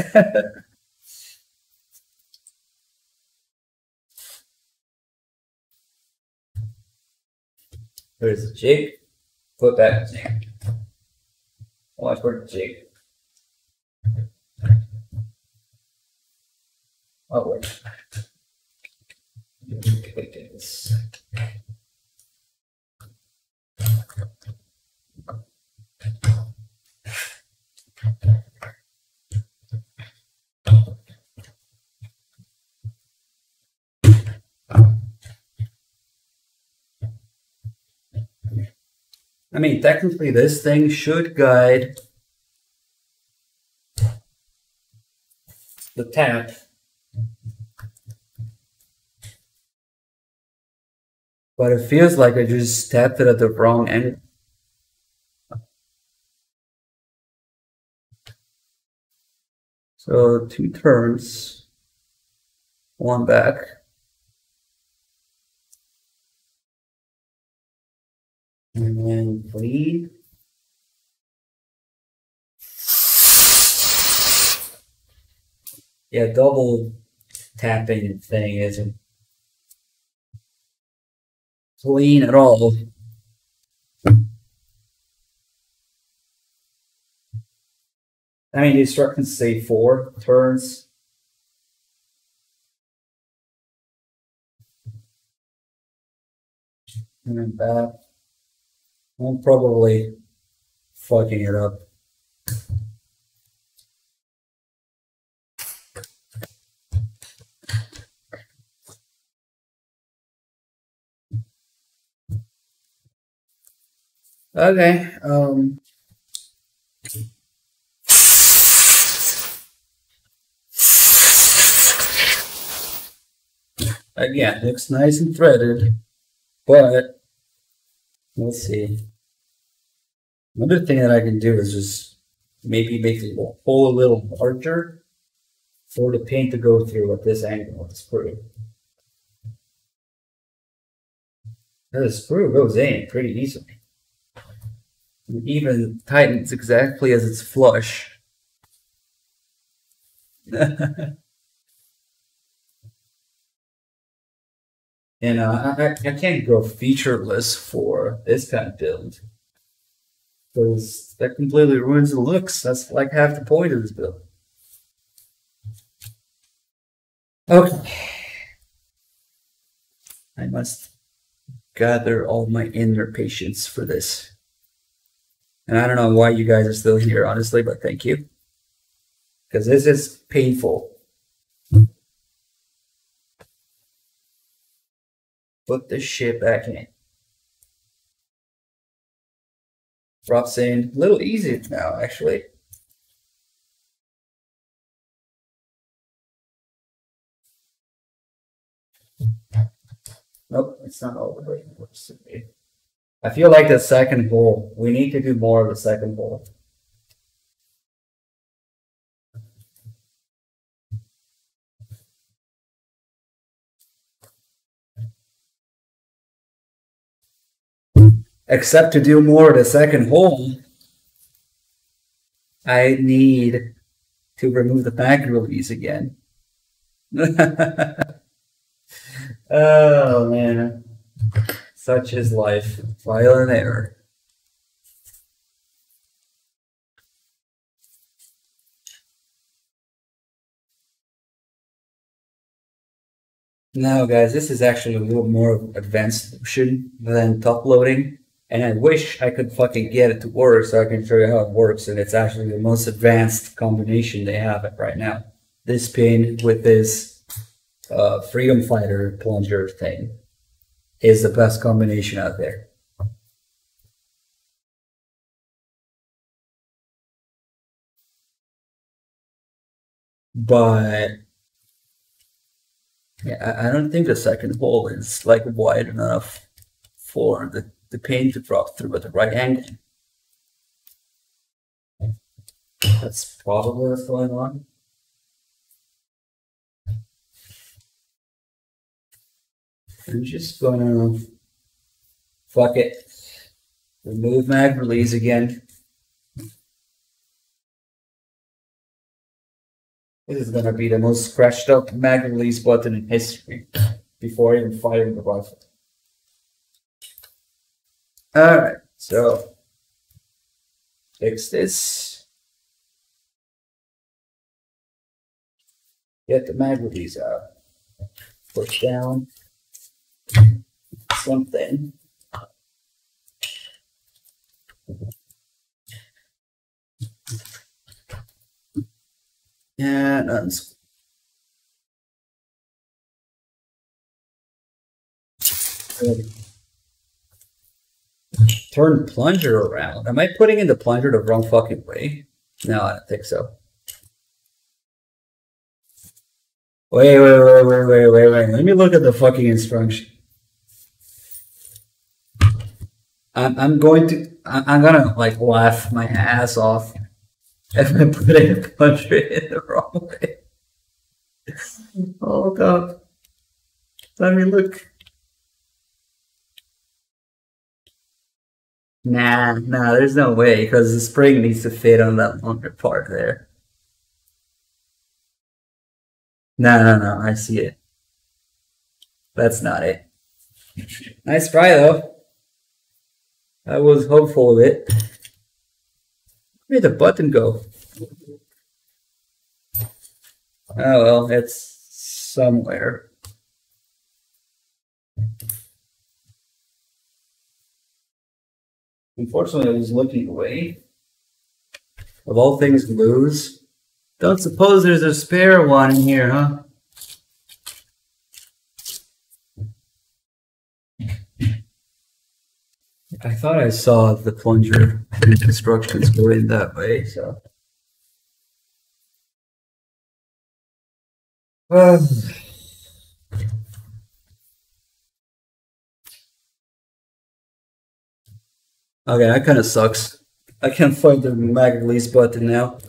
Speaker 1: There's the jig. Put back the jig. Watch for the jig. Oh, wait. I mean, technically this thing should guide the tap. But it feels like I just tapped it at the wrong angle. So 2 turns, 1 back. And then bleed. Yeah, double tapping thing isn't clean at all. I mean, the instructions say 4 turns. And then back. I'm probably fucking it up. Okay, again, looks nice and threaded, but let's see. Another thing that I can do is just maybe make the hole a little larger for the paint to go through at this angle of the screw. The screw goes in pretty easily. It even tightens exactly as it's flush. And I can't go featureless for this kind of build, because that completely ruins the looks. That's like half the point of this build. Okay. I must gather all my inner patience for this. And I don't know why you guys are still here, honestly, but thank you. Because this is painful. Put this shit back in. Drops in a little easier now, actually. Nope, it's not all the way where it should be. I feel like the second hole, we need to do more of the second hole. Except to do more of the second hole, I need to remove the mag release again. Oh man, such is life. Trial and error. Now, guys, this is actually a little more advanced solution than top loading, and I wish I could fucking get it to work so I can show you how it works. And it's actually the most advanced combination they have right now. This pin with this Freedom Fighter plunger thing is the best combination out there. But yeah, I don't think the second hole is like wide enough for the pin to drop through at the right angle. That's probably what's going on. I'm just gonna fuck it. Remove mag release again. This is gonna be the most scratched up mag release button in history before even firing the rifle. Alright, so fix this. Get the mag release out. Push down something. And turn plunger around. Am I putting in the plunger the wrong fucking way? No, I don't think so. Wait. Let me look at the fucking instruction. I'm gonna like laugh my ass off if I put a plunger in the wrong way. Hold up. Let me look. Nah, there's no way because the spring needs to fit on that longer part there. No, I see it. That's not it. Nice try though. I was hopeful of it. Where did the button go? Oh well, it's somewhere. Unfortunately, I was looking away. Of all things to lose. Don't suppose there's a spare one in here, huh? I thought I saw the plunger instructions going that way, so. Okay, that kind of sucks. I can't find the mag release button now.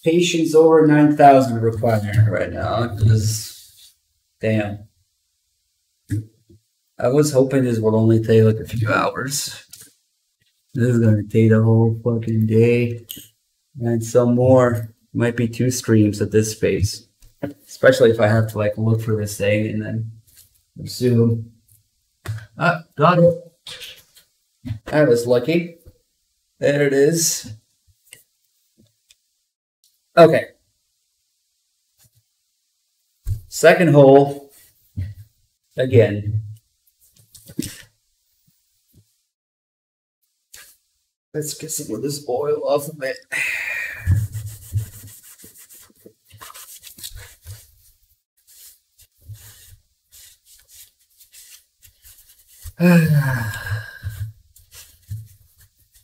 Speaker 1: Patience over 9,000 required right now, because damn. I was hoping this would only take like a few hours. This is gonna take the whole fucking day. And some more. Might be 2 streams at this pace. Especially if I have to like look for this thing and then assume. Ah, got it. I was lucky. There it is. Okay. Second hole. Again. Let's get some of this oil off of it.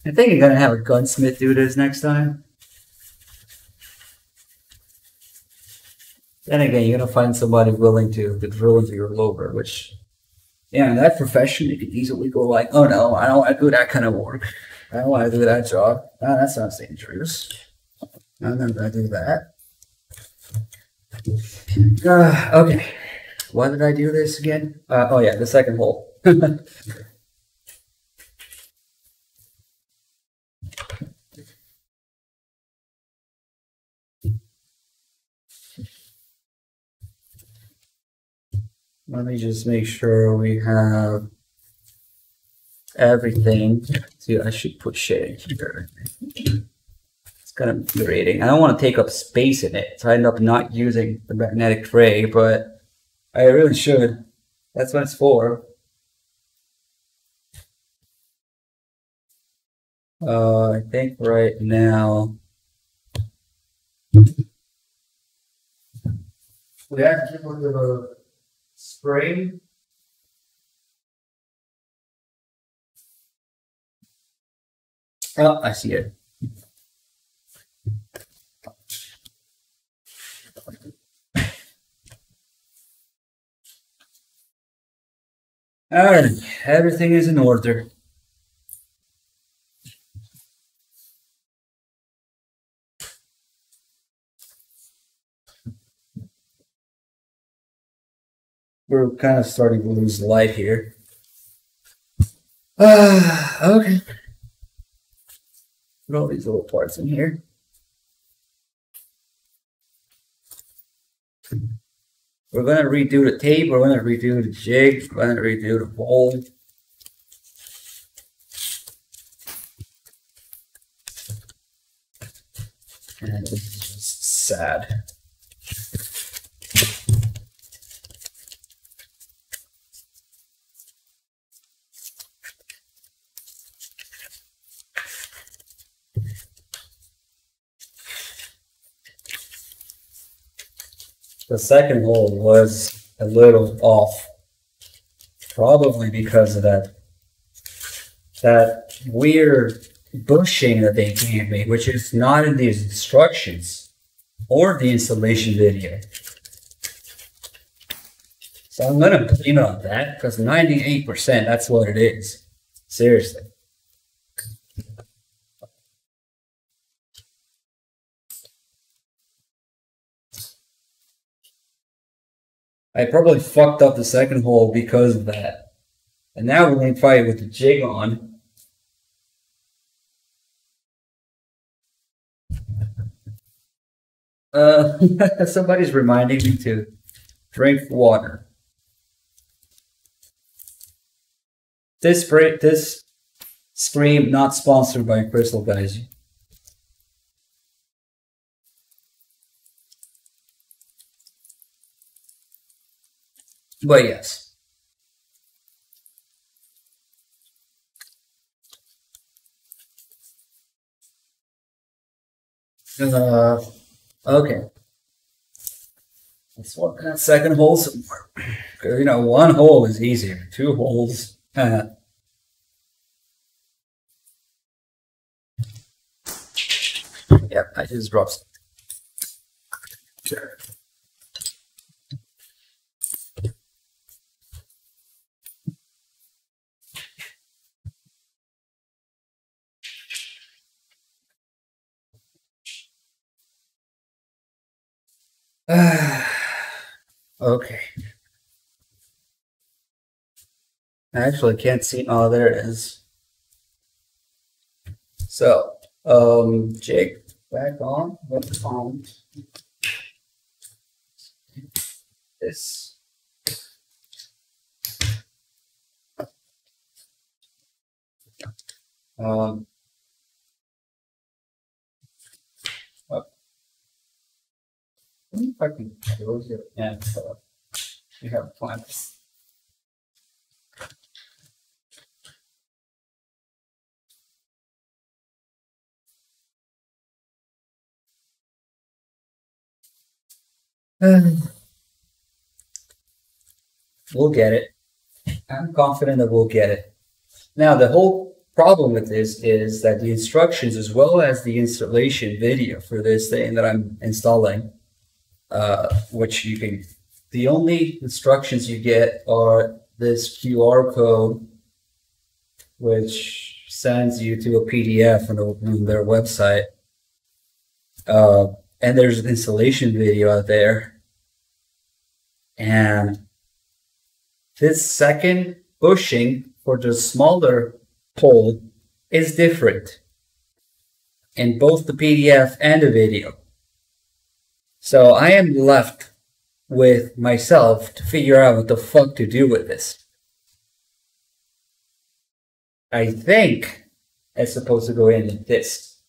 Speaker 1: I think I'm gonna have a gunsmith do this next time. Then again, you're gonna find somebody willing to drill into your lower, which, yeah, in that profession, you could easily go like, oh no, I don't want to do that kind of work. I don't want to do that job. No, that sounds dangerous. I'm not gonna do that. Okay. Why did I do this again? Oh yeah, the second hole. Let me just make sure we have everything. See, I should put shade here. It's kind of infuriating. I don't want to take up space in it, so I end up not using the magnetic tray, but I really should. That's what it's for. I think right now we have to put the spray. Oh, I see it. All right, everything is in order. We're kind of starting to lose light here. Okay. Put all these little parts in here. We're going to redo the tape. We're going to redo the jig. We're going to redo the bowl. And this is just sad. The second hole was a little off, probably because of that weird bushing that they gave me, which is not in these instructions or the installation video. So I'm gonna blame it on that, because 98% that's what it is. Seriously. I probably fucked up the second hole because of that. And now we're going to try it with the jig on. Somebody's reminding me to drink water. This stream not sponsored by Crystal, guys. But yes. Okay. Let's work on that second hole some more. Because, you know, one hole is easier. Two holes. Yep, I just dropped some. Sure. Okay. I actually can't see. Oh, there it is. So, Jake, back on. What's on? This. What? If I can close it and we have plants. We'll get it. I'm confident that we'll get it. Now, the whole problem with this is that the instructions, as well as the installation video for this thing that I'm installing, which you can, the only instructions you get are this QR code, which sends you to a PDF on their website. And there's an installation video out there. And this second bushing for the smaller hole is different in both the PDF and the video. So I am left with myself to figure out what the fuck to do with this. I think it's supposed to go in like this.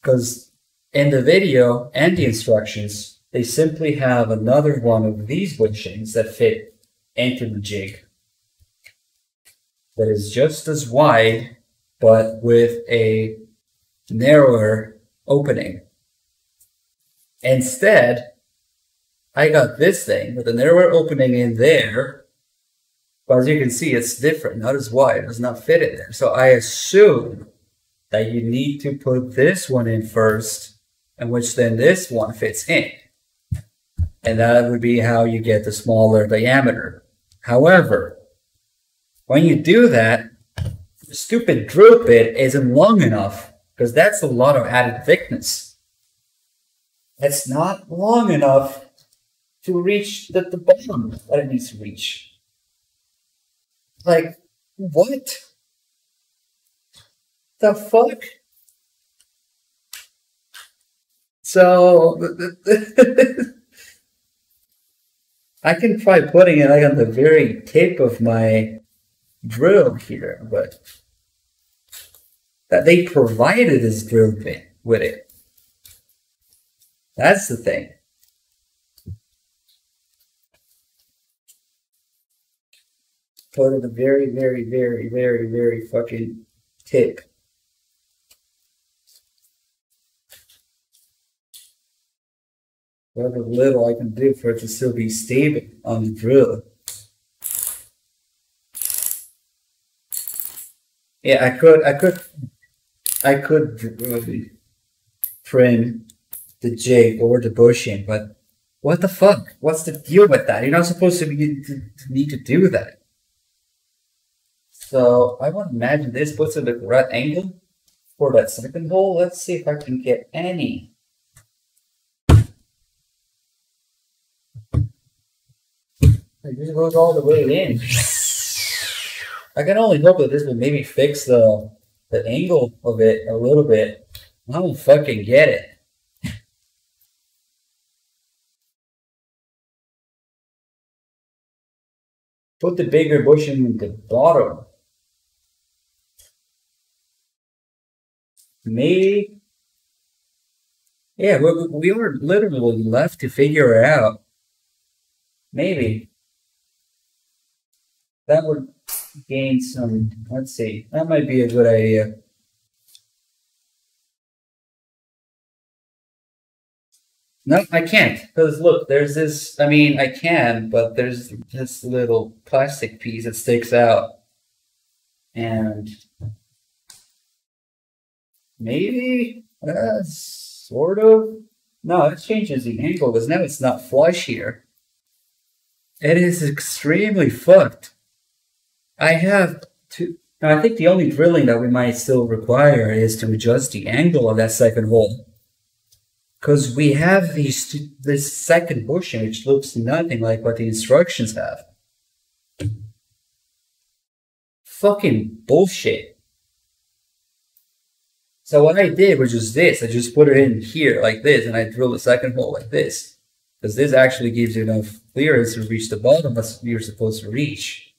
Speaker 1: Because in the video and the instructions, they simply have another one of these bushings that fit into the jig. That is just as wide, but with a narrower opening. Instead, I got this thing with a narrower opening in there, but as you can see, it's different, not as wide, it does not fit in there. So I assume that you need to put this one in first, in which then this one fits in. And that would be how you get the smaller diameter. However, when you do that, the stupid drill bit isn't long enough, because that's a lot of added thickness. It's not long enough to reach the bottom that it needs to reach. Like, what? The fuck? So, I can try putting it like on the very tip of my drill here, but that they provided this drill bit with it. That's the thing. Put it at the very, very, very, very, very fucking tip. Whatever little I can do for it to still be stable on the drill. Yeah, I could trim the jig or the bushing, but what the fuck? What's the deal with that? You're not supposed to need to do that. So I want to imagine this puts it at the right angle for that second hole. Let's see if I can get any. It just goes all the way in. I can only hope that this will maybe fix the angle of it a little bit. I don't fucking get it. Put the bigger bushing in the bottom. Maybe. Yeah, we were literally left to figure it out. Maybe. That would gain some, let's see, that might be a good idea. No, I can't, because look, there's this, I mean, I can, but there's this little plastic piece that sticks out. And maybe, sort of. No, it changes the angle, because now it's not flush here. It is extremely fucked. I have to, now I think the only drilling that we might still require is to adjust the angle of that second hole. Because we have this second bushing, which looks nothing like what the instructions have. Fucking bullshit. So what I did was just this. I just put it in here like this, and I drilled the second hole like this. Because this actually gives you enough clearance to reach the bottom that you're supposed to reach.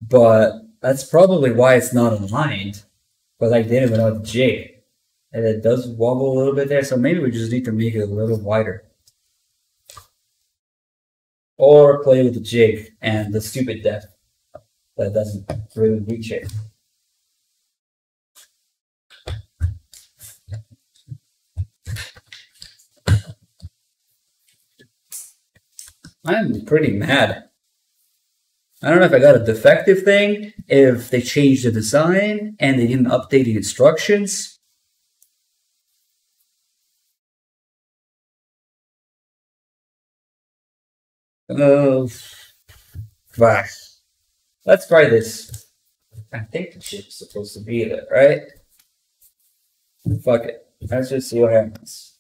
Speaker 1: But that's probably why it's not aligned. Because I did it without the jig. And it does wobble a little bit there, so maybe we just need to make it a little wider. Or play with the jig and the stupid depth that doesn't really reach it. I'm pretty mad. I don't know if I got a defective thing, if they changed the design and they didn't update the instructions. Oh, fuck. Let's try this. I think the chip's supposed to be there, right? Fuck it. Let's just see what happens.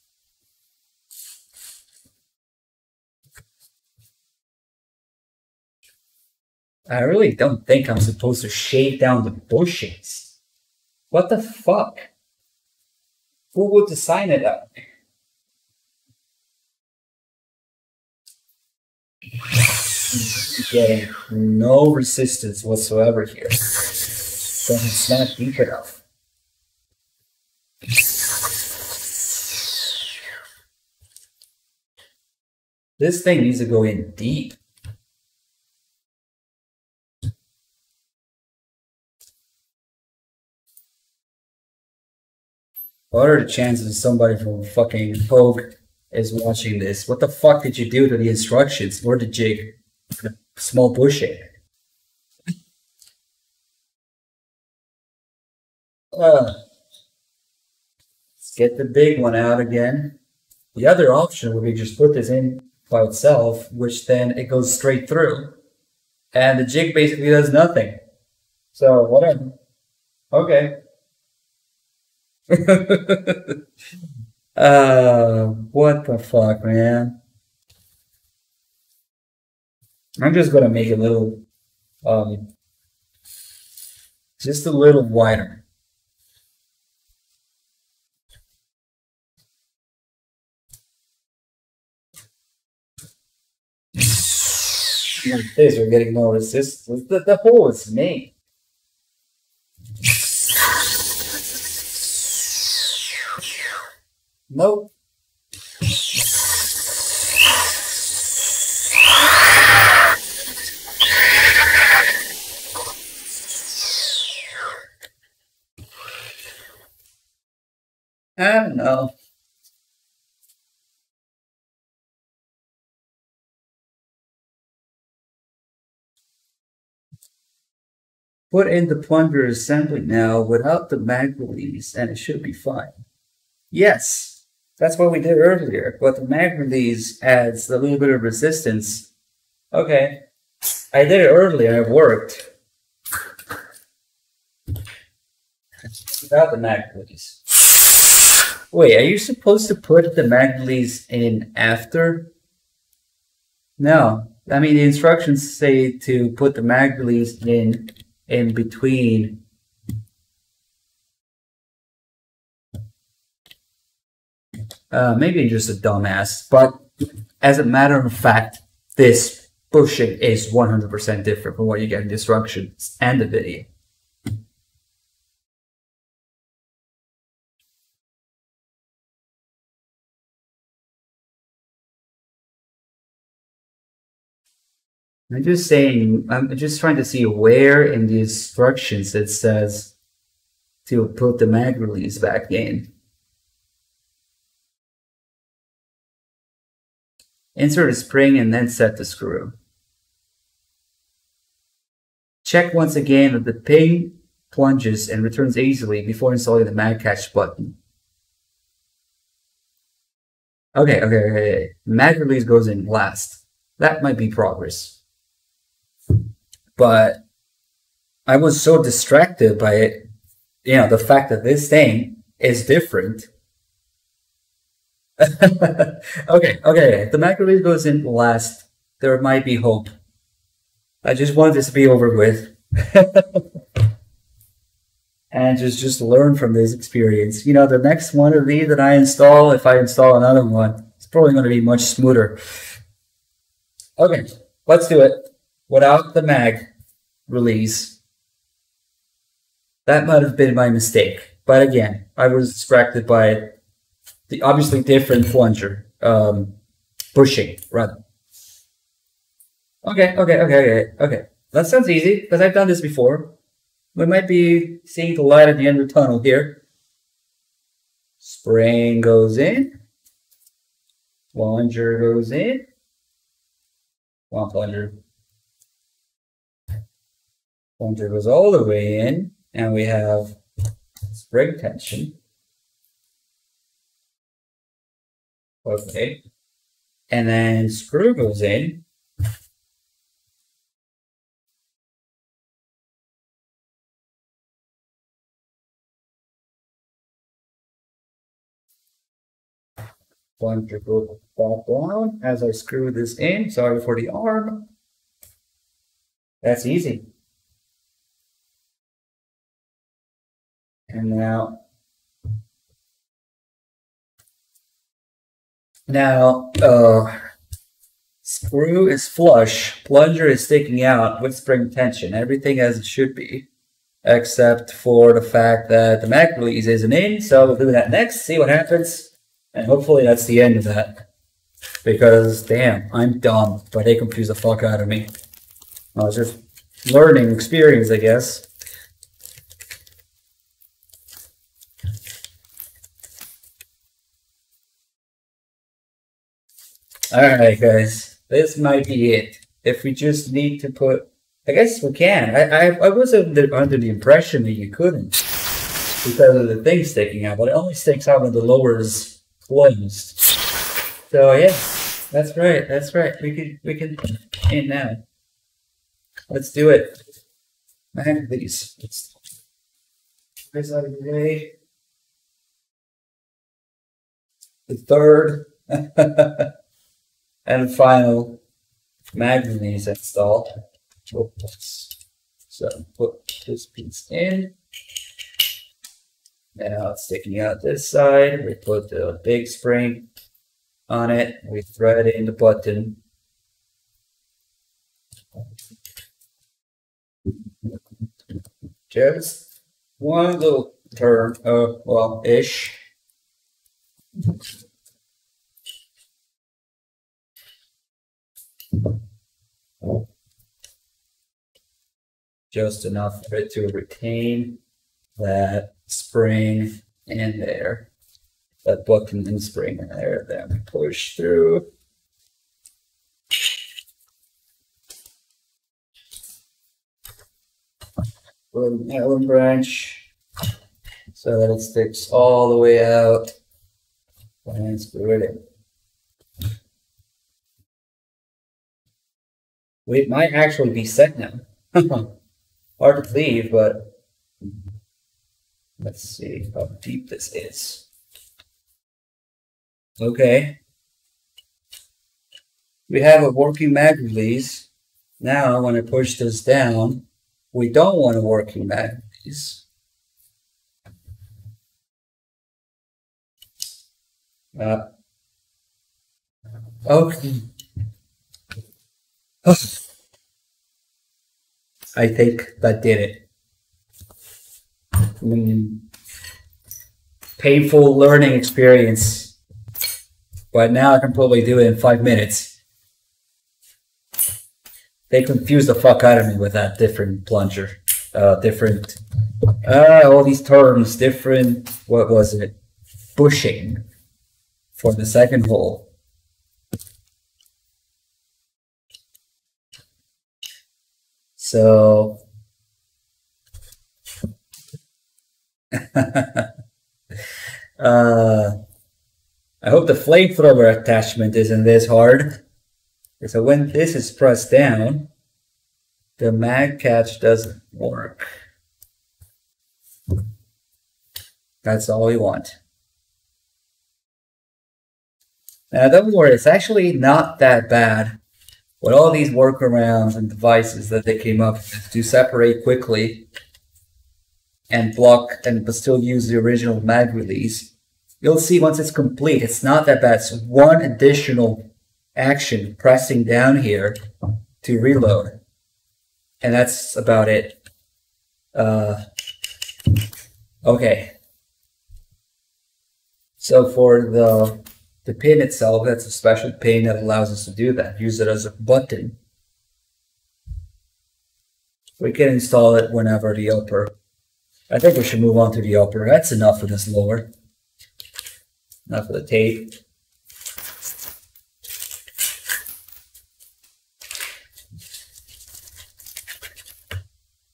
Speaker 1: I really don't think I'm supposed to shave down the bushings. What the fuck? Who would design it up? Getting no resistance whatsoever here. So it's not deep enough. This thing needs to go in deep. What are the chances somebody from fucking Vogue is watching this? What the fuck did you do to the instructions or the jig? The small bushing. Let's get the big one out again. The other option would be just put this in by itself, which then it goes straight through. And the jig basically does nothing. So, whatever. Okay. What the fuck, man? I'm just gonna make it a little, just a little wider. Like this, we're getting no resistance. The hole is made. Nope. I don't know. Put in the plunger assembly now without the mag release and it should be fine. Yes, that's what we did earlier, but the mag release adds a little bit of resistance. Okay, I did it earlier, it worked. Without the mag release. Wait, are you supposed to put the mag release in after? No, I mean the instructions say to put the mag release in between. Maybe just a dumbass, but as a matter of fact, this bushing is 100% different from what you get in the instructions and the video. I'm just saying, I'm just trying to see where in the instructions it says to put the mag release back in. Insert a spring and then set the screw. Check once again that the pin plunges and returns easily before installing the mag catch button. Okay. Mag release goes in last. That might be progress. But I was so distracted by it, the fact that this thing is different. Okay. The mag release goes in last. There might be hope. I just want this to be over with. And just learn from this experience. The next one of these that I install, if I install another one, it's probably going to be much smoother. Okay, let's do it without the mag release. That might have been my mistake. But again, I was distracted by the obviously different plunger. Bushing, rather. Okay. That sounds easy, because I've done this before. We might be seeing the light at the end of the tunnel here. Spring goes in. Plunger goes in. One plunger. Plunger goes all the way in. And we have spring tension. Okay. And then screw goes in. plunger go back down as I screw this in. Sorry for the arm. That's easy. And now, screw is flush, plunger is sticking out with spring tension. Everything as it should be, except for the fact that the mag release isn't in. So we'll do that next, see what happens, and hopefully that's the end of that. Because, damn, I'm dumb, but they confuse the fuck out of me. It's just learning experience, I guess. Alright, guys, this might be it. If we just need to put, I guess we can. I was under the impression that you couldn't because of the thing sticking out, but it only sticks out when the lower is closed. So yeah, that's right. That's right. We can in now. Let's do it. Man, these. This out of the way. The third. And final mag release installed. Oops. So put this piece in. Now it's sticking out this side. We put the big spring on it. We thread in the button. Just one little turn, well, ish. Just enough for it to retain that spring in there, that button and spring in there. Then push through. Put an Allen branch so that it sticks all the way out and screw it in. It might actually be set now. Hard to believe, but let's see how deep this is. Okay. We have a working mag release. Now, when I push this down, we don't want a working mag release. Okay. I think that did it. Painful learning experience, but now I can probably do it in 5 minutes. They confused the fuck out of me with that different plunger, all these terms, different, what was it? Bushing for the second hole. So, I hope the flamethrower attachment isn't this hard. So when this is pressed down, the mag catch doesn't work. That's all we want. Now don't worry, it's actually not that bad. With all these workarounds and devices that they came up with to separate quickly and block but still use the original mag release, you'll see once it's complete, it's not that bad. It's one additional action, pressing down here to reload. And that's about it. Okay. So for the pin itself, that's a special pin that allows us to do that. Use it as a button. We can install it whenever the upper. I think we should move on to the upper. That's enough for this lower. Enough for the tape.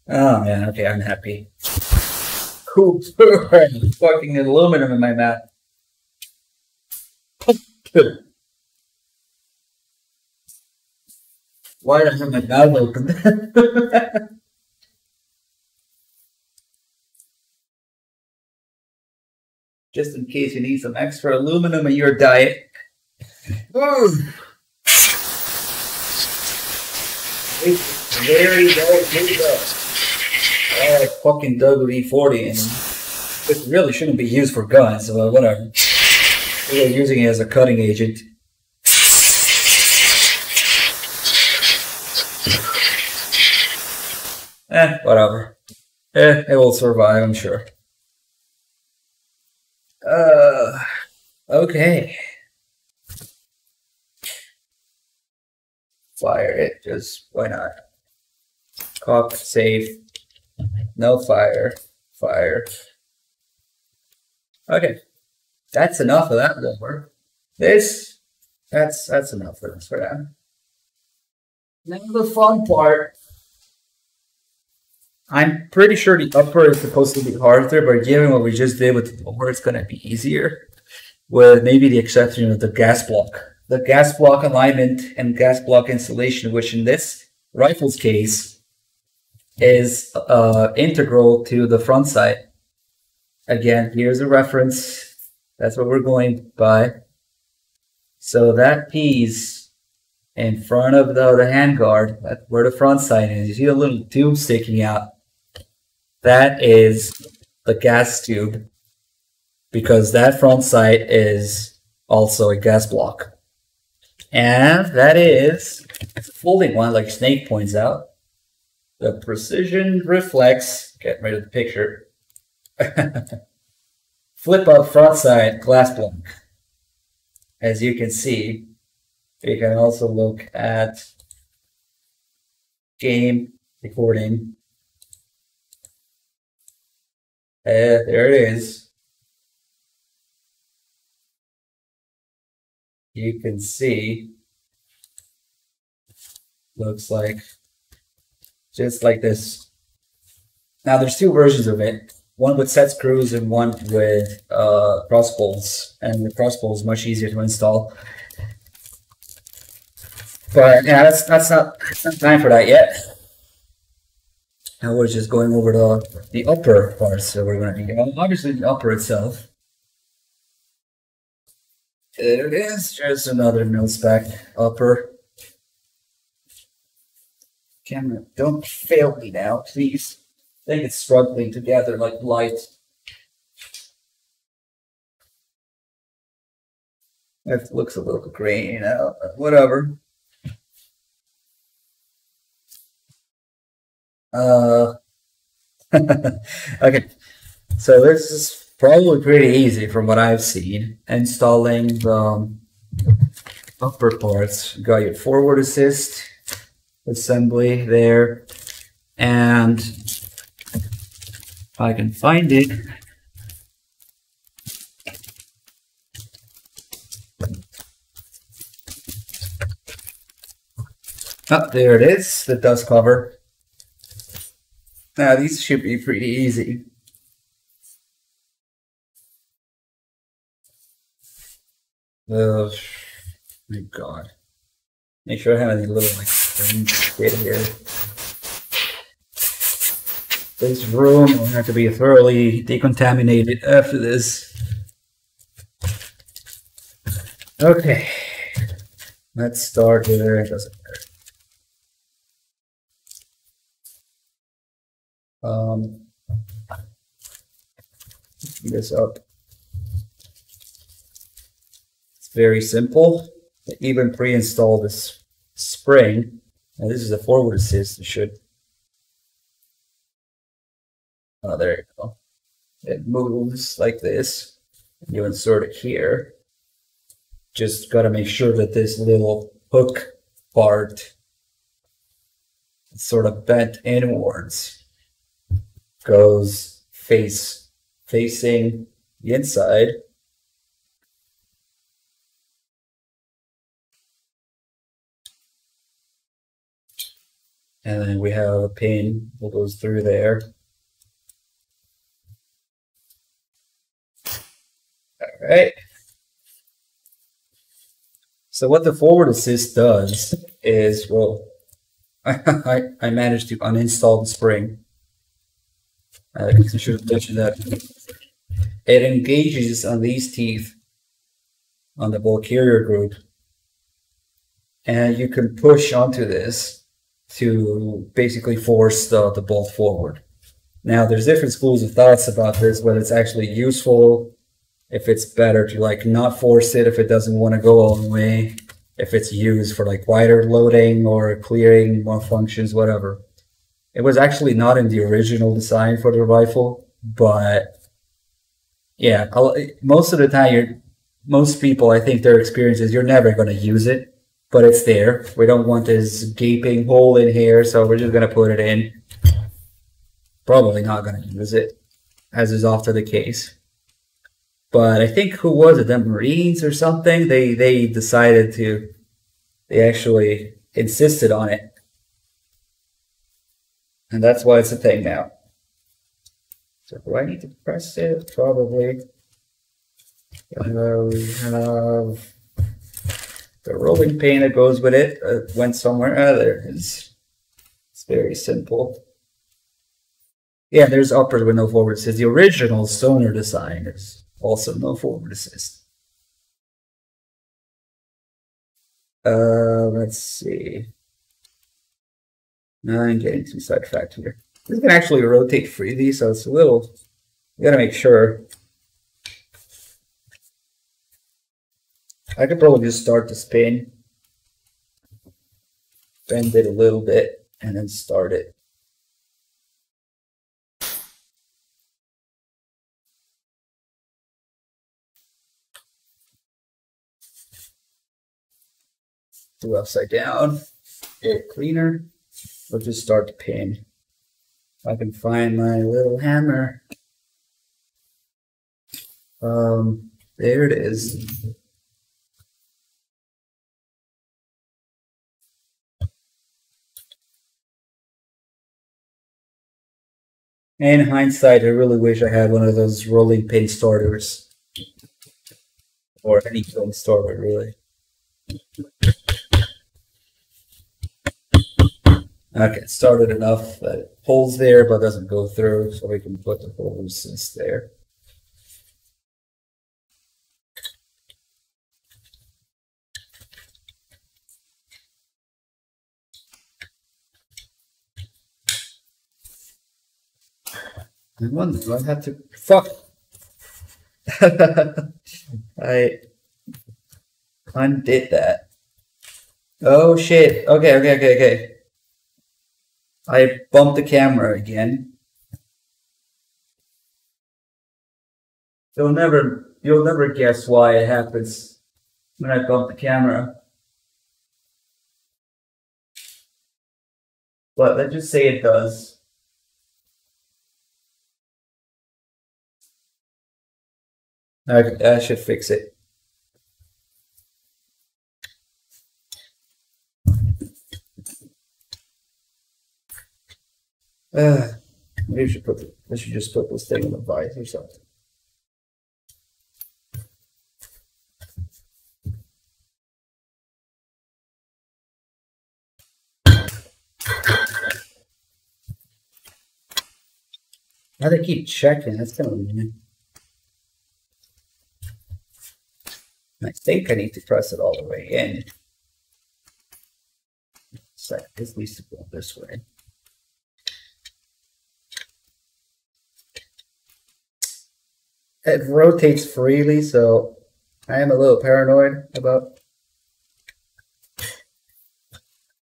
Speaker 1: Oh man, okay, I'm happy. Cool. Fucking aluminum in my mouth. Why did I have my mouth open? Just in case you need some extra aluminum in your diet. Very low. Fucking WD-40, and it really shouldn't be used for guns, but whatever. We're using it as a cutting agent. Whatever. It will survive, I'm sure. Okay. Fire it, just why not? Cock, safe. No fire. Fire. Okay. That's enough of that rubber. That's enough for this for now. Now the fun part. I'm pretty sure the upper is supposed to be harder, but given what we just did with the lower, it's gonna be easier. With maybe the exception of the gas block. The gas block alignment and gas block installation, which in this rifle's case is integral to the front sight. Again, here's a reference. That's what we're going by. So that piece in front of the handguard, that's where the front sight is. You see a little tube sticking out. That is the gas tube, because that front sight is also a gas block. And that is a folding one, like Snake points out. The precision reflex, get rid of the picture. Flip up front side glass block. As you can see, you can also look at game recording. There it is. You can see, looks like just like this. Now there's two versions of it. One with set screws and one with cross bolts. And the cross bolt is much easier to install. But yeah, that's not time for that yet. Now we're just going over the upper parts that we're going to need. Well, obviously the upper itself. There it is, just another mil-spec upper. Camera, don't fail me now, please. I think it's struggling together like light. It looks a little grainy now, but whatever. Okay, so this is probably pretty easy from what I've seen. Installing the upper parts. You got your forward assist assembly there, and if I can find it. Oh, there it is, the dust cover. Now these should be pretty easy. Oh my god. Make sure I have any little like shit here. This room will have to be thoroughly decontaminated after this. Okay. Let's start here. It doesn't matter. This up. It's very simple. I even pre-install this spring. Now this is a forward assist. It should. Oh, there you go. It moves like this. You insert it here. Just got to make sure that this little hook part is sort of bent inwards. Goes facing the inside. And then we have a pin that goes through there. All right. So what the forward assist does is, well, I managed to uninstall the spring. I should have mentioned that. It engages on these teeth on the ball carrier group and you can push onto this to basically force the bolt forward. Now, there's different schools of thoughts about this, whether it's actually useful, if it's better to like not force it if it doesn't want to go all the way, if it's used for like wider loading or clearing more functions, whatever. It was actually not in the original design for the rifle, but yeah, most of the time, most people, I think their experience is you're never going to use it, but it's there. We don't want this gaping hole in here, so we're just going to put it in. Probably not going to use it, as is often the case. But I think, who was it, the Marines or something? They decided to, they actually insisted on it. And that's why it's a thing now. So do I need to press it? Probably. We have the rolling pin that goes with it. It went somewhere. There it is. It's very simple. Yeah, there's upward with no forward assist. The original Stoner design is also no forward assist. Let's see. Now I'm getting too sidetracked here. This can actually rotate freely, so it's a little, you gotta make sure. I could probably just start the spin, bend it a little bit, and then start it. Do upside down, get it cleaner. We'll just start the pin. If I can find my little hammer. There it is. In hindsight, I really wish I had one of those rolling pin starters. Or any pin starter, really. Okay, it started enough that it pulls there but doesn't go through, so we can put the full resistance there. I wonder, do I have to... Fuck! I undid that. Oh shit. Okay. I bumped the camera again. You'll never guess why it happens when I bump the camera. But let's just say it does. Okay, that should fix it. Maybe I should just put this thing in the vise or something. Now they keep checking. That's kind of weird. I think I need to press it all the way in. So this needs to go this way. It rotates freely, so I am a little paranoid about.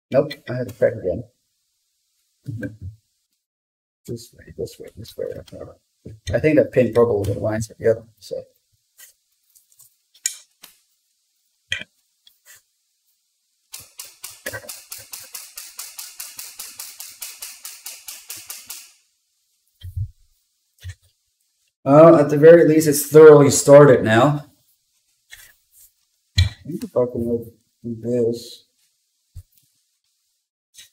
Speaker 1: Nope, I had to check again. This way. I think that pin probably aligns with the other one, so. At the very least, it's thoroughly started now. I think if I can do this.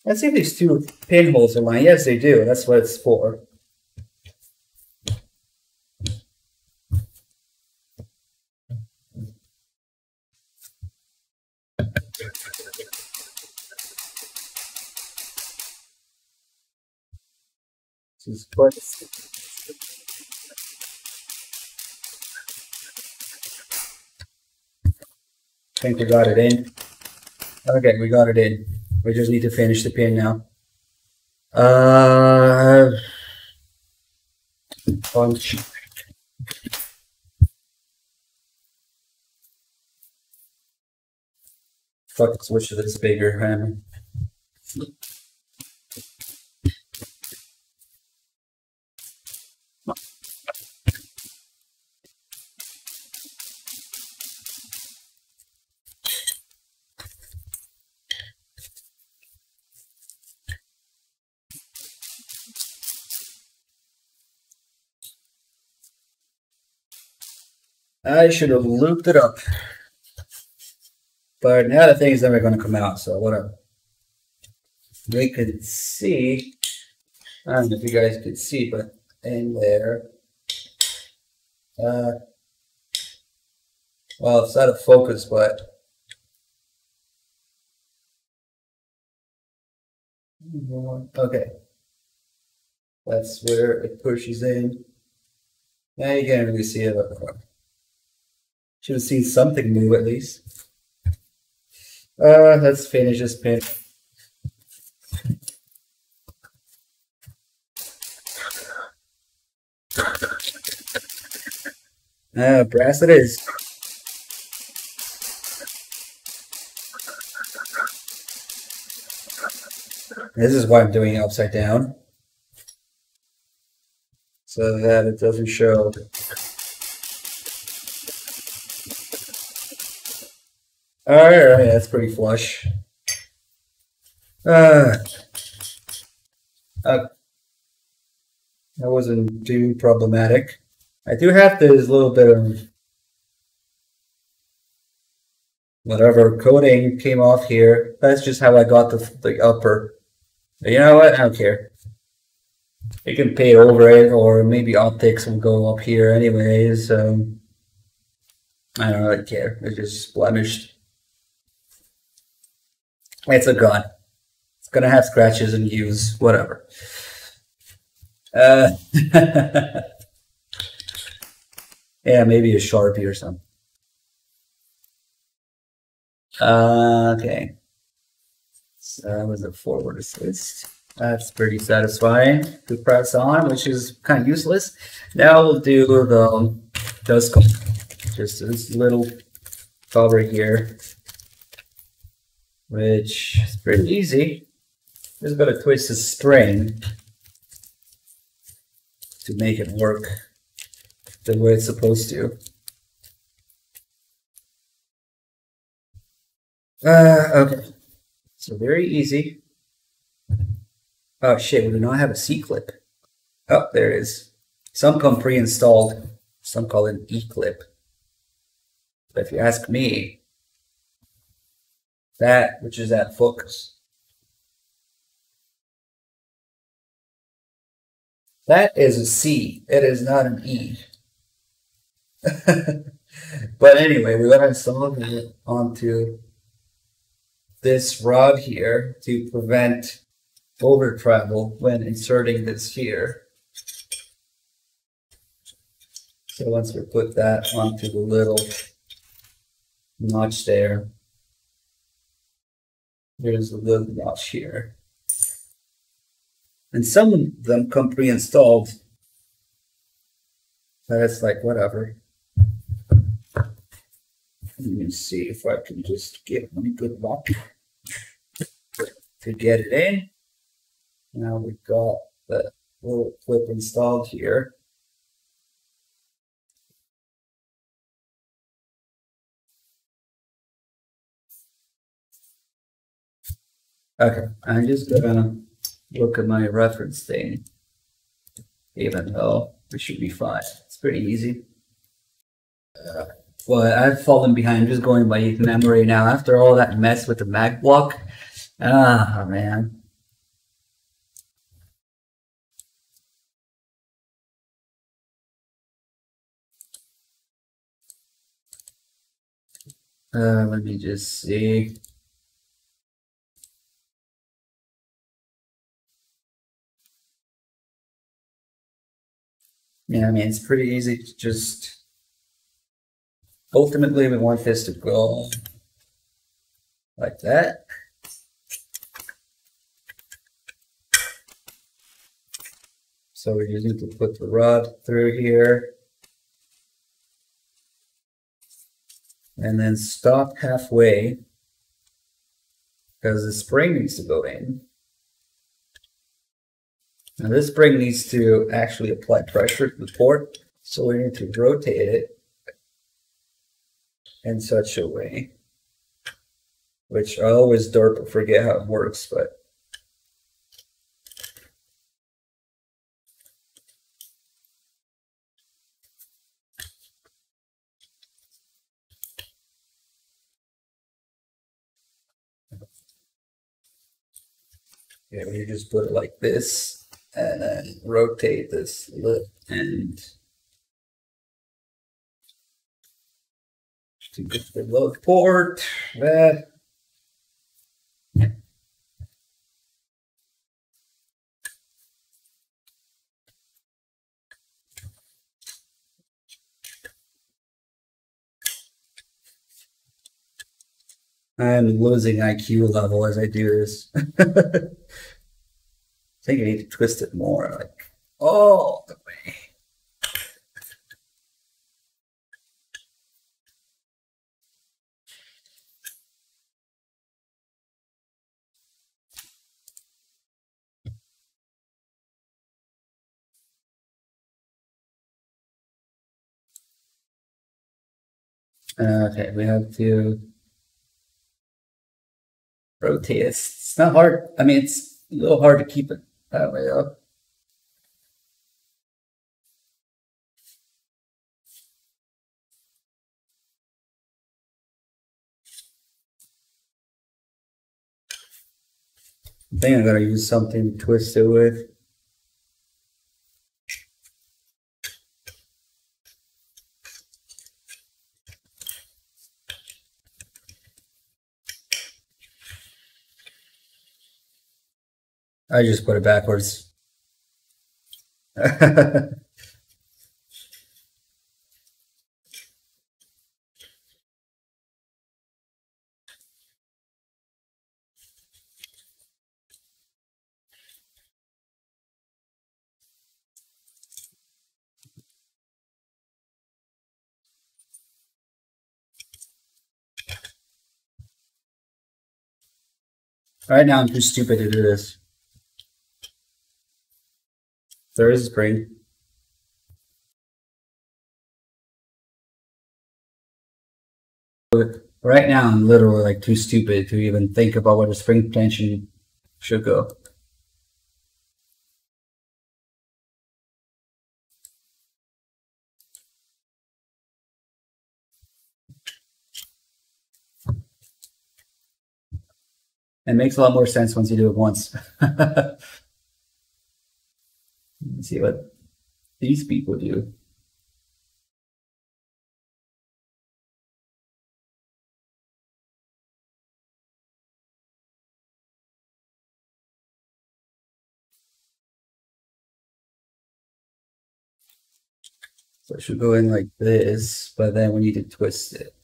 Speaker 1: Let's see if these two pinholes align. Yes, they do. That's what it's for. This is quite. I think we got it in. Okay, we got it in. We just need to finish the pin now. Function. Fuck, let's switch to this bigger hammer. I should have looped it up. But now the thing is never going to come out, so whatever. We could see, I don't know if you guys could see, but in there, well, it's out of focus, but okay. That's where it pushes in. Now you can't really see it. Should have seen something new at least. Let's finish this pin. Brass it is. This is why I'm doing it upside down, so that it doesn't show. Alright, that's pretty flush. That wasn't too problematic. I do have this little bit of whatever coating came off here. That's just how I got the upper. But you know what? I don't care. You can paint over it, or maybe optics will go up here anyways. I don't really care. It's just blemished. It's a gun. It's gonna have scratches and use whatever. Yeah, maybe a Sharpie or something. Okay. So that was a forward assist. That's pretty satisfying to press on, which is kind of useless. Now we'll do the dust coat. Just this little cover here, which is pretty easy. Just gotta twist the string to make it work the way it's supposed to. Okay, so very easy. Oh shit, we do not have a C-clip. Oh, there it is. Some come pre-installed, some call it an E-clip. But if you ask me, that which is at focus, that is a C, it is not an E. But anyway, we're going to install it onto this rod here to prevent over travel when inserting this here. So once we put that onto the little notch there, there's a little notch here. And some of them come pre-installed, but it's like whatever. Let me see if I can just get one good lock to get it in. Now we've got the little clip installed here. Okay, I'm just gonna look at my reference thing, even though we should be fine. It's pretty easy. Well, I've fallen behind. I'm just going by memory now. After all that mess with the Mac block, ah man. Let me just see. Yeah, I mean, it's pretty easy to just, ultimately we want this to go like that. So we just need to put the rod through here. And then stop halfway because the spring needs to go in. Now this spring needs to actually apply pressure to the port, so we need to rotate it in such a way, which I always forget how it works, but yeah, you just put it like this and then rotate this lip end to get the load port. That. I'm losing IQ level as I do this. I think I need to twist it more, like all the way. Okay, we have to rotate it. It's not hard. I mean, it's a little hard to keep it that way up. I think I'm gonna use something to twist it with. I just put it backwards. Right now, I'm too stupid to do this. There is a spring. Right now, I'm literally like too stupid to even think about where the spring tension should go. It makes a lot more sense once you do it once. Let's see what these people do. So it should go in like this, but then we need to twist it.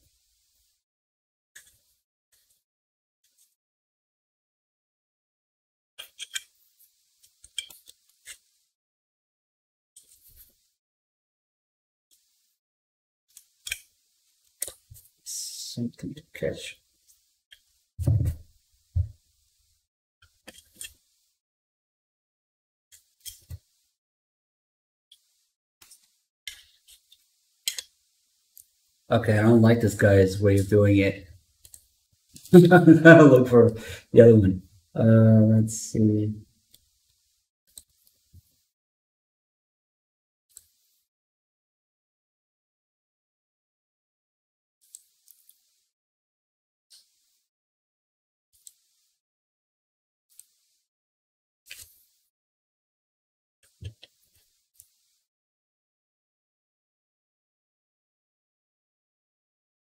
Speaker 1: Something to catch. Okay, I don't like this guy's way of doing it. I'll look for the other one. Let's see.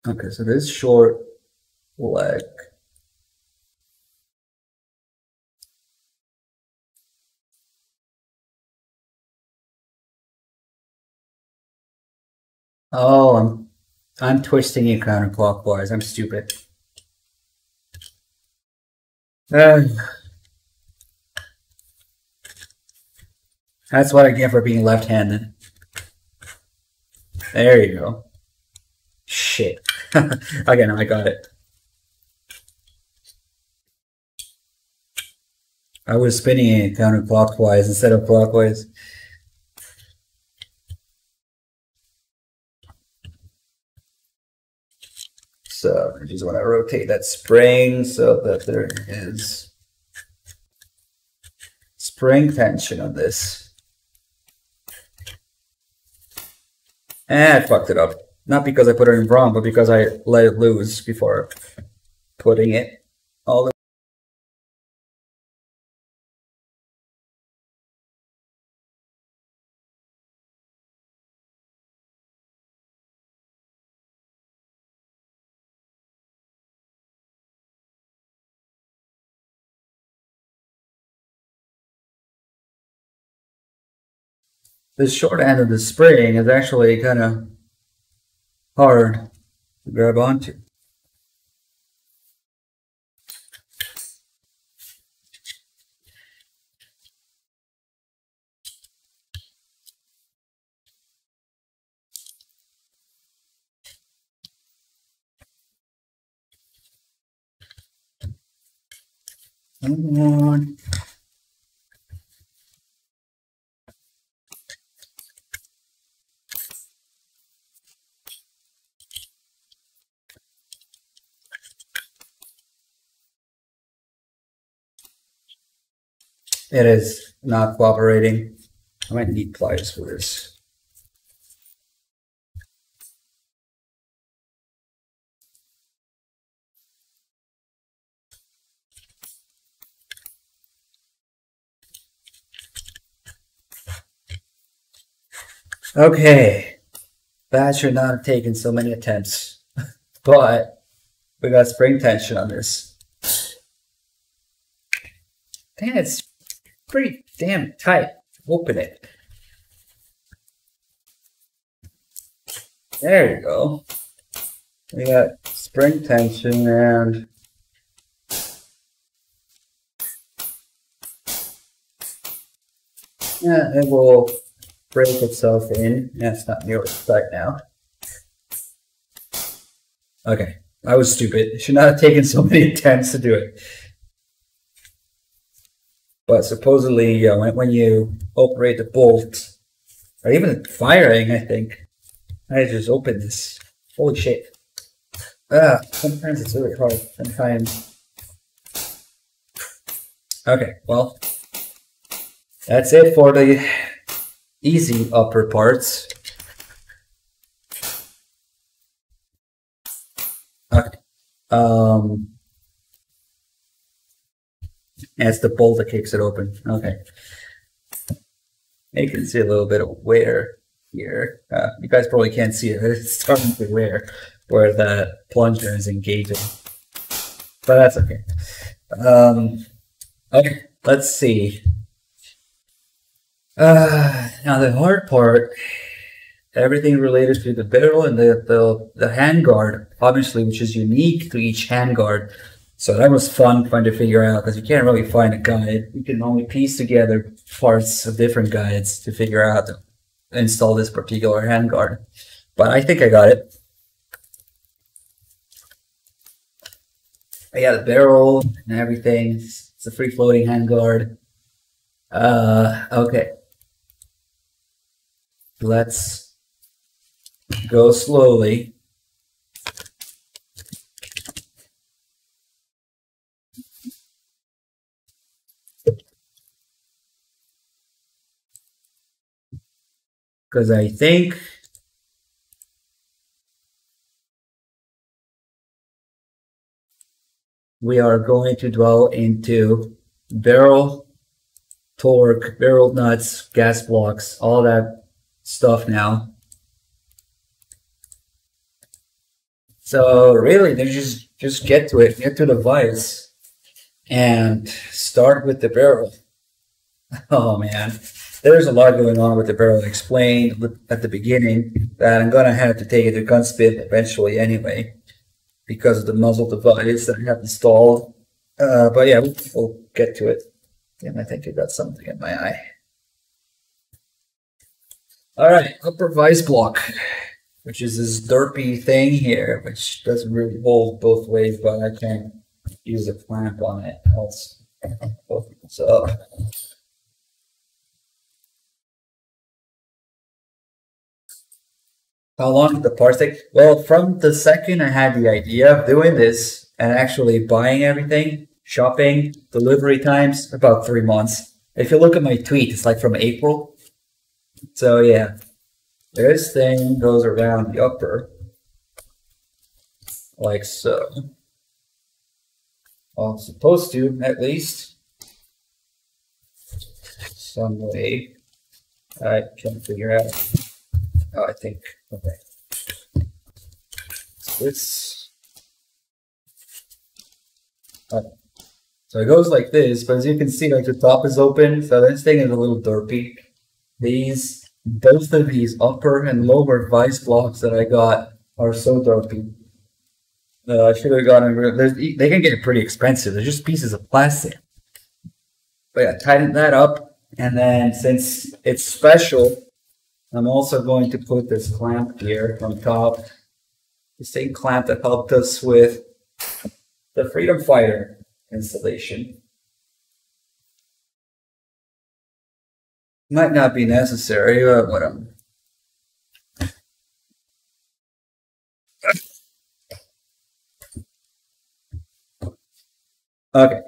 Speaker 1: Okay, so this short leg. Oh, I'm twisting it counterclockwise. I'm stupid. That's what I get for being left-handed. There you go. Shit. Okay, now I got it. I was spinning it counterclockwise instead of clockwise. So I just want to rotate that spring so that there is spring tension on this. And I fucked it up. Not because I put it in wrong, but because I let it loose before putting it all in. The short end of the spring is actually kind of hard to grab onto. Come on. It is not cooperating. I might need pliers for this. Okay, that should not have taken so many attempts, but we got spring tension on this. Damn, it's pretty damn tight. Open it. There you go. We got spring tension and yeah, it will break itself in. Yeah, it's not nearly tight now. Okay, I was stupid. It should not have taken so many attempts to do it. But supposedly, when you operate the bolt, or even firing, I think, I just opened this. Holy shit. Sometimes it's really hard. Sometimes. Okay, well, that's it for the easy upper parts. Okay. It's the bolt that kicks it open. Okay. You can see a little bit of wear here. You guys probably can't see it. It's starting to wear where the plunger is engaging. But that's okay. Okay, let's see. Now the hard part, everything related to the barrel and the handguard, obviously, which is unique to each handguard. So that was fun trying to figure out because you can't really find a guide. You can only piece together parts of different guides to figure out how to install this particular handguard. But I think I got it. I got a barrel and everything. It's a free floating handguard. Okay. Let's go slowly. Because I think we are going to dwell into barrel torque, barrel nuts, gas blocks, all that stuff now. So really, there's just get to it, get to the vice, and start with the barrel. Oh man. There's a lot going on with the barrel. I explained at the beginning that I'm going to have to take it to gun spin eventually anyway because of the muzzle device that I have installed. But yeah, we'll get to it. And I think I got something in my eye. All right, upper vice block, which is this derpy thing here, which doesn't really hold both ways, but I can't use a clamp on it. Else, so. How long did the parts take? Well, from the second I had the idea of doing this and actually buying everything, shopping, delivery times, about 3 months. If you look at my tweet, it's like from April. So yeah, this thing goes around the upper, like so. Well, it's supposed to, at least. Some way. I can't figure out. Oh, I think, okay. So this. So it goes like this, but as you can see, like the top is open, so this thing is a little derpy. Both of these upper and lower vice blocks that I got are so derpy. I should have gotten, they can get pretty expensive. They're just pieces of plastic. But yeah, tighten that up, and then since it's special, I'm also going to put this clamp here on top. The same clamp that helped us with the Freedom Fighter installation. Might not be necessary, but whatever. Okay.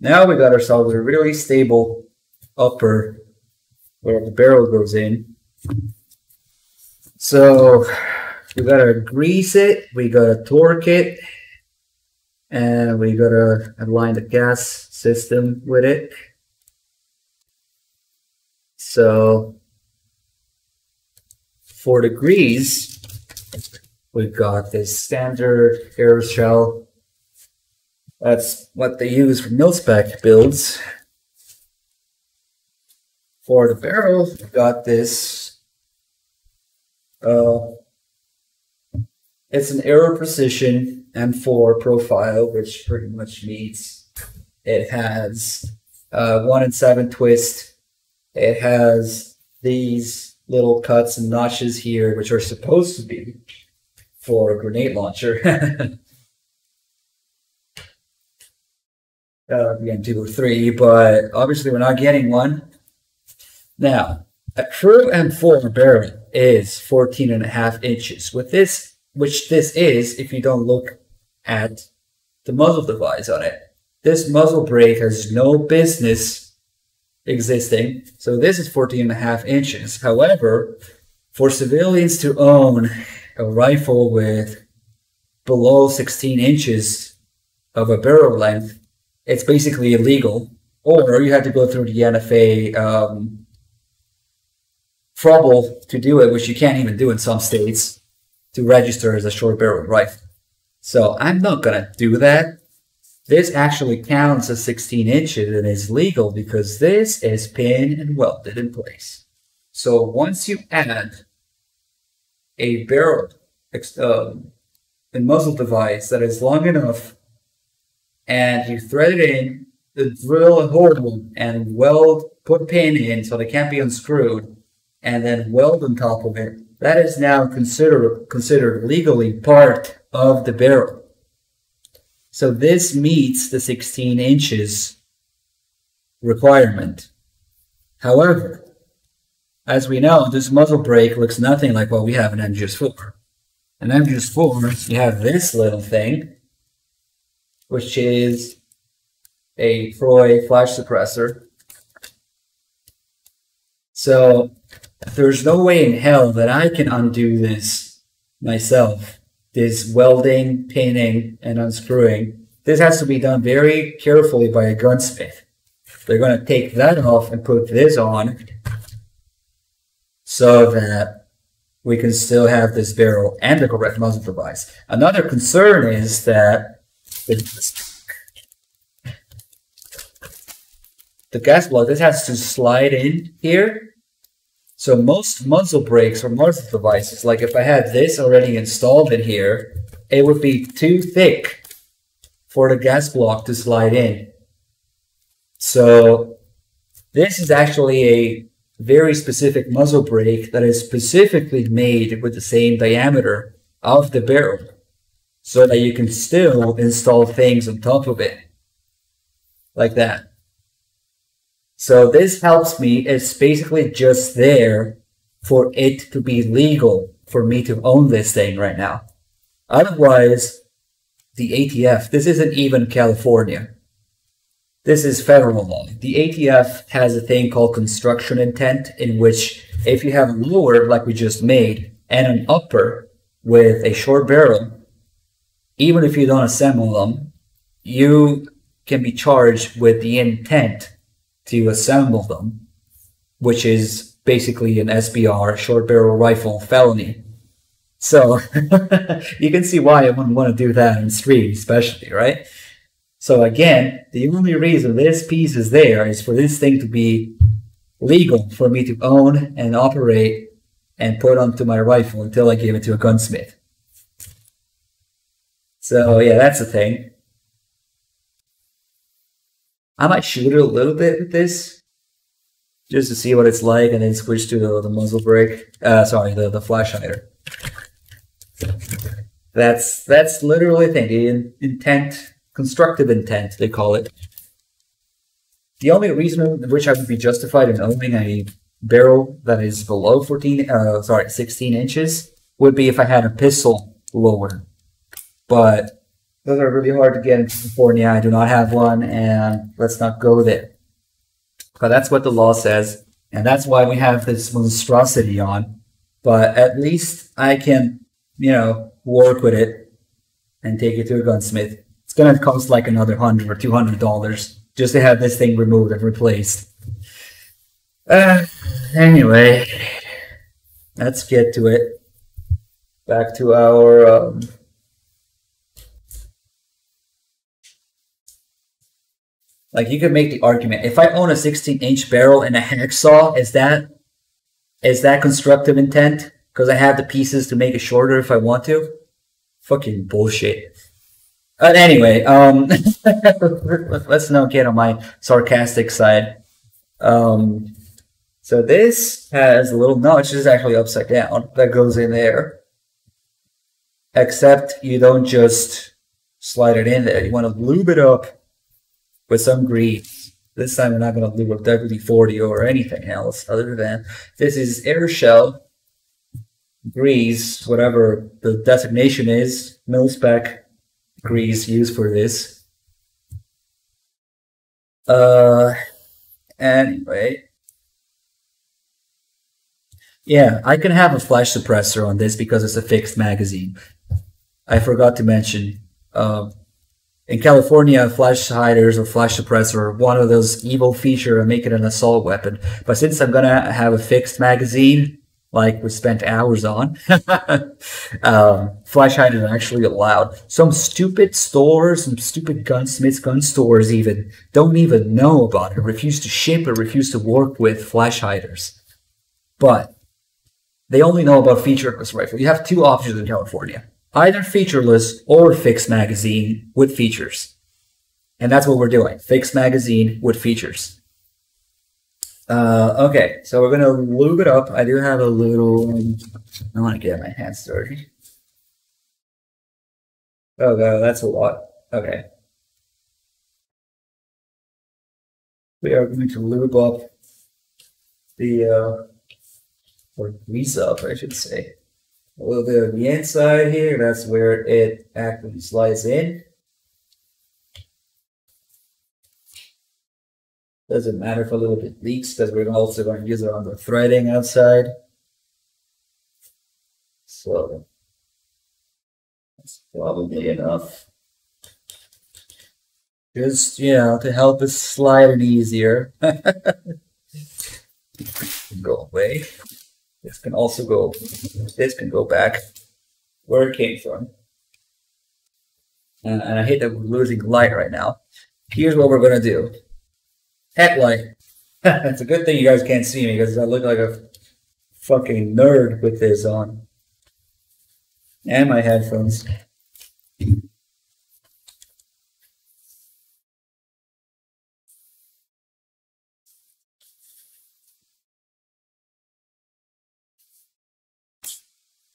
Speaker 1: Now we got ourselves a really stable upper where the barrel goes in. So we gotta grease it, we gotta torque it, and we gotta align the gas system with it. So for the grease, we've got this standard air shell. That's what they use for mil-spec builds. For the barrel, we've got this. It's an Aero Precision M4 profile, which pretty much means it has 1 in 7 twist. It has these little cuts and notches here, which are supposed to be for a grenade launcher. Again, 2 or 3, but obviously we're not getting one. Now, a true M4 barrel is 14.5 inches. With this, which this is, if you don't look at the muzzle device on it, this muzzle brake has no business existing. So this is 14.5 inches. However, for civilians to own a rifle with below 16 inches of a barrel length, it's basically illegal, or you have to go through the NFA trouble to do it, which you can't even do in some states, to register as a short barrel rifle. So I'm not going to do that. This actually counts as 16 inches and is legal because this is pinned and welded in place. So once you add a barrel and muzzle device that is long enough, and you thread it in, drill a hole and weld, put pin in so they can't be unscrewed, and then weld on top of it, that is now considered legally part of the barrel. So this meets the 16 inches requirement. However, as we know, this muzzle brake looks nothing like what we have in MGS4. In MGS4, you have this little thing, which is a Troy flash suppressor. So there's no way in hell that I can undo this myself. This welding, pinning, and unscrewing. This has to be done very carefully by a gunsmith. They're going to take that off and put this on so that we can still have this barrel and the correct muzzle device. Another concern is that the gas block, this has to slide in here. So most muzzle brakes or muzzle devices, like if I had this already installed in here, it would be too thick for the gas block to slide in. So this is actually a very specific muzzle brake that is specifically made with the same diameter of the barrel, so that you can still install things on top of it, like that. So this helps me. It's basically just there for it to be legal for me to own this thing right now. Otherwise, the ATF, this isn't even California. This is federal law. The ATF has a thing called construction intent, in which if you have a lower, like we just made, and an upper with a short barrel, even if you don't assemble them, you can be charged with the intent to assemble them, which is basically an SBR, short barrel rifle felony. So you can see why I wouldn't want to do that on stream, especially, right? So again, the only reason this piece is there is for this thing to be legal for me to own and operate and put onto my rifle until I give it to a gunsmith. So yeah, that's the thing. I might shoot it a little bit with this, just to see what it's like, and then switch to the muzzle brake. Sorry, the flash hider. That's literally the thing. The intent, constructive intent, they call it. The only reason in which I would be justified in owning a barrel that is below 16 inches would be if I had a pistol lower. But those are really hard to get in California. I do not have one, and let's not go there. But that's what the law says, and that's why we have this monstrosity on. But at least I can, work with it and take it to a gunsmith. It's gonna cost like another $100 or $200 just to have this thing removed and replaced. Anyway, let's get to it. Back to our like, you could make the argument, if I own a 16-inch barrel and a hacksaw, is that constructive intent? Because I have the pieces to make it shorter if I want to? Fucking bullshit. Anyway, let's not get on my sarcastic side. So this has a little notch. This is actually upside down. That goes in there. Except you don't just slide it in there. You want to lube it up with some grease. This time we're not going to lube up WD-40 or anything else other than this is air shell grease, whatever the designation is, mil-spec grease used for this. Anyway. Yeah, I can have a flash suppressor on this because it's a fixed magazine. I forgot to mention, in California, flash hiders or flash suppressor are one of those evil features that make it an assault weapon. But since I'm gonna have a fixed magazine, like we spent hours on, flash hiders are actually allowed. Some stupid stores, some stupid gunsmiths, gun stores even, don't even know about it, refuse to ship or refuse to work with flash hiders. But they only know about featureless rifle. You have two options in California. Either featureless or fixed magazine with features. And that's what we're doing. Fixed magazine with features. Okay, so we're going to lube it up. I do have a little... I want to get my hands dirty. Oh god, that's a lot. Okay. We are going to lube up the... or grease up, I should say. A little bit on the inside here, that's where it actually slides in. Doesn't matter if a little bit leaks because we're also going to use it on the threading outside. So that's probably enough. Just, to help us slide it easier. Go away. This can also go, this can go back where it came from. And I hate that we're losing light right now. Here's what we're going to do. Headlight. It's a good thing you guys can't see me because I look like a fucking nerd with this on. And my headphones.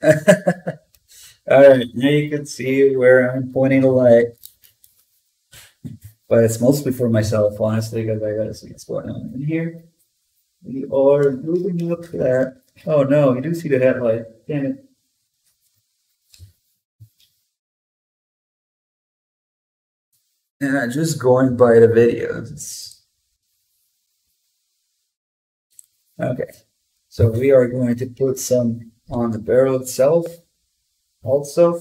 Speaker 1: Alright, now you can see where I'm pointing the light. But it's mostly for myself, honestly, because I gotta see what's going on in here. We are moving up that. Oh no, you do see the headlight. Damn it. And just going by the videos. Okay, so we are going to put some on the barrel itself also.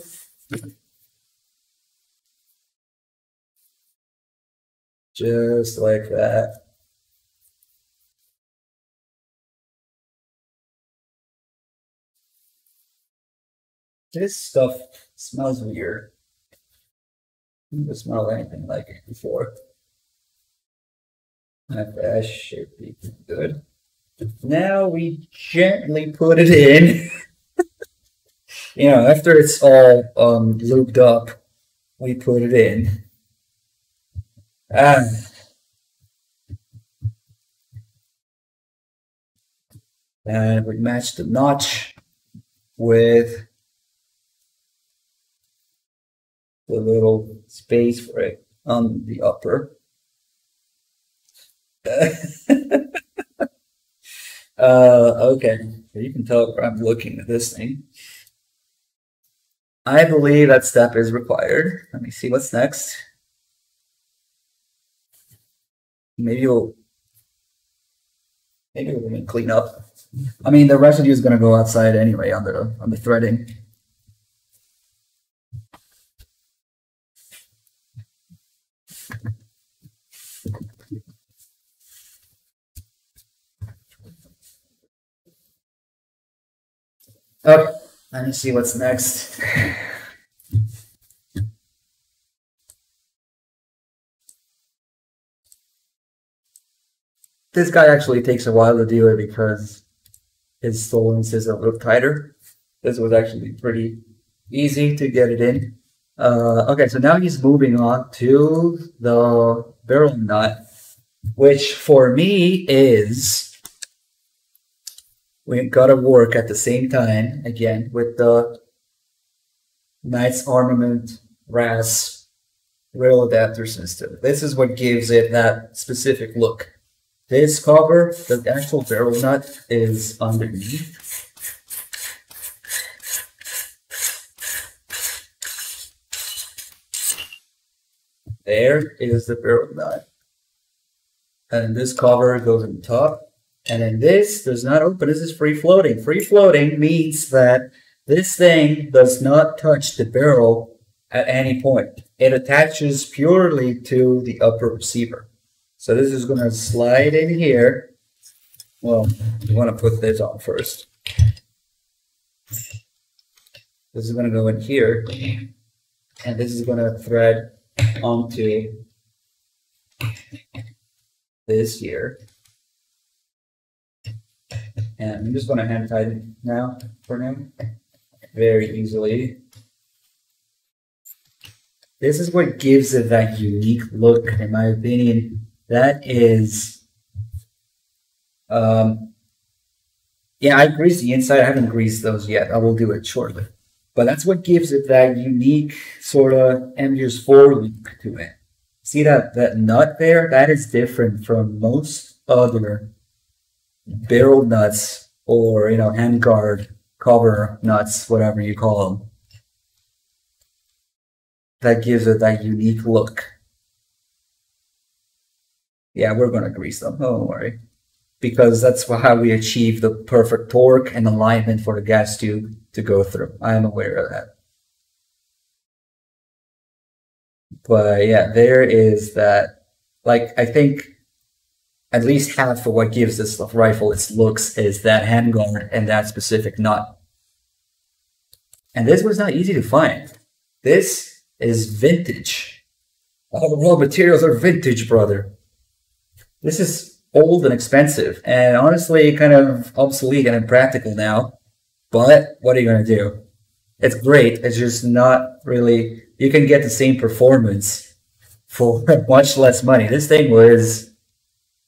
Speaker 1: Just like that. This stuff smells weird. I never smelled anything like it before. That should be good. Now we gently put it in. You know, after it's all lubed up, we put it in. And we match the notch with the little space for it on the upper. Okay, you can tell where I'm looking at this thing. I believe that step is required. Let me see what's next. Maybe we'll clean up. I mean, the residue is going to go outside anyway on the threading. Okay, let me see what's next. This guy actually takes a while to do it because his tolerance is a little tighter. This was actually pretty easy to get it in. Okay, so now he's moving on to the barrel nut, which for me is, we gotta work at the same time, again, with the Knights Armament RAS rail adapter system. This is what gives it that specific look. This cover, the actual barrel nut, is underneath. There is the barrel nut. And this cover goes on top. And then this does not open. This is free floating. Free floating means that this thing does not touch the barrel at any point. It attaches purely to the upper receiver. So this is going to slide in here. Well, you want to put this on first. This is going to go in here. And this is going to thread onto this here. And I'm just going to hand tighten it now for now, very easily. This is what gives it that unique look, in my opinion. That is, yeah, I greased the inside. I haven't greased those yet. I will do it shortly. But that's what gives it that unique sort of MGS4 look to it. See that nut there? That is different from most other barrel nuts, or handguard cover nuts, whatever you call them. That gives it that unique look. Yeah, we're gonna grease them, don't worry, because that's how we achieve the perfect torque and alignment for the gas tube to go through. I am aware of that. But yeah, there is that. Like, I think at least half of what gives this rifle its looks is that handguard and that specific nut. And this was not easy to find. This is vintage. All the raw materials are vintage, brother. This is old and expensive, and honestly kind of obsolete and impractical now. But what are you going to do? It's great. It's just not really... You can get the same performance for much less money. This thing was,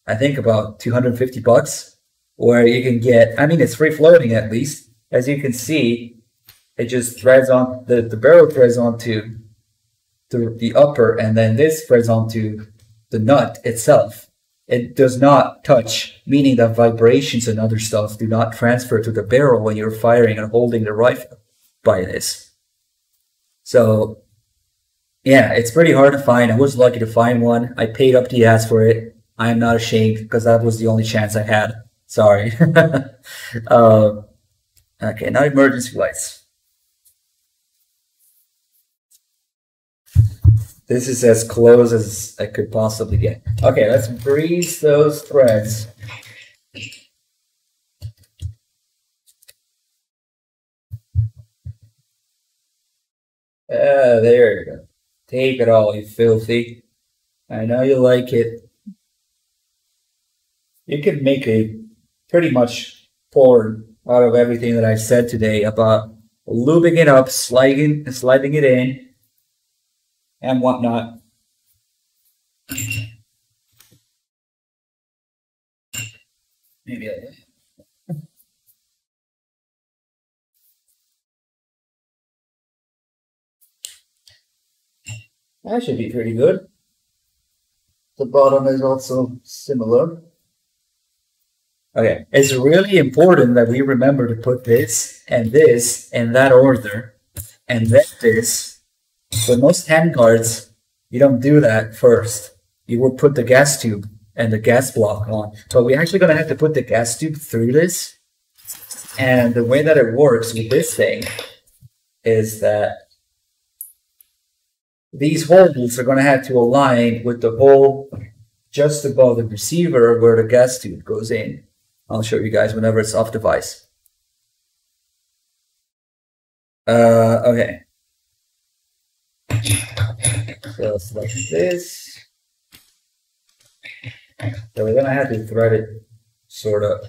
Speaker 1: I think, about 250 bucks, where you can get, I mean, it's free floating at least. As you can see, it just threads on, the barrel threads onto the upper, and then this threads onto the nut itself. It does not touch, meaning that vibrations and other stuff do not transfer to the barrel when you're firing and holding the rifle by this. So yeah, it's pretty hard to find. I was lucky to find one. I paid up the ass for it. I am not ashamed because that was the only chance I had. Sorry. Okay, now emergency lights. This is as close as I could possibly get. Okay, let's grease those threads. There you go. Take it all, you filthy. I know you like it. You can make a pretty much porn out of everything that I said today about lubing it up, sliding it in, and whatnot. Maybe that should be pretty good. The bottom is also similar. Okay, it's really important that we remember to put this in that order, and then this. But most handguards, you don't do that first. You will put the gas tube and the gas block on. But we're actually going to have to put the gas tube through this. And the way that it works with this thing is that these holes are going to have to align with the hole just above the receiver where the gas tube goes in. I'll show you guys whenever it's off device. Okay. So it's like this. So we're gonna have to thread it sort of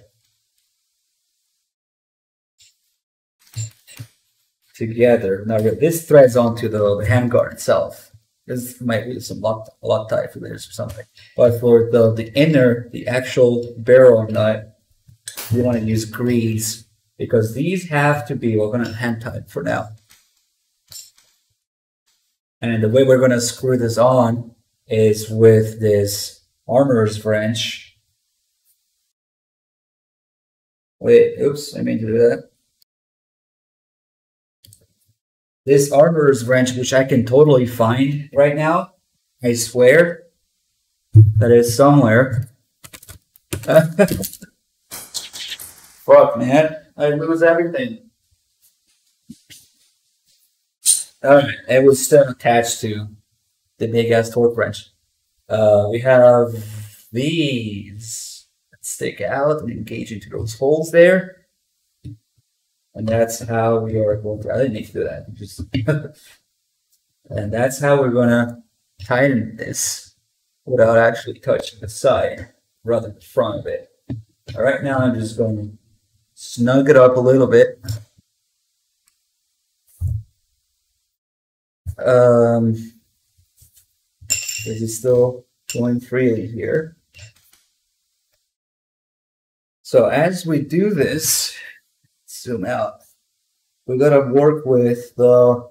Speaker 1: together. Now this threads onto the handguard itself. This might be some Loctite for this or something. But for the actual barrel nut, we want to use grease because these have to be, we're going to hand tight for now. And the way we're going to screw this on is with this armorer's wrench. Wait, oops, I mean to do that. This armorer's wrench, which I can totally find right now, I swear, that is somewhere. Fuck, man, I lose everything. Alright, it was still attached to the big ass torque wrench. We have these that stick out and engage into those holes there. And that's how we are going to, I didn't need to do that. Just and that's how we're going to tighten this without actually touching the side, rather than the front of it. All right, now I'm just going to snug it up a little bit. This is still going freely here. So as we do this, zoom out, we're gonna work with the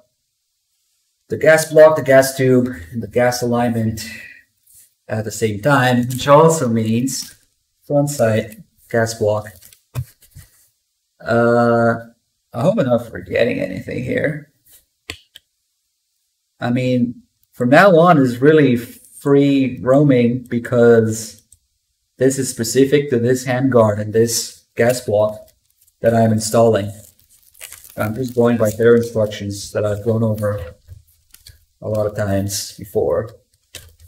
Speaker 1: gas block, the gas tube, and the gas alignment at the same time, which also means front side gas block. I hope I'm not forgetting anything here. I mean, from now on is really free roaming because this is specific to this handguard and this gas block that I'm installing. I'm just going by their instructions that I've gone over a lot of times before.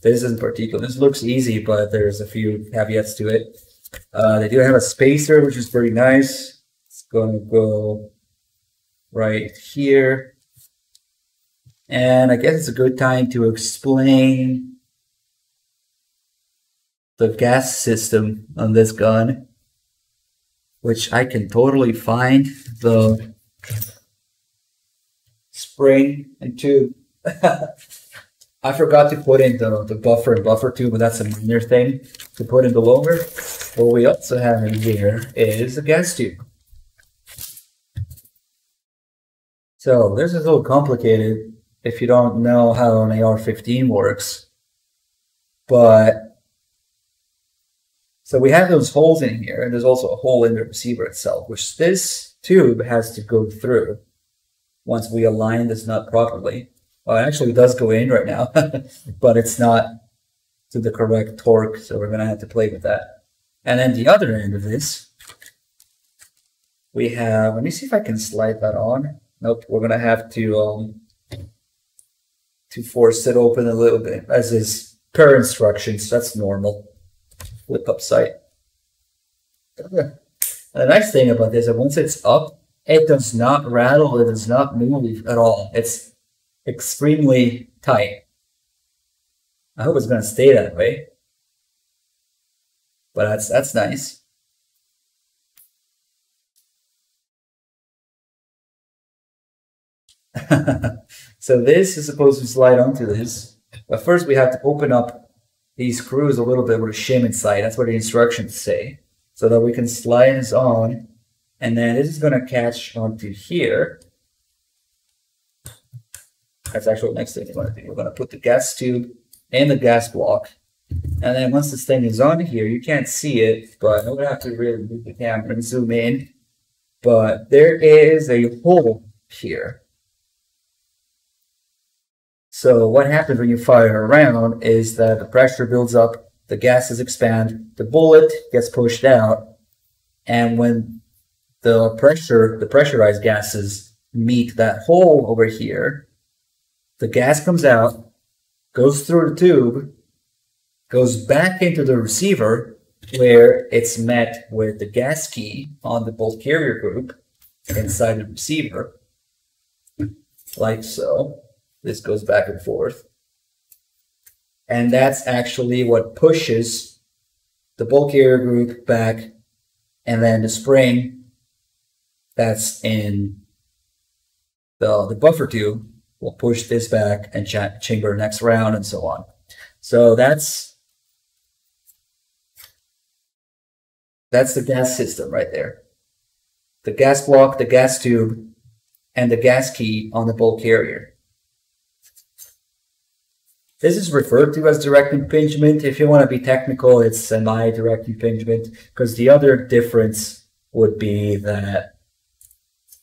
Speaker 1: This in particular, this looks easy, but there's a few caveats to it. They do have a spacer, which is pretty nice. It's going to go right here. And I guess it's a good time to explain the gas system on this gun, which I can totally find the spring and tube. I forgot to put in the buffer and buffer tube, but that's a minor thing to put in the lower. What we also have in here is a gas tube. So this is a little complicated if you don't know how an AR15 works. But so we have those holes in here, and there's also a hole in the receiver itself, which this tube has to go through once we align this nut properly. Well, it actually does go in right now, but it's not to the correct torque, so we're going to have to play with that. And then the other end of this, we have, let me see if I can slide that on. Nope, we're going to have to force it open a little bit, as is per instructions. That's normal. Flip up sight. The nice thing about this is that once it's up, it does not rattle, it does not move at all. It's extremely tight. I hope it's going to stay that way. But that's nice. So this is supposed to slide onto this. But first we have to open up these screws a little bit with a shim inside. That's what the instructions say. So that we can slide this on. And then this is going to catch onto here. That's actually the next thing we're going to do. We're going to put the gas tube in the gas block. And then once this thing is on here, you can't see it, but I'm going to have to really move the camera and zoom in. But there is a hole here. So what happens when you fire around is that the pressure builds up, the gases expand, the bullet gets pushed out, and when the pressurized gases meet that hole over here, the gas comes out, goes through the tube, goes back into the receiver where it's met with the gas key on the bolt carrier group inside the receiver, like so. This goes back and forth. And that's actually what pushes the bolt carrier group back, and then the spring that's in the buffer tube will push this back and chamber next round and so on. So that's the gas system right there. The gas block, the gas tube, and the gas key on the bolt carrier. This is referred to as direct impingement. If you want to be technical, it's semi-direct impingement, because the other difference would be that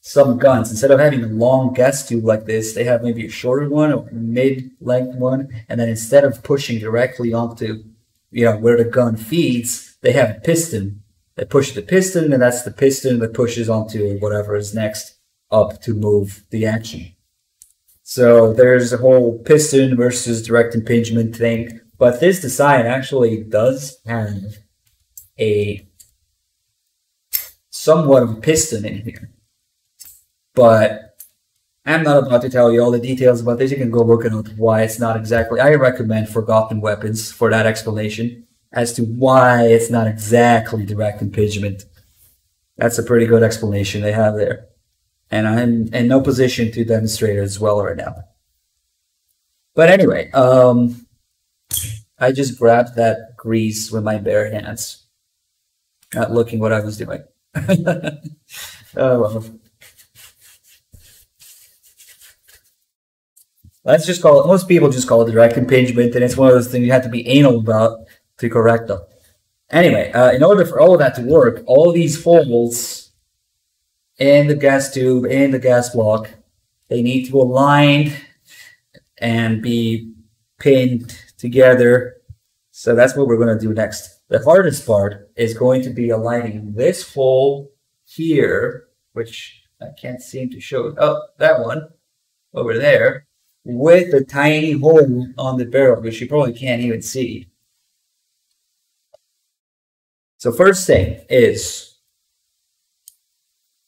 Speaker 1: some guns, instead of having a long gas tube like this, they have maybe a shorter one or mid-length one, and then instead of pushing directly onto, where the gun feeds, they have a piston. They push the piston, and that's the piston that pushes onto whatever is next up to move the action. So there's a whole piston versus direct impingement thing, but this design actually does have a somewhat of a piston in here. But I'm not about to tell you all the details about this. You can go look at why it's not exactly. I recommend Forgotten Weapons for that explanation as to why it's not exactly direct impingement. That's a pretty good explanation they have there. And I'm in no position to demonstrate it as well right now. But anyway, I just grabbed that grease with my bare hands, not looking what I was doing. Oh, well. Let's just call it, most people just call it direct impingement, and it's one of those things you have to be anal about to correct them. Anyway, in order for all of that to work, all these holes in the gas tube, in the gas block, they need to align and be pinned together. So that's what we're going to do next. The hardest part is going to be aligning this hole here, which I can't seem to show. Oh, that one over there, with the tiny hole on the barrel, which you probably can't even see. So first thing is,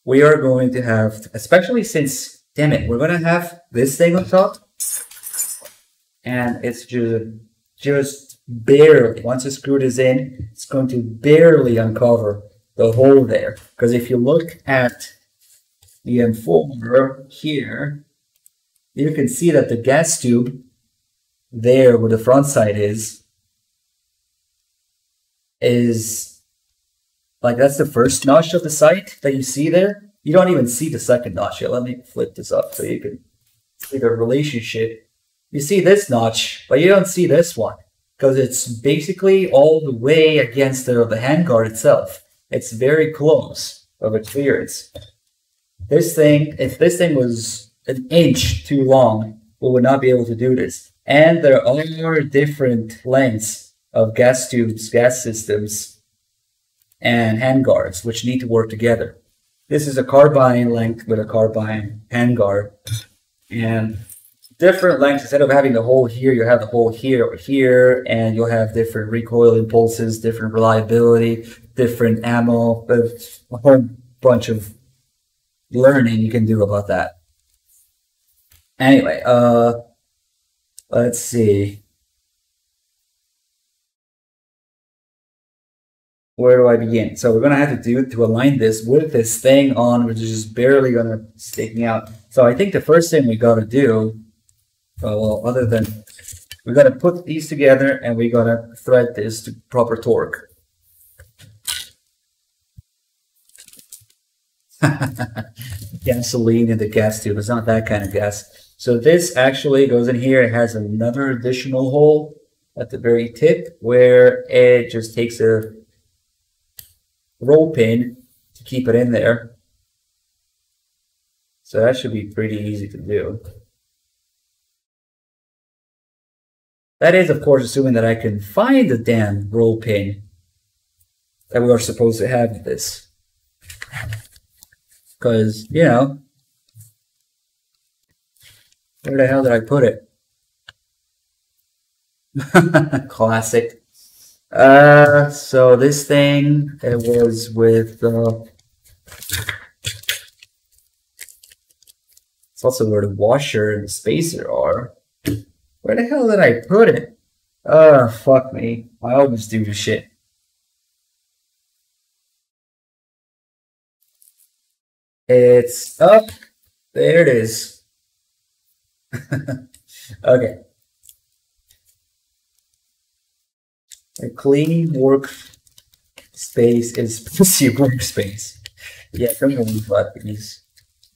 Speaker 1: we are going to have, especially since, damn it, we're going to have this thing on top. And it's just barely, once the screw is in, it's going to barely uncover the hole there. Because if you look at the M4 here, you can see that the gas tube there where the front side is like, that's the first notch of the sight that you see there. You don't even see the second notch yet. Let me flip this up so you can see the relationship. You see this notch, but you don't see this one because it's basically all the way against the handguard itself. It's very close of a clearance. This thing, if this thing was an inch too long, we would not be able to do this. And there are different lengths of gas tubes, gas systems, and handguards, which need to work together. This is a carbine length with a carbine handguard. And different lengths, instead of having the hole here, you have the hole here or here, and you'll have different recoil impulses, different reliability, different ammo, a whole bunch of learning you can do about that. Anyway, let's see. Where do I begin? So we're gonna have to align this with this thing on, which is just barely gonna stick me out. So I think the first thing we gotta do, well, other than we gotta put these together and we gotta thread this to proper torque. Gasoline in the gas tube. It's not that kind of gas. So this actually goes in here. It has another additional hole at the very tip where it just takes a roll pin to keep it in there. So that should be pretty easy to do. That is, of course, assuming that I can find the damn roll pin that we are supposed to have in this. Because, you know, where the hell did I put it? Classic. So this thing, it was with, it's also where the washer and the spacer are. Where the hell did I put it? Fuck me. I always do this shit. It's up. There it is. Okay. A clean work space is pussy workspace. Yeah, don't worry about these.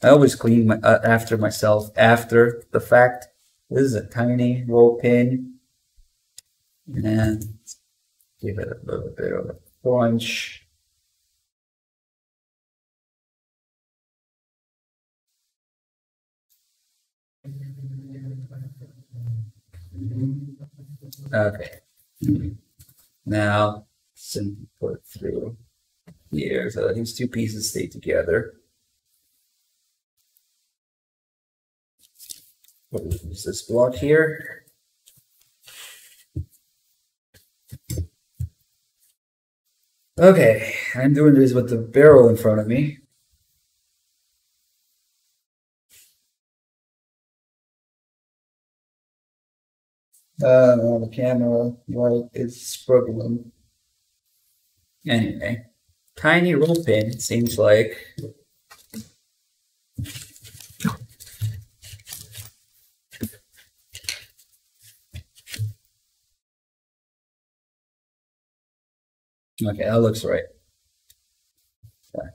Speaker 1: I always clean after myself after the fact. This is a tiny roll pin. And give it a little bit of a crunch. Okay. Now, simply put it through here so that these two pieces stay together. We'll use this block here. Okay, I'm doing this with the barrel in front of me. The camera light is struggling. Anyway, tiny roll pin, it seems like. Okay, that looks right.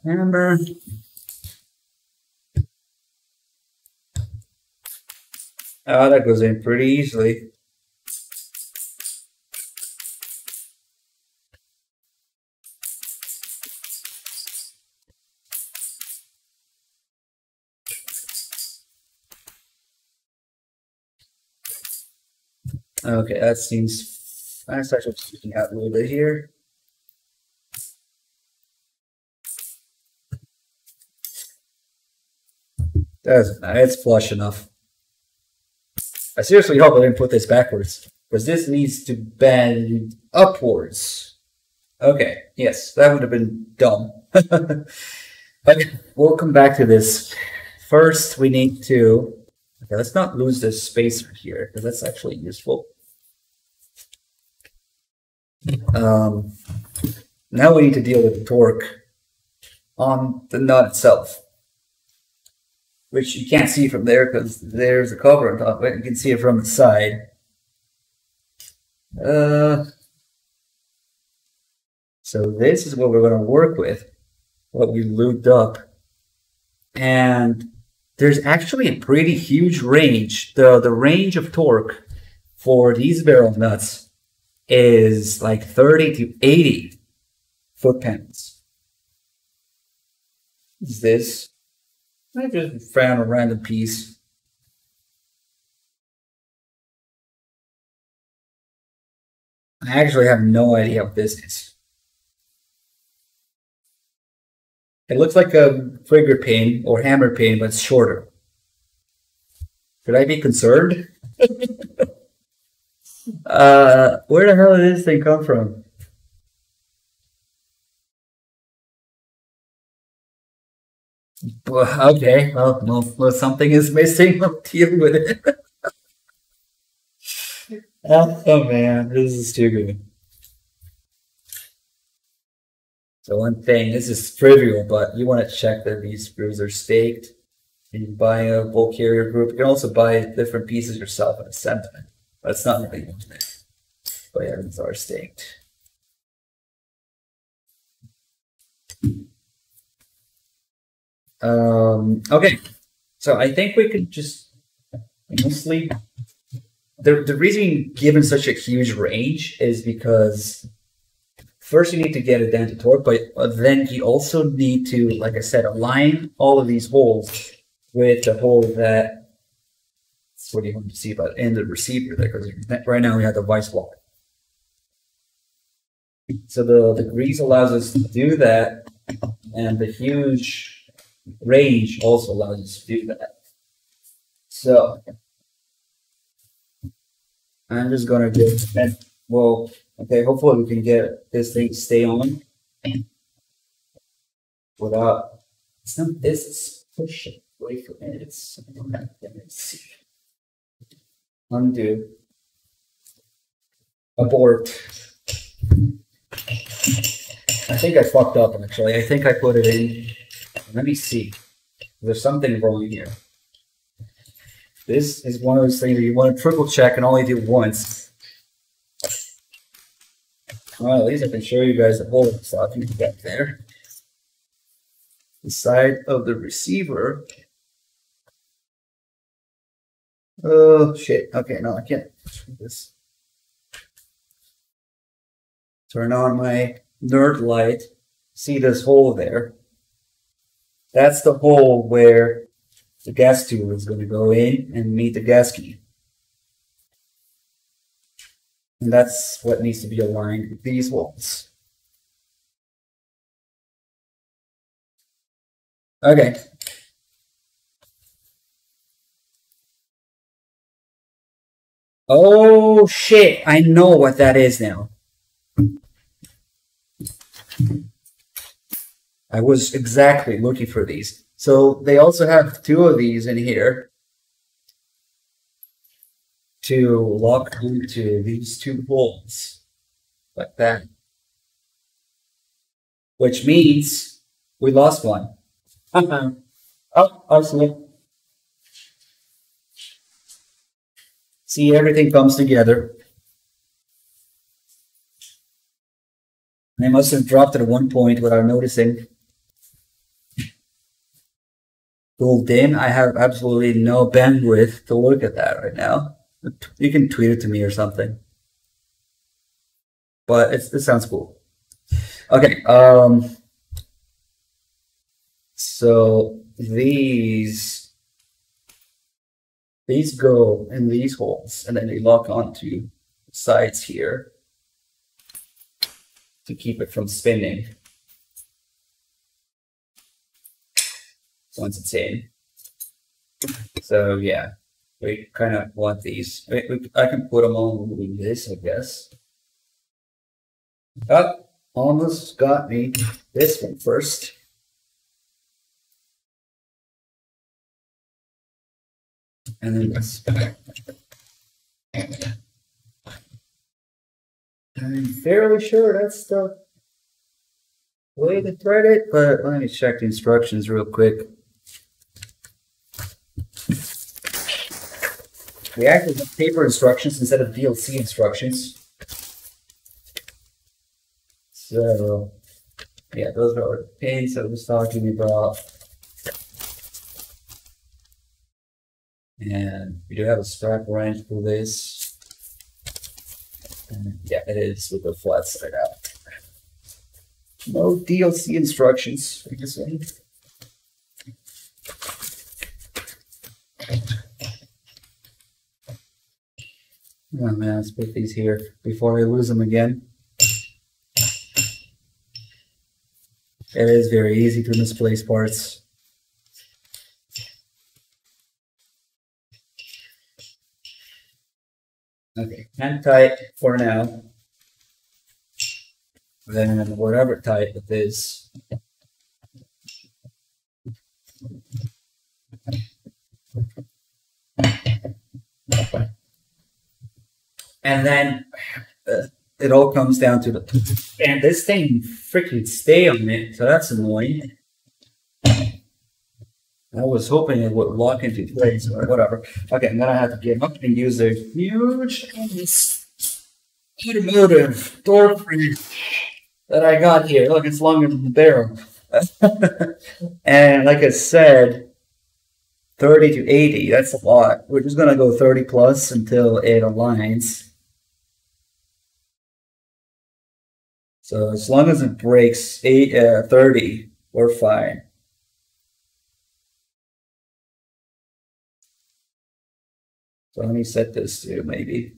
Speaker 1: Hammer. Oh, that goes in pretty easily. Okay, that seems, that's actually sticking out a little bit here. Doesn't matter, it's flush enough. I seriously hope I didn't put this backwards, because this needs to bend upwards. Okay, yes, that would have been dumb. Okay, we'll come back to this. First, we need to, okay, let's not lose this spacer here, because that's actually useful. Now we need to deal with the torque on the nut itself, which you can't see from there because there's a cover on top of it. You can see it from the side. So this is what we're going to work with, what we lubed up And there's actually a pretty huge range. The range of torque for these barrel nuts is like 30 to 80 foot-pounds. Is this? I just found a random piece. I actually have no idea what this is. It looks like a trigger pin or hammer pin, but it's shorter. Should I be concerned? Where the hell did this thing come from? Okay, well, something is missing. I'll deal with it. Oh man, this is too good. So one thing, this is trivial, but you want to check that these screws are staked. And you buy a bolt carrier group. You can also buy different pieces yourself and assemble it. But it's not really used there. But yeah, these are staked. Okay, so I think we could just mostly. The reason given such a huge range is because first you need to get it down to torque, but then you also need to, like I said, align all of these holes with the hole that. That's what you want to see about in the receiver there, because right now we have the vice block. So the grease allows us to do that, and the huge range also allows us to do that. So I'm just gonna get, well, okay, hopefully we can get this thing to stay on without, it's not this, it's pushing away from it, it's, let's see. Undo. Abort. I think I fucked up actually. I think I put it in. Let me see. There's something wrong here. This is one of those things that you want to triple check and only do once. Well, at least I can show you guys the whole stuff you can get there. The side of the receiver. Oh shit. Okay, no, I can't do this. Turn on my nerd light. See this hole there? That's the hole where the gas tube is going to go in and meet the gas key. And that's what needs to be aligned with these holes. Okay. Oh shit, I know what that is now. I was exactly looking for these. So they also have two of these in here to lock into these two holes like that. Which means we lost one. Oh, I see it. See, everything comes together. I must have dropped it at one point without noticing. Well, then I have absolutely no bandwidth to look at that right now. You can tweet it to me or something. But it sounds cool. Okay, so these go in these holes, and then they lock onto the sides here to keep it from spinning once it's in. So yeah, we kind of want these. I can put them on this, I guess. Oh, almost got me. This one first. And then this. I'm fairly sure that's the way to thread it, but let me check the instructions real quick. We actually have paper instructions instead of VLC instructions. So, yeah, those are the pins I was talking about. And we do have a strap wrench for this. And yeah, it is with the flat side out. No DLC instructions for this one. Oh man, let's put these here before I lose them again. It is very easy to misplace parts. Okay, hand tight for now. Then whatever type it is. And then it all comes down to the, and this thing freaking stay on it, so that's annoying. I was hoping it would lock into place or whatever. Okay, and then I have to get up and use a huge automotive door frame that I got here. Look, it's longer than the barrel. And like I said, 30 to 80, that's a lot. We're just gonna go 30 plus until it aligns. So as long as it breaks 30, we're fine. So let me set this to maybe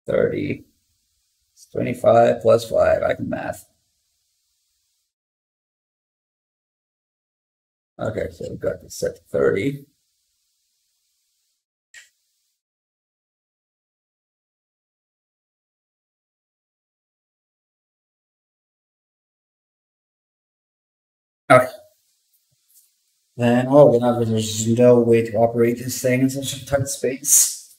Speaker 1: 30. It's 25 plus 5. I can math. Okay, so we've got this set to 30. Okay. Then, oh, now there's no way to operate this thing in such a tight space.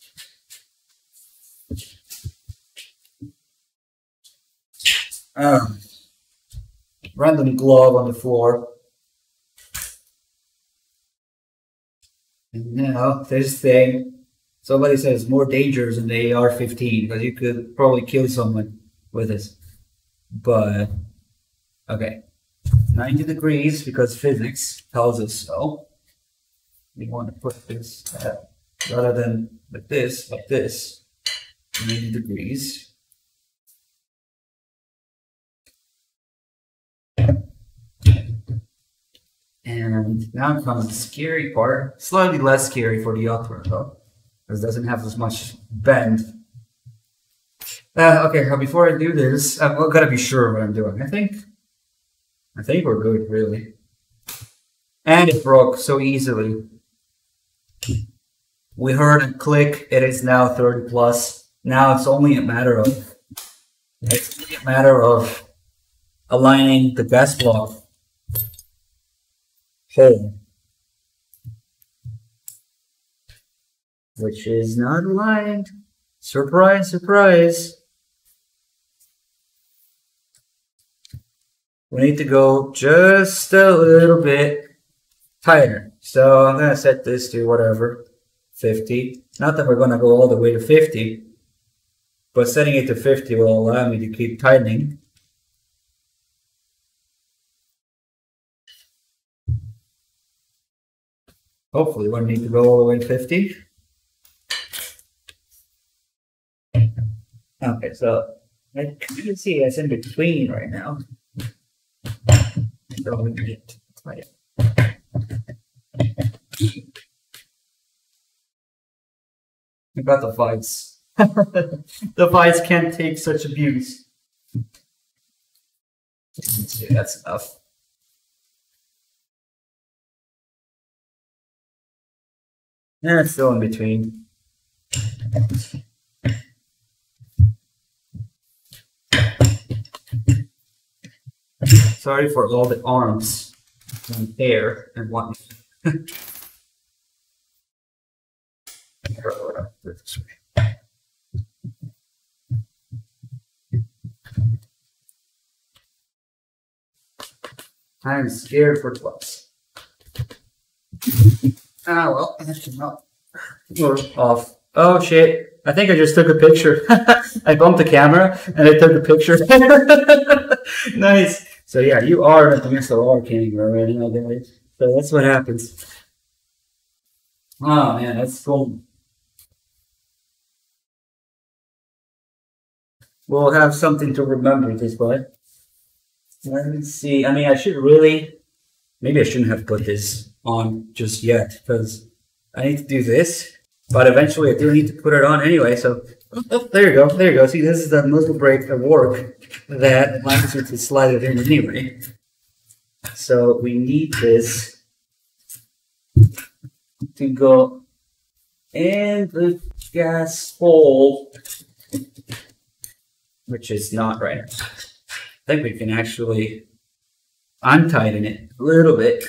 Speaker 1: Random glove on the floor. And now, this thing, somebody says more dangerous than the AR15, because you could probably kill someone with this. But, okay. 90 degrees, because physics tells us so. We want to put this rather than like this, 90 degrees. And now comes the scary part. Slightly less scary for the upper though, because it doesn't have as much bend. Okay, before I do this, I've got to be sure what I'm doing. I think we're good, really. And it broke so easily. We heard a click. It is now 30 plus. Now it's only a matter of aligning the gas block hole, which is not aligned. Surprise, surprise. We need to go just a little bit tighter. So I'm going to set this to whatever, 50. Not that we're going to go all the way to 50, but setting it to 50 will allow me to keep tightening. Hopefully we won't need to go all the way to 50. Okay, so I can see it's in between right now. So we need to try it. I got the fights. The fights can't take such abuse. Yeah, that's enough. Yeah, it's still in between. Sorry for all the arms and hair and whatnot. This way. I'm scared for 12. Ah, well, that came out. We're off. Oh shit. I think I just took a picture. I bumped the camera and I took a picture. Nice. So yeah, you are at the SLR camera right now, guys. So that's what happens. Oh man, that's cool. We'll have something to remember this way. Let me see. I mean, I should really, maybe I shouldn't have put this on just yet because I need to do this, but eventually I do need to put it on anyway. So, oh, there you go. There you go. See, this is the muzzle brake at work that allows you to slide it in anyway. So we need this to go in the gas hole, which is not right. I think we can actually untighten it a little bit.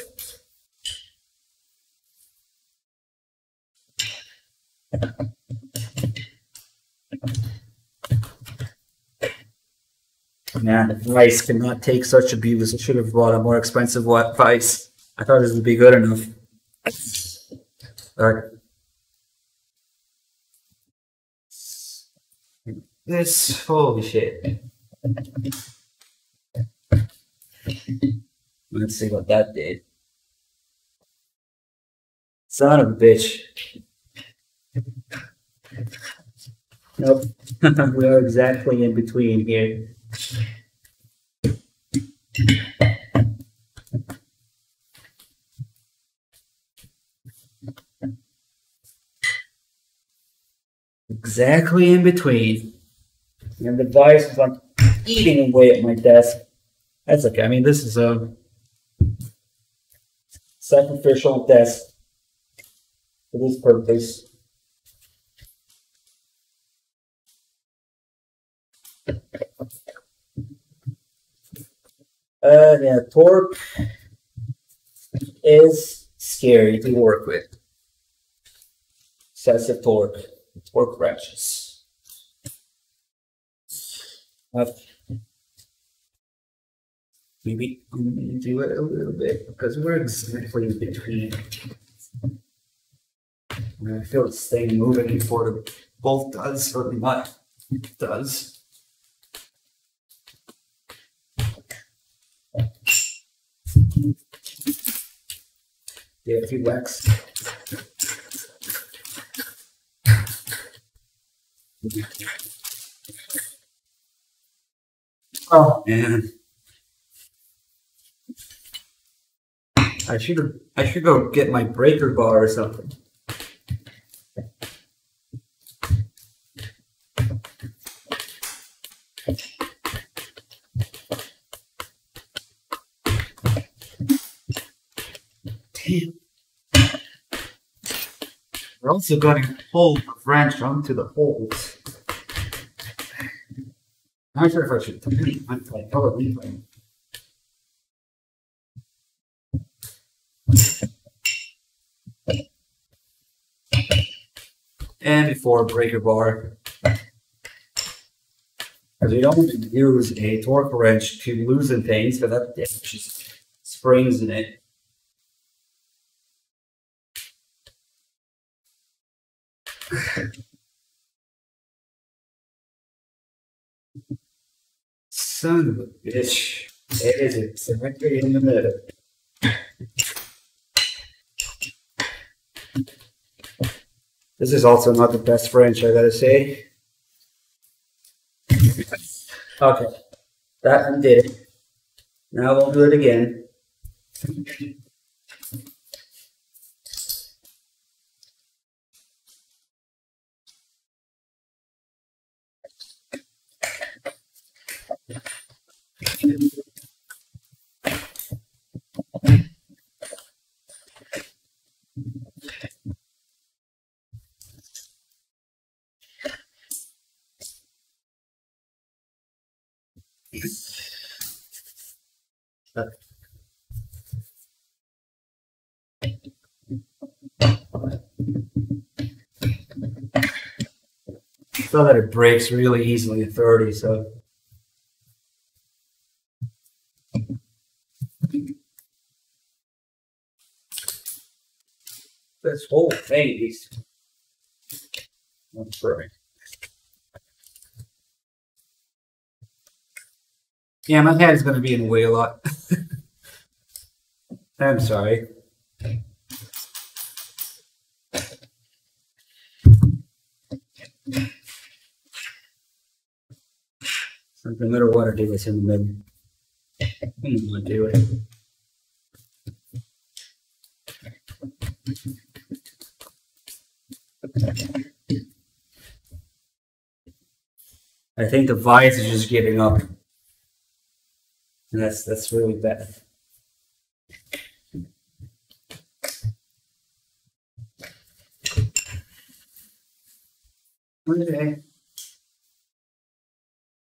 Speaker 1: Man, the vice cannot take such abuse. I should have bought a more expensive vice. I thought this would be good enough. All right. This, holy shit. Let's see what that did. Son of a bitch. Nope. We are exactly in between here. Exactly in between. And the device is like eating away at my desk. That's okay. I mean, this is a sacrificial desk for this purpose. Yeah, torque is scary to work with. Excessive torque wrenches. Maybe I'm going to do it a little bit because we're exactly in between. I feel this thing moving before the bolt does, or not does. Yeah, a few wax. Oh man. I should go get my breaker bar or something. Damn. We're also going to pull the wrench onto the holes. I'm not sure if I should probably. And before breaker bar. Because we don't want to use a torque wrench to loosen things, because that just springs in it. Son of a bitch. It is exactly in the middle. This is also not the best French, I gotta say. Okay, that undid it. Now we'll do it again. So that it breaks really easily at 30, so. This whole thing is not perfect. Yeah, my head is going to be in the way a lot. I'm sorry. So no matter what I do, it's in the middle. I'm gonna do it. I think the vise is just giving up. And that's really bad. Okay.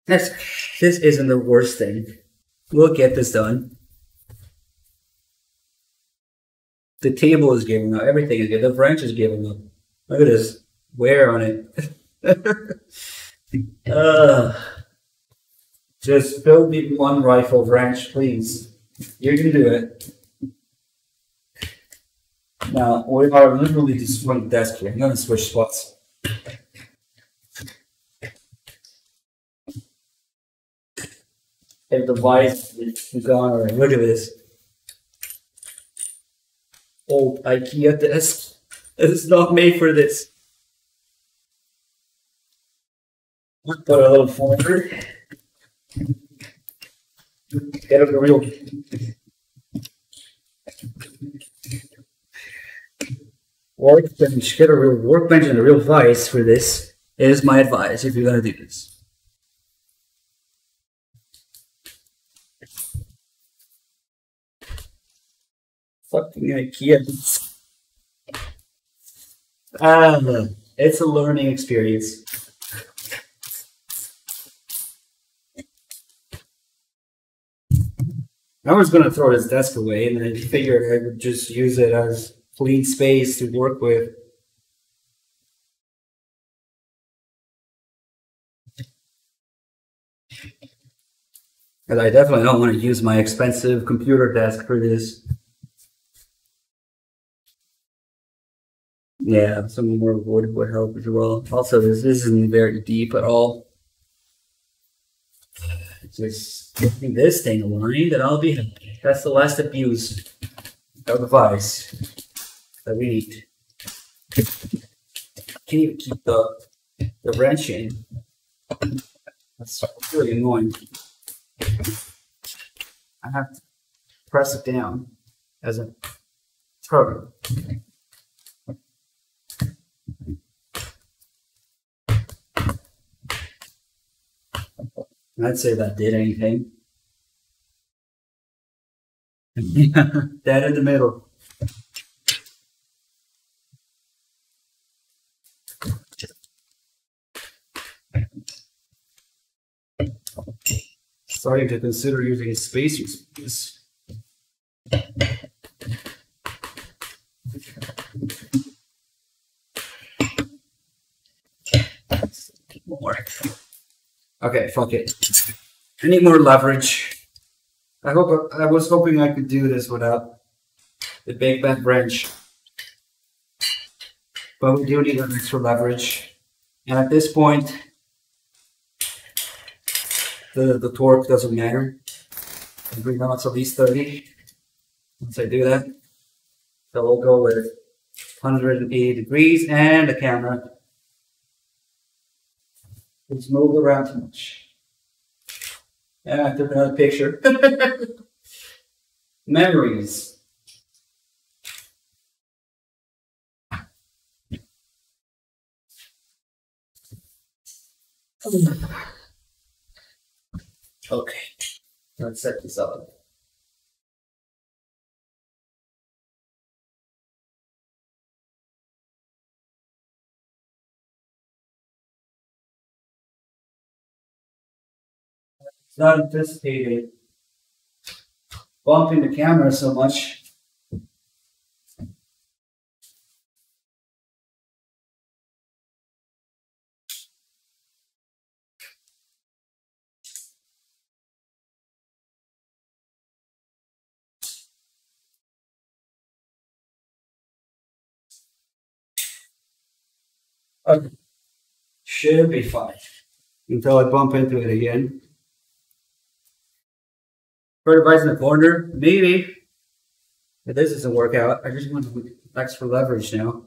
Speaker 1: This isn't the worst thing. We'll get this done. The table is giving up. Everything is giving up. The branch is giving up. Look at this wear on it. Just build me one rifle branch, please. You can do it. Now, we are literally destroying the desk here. I'm going to switch spots. If the vise is gone already. Look at this. Old IKEA desk. It's not made for this. Put a little forward. Get a real workbench. Get a real workbench and a real vise for this. Is my advice if you're gonna do this. Fucking IKEA. It's a learning experience. I was going to throw this desk away and I figured I would just use it as clean space to work with. And I definitely don't want to use my expensive computer desk for this. Yeah, some more wood would help as well. Also, this isn't very deep at all. Just getting this thing aligned and I'll be happy. That's the last abuse of the vise that we need. Can't even keep the wrench in. That's really annoying. I have to press it down as a turn. I'd say that did anything. Dead in the middle. Starting to consider using spacers for this. More. Okay, fuck it. I need more leverage. I was hoping I could do this without the big bad wrench. But we do need an extra leverage. And at this point, the torque doesn't matter. I bring down to at least 30. Once I do that, so we'll go with 180 degrees and the camera. It's moved around too much. Yeah, I took another picture. Memories. Okay, let's set this up. It's not anticipated bumping the camera so much. Okay. Should be fine until I bump into it again. Put a vise in the corner, maybe. If this doesn't work out, I just want extra leverage now.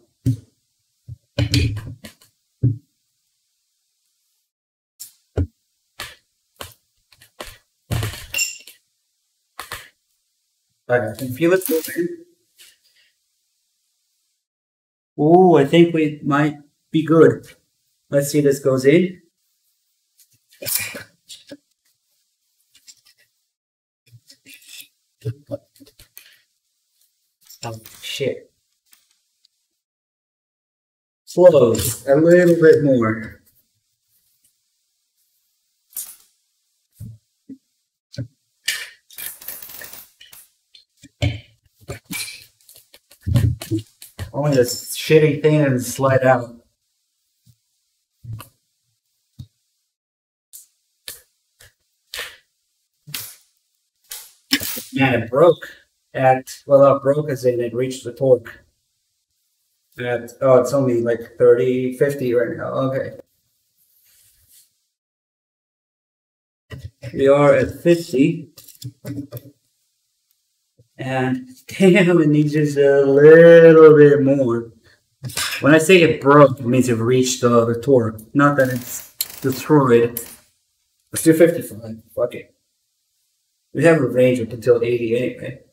Speaker 1: I can feel it moving. Oh, I think we might be good. Let's see this goes in. Oh, shit. Close a little bit more. Only this shitty thing and slide out. Man, it broke at, well, not broke as in it reached the torque. At, oh, it's only like 30, 50 right now. Okay. We are at 50. And damn, it needs just a little bit more. When I say it broke, it means it reached the torque. Not that it's destroyed. Let's do 55. Fuck it. We have a range up until 80 anyway.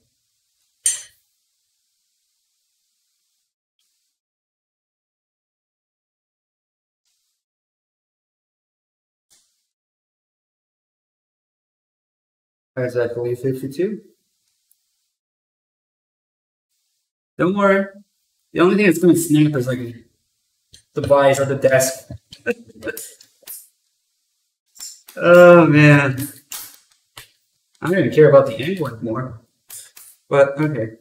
Speaker 1: Exactly 52. Don't worry. The only thing that's going to snap is like the vise or the desk. Oh man. I don't even care about the angle anymore. But okay.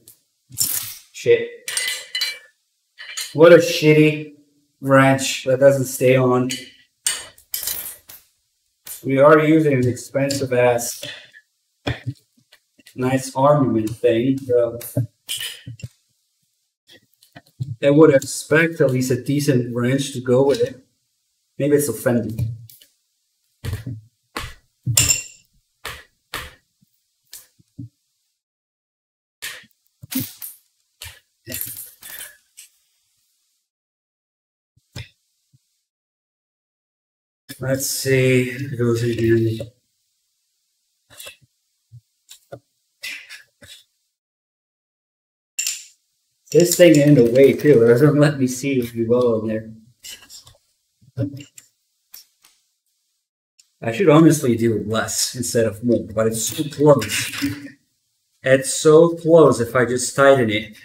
Speaker 1: Shit. What a shitty wrench that doesn't stay on. We are using an expensive ass nice armament thing, so I would expect at least a decent wrench to go with it. Maybe it's offending. Let's see if it goes again. This thing in the way too. It doesn't let me see really well in there. I should honestly do less instead of more, but it's so close. It's so close if I just tighten it.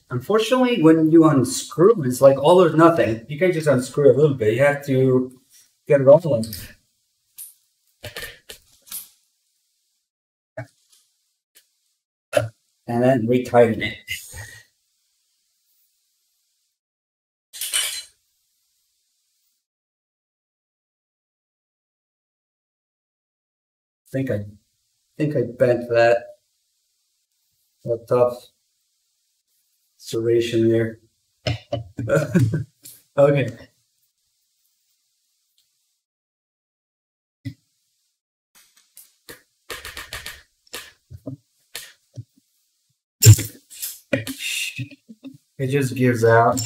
Speaker 1: Unfortunately, when you unscrew, it's like all or nothing. You can't just unscrew a little bit. You have to get it all in. And then retighten it. I think I bent that tough serration there. Okay. It just gives out.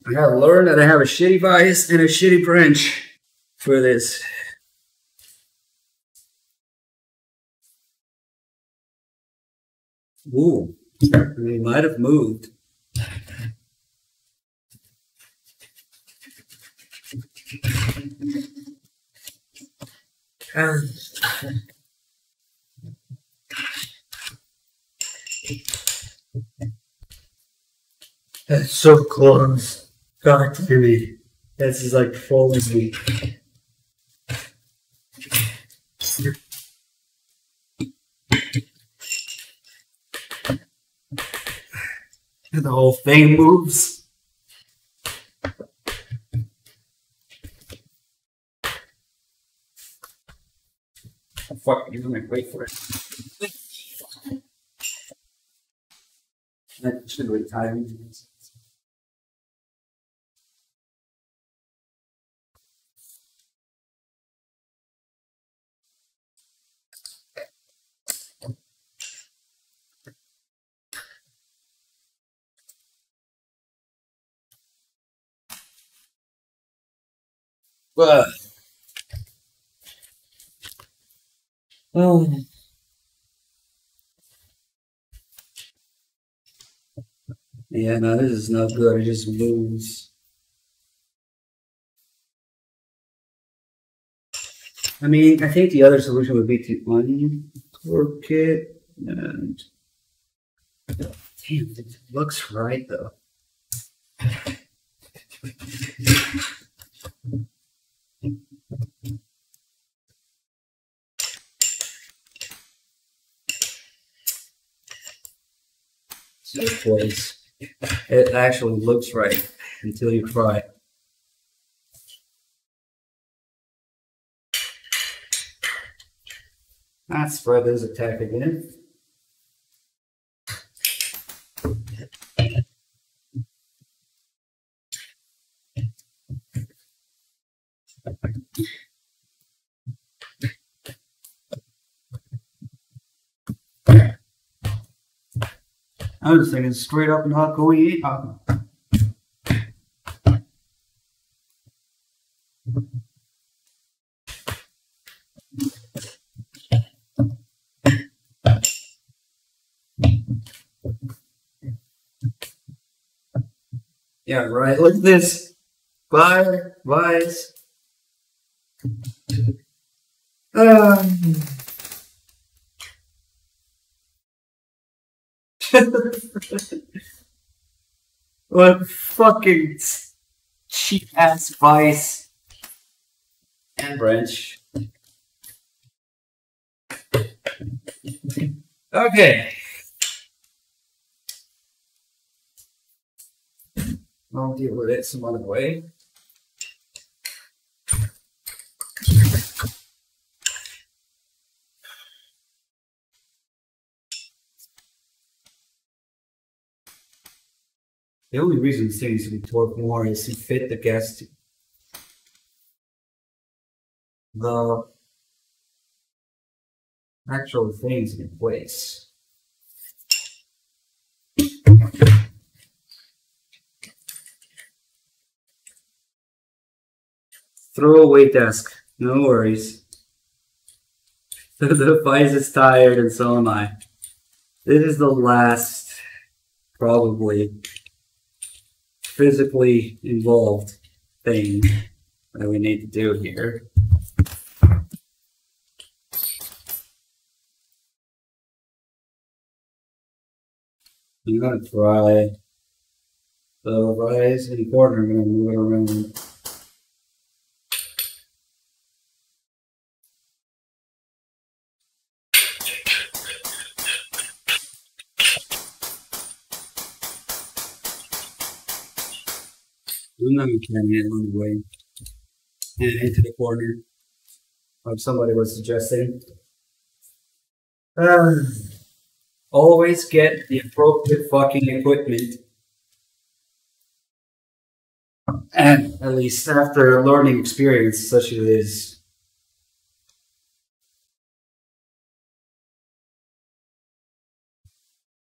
Speaker 1: I gotta learn that I have a shitty vise and a shitty wrench for this. Ooh, we might have moved. That's so close. God to me. This is like falling me. The whole thing moves. Oh, fuck, you're gonna wait for it. That should be timing. But, oh. Yeah, no, this is not good. It just moves. I mean, I think the other solution would be to untorque it and damn, it looks right though. So close. It actually looks right until you try. Let's try this attack again. I'm just thinking straight up not going up. Yeah, right. Look at this. Bye. Buys. What fucking cheap ass vice and branch. Okay. I'll deal with it some other way. The only reason this thing needs to be torqued more is to fit the gas the actual things in place. Throw away desk. No worries. The device is tired and so am I. This is the last, probably, physically involved thing that we need to do here. I'm gonna try the rise in the corner. I'm gonna move it around. I'm not carrying it on the way and into the corner, like somebody was suggesting. Always get the appropriate fucking equipment. And at least after a learning experience such as this.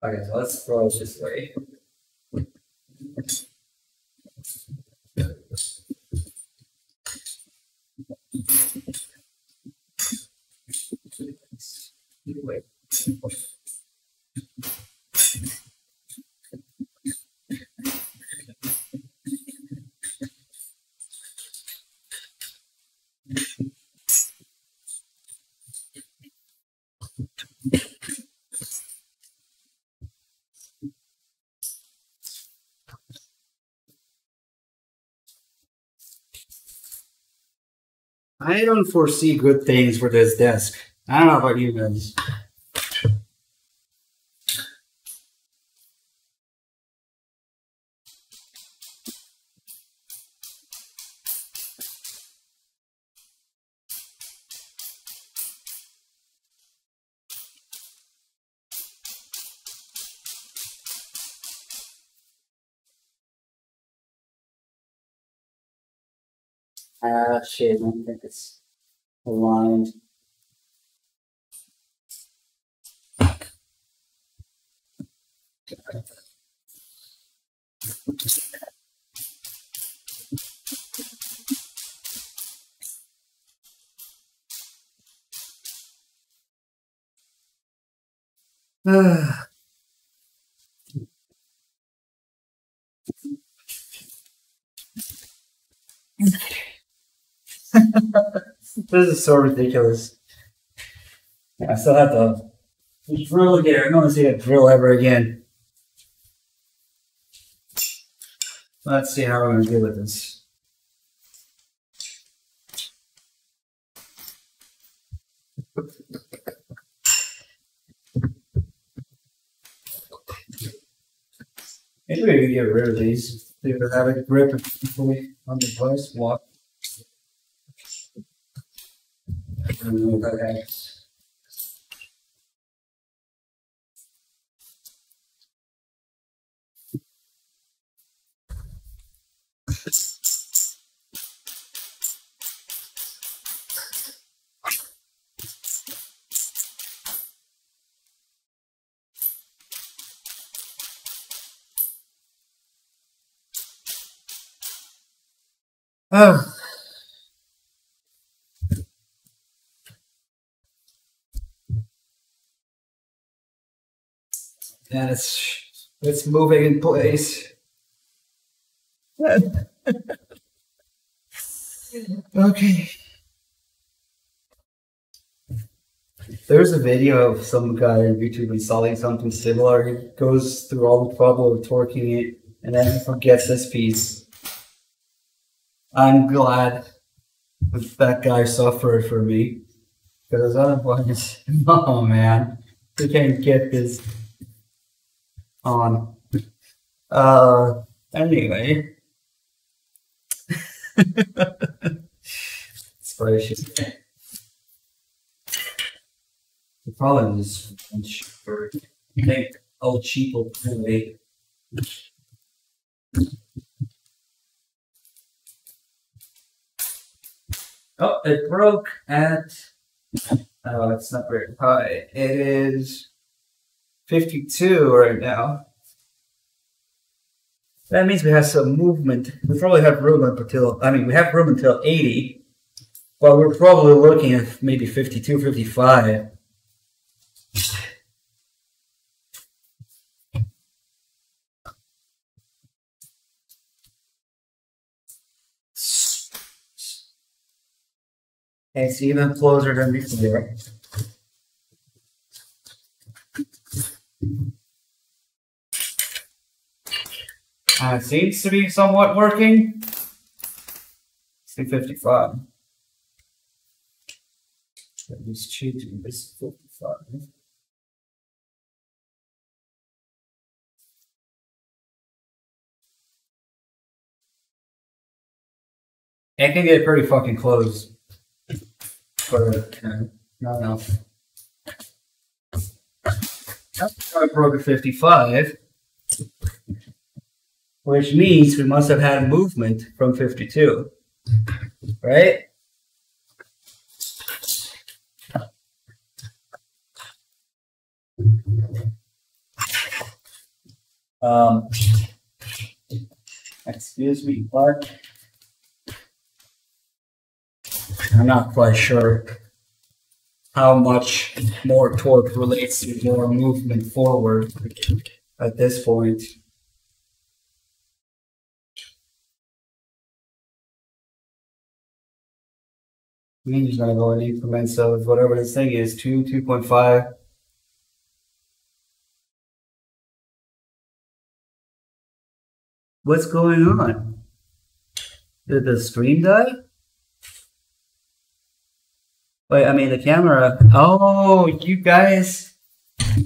Speaker 1: Okay, so let's throw it this way. Anyway. I don't foresee good things for this desk. I don't know about you guys. Ah, shit, I don't think it's aligned. This is so ridiculous. I still have to drill again. I don't want to see a drill ever again. Let's see how we're going to deal with this. Maybe we can get rid of these. They would have a grip fully on the device. What? Okay. Oh. And it's moving in place. Okay. There's a video of some guy on YouTube installing something similar. He goes through all the trouble of torquing it and then he forgets this piece. I'm glad that guy suffered for me. Because otherwise, oh man, we can't get this on. Anyway. Inspiration. The problem is cheaper. I think all cheap will play. Oh, it broke at it's not very high. It is 52 right now. That means we have some movement. We probably have room up until, we have room until 80, but we're probably looking at maybe 52, 55. It's even closer than before. It seems to be somewhat working. 55. Just changing this 55. I can get pretty fucking close. But not enough. I broke a 55. Which means we must have had movement from 52, right? Excuse me, Clark. I'm not quite sure how much more torque relates to more movement forward at this point. I'm just gonna go in increments of whatever this thing is, 2, 2.5. What's going on? Did the screen die? Wait, the camera. Oh, you guys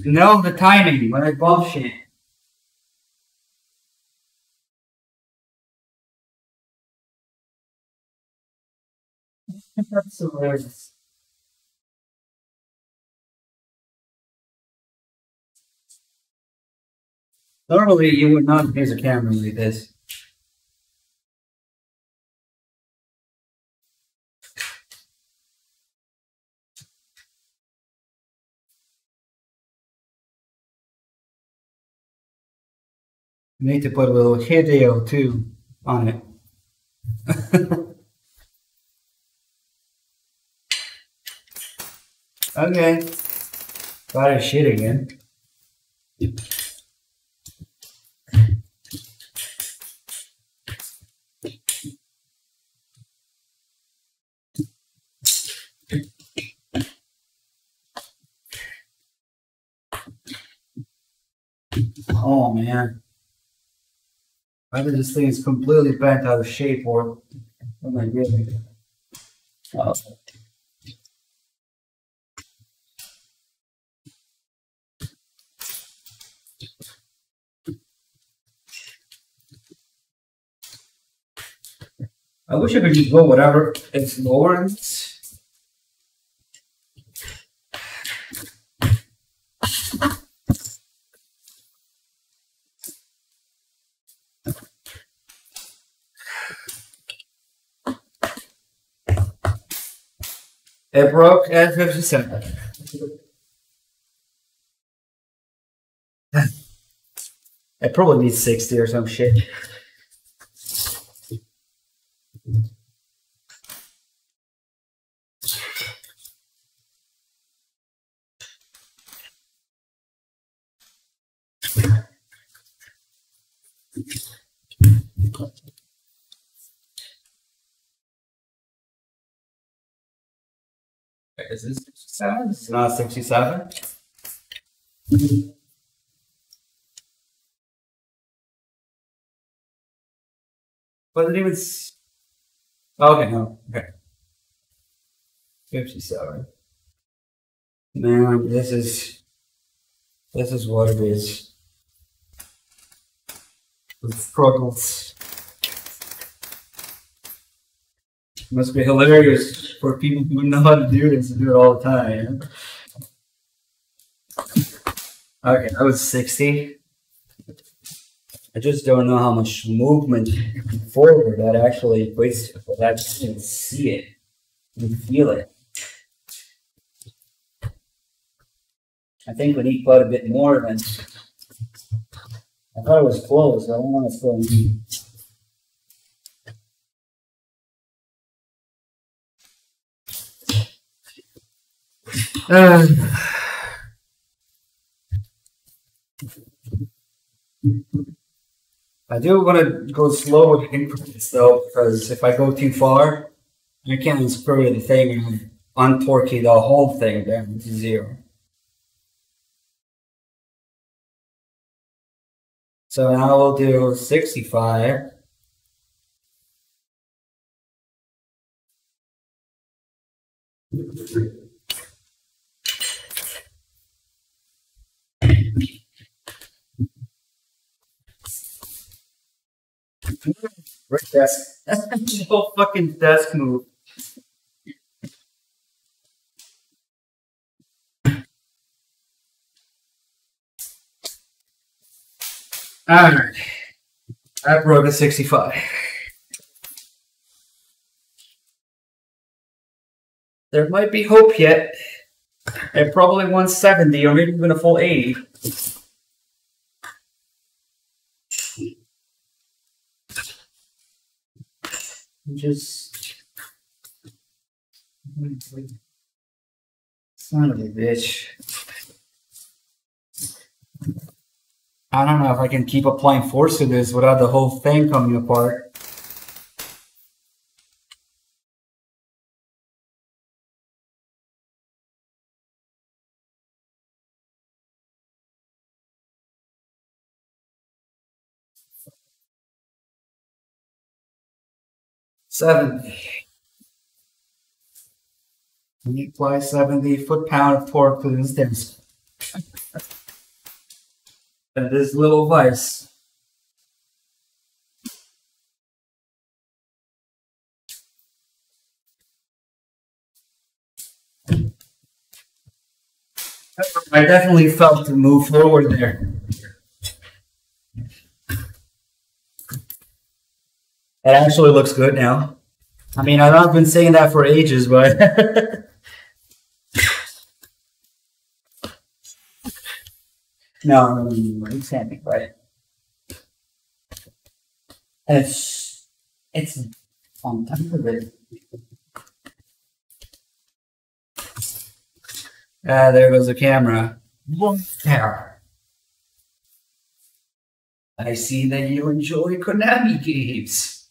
Speaker 1: know the timing when I bump shit. That's hilarious. Normally, you would not use a camera like this. You need to put a little video too on it. Okay. Got his shit again. Oh man. Either this thing is completely bent out of shape or what am I doing? Oh. I wish I could just go whatever it's lower than this. It broke at 57. It probably needs 60 or some shit. Is this 67? This is not 67. But it even. Okay, no. Okay. 57. Man, this is what it is. The struggles. Must be hilarious for people who know how to do this and do it all the time. Okay, that was 60. I just don't know how much movement forward that actually equates to. But I just can see it and feel it. I think we need quite a bit more than. I thought it was close. I don't want to fill in. I do want to go slow with increments though, because if I go too far, I can't unscrew the thing and untorque the whole thing down to 0. So now we'll do 65. Right desk. That's the whole fucking desk move. Alright. That broke at 65. There might be hope yet. At probably 170 or maybe even a full 80. Just son of a bitch. I don't know if I can keep applying force to this without the whole thing coming apart. We apply 70 foot-pound of torque to this disc. And this little vise. I definitely felt to move forward there. It actually looks good now. I mean, I've not been saying that for ages, but no, it can't be right. It's on top of it. There goes the camera. There. I see that you enjoy Konami games.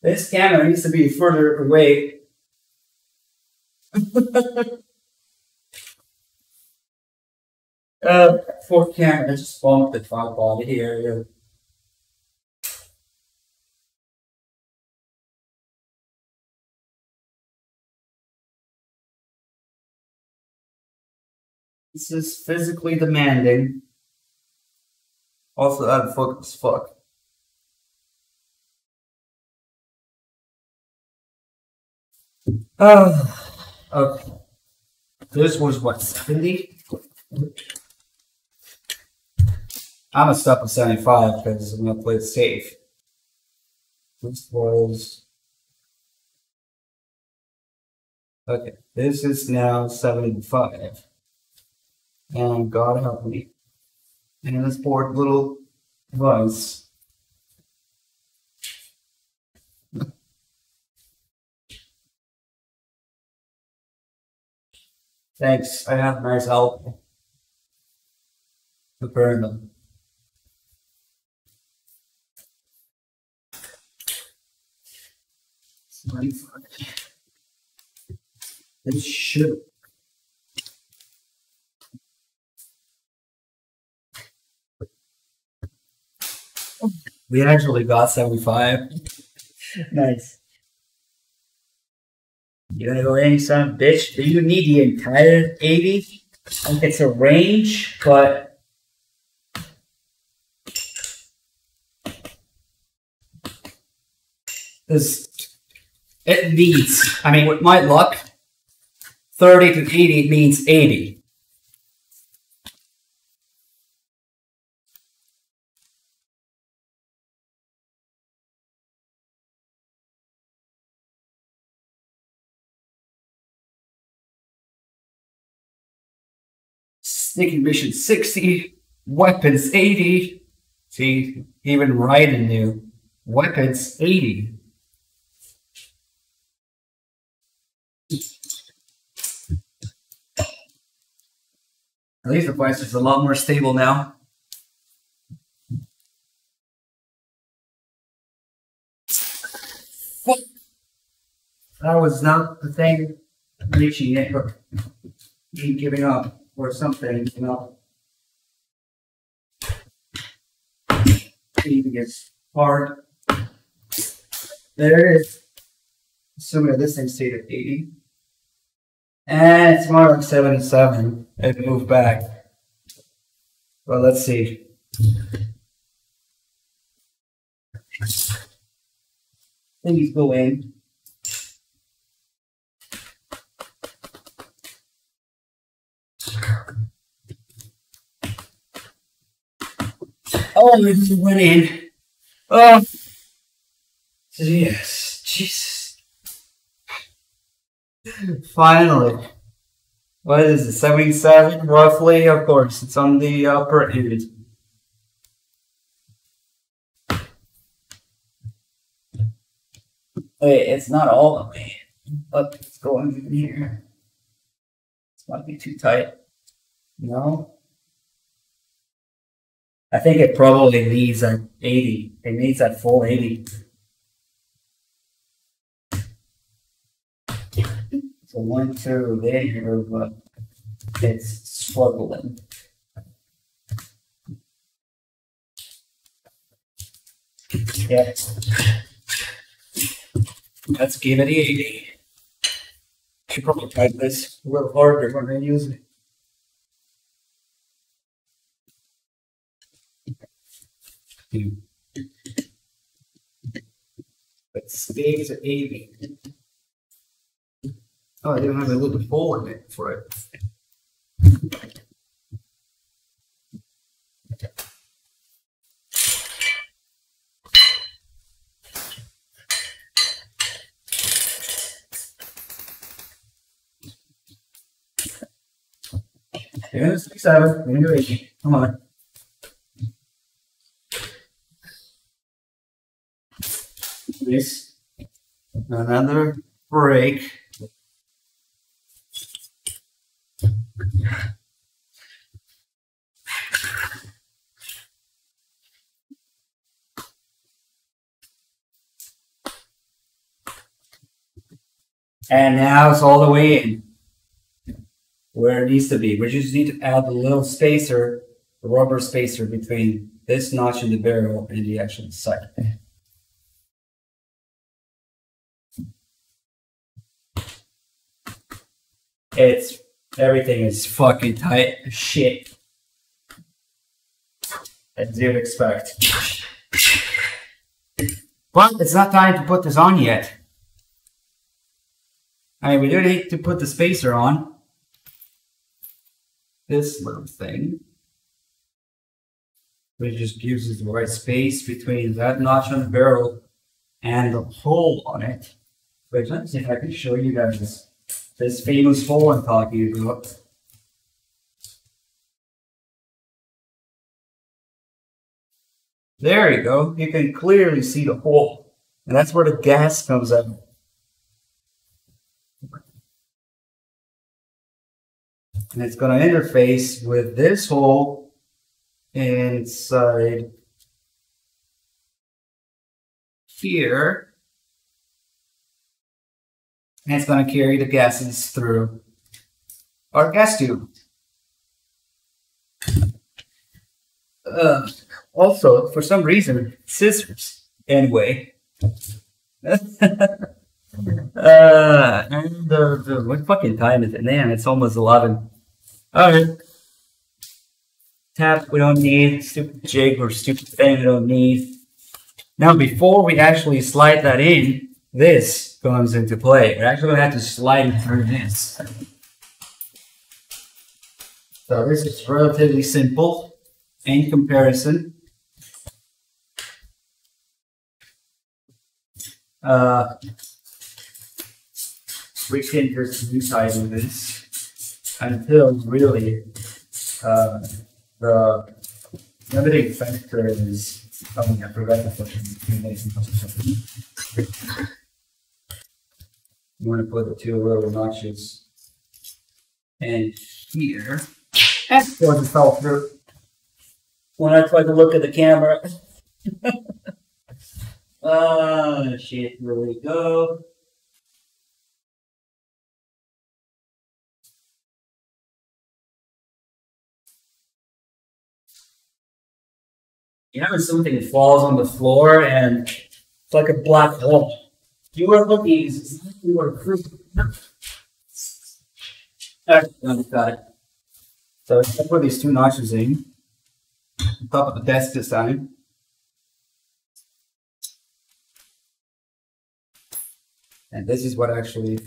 Speaker 1: This camera needs to be further away. For camera, just bump the tripod here. This is physically demanding. Also out of focus, fuck. Okay. This was what, 70? I'm gonna stop at 75 because I'm gonna play it safe. This was. Okay, this is now 75. And God help me. And this poor little device. Thanks, I have nice help to burn them. This should. We actually got 75. Nice. You gonna go in, son of a bitch? Do you need the entire 80? It's a range, but it needs, I mean, with my luck, 30 to 80 means 80. Sneaking mission 60, weapons 80. See, even Raiden knew. Weapons 80. At least the price is a lot more stable now. That was not the thing reaching it, or giving up, or something, you know. It even gets hard. There it is. Assuming that this thing stayed at 80. And it's more like 77. It moved back. Well, let's see. Things go in. Oh, it went in. Oh, yes, Jesus. Finally. What is it, 77 roughly? Of course, it's on the upper end. Wait, it's not all the way. But it's going in here. This might be too tight. No? I think it probably needs an 80. It needs that full 80. So 1, 2 there, but it's struggling. Yeah. Let's give it 80. Should probably type this a little harder when I use it. But stays at 80. Oh, I didn't have a little hole in it for it. Yeah, 67. Into 80. Come on. This. Another break. And now it's all the way in where it needs to be. We just need to add a little spacer, a rubber spacer between this notch in the barrel and the actual sight. Everything is fucking tight as shit. As you'd expect. But it's not time to put this on yet. I mean, we do need to put the spacer on. This little thing. Which just gives us the right space between that notch on the barrel and the hole on it. Wait, let me see if I can show you guys this famous hole I'm talking about. There you go. You can clearly see the hole. And that's where the gas comes out. And it's going to interface with this hole inside here. And it's going to carry the gases through our gas tube. Also, for some reason, scissors. Anyway. And what fucking time is it? Man, it's almost 11. Alright. Tap we don't need. Stupid jig or stupid thing we don't need. Now, before we actually slide that in, this comes into play. We're actually going to have to slide it through this. So this is relatively simple in comparison. We can just resize this until really the limiting factor is. Oh, yeah, I forgot to put you want to put the two little notches in here. That's going to fall through. When I try to look at the camera. Shit, here we go. You know when something falls on the floor and it's like a black hole? You are looking exactly where fruit. Got it. So I put these two notches in on top of the desk this time. And this is what actually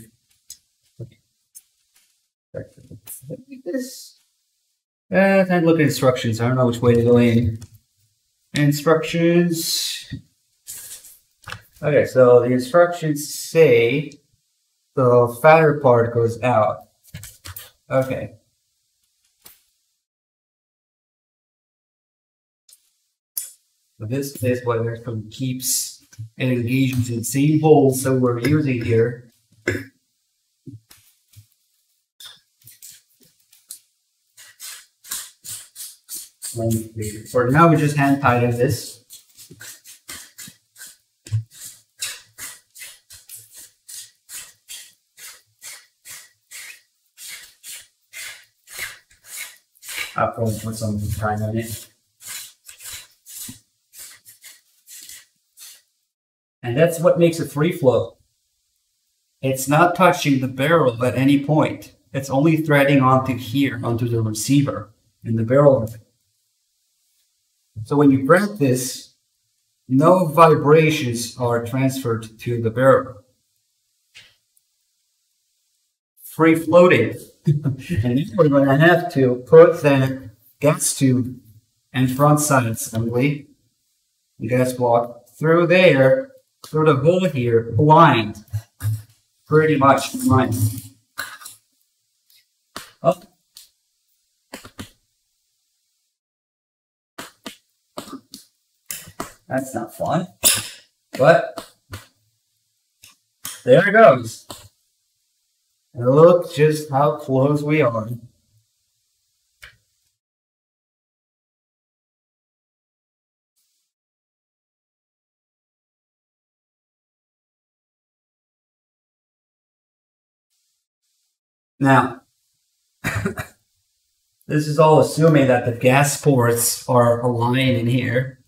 Speaker 1: this. Time to look at instructions. I don't know which way to go in. Instructions. Okay, so the instructions say the fatter part goes out. Okay. So this is what actually keeps and engages in the same hole, so we're using here. For now, we just hand tighten this. I'll probably put some time on it. And that's what makes it free flow. It's not touching the barrel at any point. It's only threading onto here, onto the receiver in the barrel. So when you grab this, no vibrations are transferred to the barrel. Free floating. And then we're going to have to put the gas tube and front side assembly, gas block, through there, through the hole here, blind. Pretty much blind. Oh. That's not fun. But there it goes. And look just how close we are. Now, this is all assuming that the gas ports are aligned in here,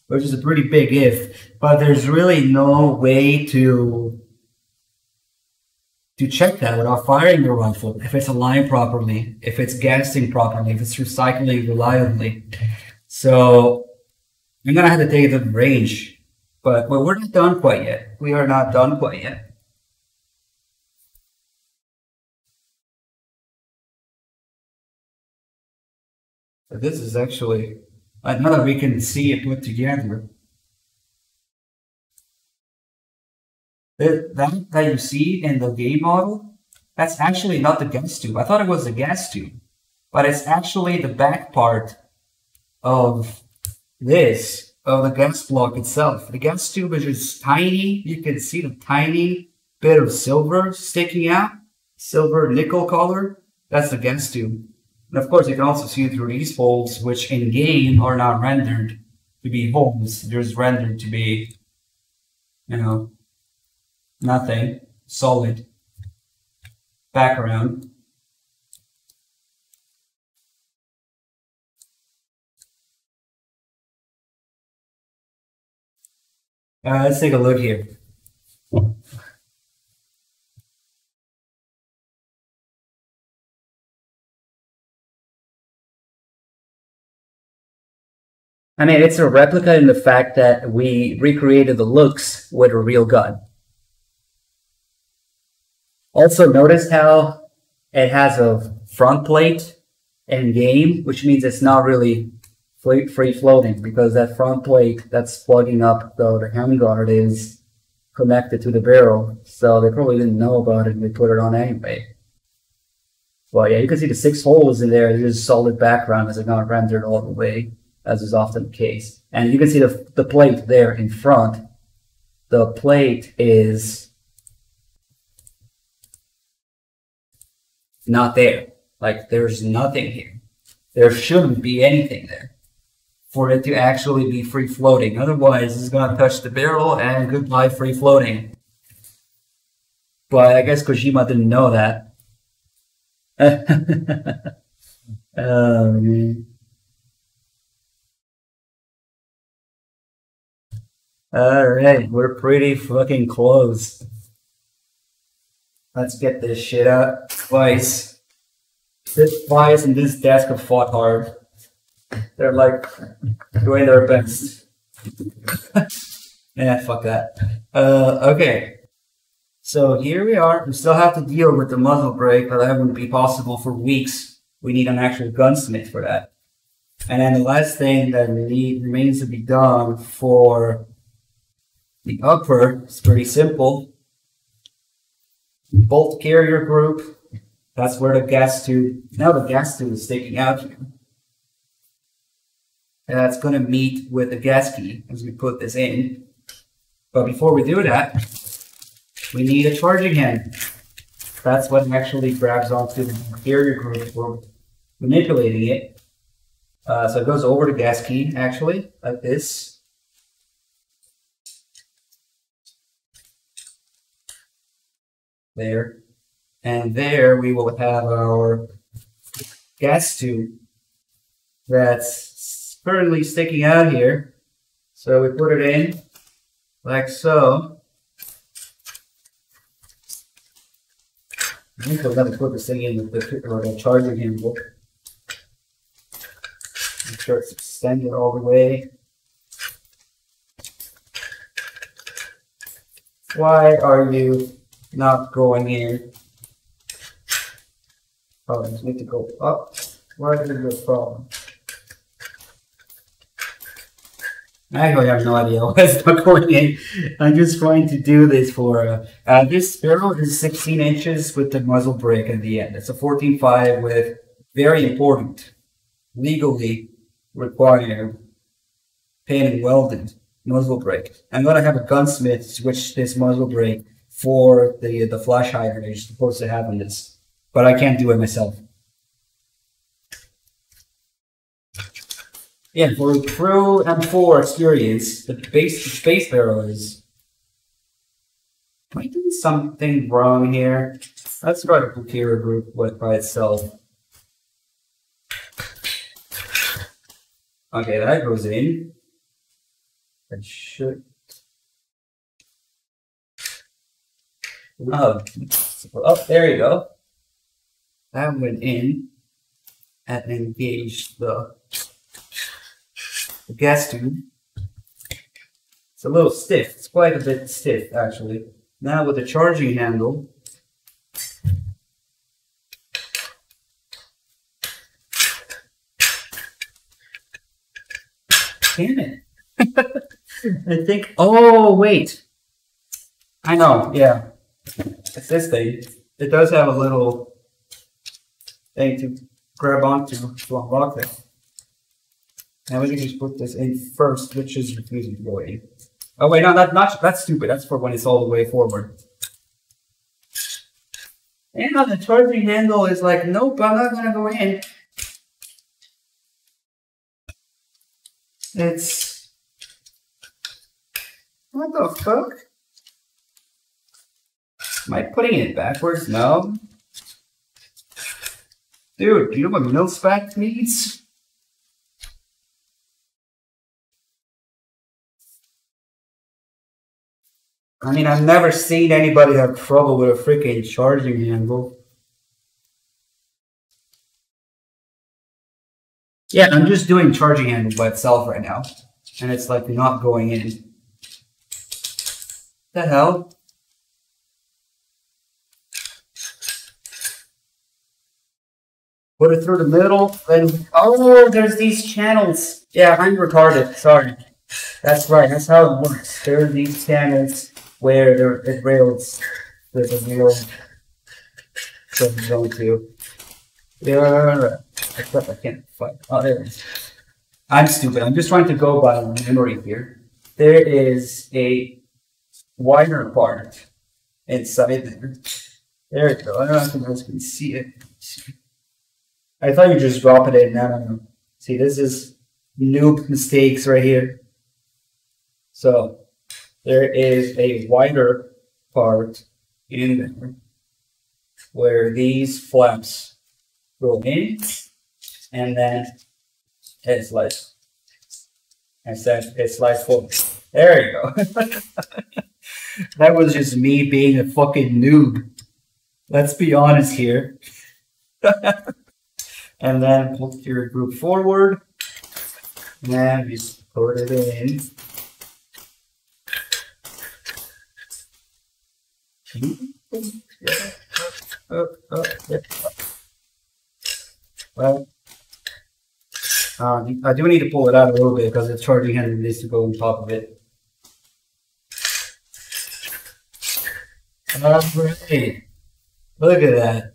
Speaker 1: which is a pretty big if, but there's really no way to check that without firing the rifle, if it's aligned properly, if it's gassing properly, if it's recycling reliably. So I'm gonna have to take it to the range, but we're not done quite yet. We are not done quite yet. But this is actually, now that we can see it put together. That you see in the game model, that's actually not the gas tube. I thought it was the gas tube, but it's actually the back part of the gas block itself. The gas tube is just tiny. You can see the tiny bit of silver sticking out, silver nickel color. That's the gas tube. And of course, you can also see through these holes, which in game are not rendered to be holes. They're just rendered to be, nothing, solid background. Let's take a look here. I mean, it's a replica in the fact that we recreated the looks with a real gun. Also, notice how it has a front plate in game, which means it's not really free floating, because that front plate that's plugging up the handguard is connected to the barrel. So they probably didn't know about it and they put it on anyway. Well, yeah, you can see the 6 holes in there. There's a solid background as it's not rendered all the way, as is often the case. And you can see the plate there in front. The plate is not there. Like, there's nothing here. There shouldn't be anything there for it to actually be free floating. Otherwise, it's gonna touch the barrel and goodbye free floating. But I guess Kojima didn't know that. Oh, man. Alright, we're pretty fucking close. Let's get this shit out twice. This twice and this desk have fought hard. They're like doing their best. Yeah, fuck that. Okay. So here we are. We still have to deal with the muzzle brake, but that wouldn't be possible for weeks. We need an actual gunsmith for that. And then the last thing that remains to be done for the upper is pretty simple. Bolt carrier group. That's where the gas tube. Now the gas tube is sticking out here. And that's going to meet with the gas key as we put this in. But before we do that, we need a charging hand. That's what actually grabs onto the carrier group for manipulating it. So it goes over the gas key, actually, like this. There. And there we will have our gas tube that's currently sticking out here. So we put it in like so. I think we're going to put this thing in with the charging handle. Make sure it's extended all the way. Why are you not going in? Oh, I just need to go up. Why is there a problem? I actually have no idea why it's not going in. I'm just trying to do this for... this barrel is 16 inches with the muzzle brake at the end. It's a 14.5 with very important, legally required, painted welded muzzle brake. I'm going to have a gunsmith switch this muzzle brake for the flash hider that you're supposed to have on this. But I can't do it myself. Yeah, for a true M4 experience, the base barrel is Am I doing something wrong here? Let's try to clear a group by itself. Okay, that goes in. I should. Oh, there you go. That went in and engaged the gas tube. It's a little stiff. It's quite a bit stiff, actually. Now with the charging handle, damn it. I think, oh, wait. I know, yeah. It's this thing. It does have a little thing to grab onto to unlock it. Now we can just put this in first, which is refusing to go in. Oh wait, no, that's stupid. That's for when it's all the way forward. And the charging handle is like, nope, I'm not gonna go in. It's... What the fuck? Am I putting it backwards? No. Dude, do you know what MilSpec means? I mean, I've never seen anybody have trouble with a freaking charging handle. Yeah, I'm just doing charging handle by itself right now. And it's like not going in. The hell? Put it through the middle, then... Oh, there's these channels. Yeah, I'm retarded. Sorry. That's right. That's how it works. There are these channels where it rails. There's a real... So I'm going to... Yeah, except I can't find... Oh, there it is. I'm stupid. I'm just trying to go by memory here. There is a wider part inside there. There we go. I don't know if you guys can see it. I thought you just drop it in. I don't know. See, this is noob mistakes right here. So there is a wider part in there where these flaps go in, and then it slides. And then it slides forward. There you go. That was just me being a fucking noob. Let's be honest here. And then pull your group forward. And we put it in. Well, I do need to pull it out a little bit because the charging handle needs to go on top of it. Alright, look at that.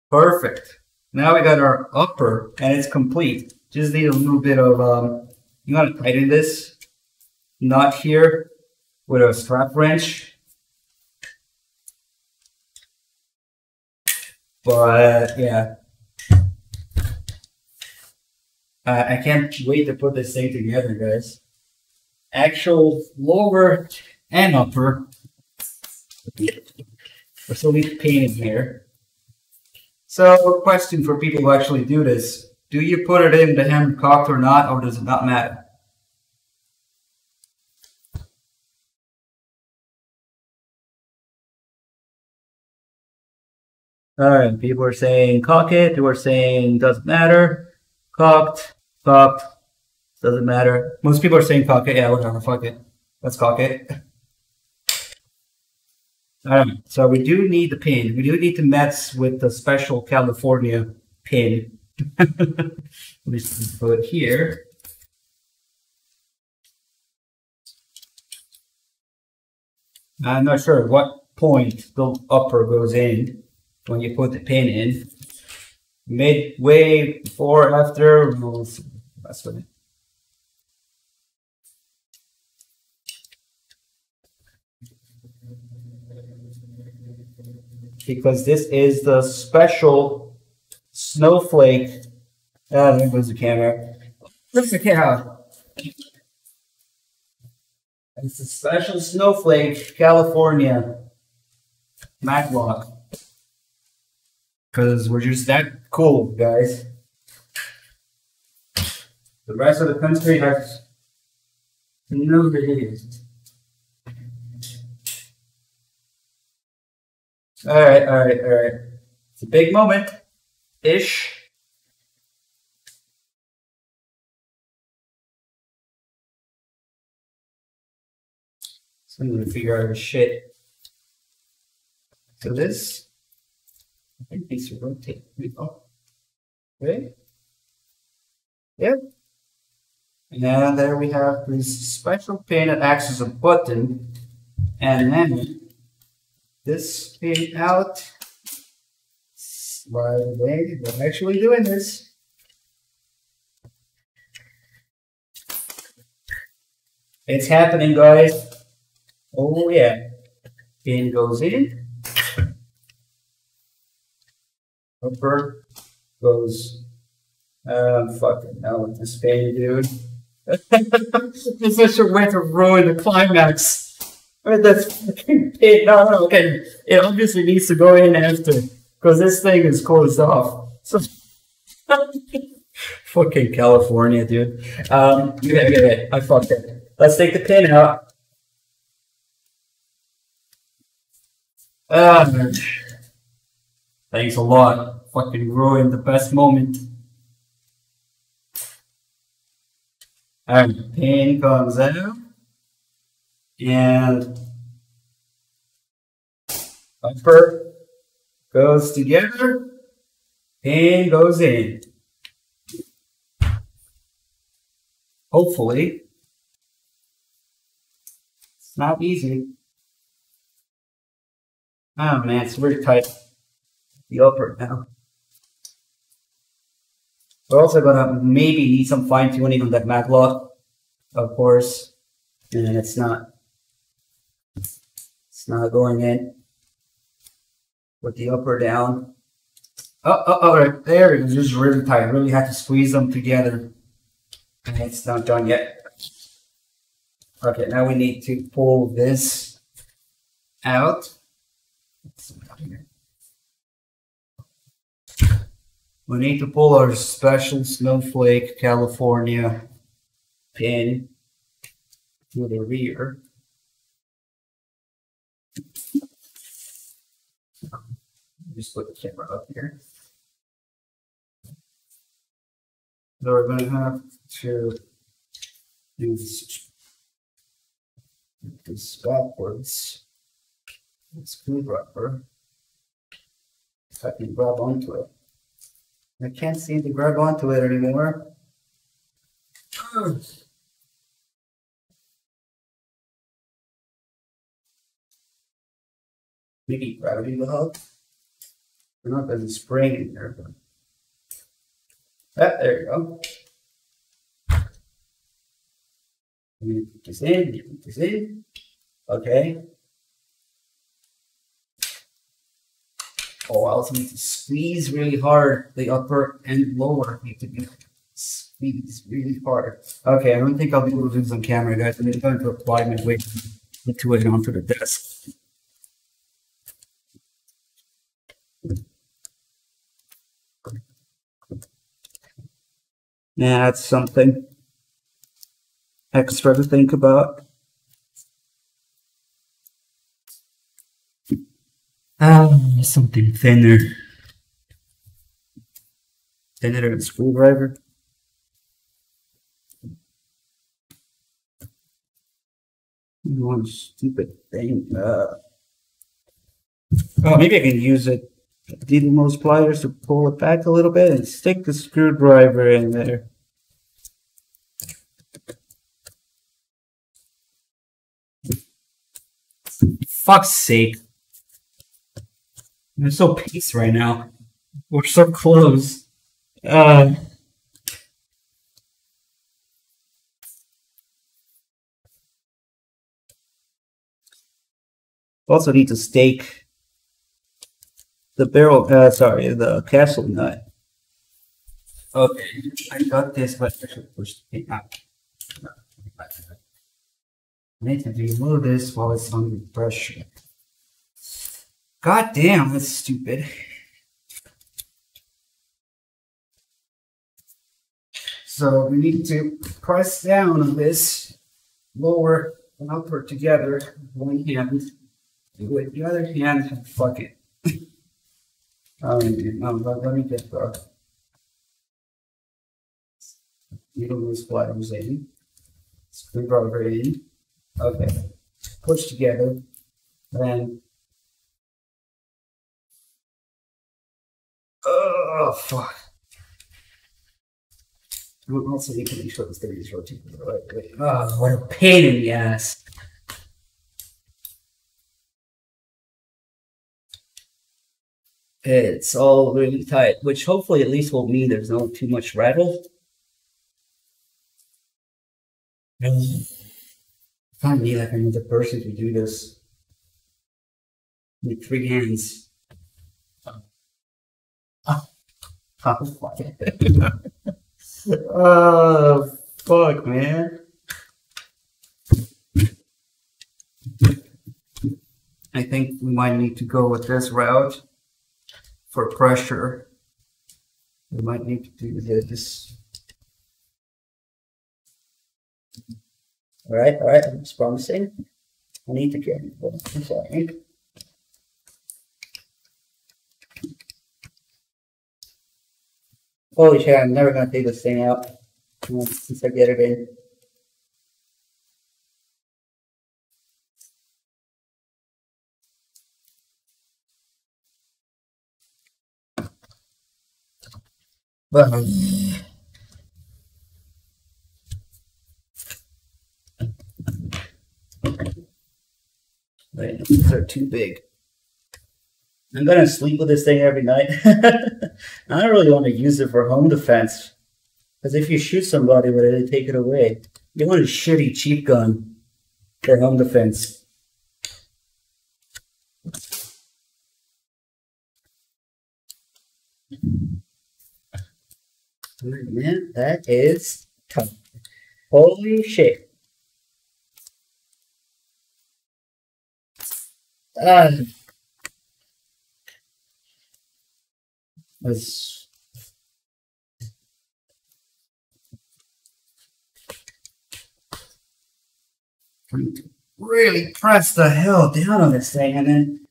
Speaker 1: Perfect. Now we got our upper and it's complete. Just need a little bit of, you want to tighten this knot here with a strap wrench. But yeah, I can't wait to put this thing together, guys. Actual lower and upper. So we painted here. So, question for people who actually do this. Do you put it in the hammer cocked or not, or does it not matter? Alright, people are saying cock it, people are saying doesn't matter. Cocked, cocked, doesn't matter. Most people are saying cock it, yeah, whatever, fuck it. Let's cock it. Alright, so we do need the pin. We do need to mess with the special California pin. Let me put it here. I'm not sure what point the upper goes in when you put the pin in. Midway, before, after, we'll mess with it. Because this is the special snowflake. Ah, there goes the camera. Look at the camera. It's a special snowflake, California maglock. Because we're just that cool, guys. The rest of the country has no videos. Alright. It's a big moment-ish. So I'm gonna figure out his shit. So this, I think these are rotate. Okay. Yep. And there we have this special pin that acts as a button. And then this pin out. By the way, we're actually doing this. It's happening, guys. Oh yeah. Pin goes in. Upper goes. Fucking hell with this pin, dude. It's such a way to ruin the climax. I mean, that's fucking pin. No, okay. It obviously needs to go in after. Because this thing is closed off. So fucking California, dude. Okay, I fucked it. Let's take the pin out. Thanks a lot. Fucking ruined the best moment. Alright, pin comes out. And upper goes together. Pin goes in. Hopefully. It's not easy. Oh man, it's really tight. The upper now. We're also gonna maybe need some fine tuning on that maglock, of course. And it's not going in with the upper down. Alright, there it is. Just really tight. I really have to squeeze them together. And it's not done yet. Okay, now we need to pull this out. We need to pull our special snowflake California pin to the rear. Just put the camera up here. So we're going to have to do this backwards. Screwdriver. If I can grab onto it. I can't seem to grab onto it anymore. Maybe gravity will help. I don't know if there's a spring in there, but there you go. You put this in, you put this in. Okay. Oh, I also need to squeeze really hard. The upper and lower need to be squeezed really hard. Okay, I don't think I'll be able to do this on camera, guys. I'm going to apply my weight to it onto the desk. Yeah, that's something extra to think about. Something thinner. Thinner than a screwdriver. One stupid thing. Oh, maybe I can use it. Needle nose pliers to pull it back a little bit and stick the screwdriver in there. Fuck's sake. I'm so pissed right now. We're so close. Also need to stake the barrel, the castle nut. Okay, I got this, but I should push it out. I need to remove this while it's under pressure. God damn, that's stupid. So we need to press down on this lower and upper together with one hand. With the other hand, fuck it. Let me get the needle splitters in. Screwdriver in. Okay. Push together. Then. Oh, fuck. Also, you can make sure this thing is rotating the right way. Oh, what a pain in the ass. It's all really tight, which hopefully at least will mean there's not too much rattle. I can't need like another person to do this with 3 hands. Oh, fuck. Oh, fuck, man. I think we might need to go with this route for pressure. We might need to do this. All right, I'm just promising. I need to get it. I'm sorry. Holy shit, I'm never gonna take this thing out since I get it in. But wait, these are too big. I'm gonna sleep with this thing every night. I don't really want to use it for home defense. Because if you shoot somebody with it, they take it away. You want a shitty cheap gun for home defense. Man, that is tough. Holy shit. Was trying to really press the hell down on this thing, and then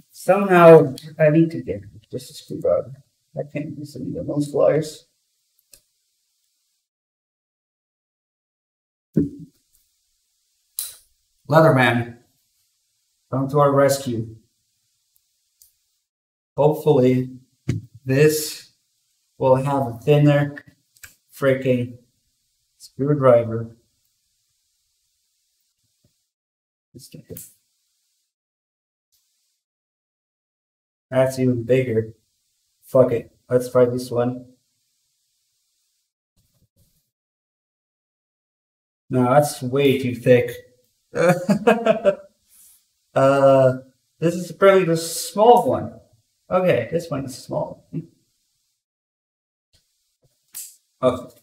Speaker 1: somehow I need to get just a screwdriver. I can't use any of those pliers. Leatherman, come to our rescue. Hopefully, this will have a thinner freaking screwdriver. That's even bigger. Fuck it. Let's try this one. No, that's way too thick. This is probably the small one. Okay, this one is small. Okay.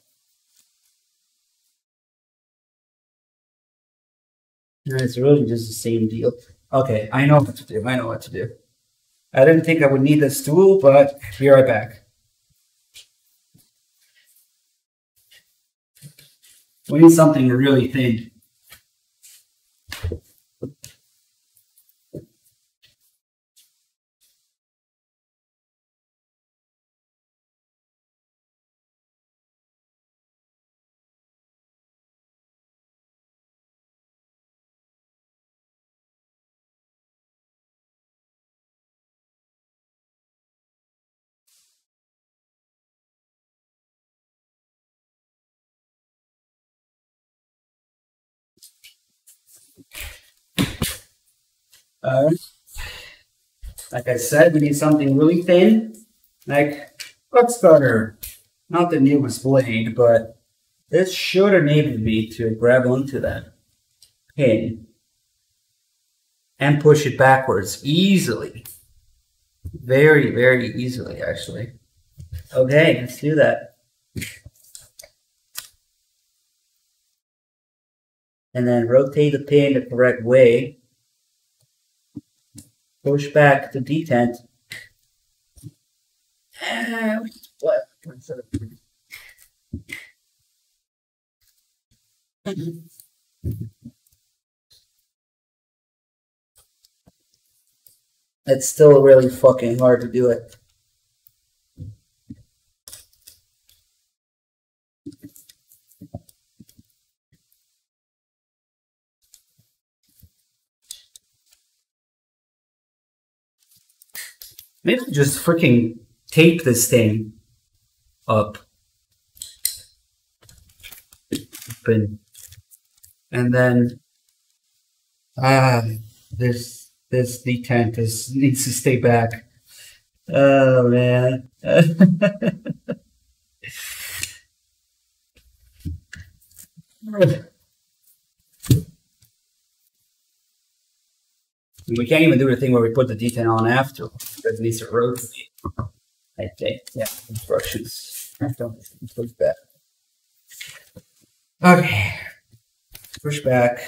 Speaker 1: It's really just the same deal. Okay, I know what to do. I know what to do. I didn't think I would need this tool, but be right back. We need something really thin. Like I said, we need something really thin, like what's better? Not the newest blade, but this should enable me to grab onto that pin and push it backwards easily. Very, very easily, actually. Okay, let's do that. and then rotate the pin the correct way. Push back to detent. What? It's still really fucking hard to do it. Maybe just freaking tape this thing up. And then this detent needs to stay back. Oh man. We can't even do the thing where we put the detent on after because it needs to rotate. I think. Yeah, instructions. Don't push back. Okay. Push back.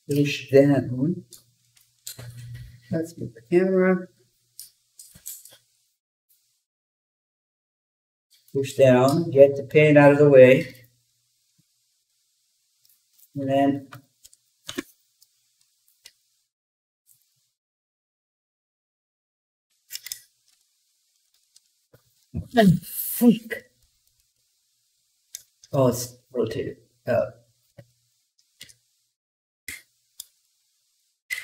Speaker 1: Push down. Let's move the camera. Push down, get the pin out of the way. And then fuck. Oh, it's rotated out.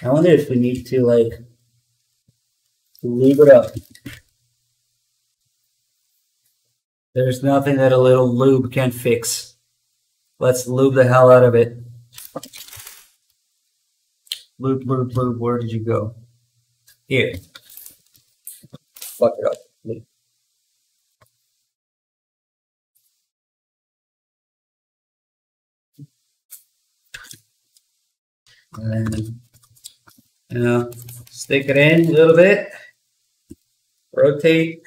Speaker 1: I wonder if we need to like leave it up. There's nothing that a little lube can't fix. Let's lube the hell out of it. Lube, lube, lube, where did you go? Here. Fuck it up. Lube. And then, stick it in a little bit. Rotate.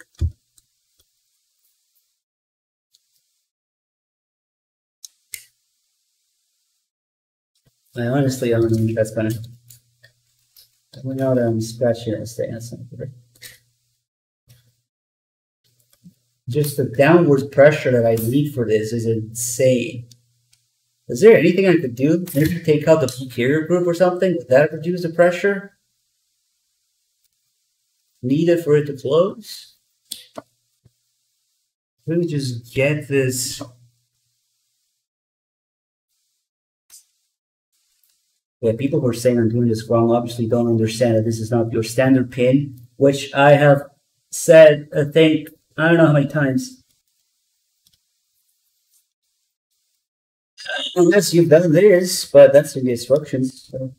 Speaker 1: I honestly don't think that's gonna. We know that I'm scratching and staying somewhere. Just the downward pressure that I need for this is insane. Is there anything I could do? Maybe take out the posterior group or something? Would that reduce the pressure needed for it to close? Let me just get this. Yeah, people who are saying I'm doing this wrong obviously don't understand that this is not your standard pin, which I have said, I think, I don't know how many times. Unless you've done this, but that's in the instructions. So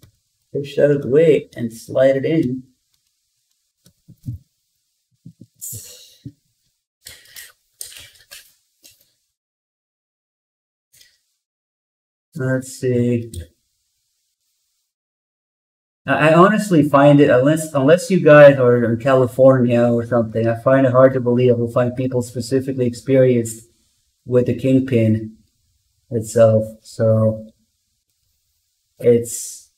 Speaker 1: push that out of the way and slide it in. Let's see. I honestly find it, unless you guys are in California or something, I find it hard to believe we'll find people specifically experienced with the kingpin itself. So it's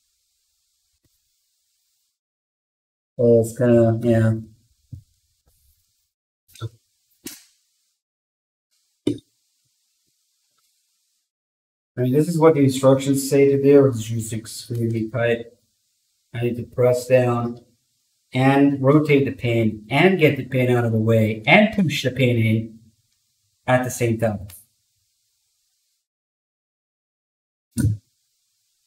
Speaker 1: kind of, yeah. I mean, this is what the instructions say to do. It's just extremely tight. I need to press down and rotate the pin and get the pin out of the way and push the pin in at the same time.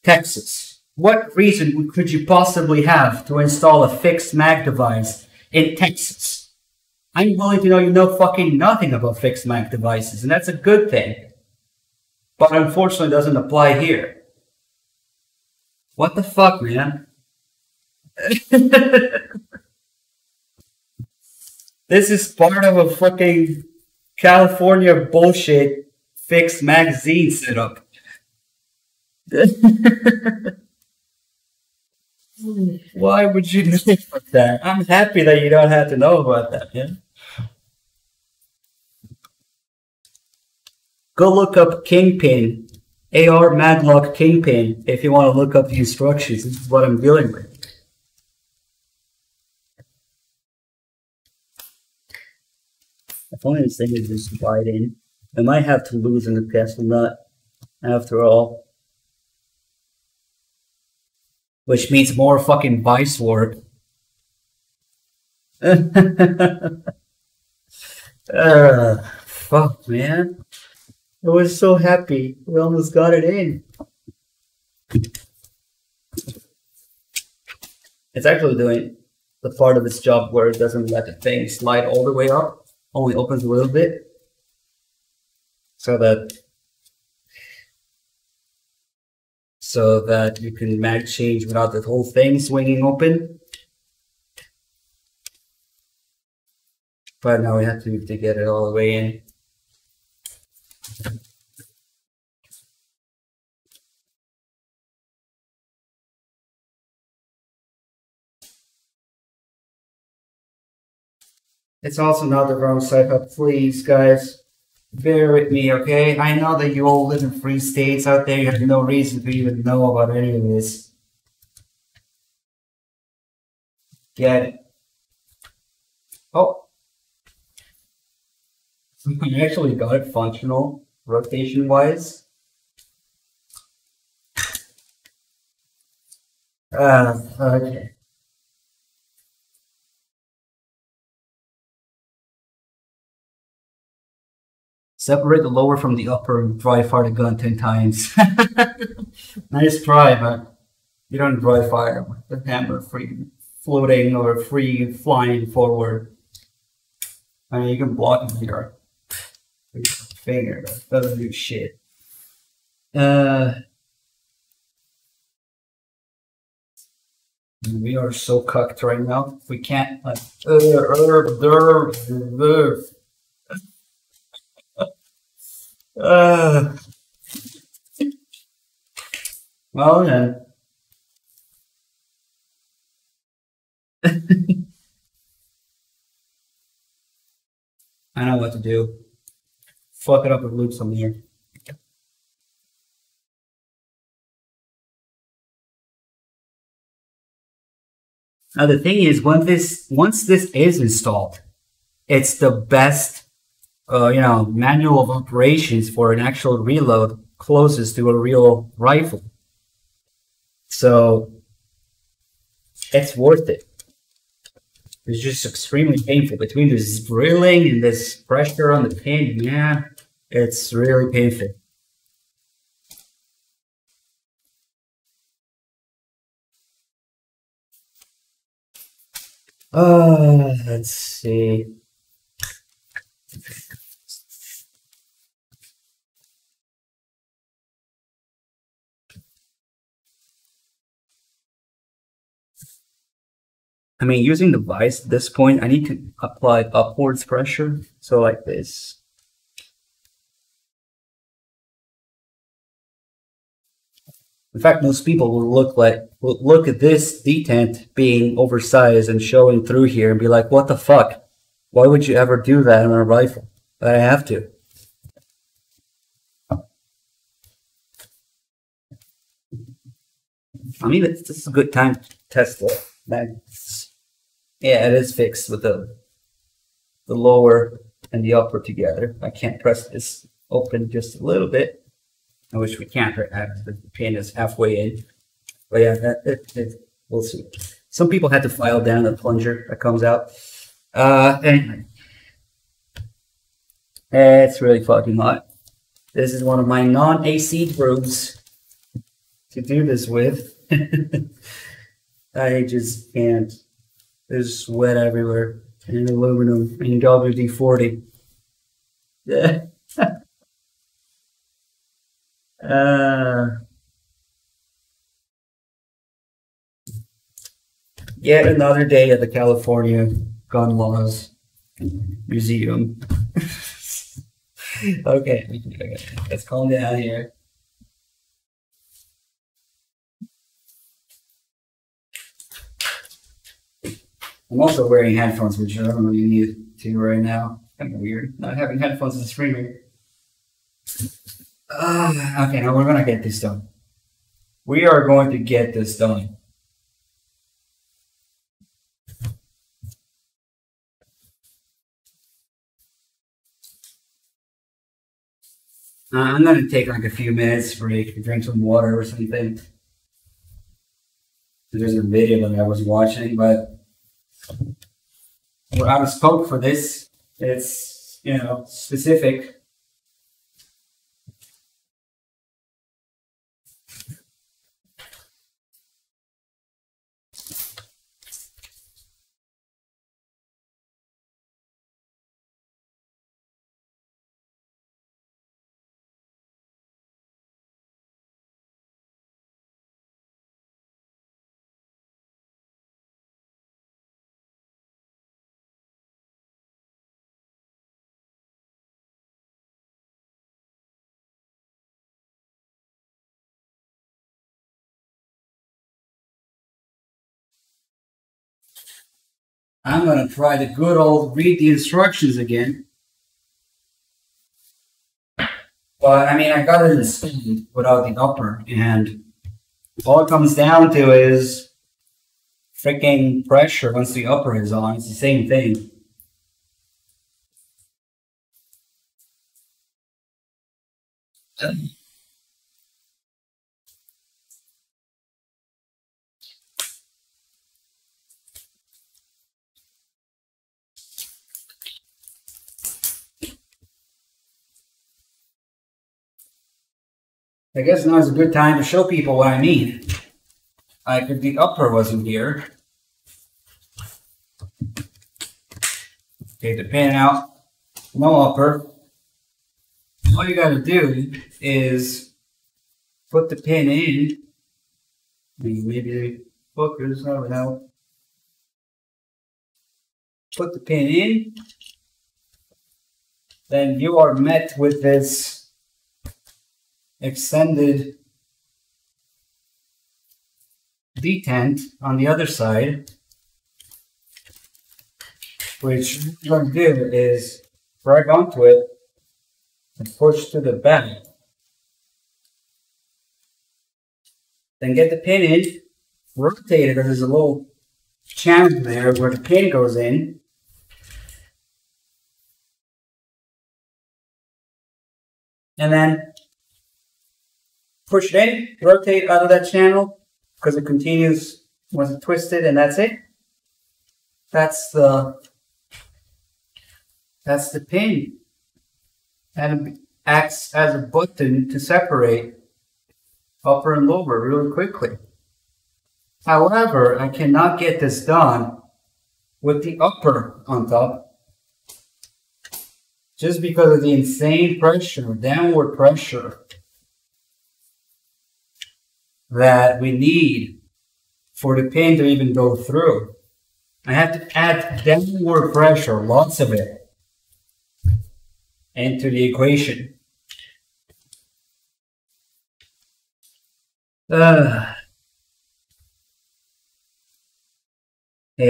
Speaker 1: Texas. What reason could you possibly have to install a fixed mag device in Texas? I'm willing to know you know fucking nothing about fixed mag devices, and that's a good thing. But unfortunately, it doesn't apply here. What the fuck, man? This is part of a fucking California bullshit fixed magazine setup. Why would you know about that? I'm happy that you don't have to know about that, yeah? Go look up Kingpin, AR Madlock Kingpin, if you want to look up the instructions. This is what I'm dealing with. If only this thing is just wide in. I might have to loosen the castle nut after all. Which means more fucking vice work. Fuck, man. I was so happy. We almost got it in. It's actually doing the part of its job where it doesn't let the thing slide all the way up. Only opens a little bit. So that you can mag change without the whole thing swinging open. But now we have to get it all the way in. It's also not the wrong side up. Please, guys, bear with me, okay? I know that you all live in free states out there. You have no reason to even know about any of this. Get it. Oh. I actually got it functional, rotation-wise. Okay. Separate the lower from the upper and dry fire the gun 10 times. Nice try, but you don't dry fire with the hammer free floating or free flying forward. I mean, you can block it here with your finger, but it doesn't do shit. We are so cucked right now. We can't like well then. I know what to do. Fuck it up with loops on here. Now the thing is, once this is installed, it's the best, manual of operations for an actual reload closest to a real rifle. So it's worth it. It's just extremely painful between this drilling and this pressure on the pin. Yeah, it's really painful. Let's see. I mean, using the vise at this point, I need to apply upwards pressure. So like this. In fact, most people will look at this detent being oversized and showing through here and be like, what the fuck? Why would you ever do that on a rifle? But I have to. I mean, this is a good time to test the magnets. Yeah, it is fixed with the lower and the upper together. I can't press this open just a little bit. I wish we can't. The pin is halfway in. But yeah, we'll see. Some people had to file down the plunger that comes out. Anyway. It's really fucking hot. This is one of my non-AC grooves to do this with. I just can't. There's sweat everywhere. And aluminum and WD-40. Yeah. Yet another day at the California Gun Laws Museum. Okay, let's calm down here. I'm also wearing headphones, which I don't really need to right now. Kind of weird not having headphones as a streamer. Okay, now we're gonna get this done. We are going to get this done. I'm gonna take like a few minutes break to drink some water or something. There's a video that I was watching, but we're out of scope for this. It's, you know, specific. I'm gonna try the good old read the instructions again. But I mean, I got it installed without the upper, and all it comes down to is freaking pressure once the upper is on. It's the same thing. I guess now is a good time to show people what I mean. Like if the upper wasn't here, take the pin out, no upper. All you gotta do is put the pin in. Maybe the hookers, I don't know. Put the pin in, then you are met with this extended detent on the other side, which you're going to do is drag onto it and push to the back. Then get the pin in, rotate it. There's a little channel there where the pin goes in. And then push it in, rotate out of that channel because it continues once it's twisted, and that's it. That's the pin. And it acts as a button to separate upper and lower really quickly. However, I cannot get this done with the upper on top just because of the insane pressure, downward pressure that we need for the pin to even go through. I have to add downward pressure, lots of it, into the equation. Hey,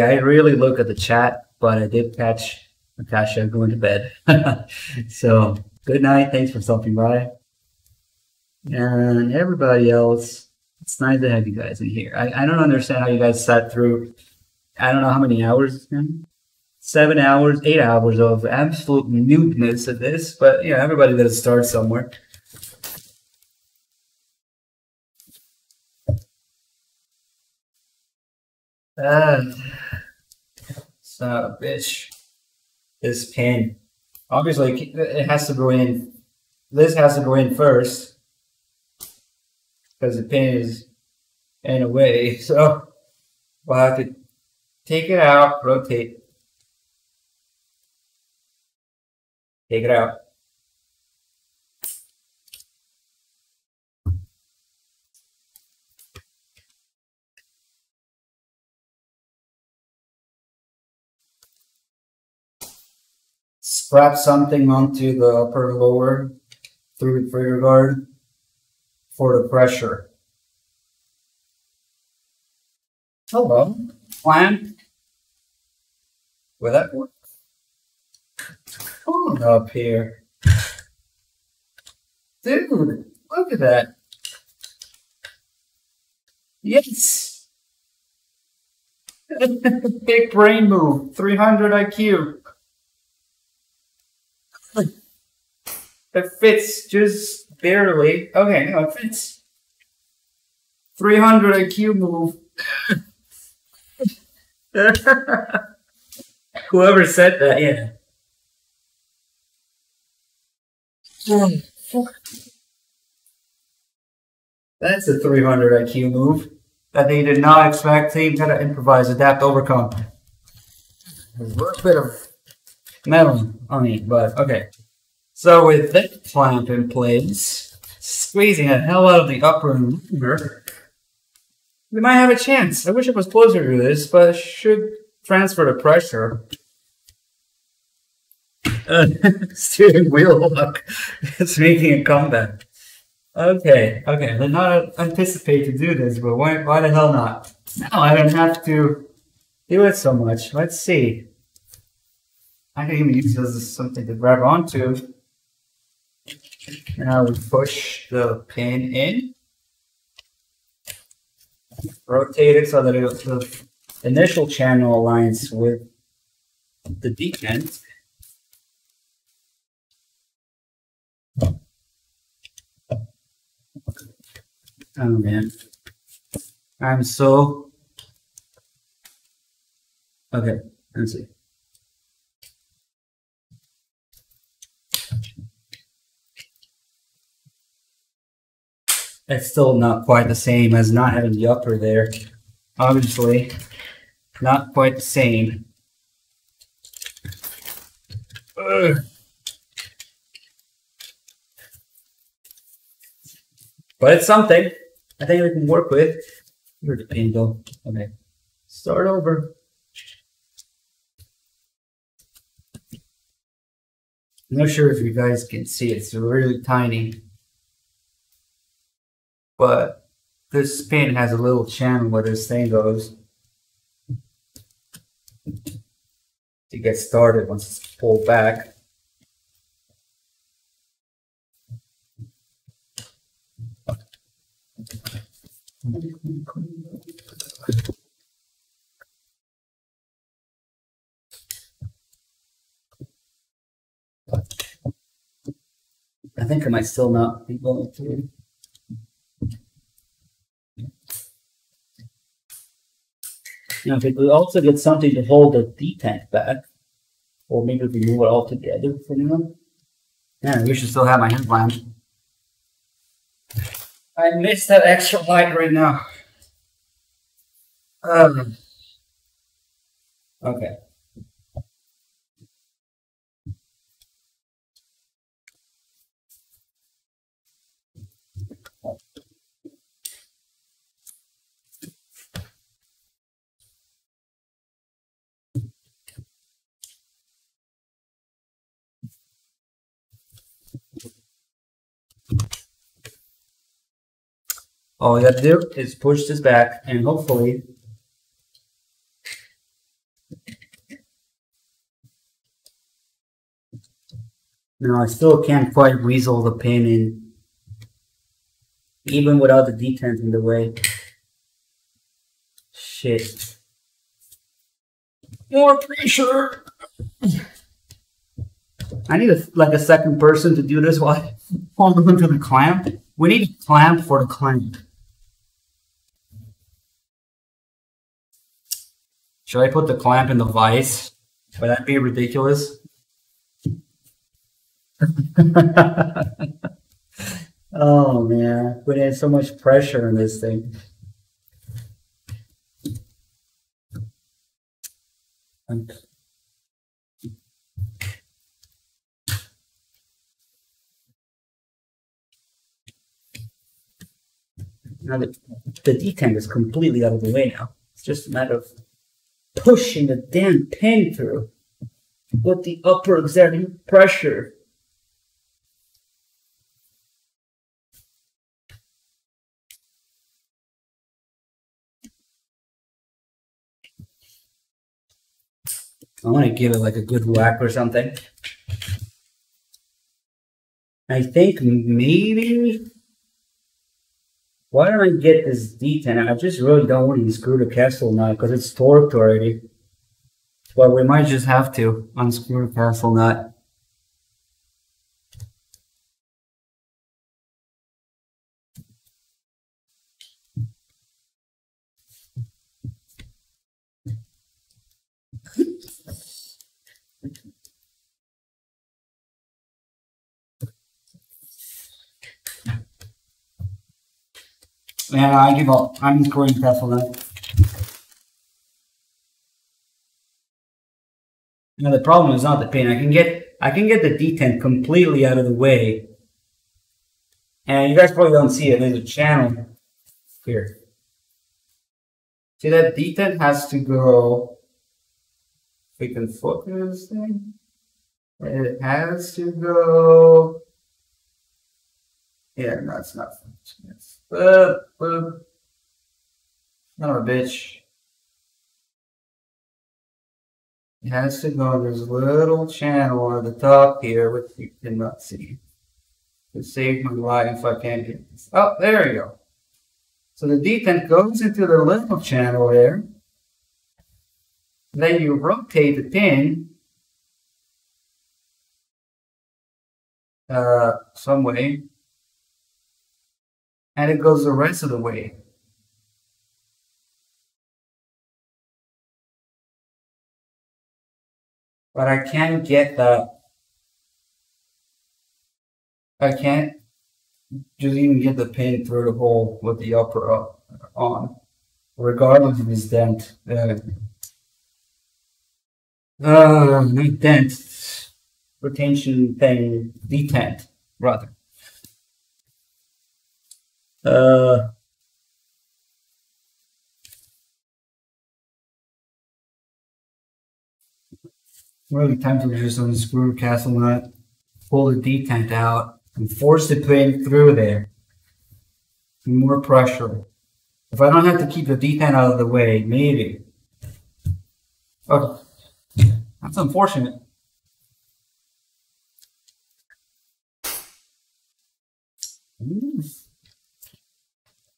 Speaker 1: I really look at the chat, but I did catch Natasha going to bed. So, good night. Thanks for stopping by. And everybody else, it's nice to have you guys in here. I don't understand how you guys sat through, I don't know how many hours, 7 hours, 8 hours of absolute noobness of this, but yeah, everybody does start somewhere. Son of a bitch. This pin. Obviously, it has to go in. This has to go in first because the pin is in a way. So we'll have to take it out, rotate. Take it out. Strap something onto the upper and lower through the trigger guard for the pressure. Hello, clamp. Will that work? Come on up here. Dude, look at that. Yes. Big brain move. 300 IQ. It fits just barely. Okay, no, it fits. 300 IQ move. Whoever said that, yeah. That's a 300 IQ move that they did not expect. Team had to improvise, adapt, overcome. There's a little bit of metal on it, but okay. So with that clamp in place, squeezing the hell out of the upper lever, we might have a chance. I wish it was closer to this, but it should transfer the pressure. Steering wheel look. It's making a comeback. Okay, okay. Did not anticipate to do this, but why the hell not? Now I don't have to do it so much. Let's see. I can even use this as something to grab onto. Now we push the pin in. Rotate it so that the initial channel aligns with the detent. Oh man, I'm so okay. Let's see. It's still not quite the same as not having the upper there. Obviously, not quite the same. Ugh. But it's something I think we can work with. Here's the pin though. Okay. Start over. I'm not sure if you guys can see it. It's really tiny. But this pin has a little channel where this thing goes to get started once it's pulled back. I think I might still not be going through. Now, if we could also get something to hold the detent back, or maybe we move it all together for now. Yeah, we should still have my headlamp. I missed that extra light right now. Okay. All you have to do is push this back and hopefully no, I still can't quite weasel the pin in even without the detent in the way. Shit. More pressure. I need like a second person to do this while holding onto the clamp. We need a clamp for the clamp. Should I put the clamp in the vise? Would that be ridiculous? Oh man, we had so much pressure on this thing. Now the detent is completely out of the way now. It's just a matter of pushing the damn pin through with the upper exerting pressure. I want to give it like a good whack or something. I think maybe. Why don't I get this D10? I just really don't want to unscrew the castle nut because it's torqued already. But we might just have to unscrew the castle nut. Yeah, I give up. I'm unscrewing the castle nut. Now the problem is not the pin. I can get the D10 completely out of the way. And you guys probably don't see it. There's a channel here. See that D10 has to go. If we can focus this thing. It has to go. Yeah, no, it's not. It's boop, boop. Son of a bitch. It has to go in this little channel at the top here, which you cannot see. To save my life, I can't get this. Oh, there you go. So the D10 goes into the little channel there. Then you rotate the pin some way, and it goes the rest of the way. But I can't get that. I can't just even get the pin through the hole with the upper up on, regardless of this dent. Not dent, retention thing, detent, rather. Really tempted to just unscrew the castle nut, pull the detent out, and force the pin through there. More pressure. If I don't have to keep the detent out of the way, maybe. Okay. That's unfortunate.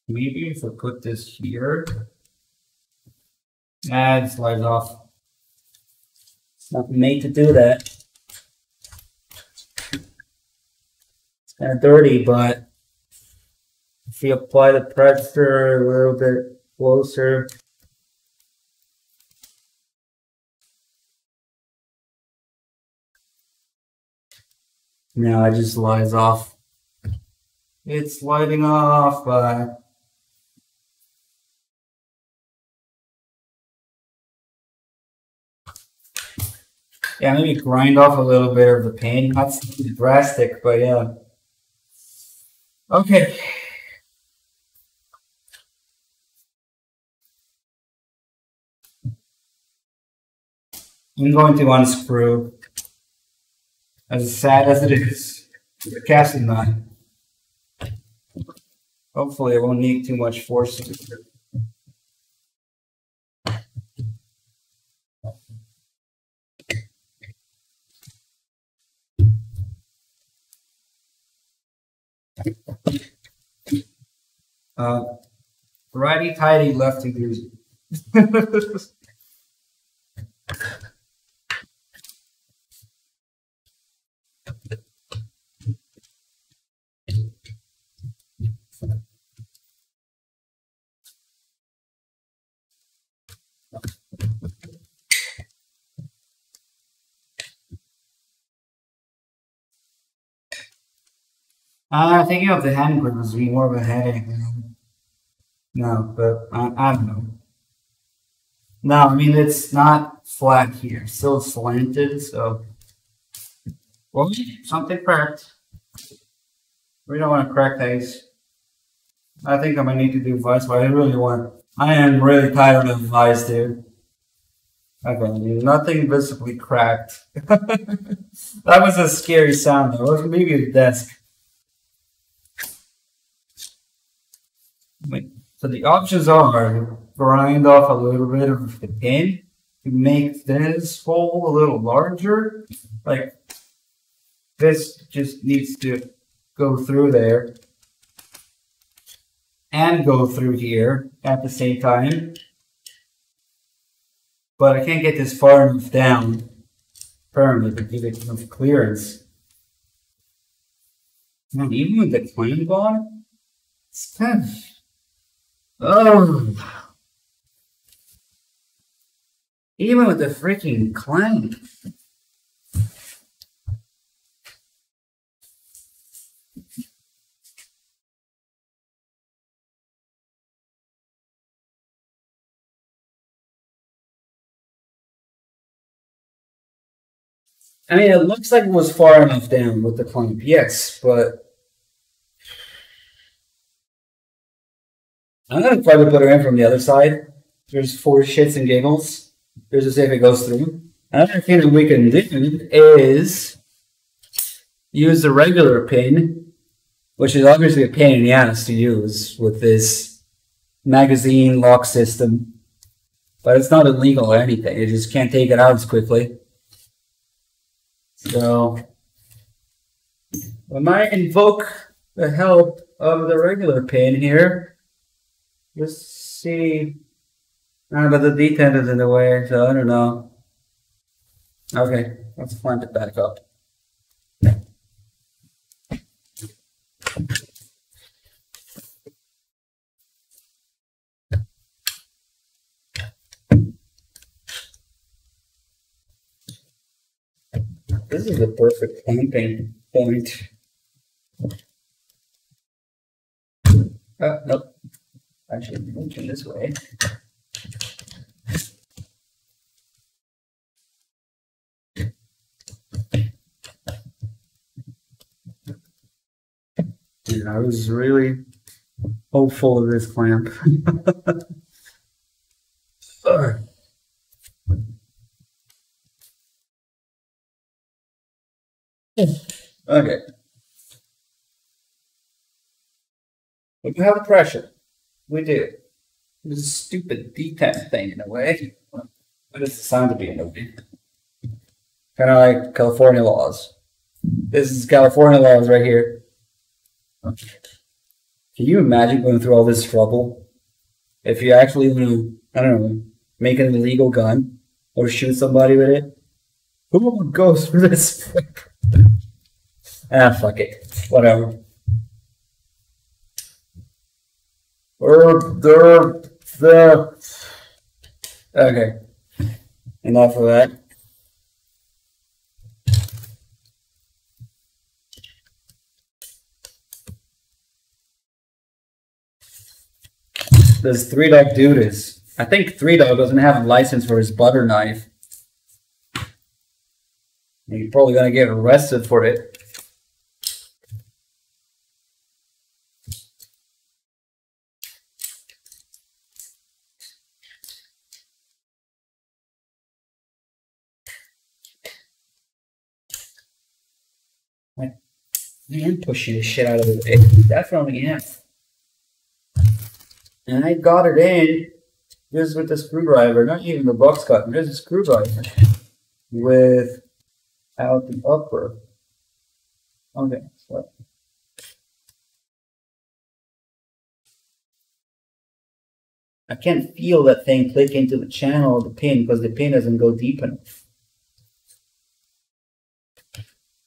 Speaker 1: Maybe if I put this here. It slides off. It's not made to do that. It's kind of dirty, but if you apply the pressure a little bit closer, now it just slides off. It's sliding off, but yeah, maybe grind off a little bit of the pain. Not drastic, but yeah. Okay. I'm going to unscrew, as sad as it is, the castle nut. Hopefully, I won't need too much force. Righty tighty, lefty doozy. Thinking of the hand grip was more of a headache. No, but I don't know. No, I mean, it's not flat here. It's still slanted, so. Well, something cracked. We don't want to crack things. I think I might need to do vice, but I am really tired of vice, dude. Okay, nothing visibly cracked. That was a scary sound, though. It was maybe a desk. So the options are grind off a little bit of the pin to make this hole a little larger. Like this just needs to go through there and go through here at the same time. But I can't get this far enough down permanently to give it enough clearance. Man, even with the clamp on, it's kind of... Oh! Even with the freaking clamp. I mean, it looks like it was far enough down with the clamp, yes, but I'm gonna try to put her in from the other side. There's 4 shits and giggles. Just to see if it goes through. Another thing that we can do is use the regular pin, which is obviously a pain in the ass to use with this magazine lock system. But it's not illegal or anything. You just can't take it out as quickly. So we might invoke the help of the regular pin here. Just see. But the detent is in the way, so I don't know. Okay, let's clamp it back up. This is the perfect clamping point. Nope. I should be moving this way. Dude, I was really hopeful of this clamp. Okay. We do have pressure. We do. It's a stupid detent thing in a way. But it's designed to be in a way. Kind of like California laws. This is California laws right here. Can you imagine going through all this trouble? If you actually want to, I don't know, make an illegal gun or shoot somebody with it? Who would go through this? Fuck it. Whatever. Okay. Enough of that. Does 3Dog do this? I think 3Dog doesn't have a license for his butter knife. You're probably gonna get arrested for it. I am pushing the shit out of the way. Definitely am. And I got it in just with the screwdriver, not even the box cut, just a screwdriver without the upper. Okay, so I can't feel that thing click into the channel of the pin because the pin doesn't go deep enough.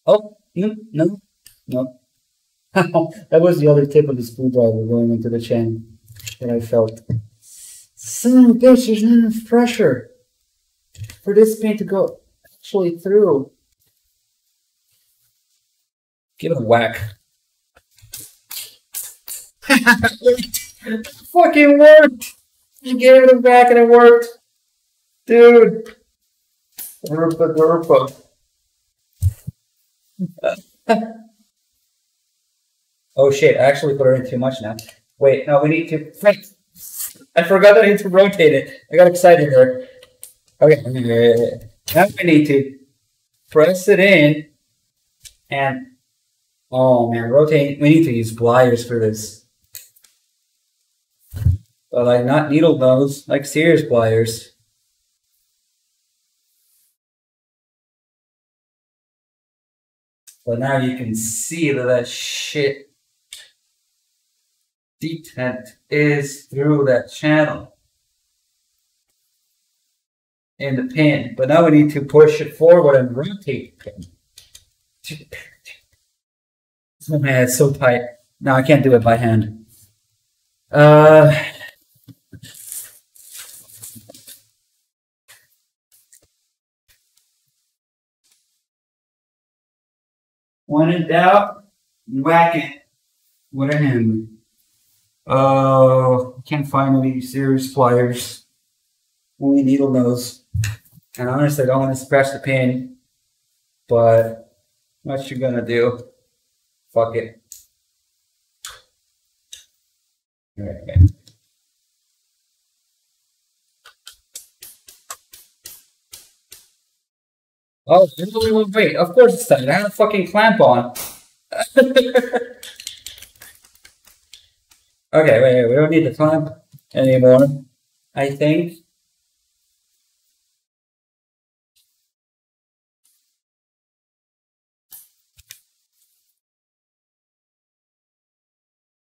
Speaker 1: Oh, no. That was the other tip of the screwdriver going into the channel that I felt. Son of a bitch, there's not enough pressure for this pin to go actually through. Give it a whack. It fucking worked! You gave it a whack and it worked. Dude. Derpa. Oh shit, I actually put her in too much now. Wait, no, we need to... Wait. I forgot that I need to rotate it. I got excited there. Okay. Now we need to press it in and... Oh man, rotate. We need to use pliers for this. But like not needle nose, like serious pliers. But now you can see that that shit detent is through that channel in the pin. But now we need to push it forward and rotate the pin. Oh man, it's so tight. No, I can't do it by hand. When in doubt, whack it with a hammer. Can't find any serious pliers. Only needle nose. And honestly, I don't want to scratch the pin, but what you gonna do? Fuck it. Alright. Oh, wait. Of course it's tight. I have a fucking clamp on. Okay, wait. We don't need the clamp anymore. I think.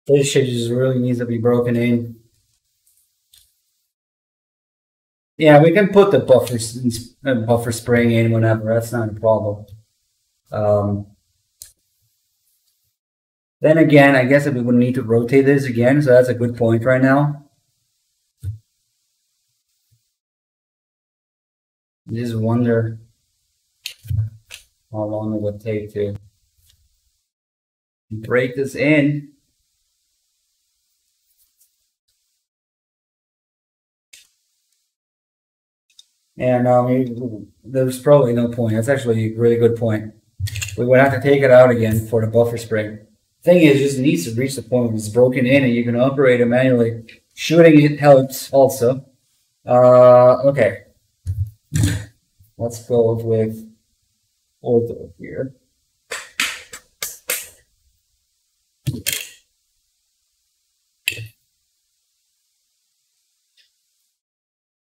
Speaker 1: This shit just really needs to be broken in. Yeah, we can put the buffer spring in whenever. That's not a problem. Then again, I guess we would need to rotate this again, so that's a good point right now. I just wonder how long it would take to break this in. And there's probably no point. That's actually a really good point. We would have to take it out again for the buffer spring. Thing is, it just needs to reach the point where it's broken in and you can operate it manually. Shooting it helps also. Okay. Let's go with ortho here.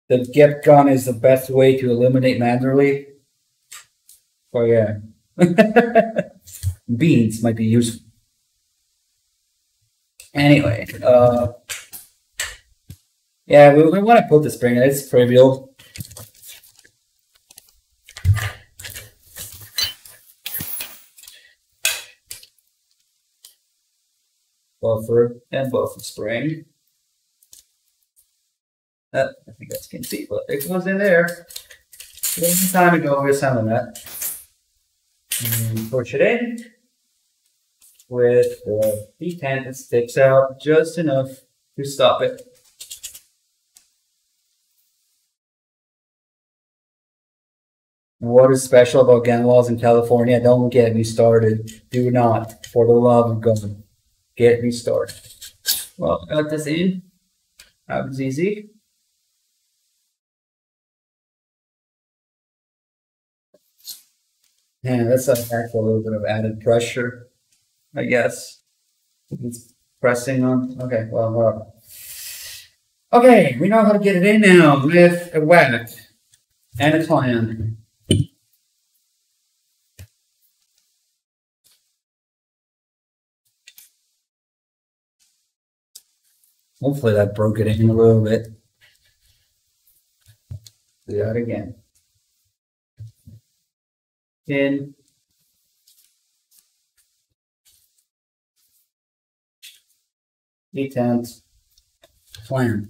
Speaker 1: The get gun is the best way to eliminate manually. Oh yeah. Beans might be useful. Anyway, yeah, we want to put the spring in. It's trivial. Buffer and buffer spring. I think that's can see, but it goes in there. A long time ago, we were selling that. And push it in with the detent that sticks out just enough to stop it. What is special about gun laws in California? Don't get me started. Do not, for the love of God, get me started. Well, got this in. That was easy. Yeah, that's actually a little bit of added pressure, I guess. It's pressing on. Okay, well, okay, we know how to get it in now with a whack and a clamp. Hopefully that broke it in a little bit. Do that again. In. Detent. Clamp.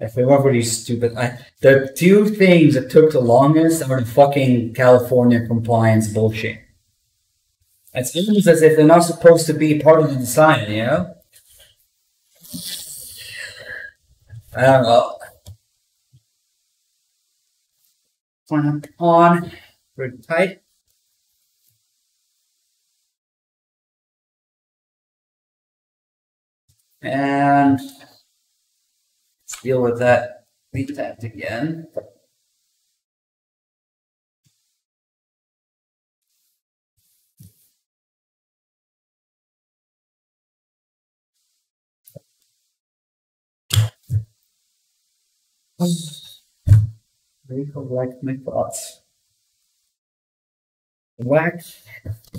Speaker 1: If we weren't really stupid, the two things that took the longest are the fucking California compliance bullshit. It's almost as if they're not supposed to be part of the design, you know? I don't know. Clamp on, pretty tight. And let's deal with that detent again. Recollect my thoughts. Whack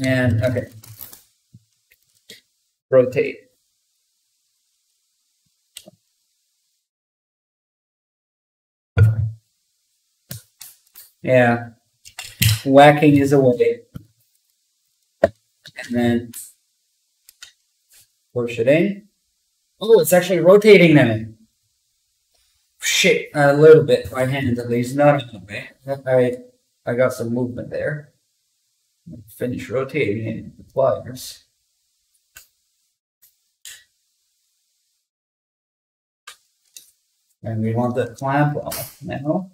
Speaker 1: and okay. Rotate. Yeah. Whacking is a way. And then push it in. Oh, it's actually rotating now. Shit, a little bit. My hand at least, not in the way. I got some movement there. Finish rotating it with the pliers. And we want the clamp off now.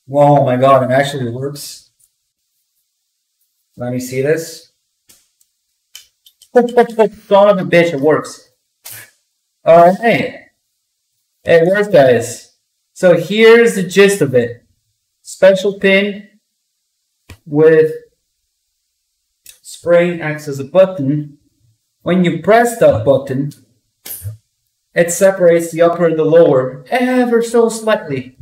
Speaker 1: Whoa, my god, it actually works. Let me see this. Son of a bitch, it works. Alright. It works, guys. So here's the gist of it. Special pin with spring acts as a button. When you press that button, it separates the upper and the lower ever so slightly.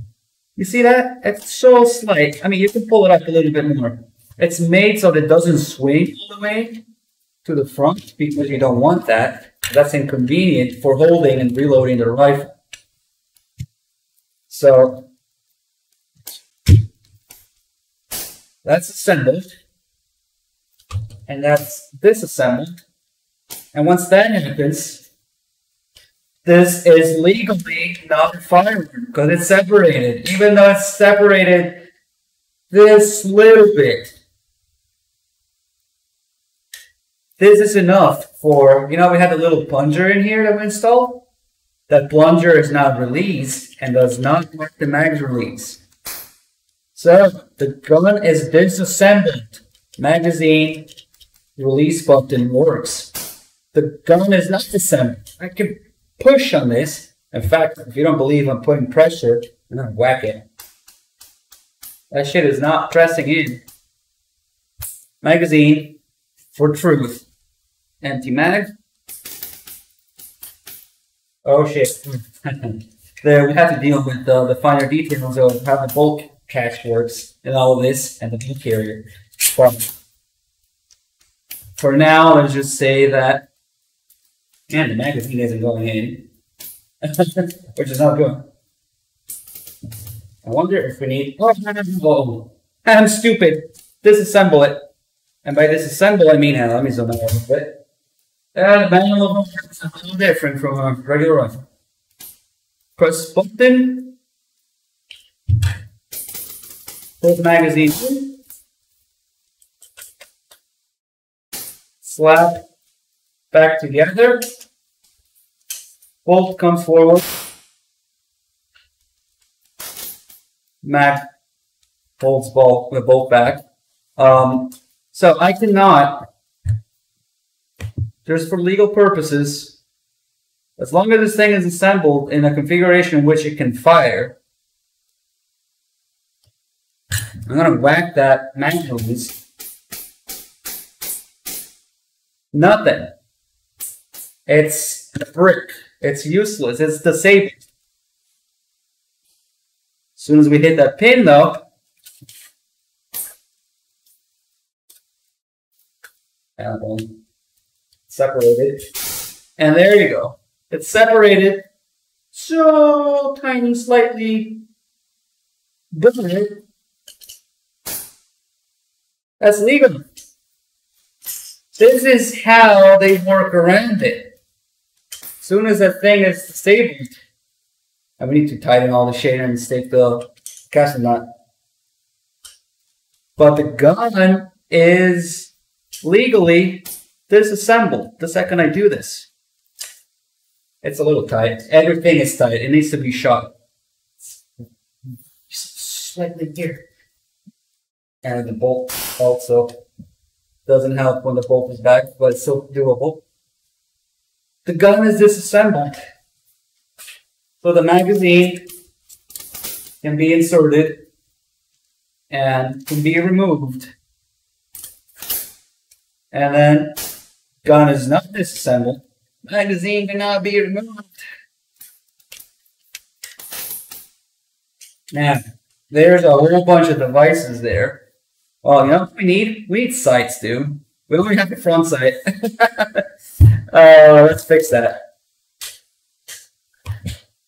Speaker 1: You see that? It's so slight. I mean, you can pull it up a little bit more. It's made so that it doesn't swing all the way to the front because you don't want that. That's inconvenient for holding and reloading the rifle. So that's assembled. And that's disassembled. And once that happens, this is legally not a firearm because it's separated. Even though it's separated this little bit. This is enough for, you know, we had a little plunger in here that we installed. That plunger is now released and does not mark the mag's release. So the gun is disassembled. Magazine release button works. The gun is not assembled. I can push on this. In fact, if you don't believe I'm putting pressure, I'm gonna whack it. That shit is not pressing in. Magazine for truth. Empty mag. Oh shit. There we have to deal with the finer details of how the bolt catch works and all of this and the bolt carrier. But for now, let's just say that the magazine isn't going in. Which is not good. I wonder if we need... Oh, I'm stupid. Disassemble it. And by disassemble, I mean, let me zoom out a little bit. The manual is a little different from a regular rifle. Press button. Pull the magazine in. Slap back together. Bolt comes forward. Mag holds bolt back. So I cannot, just for legal purposes, as long as this thing is assembled in a configuration in which it can fire, I'm going to whack that mag release. Nothing. It's a brick. It's useless. It's disabled. As soon as we hit that pin, though, separated, and there you go. It's separated so tiny, slightly, but that's legal. This is how they work around it. As soon as that thing is disabled, and we need to tighten all the shader and stake the casting nut. But the gun is legally disassembled the second I do this. It's a little tight. Everything is tight. It needs to be shot. Slightly here. And the bolt also doesn't help when the bolt is back, but it's still doable. The gun is disassembled. So the magazine can be inserted and can be removed. And then Gun is not disassembled. Magazine cannot be removed. Now, there's a whole bunch of devices there. Well, you know what we need? We need sights, dude. We only have the front sight. Let's fix that.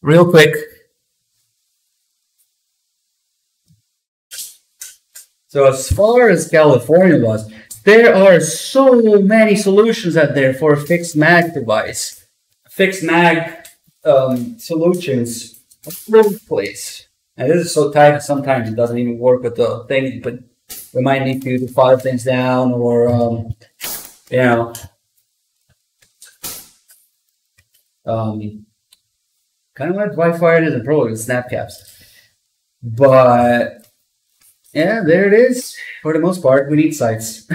Speaker 1: Real quick. So as far as California was, there are so many solutions out there for a fixed mag device. Fixed mag solutions all over the place. And this is so tight that sometimes it doesn't even work with the thing, but we might need to file things down or, you know, kind of like Wi-Fi it is and probably with snap caps. But yeah, there it is. For the most part, we need sights.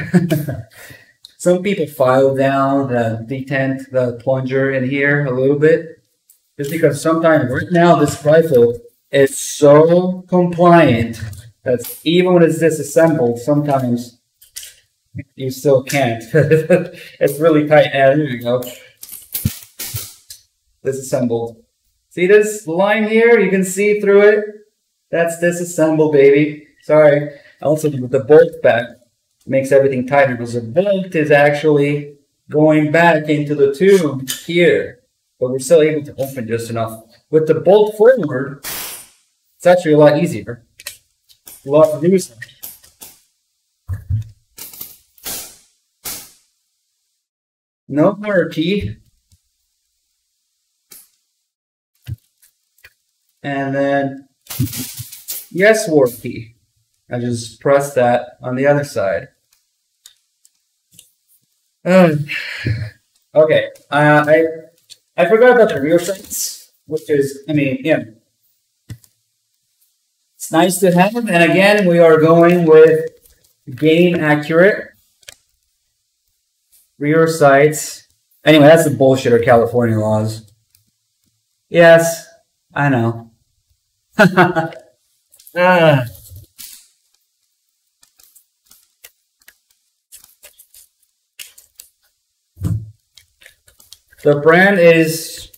Speaker 1: Some people file down the detent, the plunger in here a little bit. Just because sometimes, right now, this rifle is so compliant that even when it's disassembled, sometimes you still can't. It's really tight. There you go. Disassembled. See this line here? You can see through it. That's disassembled, baby. Sorry. Also, with the bolt back, makes everything tighter because the bolt is actually going back into the tube here. But we're still able to open just enough. With the bolt forward, it's actually a lot easier. A lot to use. No more key. And then yes, war key. I just press that on the other side. Okay, I forgot about the rear sights, which is, I mean, yeah, it's nice to have. And again, we are going with game accurate rear sights. Anyway, that's the bullshit of California laws. Yes, I know. The brand is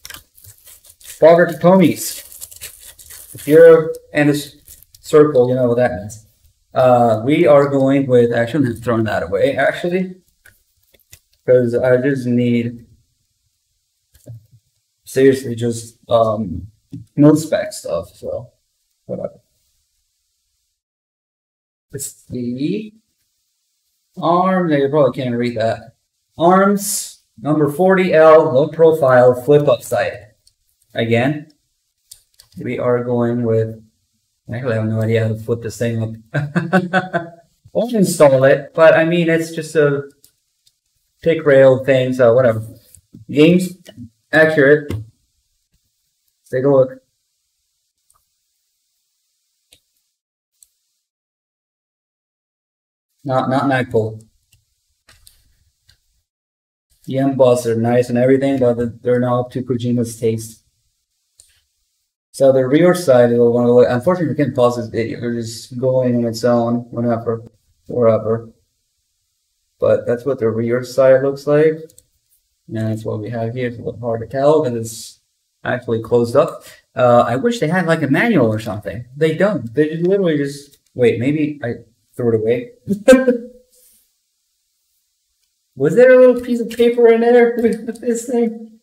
Speaker 1: Bogart Ponies. If you're in this circle, you know what that means. We are going with, actually, I'm throwing that away, actually. Because I just need, seriously, just mil-spec stuff, so whatever. It's the arm, you probably can't read that. Arms. Number 40L, low profile, flip up sight. Again, we are going with, actually I have no idea how to flip this thing up. We'll install it, but I mean, it's just a pick rail thing, so whatever. Game's accurate. Let's take a look. Not Magpul. The M-Bus are nice and everything, but they're not up to Kojima's taste. So the rear side is one of the, unfortunately we can't pause this video, we're just going on its own whenever, wherever. But that's what the rear side looks like. And that's what we have here. It's a little hard to tell because it's actually closed up. I wish they had like a manual or something. They don't. They just literally just, wait, maybe I threw it away. Was there a little piece of paper in there with this thing?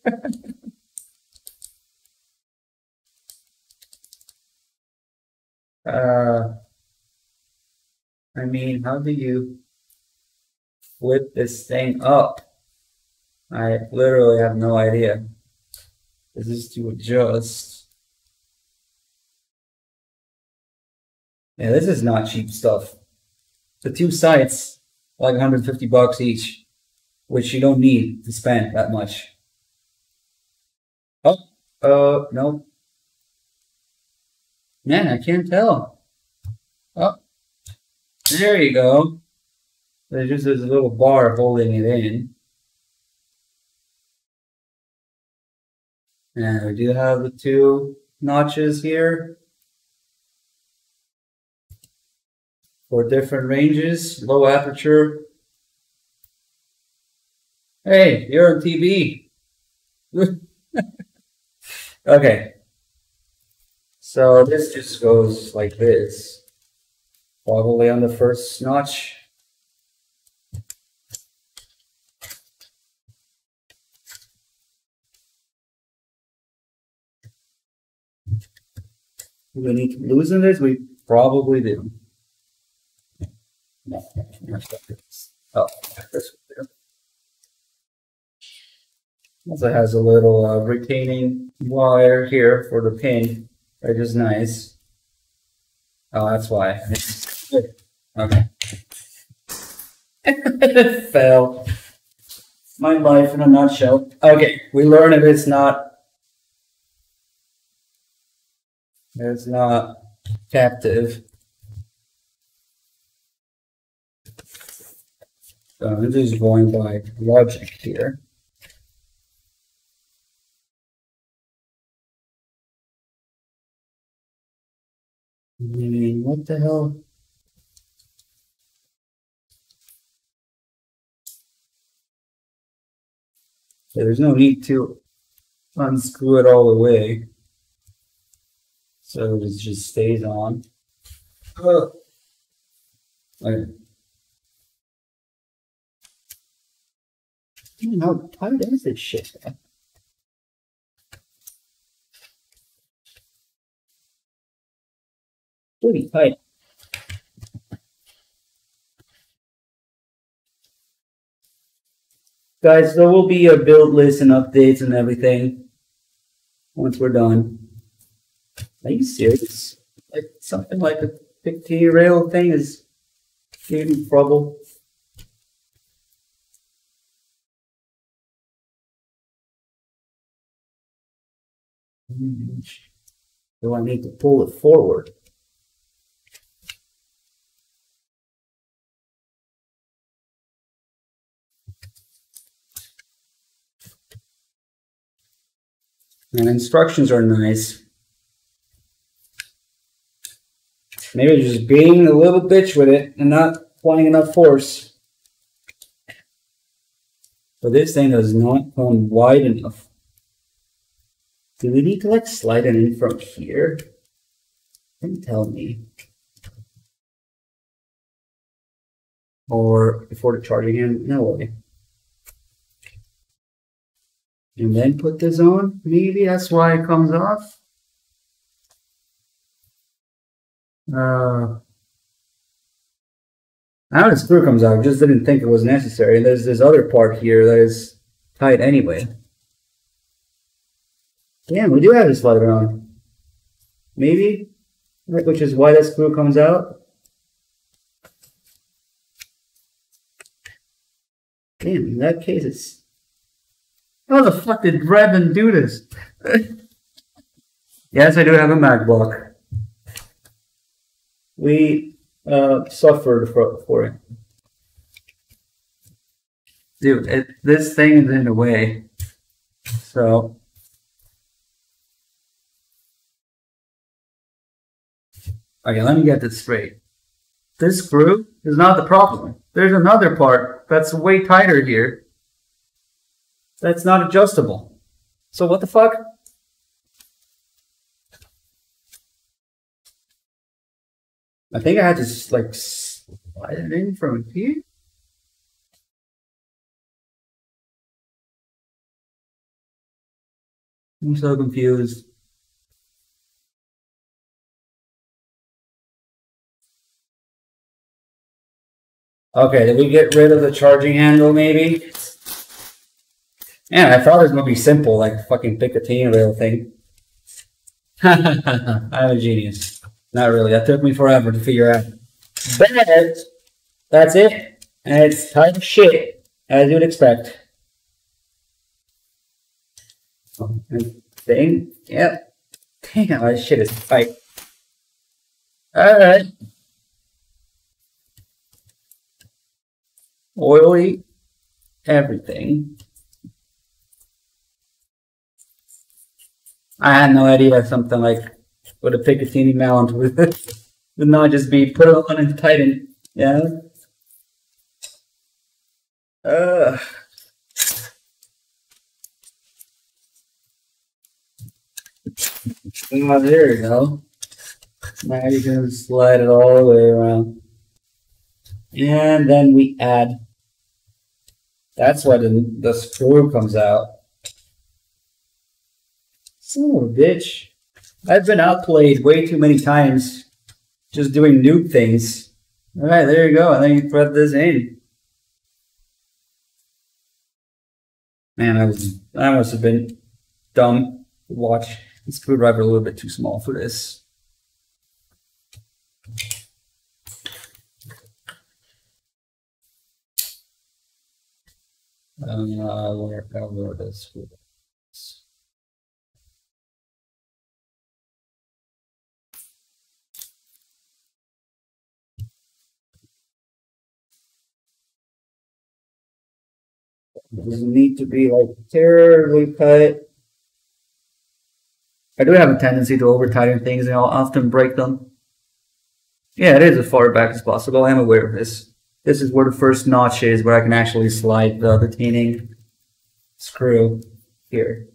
Speaker 1: I mean, how do you flip this thing up? I literally have no idea. This is to adjust. Yeah, this is not cheap stuff. The two sights, like 150 bucks each. Which you don't need to spend that much. Oh, no. Man, I can't tell. Oh, there you go. There's just this little bar holding it in. And we do have the two notches here for different ranges, low aperture. Hey, you're on TV. Okay. So this just goes like this. Probably on the first notch. Do we need to loosen this? We probably do. No, oh, this one there. Also has a little retaining wire here for the pin, which is nice. Oh, that's why. Okay. It fell. My life in a nutshell. Okay, we learn if it's not captive. So I'm just going by logic here. I mean, what the hell? Yeah, there's no need to unscrew it all the way. So it just stays on. Okay. How tight is this shit? Pretty tight. Guys, there will be a build list and updates and everything once we're done. Are you serious? Like something like a picture rail thing is giving trouble. Do I need to pull it forward? And instructions are nice. Maybe just being a little bitch with it and not applying enough force. But this thing does not come wide enough. Do we need to like slide it in from here? Don't tell me. Or before the charging in? No way. And then put this on? Maybe that's why it comes off? Now the screw comes out. I just didn't think it was necessary. And there's this other part here that is tight anyway. Damn, we do have to slide it on. Maybe? Which is why that screw comes out. Damn, in that case it's... How the fuck did Redmond do this? Yes, I do have a mag block. We suffered for it. Dude, this thing is in the way. So... Okay, let me get this straight. This screw is not the problem. There's another part that's way tighter here. That's not adjustable. So what the fuck? I think I had to like slide it in from here. I'm so confused. Okay, did we get rid of the charging handle maybe? Yeah, I thought it was gonna be simple, like fucking Picatinny rail thing. I'm a genius. Not really, that took me forever to figure out. But that's it. And it's tight as shit, as you would expect. Thing, yep. Damn, that shit is tight. Alright. Oily everything. I had no idea something like with a Picatinny mount would not just be put on and tighten. Yeah. Oh, there you go. Now you can slide it all the way around. And then we add. That's why the screw comes out. Son of a bitch. I've been outplayed way too many times just doing noob things. Alright, there you go. And then you thread this in. Man, I must have been dumb to watch the screwdriver a little bit too small for this. Where this screwdriver is. It doesn't need to be like terribly tight. I do have a tendency to over tighten things and I'll often break them. Yeah, it is as far back as possible. I am aware of this. This is where the first notch is, where I can actually slide the retaining screw here.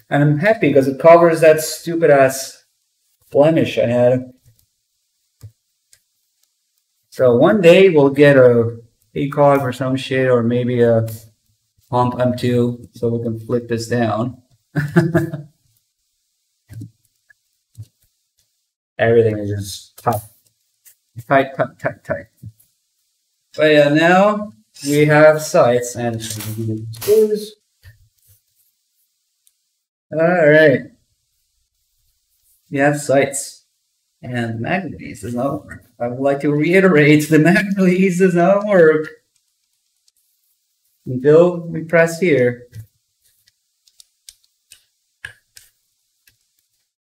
Speaker 1: And I'm happy because it covers that stupid ass blemish I had. So one day we'll get a ACOG or some shit, or maybe a pump M2, so we can flip this down. Everything is just tight. Tight, tight, tight, tight. But yeah, now we have sights and screws. Alright. We have sights. And mag release does not work. I would like to reiterate, the mag release does not work until we press here.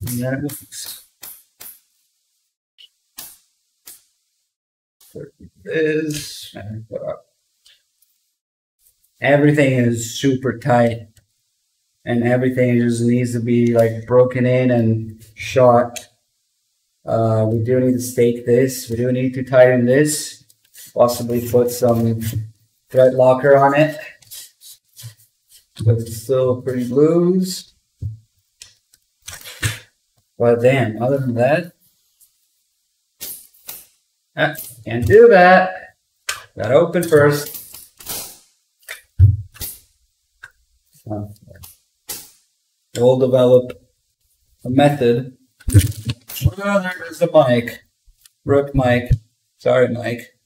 Speaker 1: And then it works. Is everything is super tight, and everything just needs to be like broken in and shot. We do need to stake this. We do need to tighten this. Possibly put some thread locker on it, but it's still pretty loose. But then, other than that, can't do that. Gotta open first. We'll develop a method. Well, there's the mic. Rook mic. Sorry, Mike.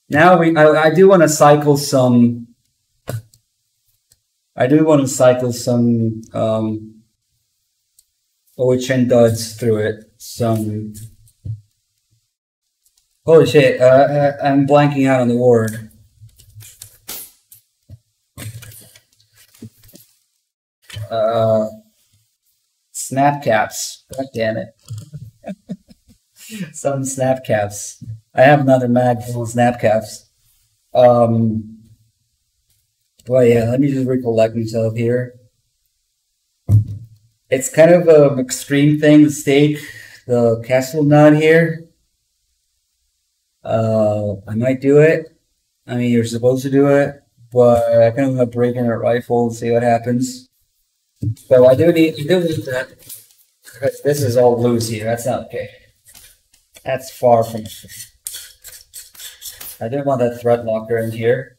Speaker 1: Now I do want to cycle some. I do want to cycle some OHN duds through it. Some. Holy shit! I'm blanking out on the word. Snap caps. God damn it. Some snap caps. I have another mag full of snap caps. Well, yeah, let me just recollect myself here. It's kind of an extreme thing to stake the castle nut here. I might do it. I mean, you're supposed to do it, but I kind of want to break in a rifle and see what happens. So I do need that. This is all loose here. That's not okay. That's far from it. I didn't want that thread locker in here.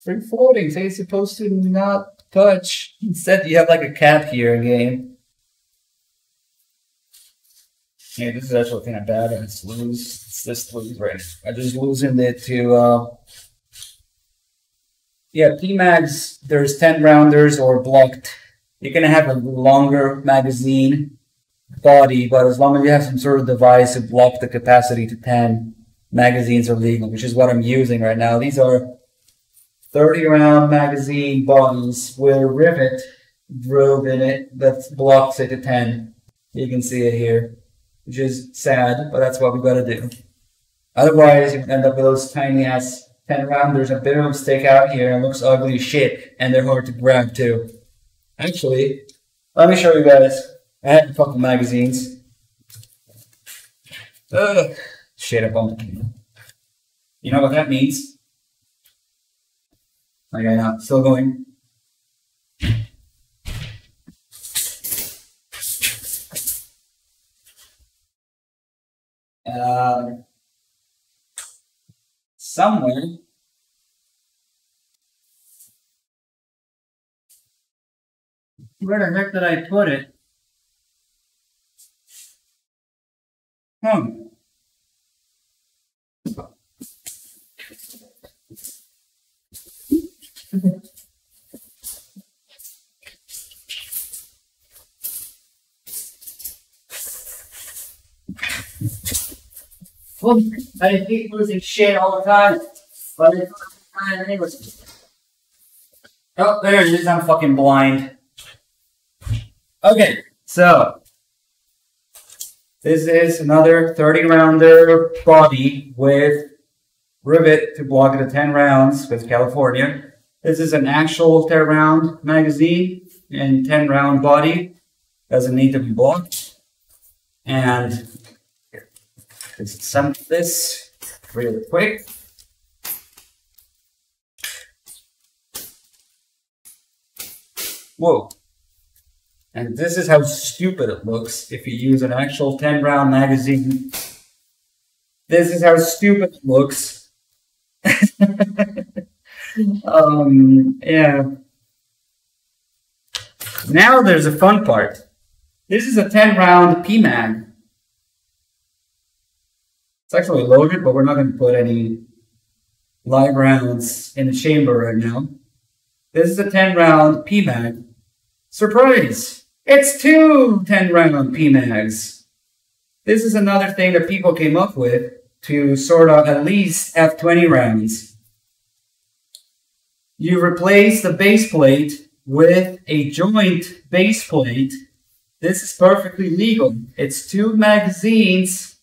Speaker 1: Free floating, so you're supposed to not touch. Instead, you have like a cap here in game. Yeah, this is actually kind of bad, and it's loose. It's this loose right now. I just loosened it to, yeah, PMags, there's 10 rounders or blocked. You're gonna have a longer magazine body, but as long as you have some sort of device to block the capacity to 10, magazines are legal, which is what I'm using right now. These are 30 round magazine bodies with a rivet drilled in it that blocks it to 10. You can see it here, which is sad, but that's what we gotta do. Otherwise, you end up with those tiny ass 10 rounders. A bit of them stick out here and looks ugly as shit, and they're hard to grab too. Actually, let me show you guys. I had a couple magazines. Shit, I bumped the camera. You know what that means? Okay, now, still going. Somewhere. Where the heck did I put it? Well, I hate losing shit all the time, but it's fine anyways. Oh, there it is. I'm fucking blind. Okay, so this is another 30 rounder body with rivet to block the 10 rounds with California. This is an actual 10 round magazine and 10 round body. Doesn't need to be blocked. And let's assemble this really quick. Whoa. And this is how stupid it looks if you use an actual 10 round magazine. This is how stupid it looks. Yeah. Now there's a fun part. This is a 10 round PMAG. It's actually loaded, but we're not going to put any live rounds in the chamber right now. This is a 10 round PMAG. Surprise! It's two 10 round PMAGs. This is another thing that people came up with to sort of at least have 20 rounds. You replace the base plate with a joint base plate. This is perfectly legal. It's two magazines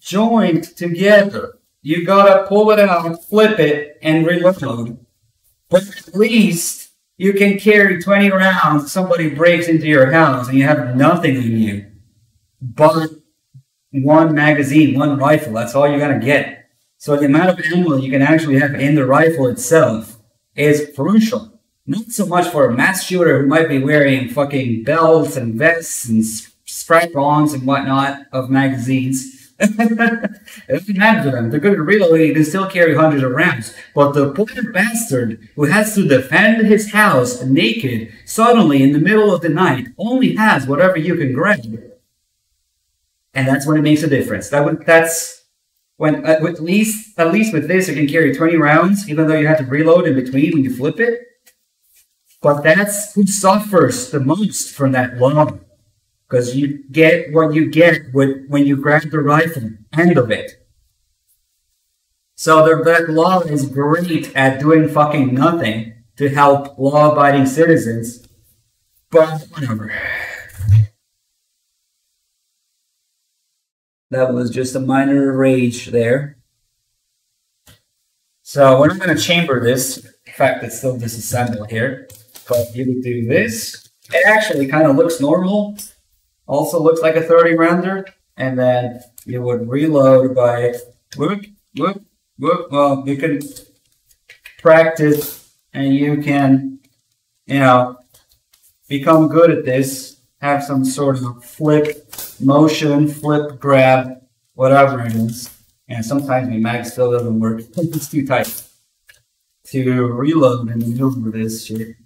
Speaker 1: joined together. You gotta pull it out, flip it, and reload. But at least you can carry 20 rounds. Somebody breaks into your house and you have nothing on you but one magazine, one rifle. That's all you're gonna get. So the amount of ammo you can actually have in the rifle itself is crucial. Not so much for a mass shooter who might be wearing fucking belts and vests and strap-ons and whatnot of magazines. It doesn't matter to them. They're good at reloading. They can still carry hundreds of rounds. But the poor bastard who has to defend his house naked, suddenly in the middle of the night, only has whatever you can grab. And that's when it makes a difference. That's when, at least with this, you can carry 20 rounds, even though you have to reload in between when you flip it. But that's who suffers the most from that law. Because you get what you get when you grab the rifle, end of it. So that law is great at doing fucking nothing to help law-abiding citizens. But whatever. That was just a minor rage there. So we're not going to chamber this. In fact, it's still disassembled here. But you would do this. It actually kind of looks normal. Also looks like a 30 rounder. And then you would reload by whoop, whoop, whoop. Well, you can practice and you can, you know, become good at this. Have some sort of flip motion, flip grab, whatever it is. And sometimes my mag still doesn't work. It's too tight to reload and maneuver this shit.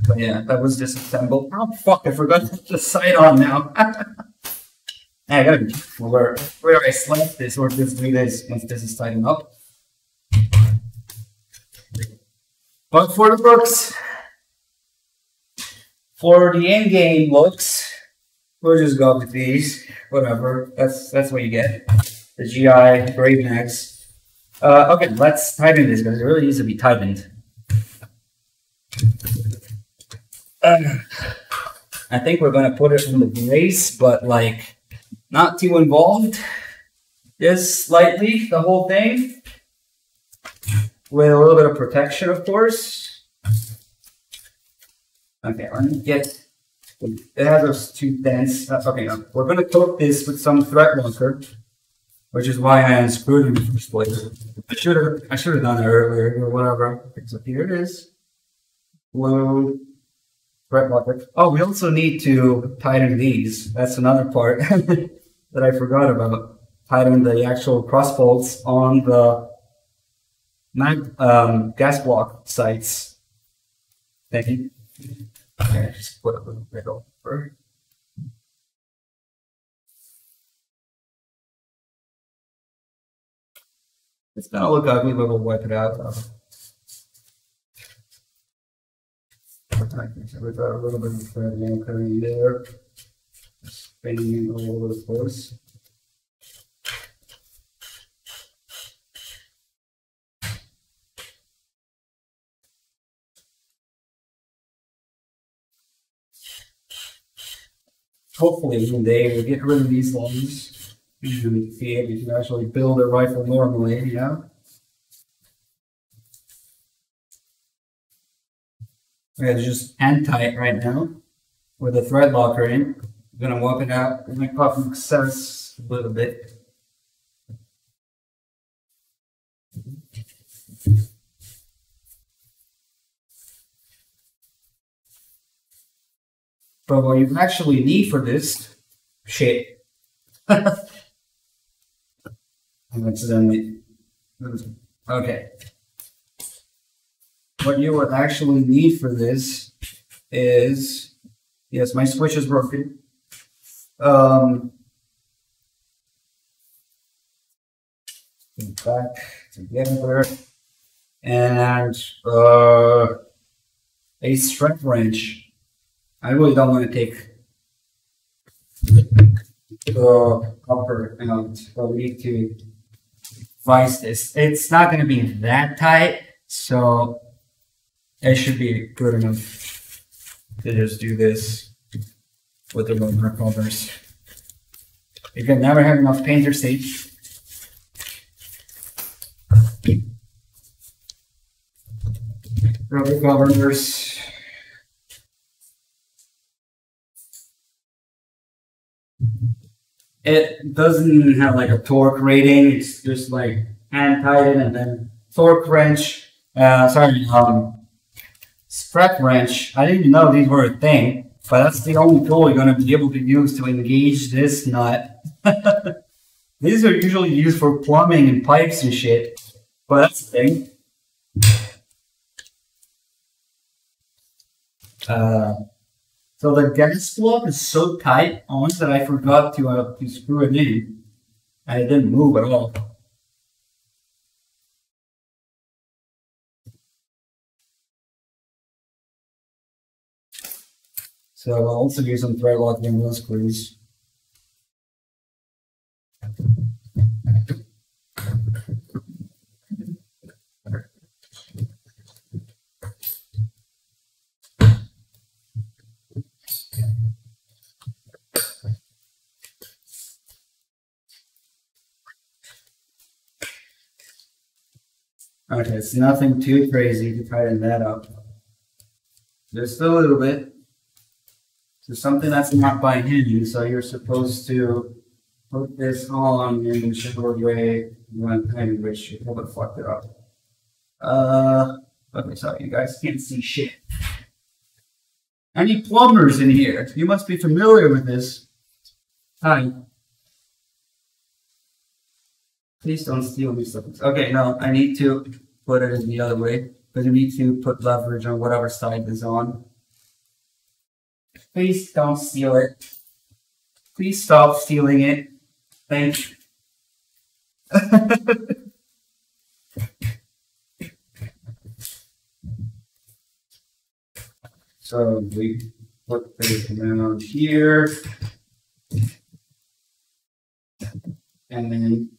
Speaker 1: But yeah, that was disassembled. Oh fuck, I forgot to put the sight on now. I gotta be careful where I select this or just do this once this is tightened up. But for the books, for the in-game looks, we'll just go with these. Whatever. That's what you get. The GI Brave Max. Okay, let's tighten this because it really needs to be tightened. I think we're gonna put it in the brace, but like not too involved. Just slightly, the whole thing. With a little bit of protection, of course. Okay, let me get it has those two dents. Okay, no. We're gonna coat this with some thread locker, which is why I unscrewed it in the first place. I should have done it earlier or whatever. Okay, so here it is. blue thread locker. Oh, we also need to tighten these. That's another part that I forgot about. Tighten the actual cross bolts on the gas block sites. Thank you. Okay, just put a little bit over. It's gonna look ugly, but we'll wipe it out. We've got a little bit of thread anchor in there, spinning all over the place. Hopefully one day we'll get rid of these ones and be able to actually build a rifle normally, you know? It's just hand tight right now with a thread locker in. I'm gonna walk it out and make pop success a little bit. But what you actually need for this shit. Okay. What you would actually need for this is, yes, my switch is broken. Back together, and a strap wrench. I really don't want to take the copper out, but we need to vise this. It's not going to be that tight, so it should be good enough to just do this with the rubber covers. You can never have enough painter stage. Rubber covers. It doesn't have like a torque rating. It's just like hand tighten and then torque wrench. Strap wrench. I didn't even know these were a thing, but that's the only tool you're going to be able to use to engage this nut. These are usually used for plumbing and pipes and shit, but that's the thing. So the gas block is so tight on that I forgot to screw it in, and it didn't move at all. So I'll also use some thread locking in those screws. Okay, it's nothing too crazy to tighten that up. Just a little bit. So something that's not by hand, so you're supposed to put this on in whichever way you want to tighten, which you haven't fucked it up. Okay, sorry, you guys can't see shit. Any plumbers in here? You must be familiar with this. Hi. Please don't steal these things. Okay, no, I need to put it in the other way, because you need to put leverage on whatever side is on. Please don't steal it. Please stop stealing it. Thank you. So we put this around here. And then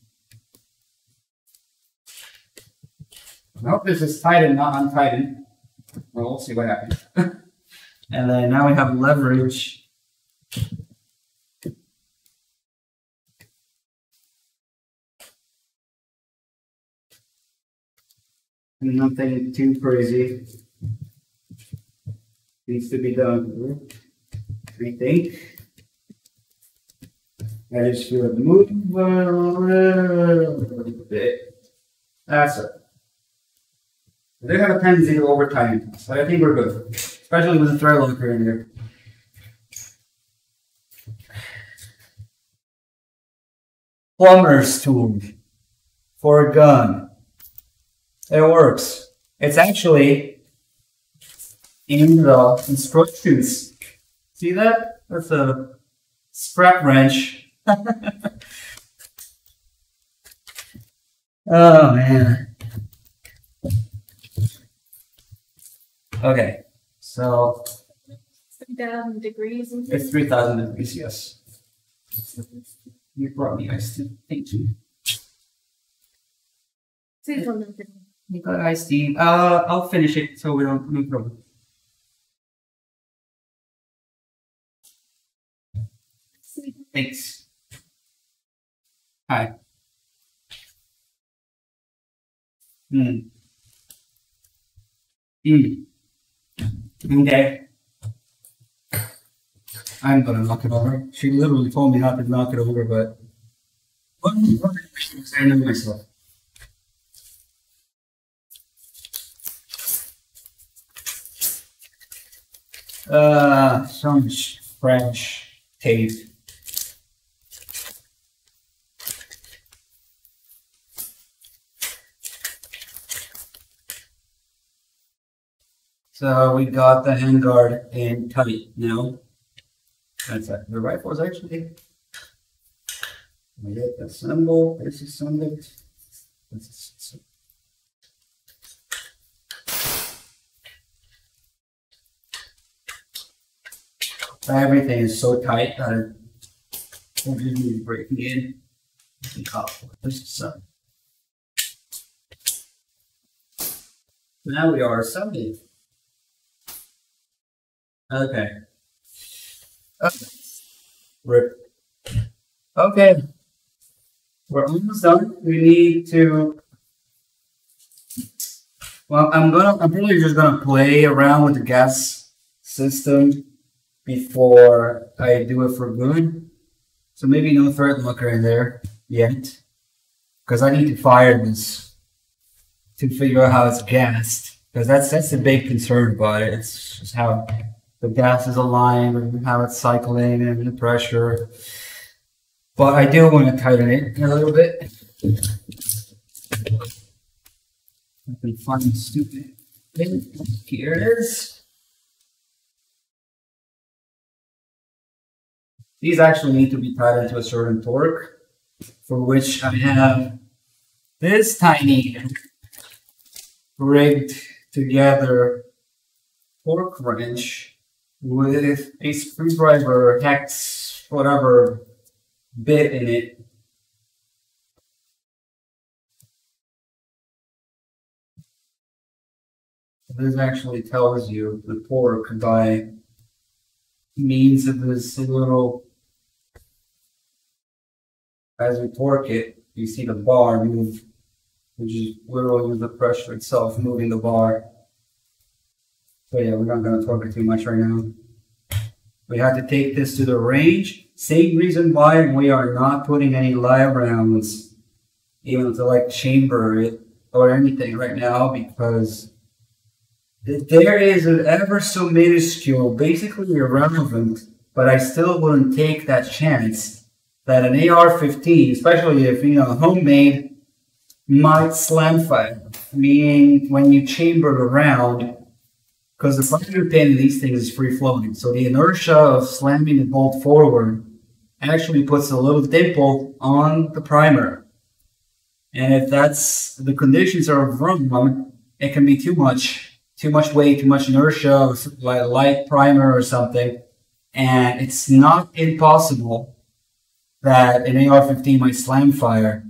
Speaker 1: I hope this is tightened, not untightened. Well, we'll see what happens. And then now we have leverage. Nothing too crazy needs to be done. I think. I just feel it move a little bit. That's it. They have a tendency to overtime, but I think we're good, especially with the thread locker in here. Plumber's tool for a gun. It works. It's actually in the instructions. See that? That's a scrap wrench. Oh man. Okay, so
Speaker 2: 3,000 degrees.
Speaker 1: it's 3,000 degrees, yes. You brought me iced tea. Thank you. You got iced tea. I'll finish it so we don't no problem. Thanks. Hi. Okay. I'm gonna knock it over. She literally told me not to knock it over, but I know myself. Some French tape. So we got the handguard in tight now. That's it. The rifle is actually. We get the symbol. This is something. Everything is so tight that it won't be breaking in. This is some. Now we are assembling. Okay. Rip. Okay. We're almost done. We need to. Well, I'm probably just gonna play around with the gas system before I do it for good. So maybe no thread locker in there yet, because I need to fire this to figure out how it's gassed. Because that's the big concern about it. It's just how the gas is aligned and how it's cycling and the pressure. But I do want to tighten it a little bit. I can find the stupid thing. Here it is. These actually need to be tied into a certain torque, for which I have this tiny rigged together torque wrench with a screwdriver, hex, whatever bit in it. This actually tells you the torque by means of this little, as we torque it, you see the bar move, which is literally the pressure itself moving the bar. So yeah, we're not going to torque it too much right now. We have to take this to the range. Same reason why we are not putting any live rounds, even to like chamber it or anything right now, because there is an ever so minuscule, basically irrelevant, but I still wouldn't take that chance that an AR15, especially if, you know, homemade, might slam fire, meaning when you chamber the round, because the primary pin in these things is free floating. So the inertia of slamming the bolt forward actually puts a little dimple on the primer. And if that's the conditions are wrong, it can be too much weight, too much inertia, like a light primer or something. And it's not impossible that an AR-15 might slam fire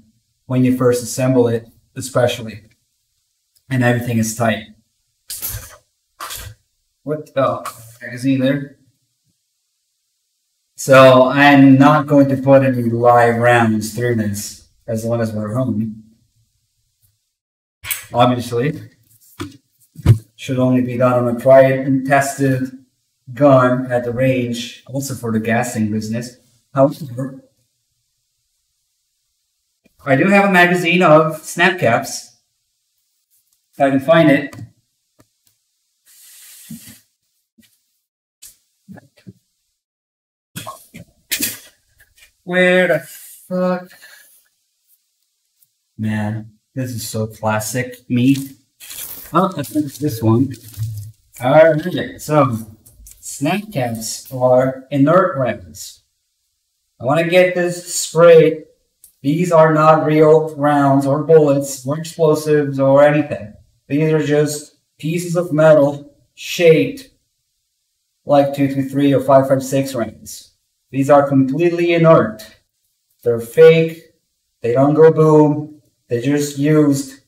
Speaker 1: when you first assemble it, especially. And everything is tight. What? Oh, magazine there. So I'm not going to put any live rounds through this as long as we're home. Obviously, should only be done on a tried and tested gun at the range, also for the gassing business. However, I do have a magazine of snap caps. If I can find it. Where the fuck? Man, this is so classic me. Oh, I think it's this one. Alright, so snap caps are inert rounds. I want to get this straight. These are not real rounds or bullets or explosives or anything. These are just pieces of metal shaped like 223 or 556 rounds. These are completely inert. They're fake. They don't go boom. They're just used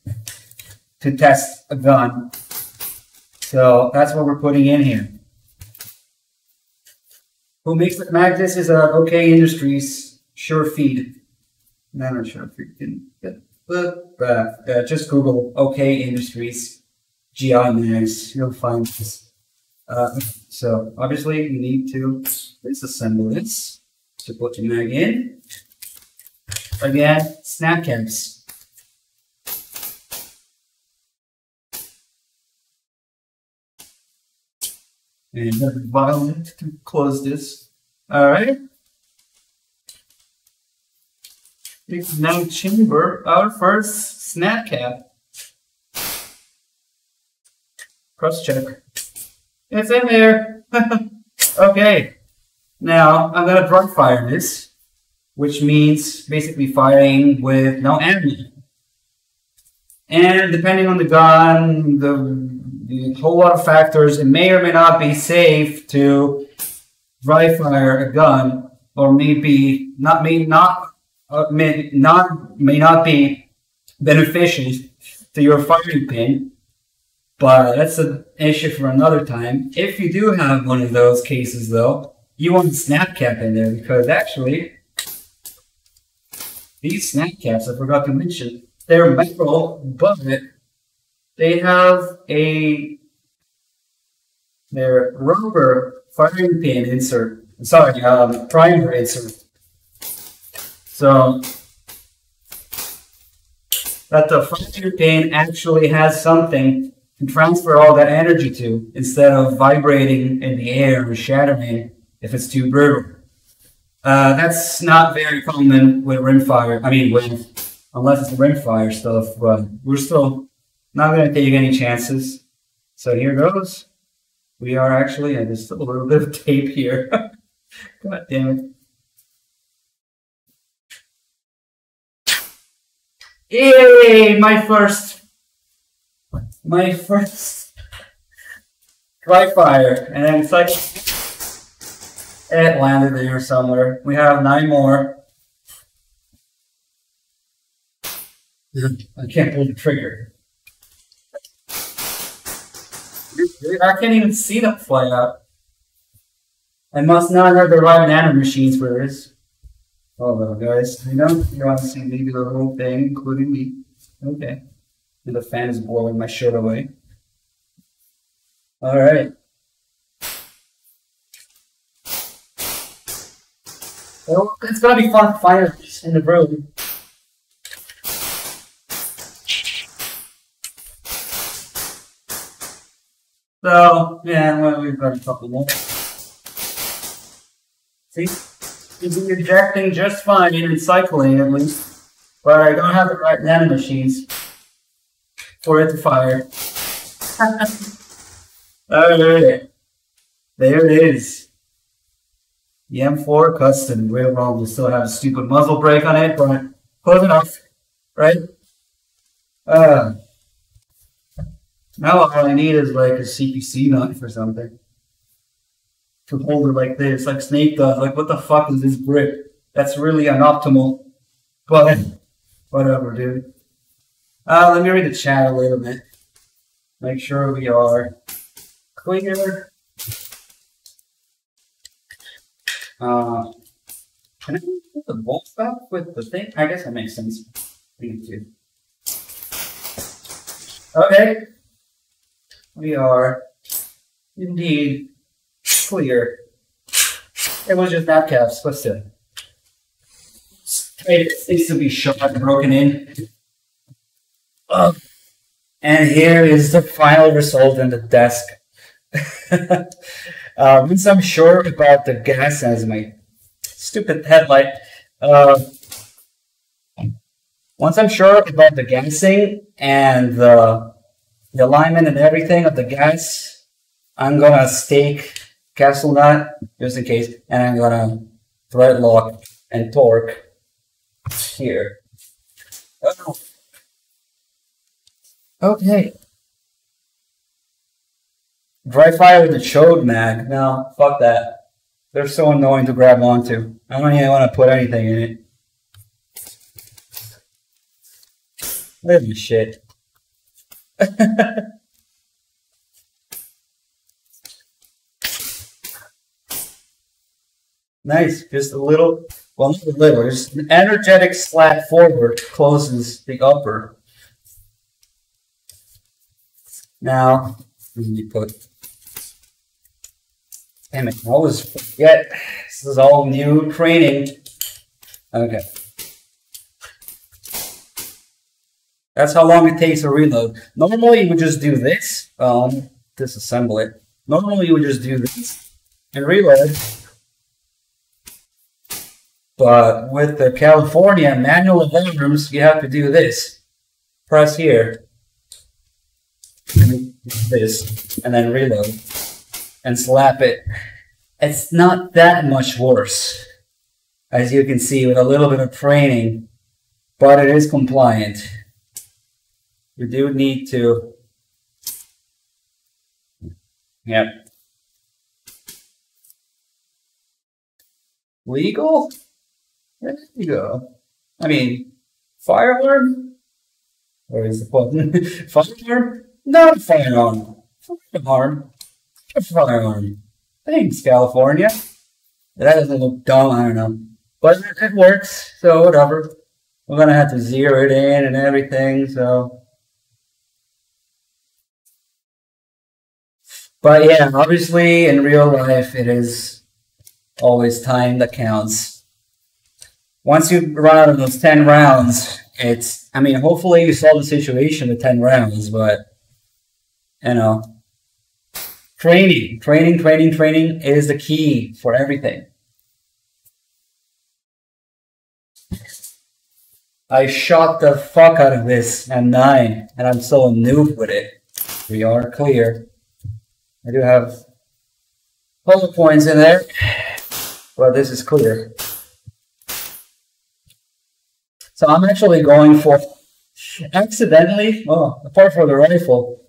Speaker 1: to test a gun. So that's what we're putting in here. Who makes the mag? This is OK Industries Sure Feed. No, not sure if you can get, but just Google OK Industries GI mags. You'll find this. So obviously you need to disassemble this to put your mag in. Again, snap caps. And very violent to close this. All right. Let's now chamber our first snap cap. Cross check. It's in there. Okay. Now I'm gonna dry fire this, which means basically firing with no ammo. And depending on the gun, the whole lot of factors, it may or may not be safe to dry fire a gun, or may not be beneficial to your firing pin. But that's an issue for another time. If you do have one of those cases, though, you want a snap cap in there, because actually, these snap caps, I forgot to mention, they're metal, but they have their rubber firing pin insert. Sorry, primer insert. So that the firing pin actually has something to transfer all that energy to, instead of vibrating in the air or shattering if it's too brittle. That's not very common with rimfire. I mean, unless it's rimfire stuff, but we're still not going to take any chances. So here goes. We are actually, and there's still a little bit of tape here. God damn it. Yay! My first dry fire, and then it's like it landed there somewhere. We have 9 more. I can't pull the trigger. I can't even see them fly out. I must not have the right nanomachines for this. Oh well, guys, you know, you want to see maybe the whole thing, including me. Okay. And the fan is blowing my shirt away. All right. Well, it's gonna be fun fires in the room. So, yeah, well, we've got a couple more. See? You'll be ejecting just fine and cycling at least. But I don't have the right nanomachines for it to fire. Alright. There it is. The M4 Custom. We're wrong. We still have a stupid muzzle brake on it, but close enough. Right? Now all I need is like a CPC knife or something to hold it like this, like Snake does. Like, what the fuck is this grip? That's really unoptimal. But whatever, dude. Let me read the chat a little bit. Make sure we are clear. Can I put the bolt back with the thing? I guess that makes sense. Thank you. Okay. We are indeed clear. It was just nap caps, but still. It needs to be shot and broken in. And here is the final result in the desk. Once I'm sure about the gas, as my stupid headlight. Once I'm sure about the gassing and the alignment and everything of the gas, I'm gonna stake castle nut just in case, and I'm gonna thread lock and torque here. Oh. Okay. Dry fire with the chode mag. No, fuck that. They're so annoying to grab onto. I don't even want to put anything in it. Look at this shit. Nice. Just a little, well, not a little, just an energetic slap forward closes the upper. Now, let me put. Damn it, I always forget. This is all new training. Okay. That's how long it takes to reload. Normally you would just do this. Disassemble it. Normally you would just do this and reload. But with the California manual alarms, you have to do this. Press here. This. And then reload. And slap it. It's not that much worse, as you can see, with a little bit of training, but it is compliant. You do need to, yep. Legal? There you go. I mean, firearm? Where is the button? Firearm? Not a firearm. Firearm. A firearm. Thanks, California. That doesn't look dumb, I don't know. But it works, so whatever. We're gonna have to zero it in and everything, so. But yeah, obviously in real life, it is always time that counts. Once you run out of those 10 rounds, it's, I mean, hopefully you solve the situation with 10 rounds, but, you know. Training is the key for everything. I shot the fuck out of this M9, and I'm so noob with it. We are clear. I do have hollow points in there, but this is clear. So I'm actually going for, accidentally, well, apart from the rifle,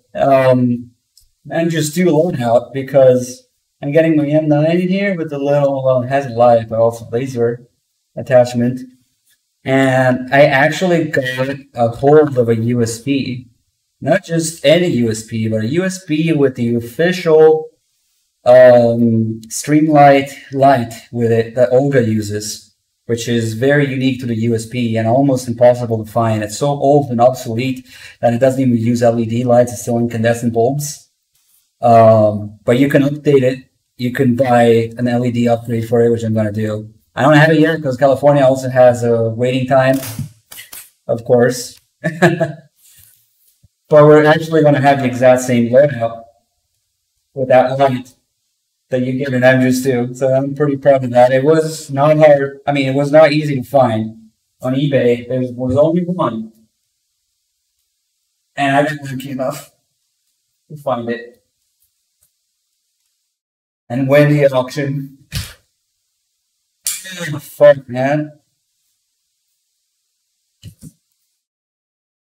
Speaker 1: and just do loadout because I'm getting my M9 in here with the little, well, it has light, but also laser attachment. And I actually got a hold of a USB. Not just any USB, but a USB with the official Streamlight light with it that Olga uses, which is very unique to the USB and almost impossible to find. It's so old and obsolete that it doesn't even use LED lights, it's still incandescent bulbs. But you can update it. You can buy an LED upgrade for it, which I'm going to do. I don't have it yet because California also has a waiting time, of course. But we're actually going to have the exact same loadout with that light that you get in MGS2. So I'm pretty proud of that. It was not hard. I mean, it was not easy to find on eBay. There was only one. And I got lucky enough to find it and win the auction. Oh, fuck, man.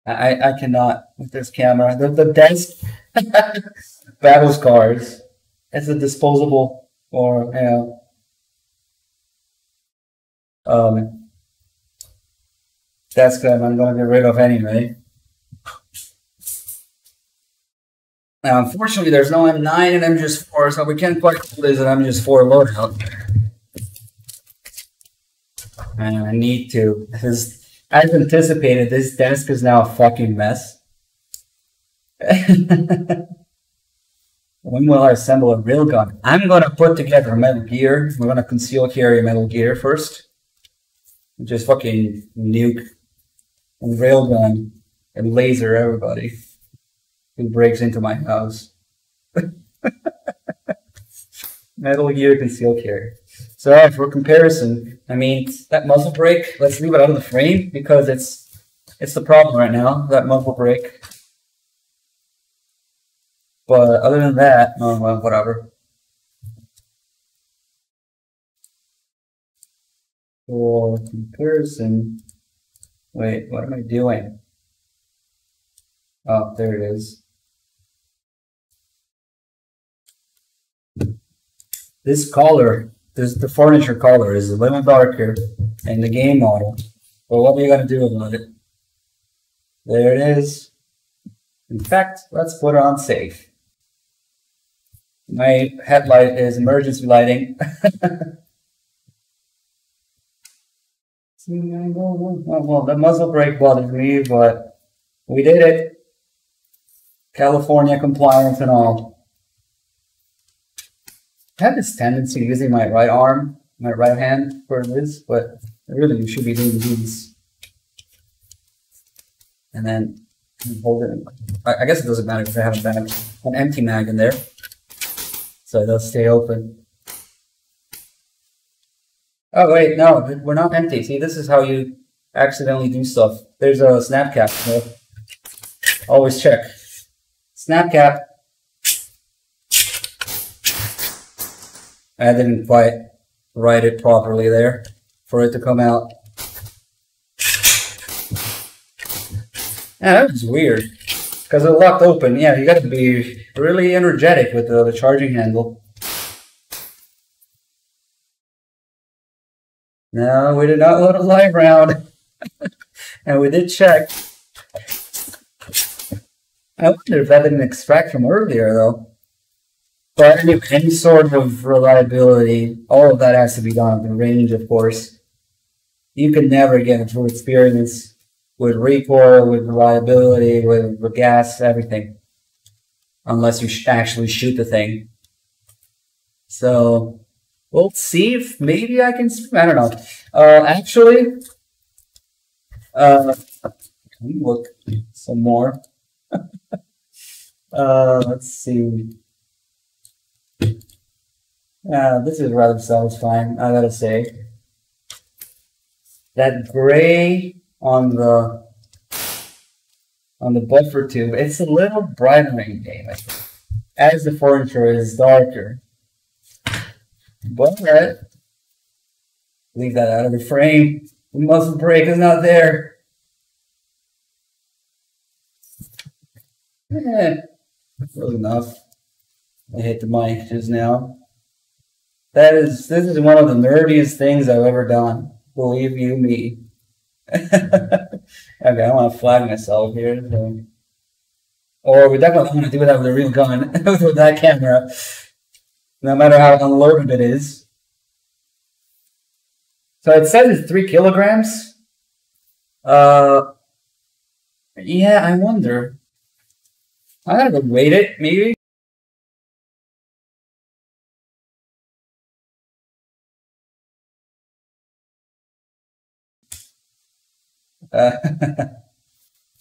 Speaker 1: I cannot with this camera. The desk battle scars. It's a disposable or desk that I'm gonna get rid of anyway. Now, unfortunately, there's no M9 and MGS4, so we can't quite call this an MGS4 loadout. And I need to, because as anticipated, this desk is now a fucking mess. When will I assemble a real gun? I'm going to put together a Metal Gear. We're going to conceal carry a Metal Gear first. Just fucking nuke and railgun and laser everybody. who breaks into my house. Metal Gear concealed carry. So for comparison, I mean, that muzzle brake, let's leave it out of the frame because it's the problem right now, that muzzle brake. But other than that, oh well, whatever. For comparison, wait, what am I doing? Oh, there it is. This collar, the furniture collar is a little darker in the game model. But what are you going to do about it? There it is. In fact, let's put it on safe. My headlight is emergency lighting. Well, the muzzle brake bothers me, but we did it. California compliance and all. I have this tendency using my right arm, my right hand for this, but really you should be doing these. And then hold it. I guess it doesn't matter because I have an empty mag in there. So they'll stay open. Oh wait, no, we're not empty. See, this is how you accidentally do stuff. There's a snap cap. So always check. Snap cap. I didn't quite write it properly there for it to come out. Yeah, that was weird. Because it locked open. Yeah, you gotta be really energetic with the charging handle. No, we did not load a live round. And we did check. I wonder if that didn't extract from earlier, though. But any sort of reliability, all of that has to be done at the range, of course. You can never get a full experience with recoil, with reliability, with gas, everything. Unless you actually shoot the thing. So, we'll see if maybe I can, I don't know. Actually, let me look some more. Let's see. This is rather satisfying, I gotta say. That gray on the buffer tube, it's a little brighter in game, I think, as the furniture is darker. But leave that out of the frame. The muzzle brake is not there. Really enough. I hit the mic just now. This is one of the nerdiest things I've ever done. Believe you me. Okay, I want to flag myself here. So. Or we definitely want to do that with a real gun, with that camera. No matter how unloaded it is. So it says it's 3 kilograms. Yeah, I wonder. I gotta weight it, maybe.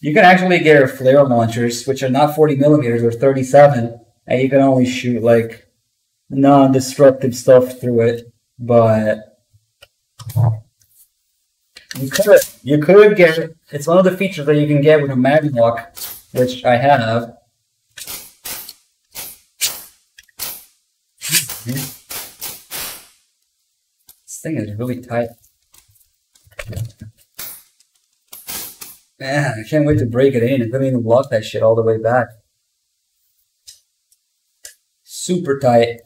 Speaker 1: You can actually get flare launchers, which are not 40 millimeters or 37, and you can only shoot like non-destructive stuff through it. But you could get. It's one of the features that you can get with a mag lock, which I have. This thing is really tight. Man, I can't wait to break it in. I couldn't even lock that shit all the way back. Super tight.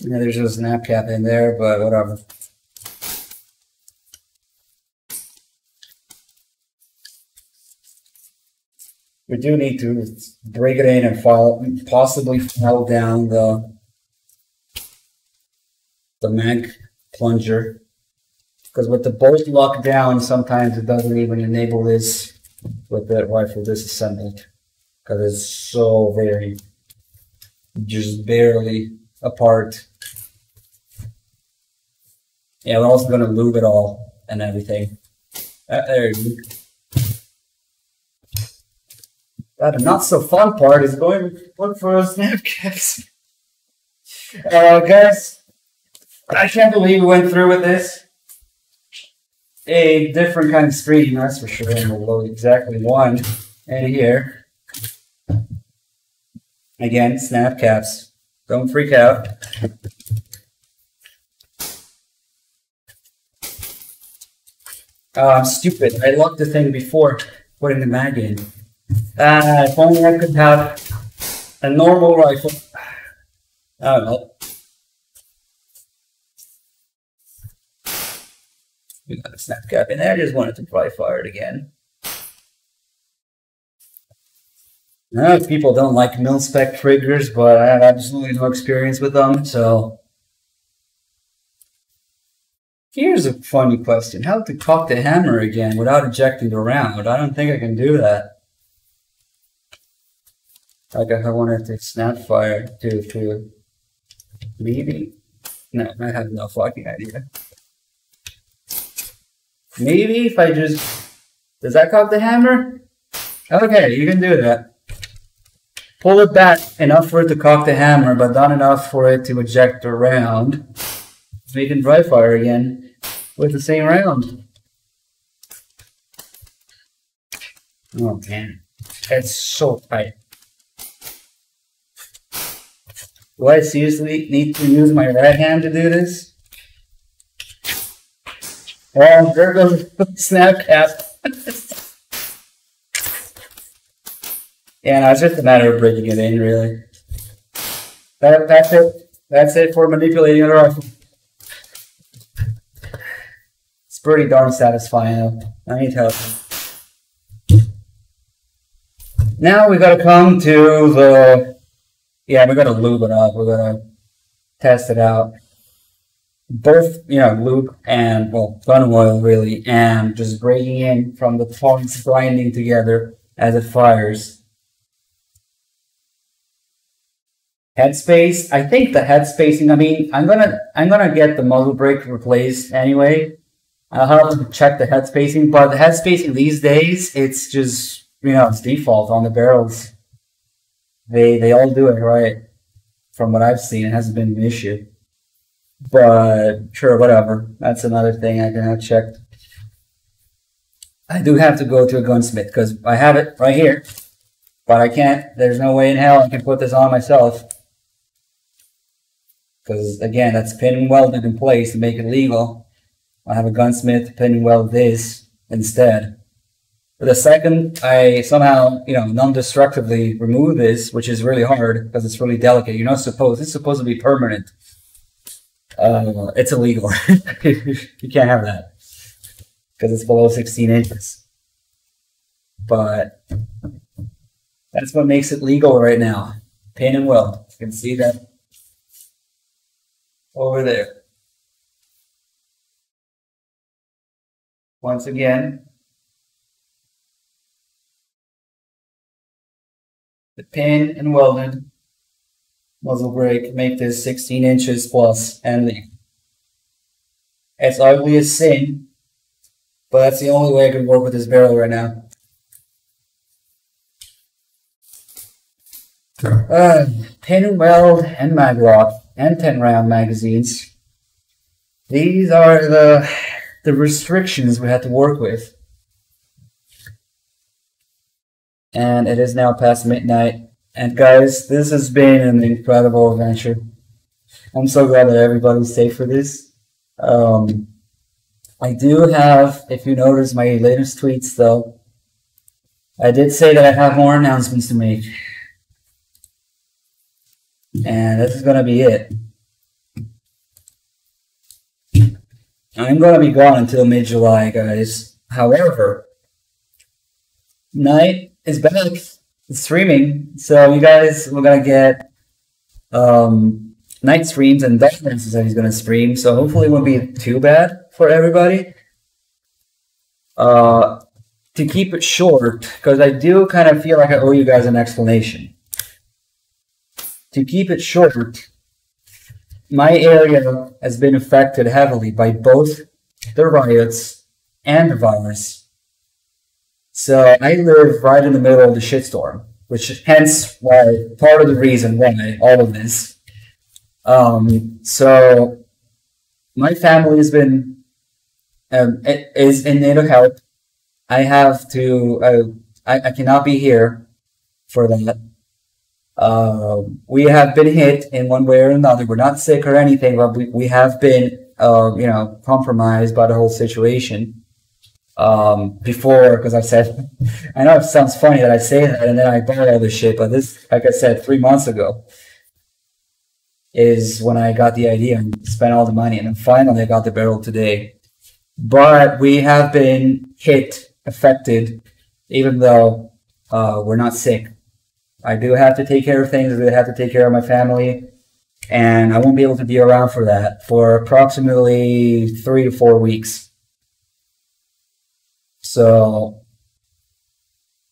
Speaker 1: Yeah, there's a snap cap in there, but whatever. We do need to break it in and possibly file down the mag plunger, because with the bolt locked down, sometimes it doesn't even enable this with that rifle disassembled, because it's so very just barely apart. Yeah, we're also going to lube it all and everything. There you go. The not so fun part is going to look for those snap caps. Guys, I can't believe we went through with this. A different kind of screen, that's for sure. And we'll load exactly one. And here. Again, snap caps. Don't freak out. Oh, I'm stupid. I locked the thing before putting the mag in. If only I could have a normal rifle. I don't know. We got a snap cap in there. I just wanted to try fire it again. I know people don't like mil-spec triggers, but I have absolutely no experience with them, so. Here's a funny question. How to cock the hammer again without ejecting the round? I don't think I can do that. Like if I wanted to snap fire to maybe. No, I have no fucking idea. Maybe if I just... Does that cock the hammer? Okay, you can do that. Pull it back enough for it to cock the hammer, but not enough for it to eject the round. So you can dry fire again with the same round. Oh man, it's so tight. Do I seriously need to use my right hand to do this? Oh, there goes the snap cap. Yeah, no, it's just a matter of breaking it in, really. That's it. That's it for manipulating a rifle. It's pretty darn satisfying, though. I need help. Now we gotta come to the... Yeah, we gotta lube it up. We're gonna test it out. Both, you know, lube and, well, gun oil, really, and just breaking in from the points grinding together as it fires. Headspace. I think the head spacing. I mean, I'm gonna get the muzzle brake replaced anyway. I'll have to check the head spacing, but the head spacing these days, it's just, you know, it's default on the barrels. They all do it right. From what I've seen, it hasn't been an issue. But sure, whatever. That's another thing I can have checked. I do have to go to a gunsmith because I have it right here, but I can't. There's no way in hell I can put this on myself. Because again, that's pin and welded in place to make it legal. I have a gunsmith pin and weld this instead. But the second I somehow, you know, non-destructively remove this, which is really hard because it's really delicate. You're not supposed. It's supposed to be permanent. It's illegal. You can't have that because it's below 16 inches. But that's what makes it legal right now. Pin and weld. You can see that over there. Once again, the pin and welded muzzle brake make this 16 inches plus and legal. It's ugly as sin, but that's the only way I can work with this barrel right now. Pin and weld and mag lock and 10 round magazines. These are the restrictions we had to work with. And it is now past midnight. And guys, this has been an incredible adventure. I'm so glad that everybody's safe for this. I do have, if you notice my latest tweets though, I did say that I have more announcements to make. And this is going to be it. I'm going to be gone until mid-July, guys. However, Night is back. It's streaming. So you guys, we're going to get night streams, and Darkness said he's going to stream. So hopefully it won't be too bad for everybody. To keep it short, because I do kind of feel like I owe you guys an explanation. To keep it short, my area has been affected heavily by both the riots and the virus. So I live right in the middle of the shitstorm, which hence why part of the reason why all of this. So my family has been is in need of help. I have to. I cannot be here for that. We have been hit in one way or another. We're not sick or anything, but we have been, compromised by the whole situation. Before, because I said, I know it sounds funny that I say that and then I buy all this shit, but this, like I said, 3 months ago is when I got the idea and spent all the money, and then finally I got the barrel today. But we have been hit, affected, even though we're not sick. I do have to take care of things. I do have to take care of my family, and I won't be able to be around for that for approximately 3 to 4 weeks. So,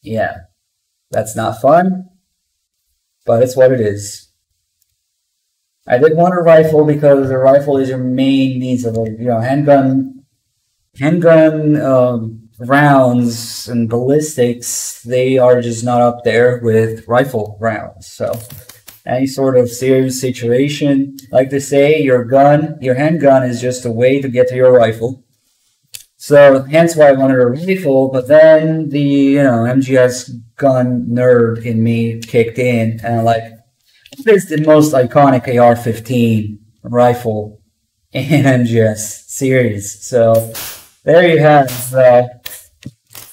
Speaker 1: yeah, that's not fun, but it's what it is. I did want a rifle because a rifle is your main needs of a handgun rounds and ballistics. They are just not up there with rifle rounds. So any sort of serious situation, like they say, your handgun is just a way to get to your rifle. So hence why I wanted a rifle, but then the MGS gun nerd in me kicked in, and I'm like, this is the most iconic AR15 rifle in MGS series. So there you have,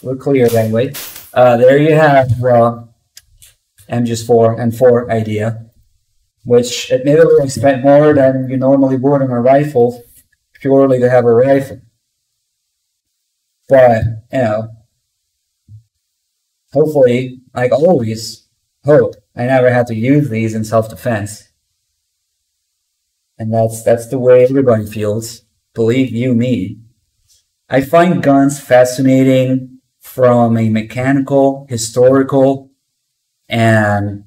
Speaker 1: we're clear anyway. There you have MGS4 and 4 idea, which admittedly I spent more than you normally would on a rifle, purely to have a rifle. But, hopefully, like always, hope I never have to use these in self-defense. And that's the way everybody feels. Believe you me. I find guns fascinating from a mechanical, historical, and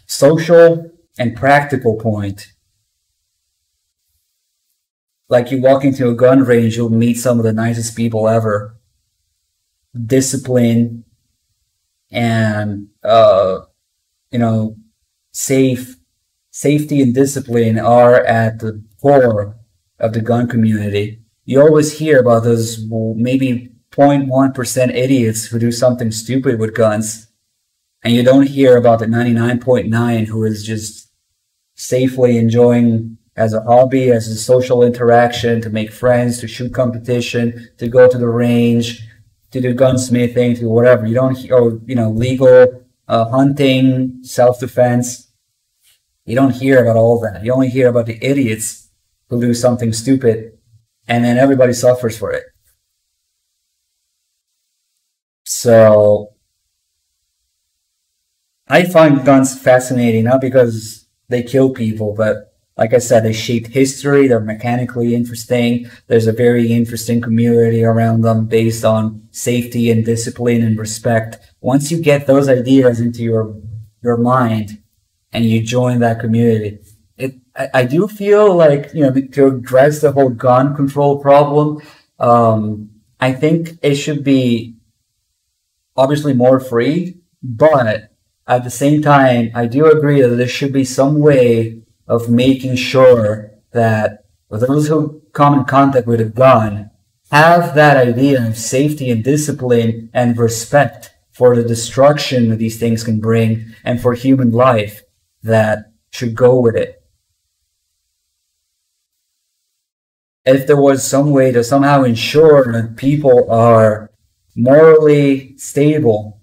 Speaker 1: social and practical point. Like you walk into a gun range, you'll meet some of the nicest people ever. Discipline and safety and discipline are at the core of the gun community. You always hear about those maybe 0.1% idiots who do something stupid with guns, and you don't hear about the 99.9 who is just safely enjoying as a hobby, as a social interaction, to make friends, to shoot competition, to go to the range, to do gunsmithing, to whatever. You don't, legal hunting, self-defense. You don't hear about all that. You only hear about the idiots who do something stupid, and then everybody suffers for it. So I find guns fascinating, not because they kill people, but like I said, they shaped history. They're mechanically interesting. There's a very interesting community around them based on safety and discipline and respect. Once you get those ideas into your mind and you join that community, I do feel like, to address the whole gun control problem, I think it should be obviously more free, but at the same time, I do agree that there should be some way of making sure that those who come in contact with a gun have that idea of safety and discipline and respect for the destruction that these things can bring and for human life that should go with it. If there was some way to somehow ensure that people are morally stable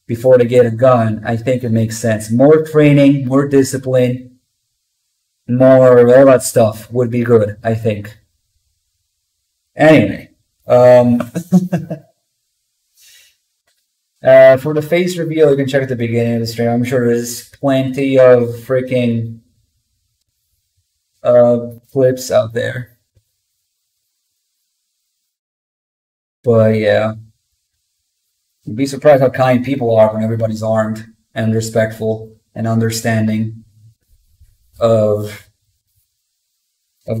Speaker 1: before they get a gun, I think it makes sense. More training, more discipline, more all that stuff would be good, I think. Anyway, for the face reveal, you can check at the beginning of the stream. I'm sure there's plenty of freaking clips out there. But yeah, you'd be surprised how kind people are when everybody's armed and respectful and understanding of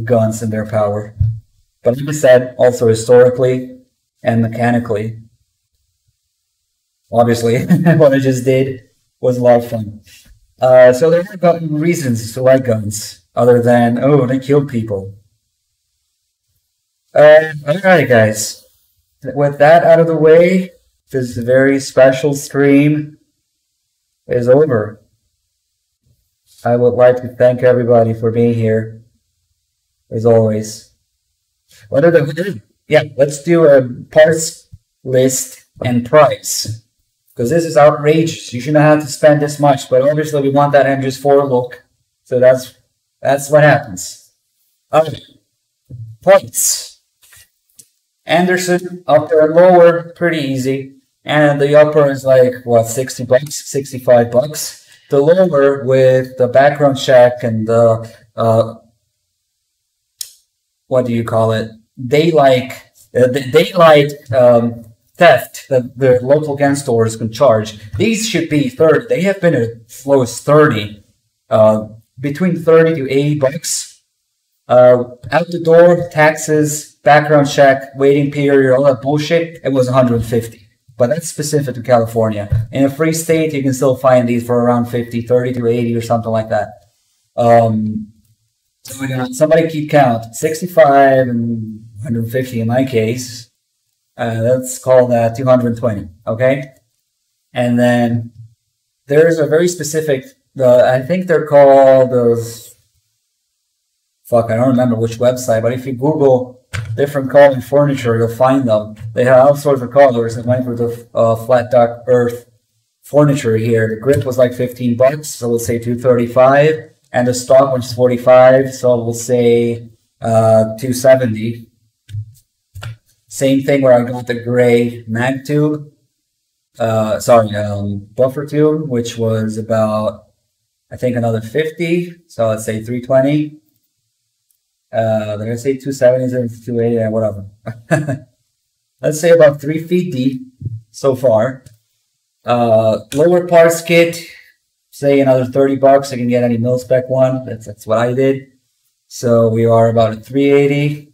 Speaker 1: guns and their power. But like I said, also historically and mechanically, obviously, what I just did was a lot of fun. So there are got reasons to like guns, other than, oh, they kill people. Alright, guys. With that out of the way, this very special stream is over. I would like to thank everybody for being here, as always. What are the... Yeah, let's do a parts list and price. Because this is outrageous. You shouldn't have to spend this much, but obviously we want that MGS4 look. So that's what happens. Okay. Points. Anderson, upper and lower, pretty easy. And the upper is like, what, 60 bucks, 65 bucks. The lower with the background check and the, what do you call it? Daylight theft that the local gun stores can charge. These should be 30. They have been as low as 30. Between 30 to 80 bucks. Out the door, taxes, background check, waiting period, all that bullshit, it was 150. But that's specific to California. In a free state, you can still find these for around 50, 30 to 80 or something like that. So we got, somebody keep count, 65 and 150 in my case. Let's call that 220, okay? And then there's a very specific, I think they're called those, fuck, I don't remember which website, but if you Google different colored furniture, you'll find them. They have all sorts of colors. I went for the flat dark earth furniture here. The grip was like 15 bucks, so we'll say 235. And the stock was 45, so we'll say 270. Same thing where I got the gray mag tube, buffer tube, which was about, I think, another 50. So let's say 320. Did I say 270 or 280? Whatever. Let's say about 3 feet deep so far. Lower parts kit, say another 30 bucks. I can get any mil-spec one. That's what I did. So we are about at 380.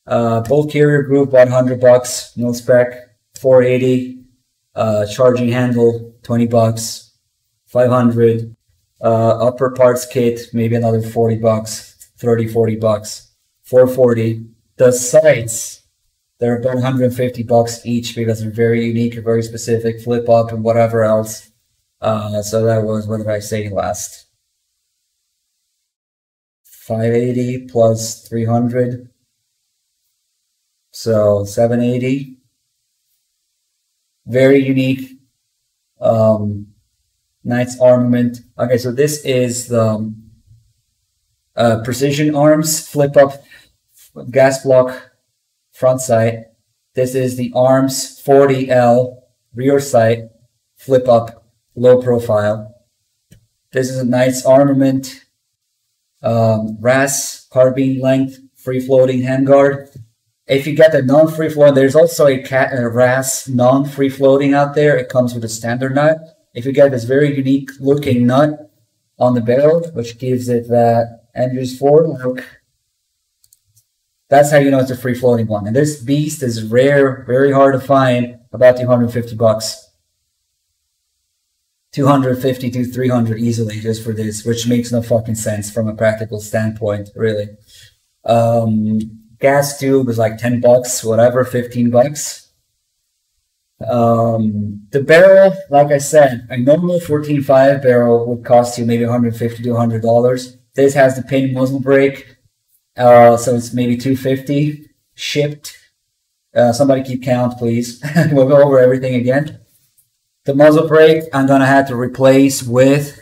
Speaker 1: Bolt carrier group, about 100 bucks. Mil-spec, 480. Charging handle, 20 bucks. 500. Upper parts kit, maybe another 40 bucks. 30, 40 bucks. 440. The sights, they're about 150 bucks each because they're very unique, very specific, flip up and whatever else. So that was, what did I say last? 580 plus 300. So 780. Very unique. Knight's armament. Okay, so this is the precision arms, flip up gas block front sight. This is the arms 40L rear sight, flip up low profile. This is a Knight's armament, RAS carbine length, free floating handguard. If you get the non-free floating, there's also a RAS non-free floating out there. It comes with a standard nut. If you get this very unique looking nut on the barrel, which gives it that MGS4 look, that's how you know it's a free floating one. And this beast is rare, very hard to find, about 250 bucks. 250 to 300 easily just for this, which makes no fucking sense from a practical standpoint, really. Gas tube is like 10 bucks, whatever, 15 bucks. The barrel, like I said, a normal 14.5 barrel would cost you maybe $150 to $100. This has the pin muzzle brake, so it's maybe $250 shipped. Somebody keep count, please. We'll go over everything again. The muzzle brake, I'm gonna have to replace with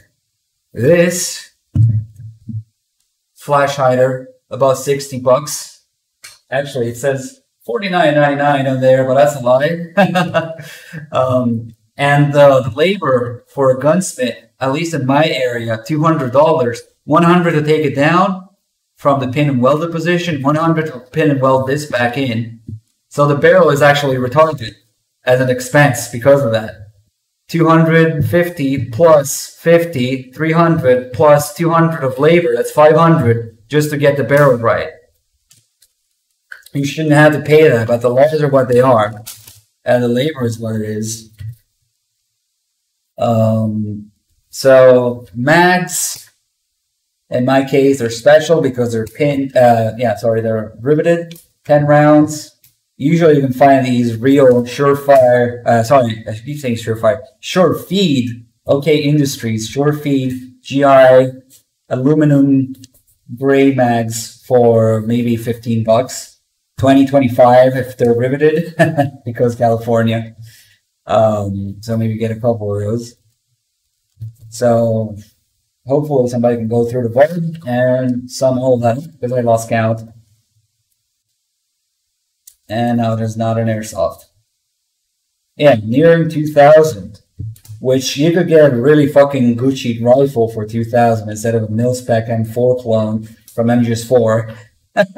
Speaker 1: this flash hider, about 60 bucks. Actually, it says $49.99 on there, but that's a lie. And the labor for a gunsmith, at least in my area, $200. $100 to take it down from the pin and welder position, $100 to pin and weld this back in. So the barrel is actually retarded as an expense because of that. 250 plus 50, 300 plus 200 of labor, that's 500 just to get the barrel right. You shouldn't have to pay that, but the laws are what they are, and the labor is what it is. So mags, in my case, they're special because they're they're riveted, 10 rounds. Usually you can find these real surefire, I keep saying surefire, sure feed, OK Industries, sure feed, GI, aluminum gray mags for maybe 15 bucks, 20, 25 if they're riveted, because California. So maybe get a couple of those. So hopefully somebody can go through the vault and some hold them because I lost count. And now there's not an airsoft. Yeah, nearing 2000, which you could get a really fucking Gucci rifle for 2000 instead of a mil-spec M4 clone from MGS4. But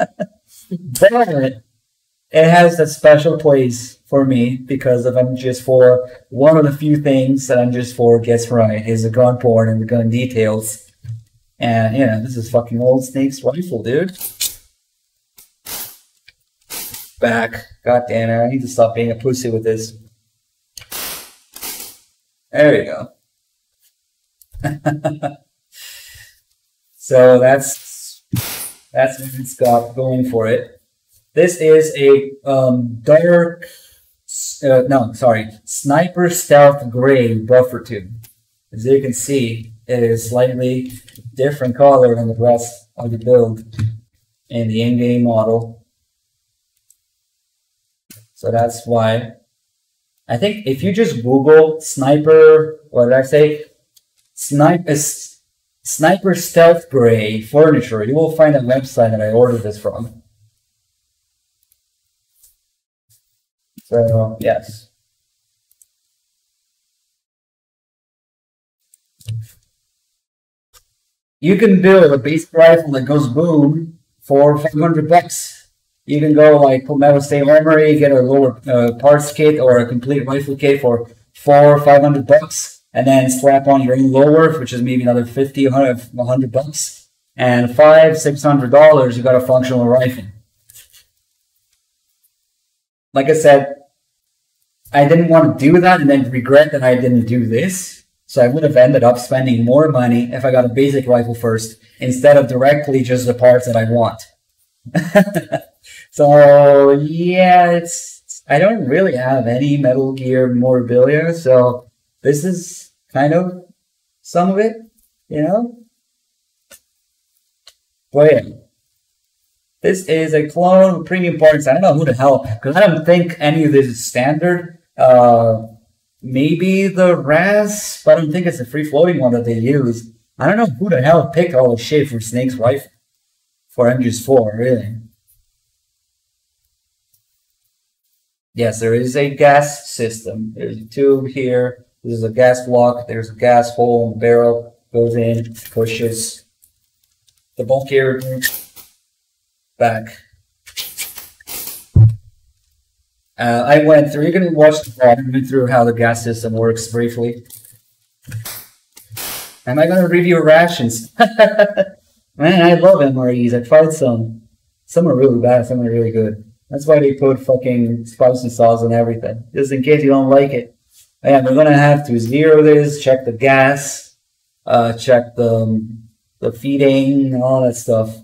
Speaker 1: it has a special place for me because of MGS4. One of the few things that MGS4 gets right is the gun porn and the gun details. And, you know, this is fucking old Snake's rifle, dude. Back. God damn it, I need to stop being a pussy with this. There we go. So that's what it's got going for it. This is a Sniper Stealth Gray buffer tube. As you can see, it is slightly different color than the rest of the build in the in-game model. So that's why. I think if you just Google Sniper, what did I say? Sniper Stealth Gray furniture, you will find a website that I ordered this from. So, yes. You can build a basic rifle that goes boom for 500 bucks. You can go like Palmetto State Armory, get a lower parts kit or a complete rifle kit for $400 or $500, and then slap on your own lower, which is maybe another $50 or $100, and $500 or $600, you got a functional rifle. Like I said, I didn't want to do that and then regret that I didn't do this. So I would have ended up spending more money if I got a basic rifle first, instead of directly just the parts that I want. So yeah, I don't really have any Metal Gear memorabilia, so this is kind of some of it, you know? But yeah, this is a clone with premium parts. I don't know who the hell, because I don't think any of this is standard. Maybe the RAS, but I don't think it's a free-floating one that they use. I don't know who the hell picked all the shit for Snake's rifle for MGS4, really. Yes, there is a gas system. There's a tube here. There's a gas block. There's a gas hole in the barrel. Goes in, pushes the bulk air back. I went through, you can watch the vlog. I went through how the gas system works briefly. Am I going to review rations? Man, I love MREs. I tried some. Some are really bad, some are really good. That's why they put fucking spicy sauce and everything, just in case you don't like it. Yeah, we're gonna have to zero this, check the gas, check the feeding and all that stuff.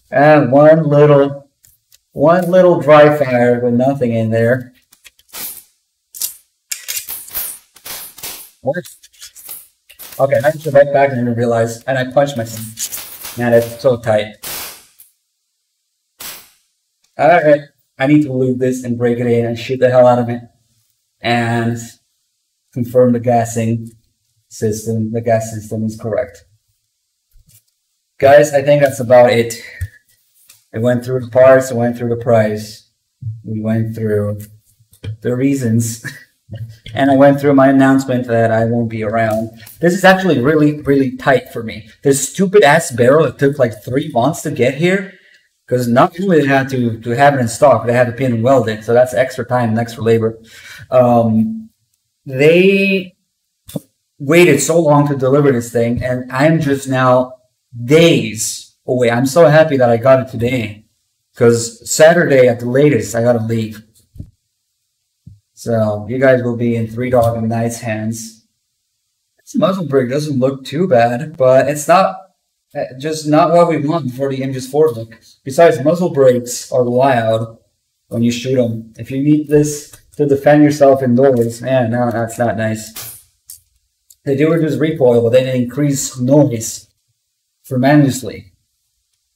Speaker 1: And one little dry fire with nothing in there. What? Okay, I should right back and didn't realize, and I punched myself. Man, it's so tight. Alright, I need to lube this and break it in and shoot the hell out of it. And confirm the gassing system. The gas system is correct. Guys, I think that's about it. I went through the parts, I went through the price. We went through the reasons. And I went through my announcement that I won't be around. This is actually really, really tight for me. This stupid ass barrel, it took like 3 months to get here. Because not only they had to have it in stock, they had to pin and weld it, so that's extra time and extra labor. They waited so long to deliver this thing, and I'm just now days away. I'm so happy that I got it today, because Saturday at the latest, I gotta leave. So you guys will be in 3 Dog and Knight's hands This muzzle brake doesn't look too bad, but it's not just not what we want for the MGS4 look. Besides, muzzle brakes are loud when you shoot them. If you need this to defend yourself indoors, man, no, that's not nice. They do reduce recoil, but they increase noise tremendously.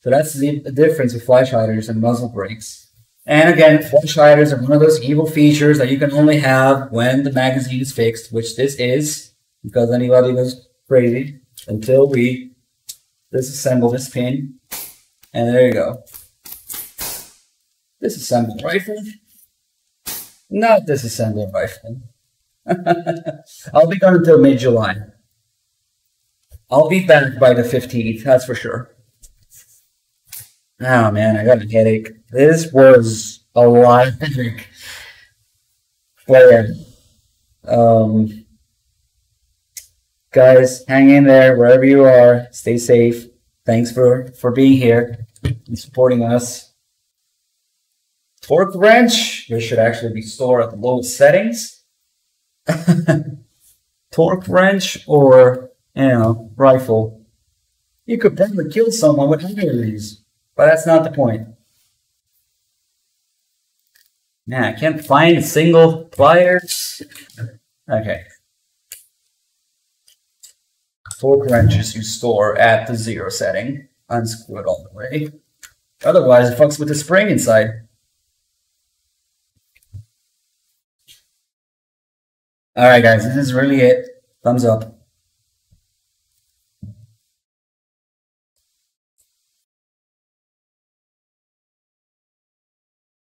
Speaker 1: So that's the difference with flash hiders and muzzle brakes. And again, flash hiders are one of those evil features that you can only have when the magazine is fixed, which this is, because anybody goes crazy until we disassemble this pin. And there you go. Disassemble rifle. Not disassemble rifle. I'll be gone until mid-July. I'll be back by the 15th, that's for sure. Oh man, I got a headache. This was a lot of headache. But guys, hang in there wherever you are. Stay safe. Thanks for being here and supporting us. Torque wrench. This should actually be stored at the lowest settings. Torque wrench or, you know, rifle. You could probably kill someone with either of these, but that's not the point. Nah, I can't find a single pliers. Okay. Torque wrenches you store at the 0 setting. Unscrew it all the way. Otherwise, it fucks with the spring inside. Alright guys, this is really it. Thumbs up.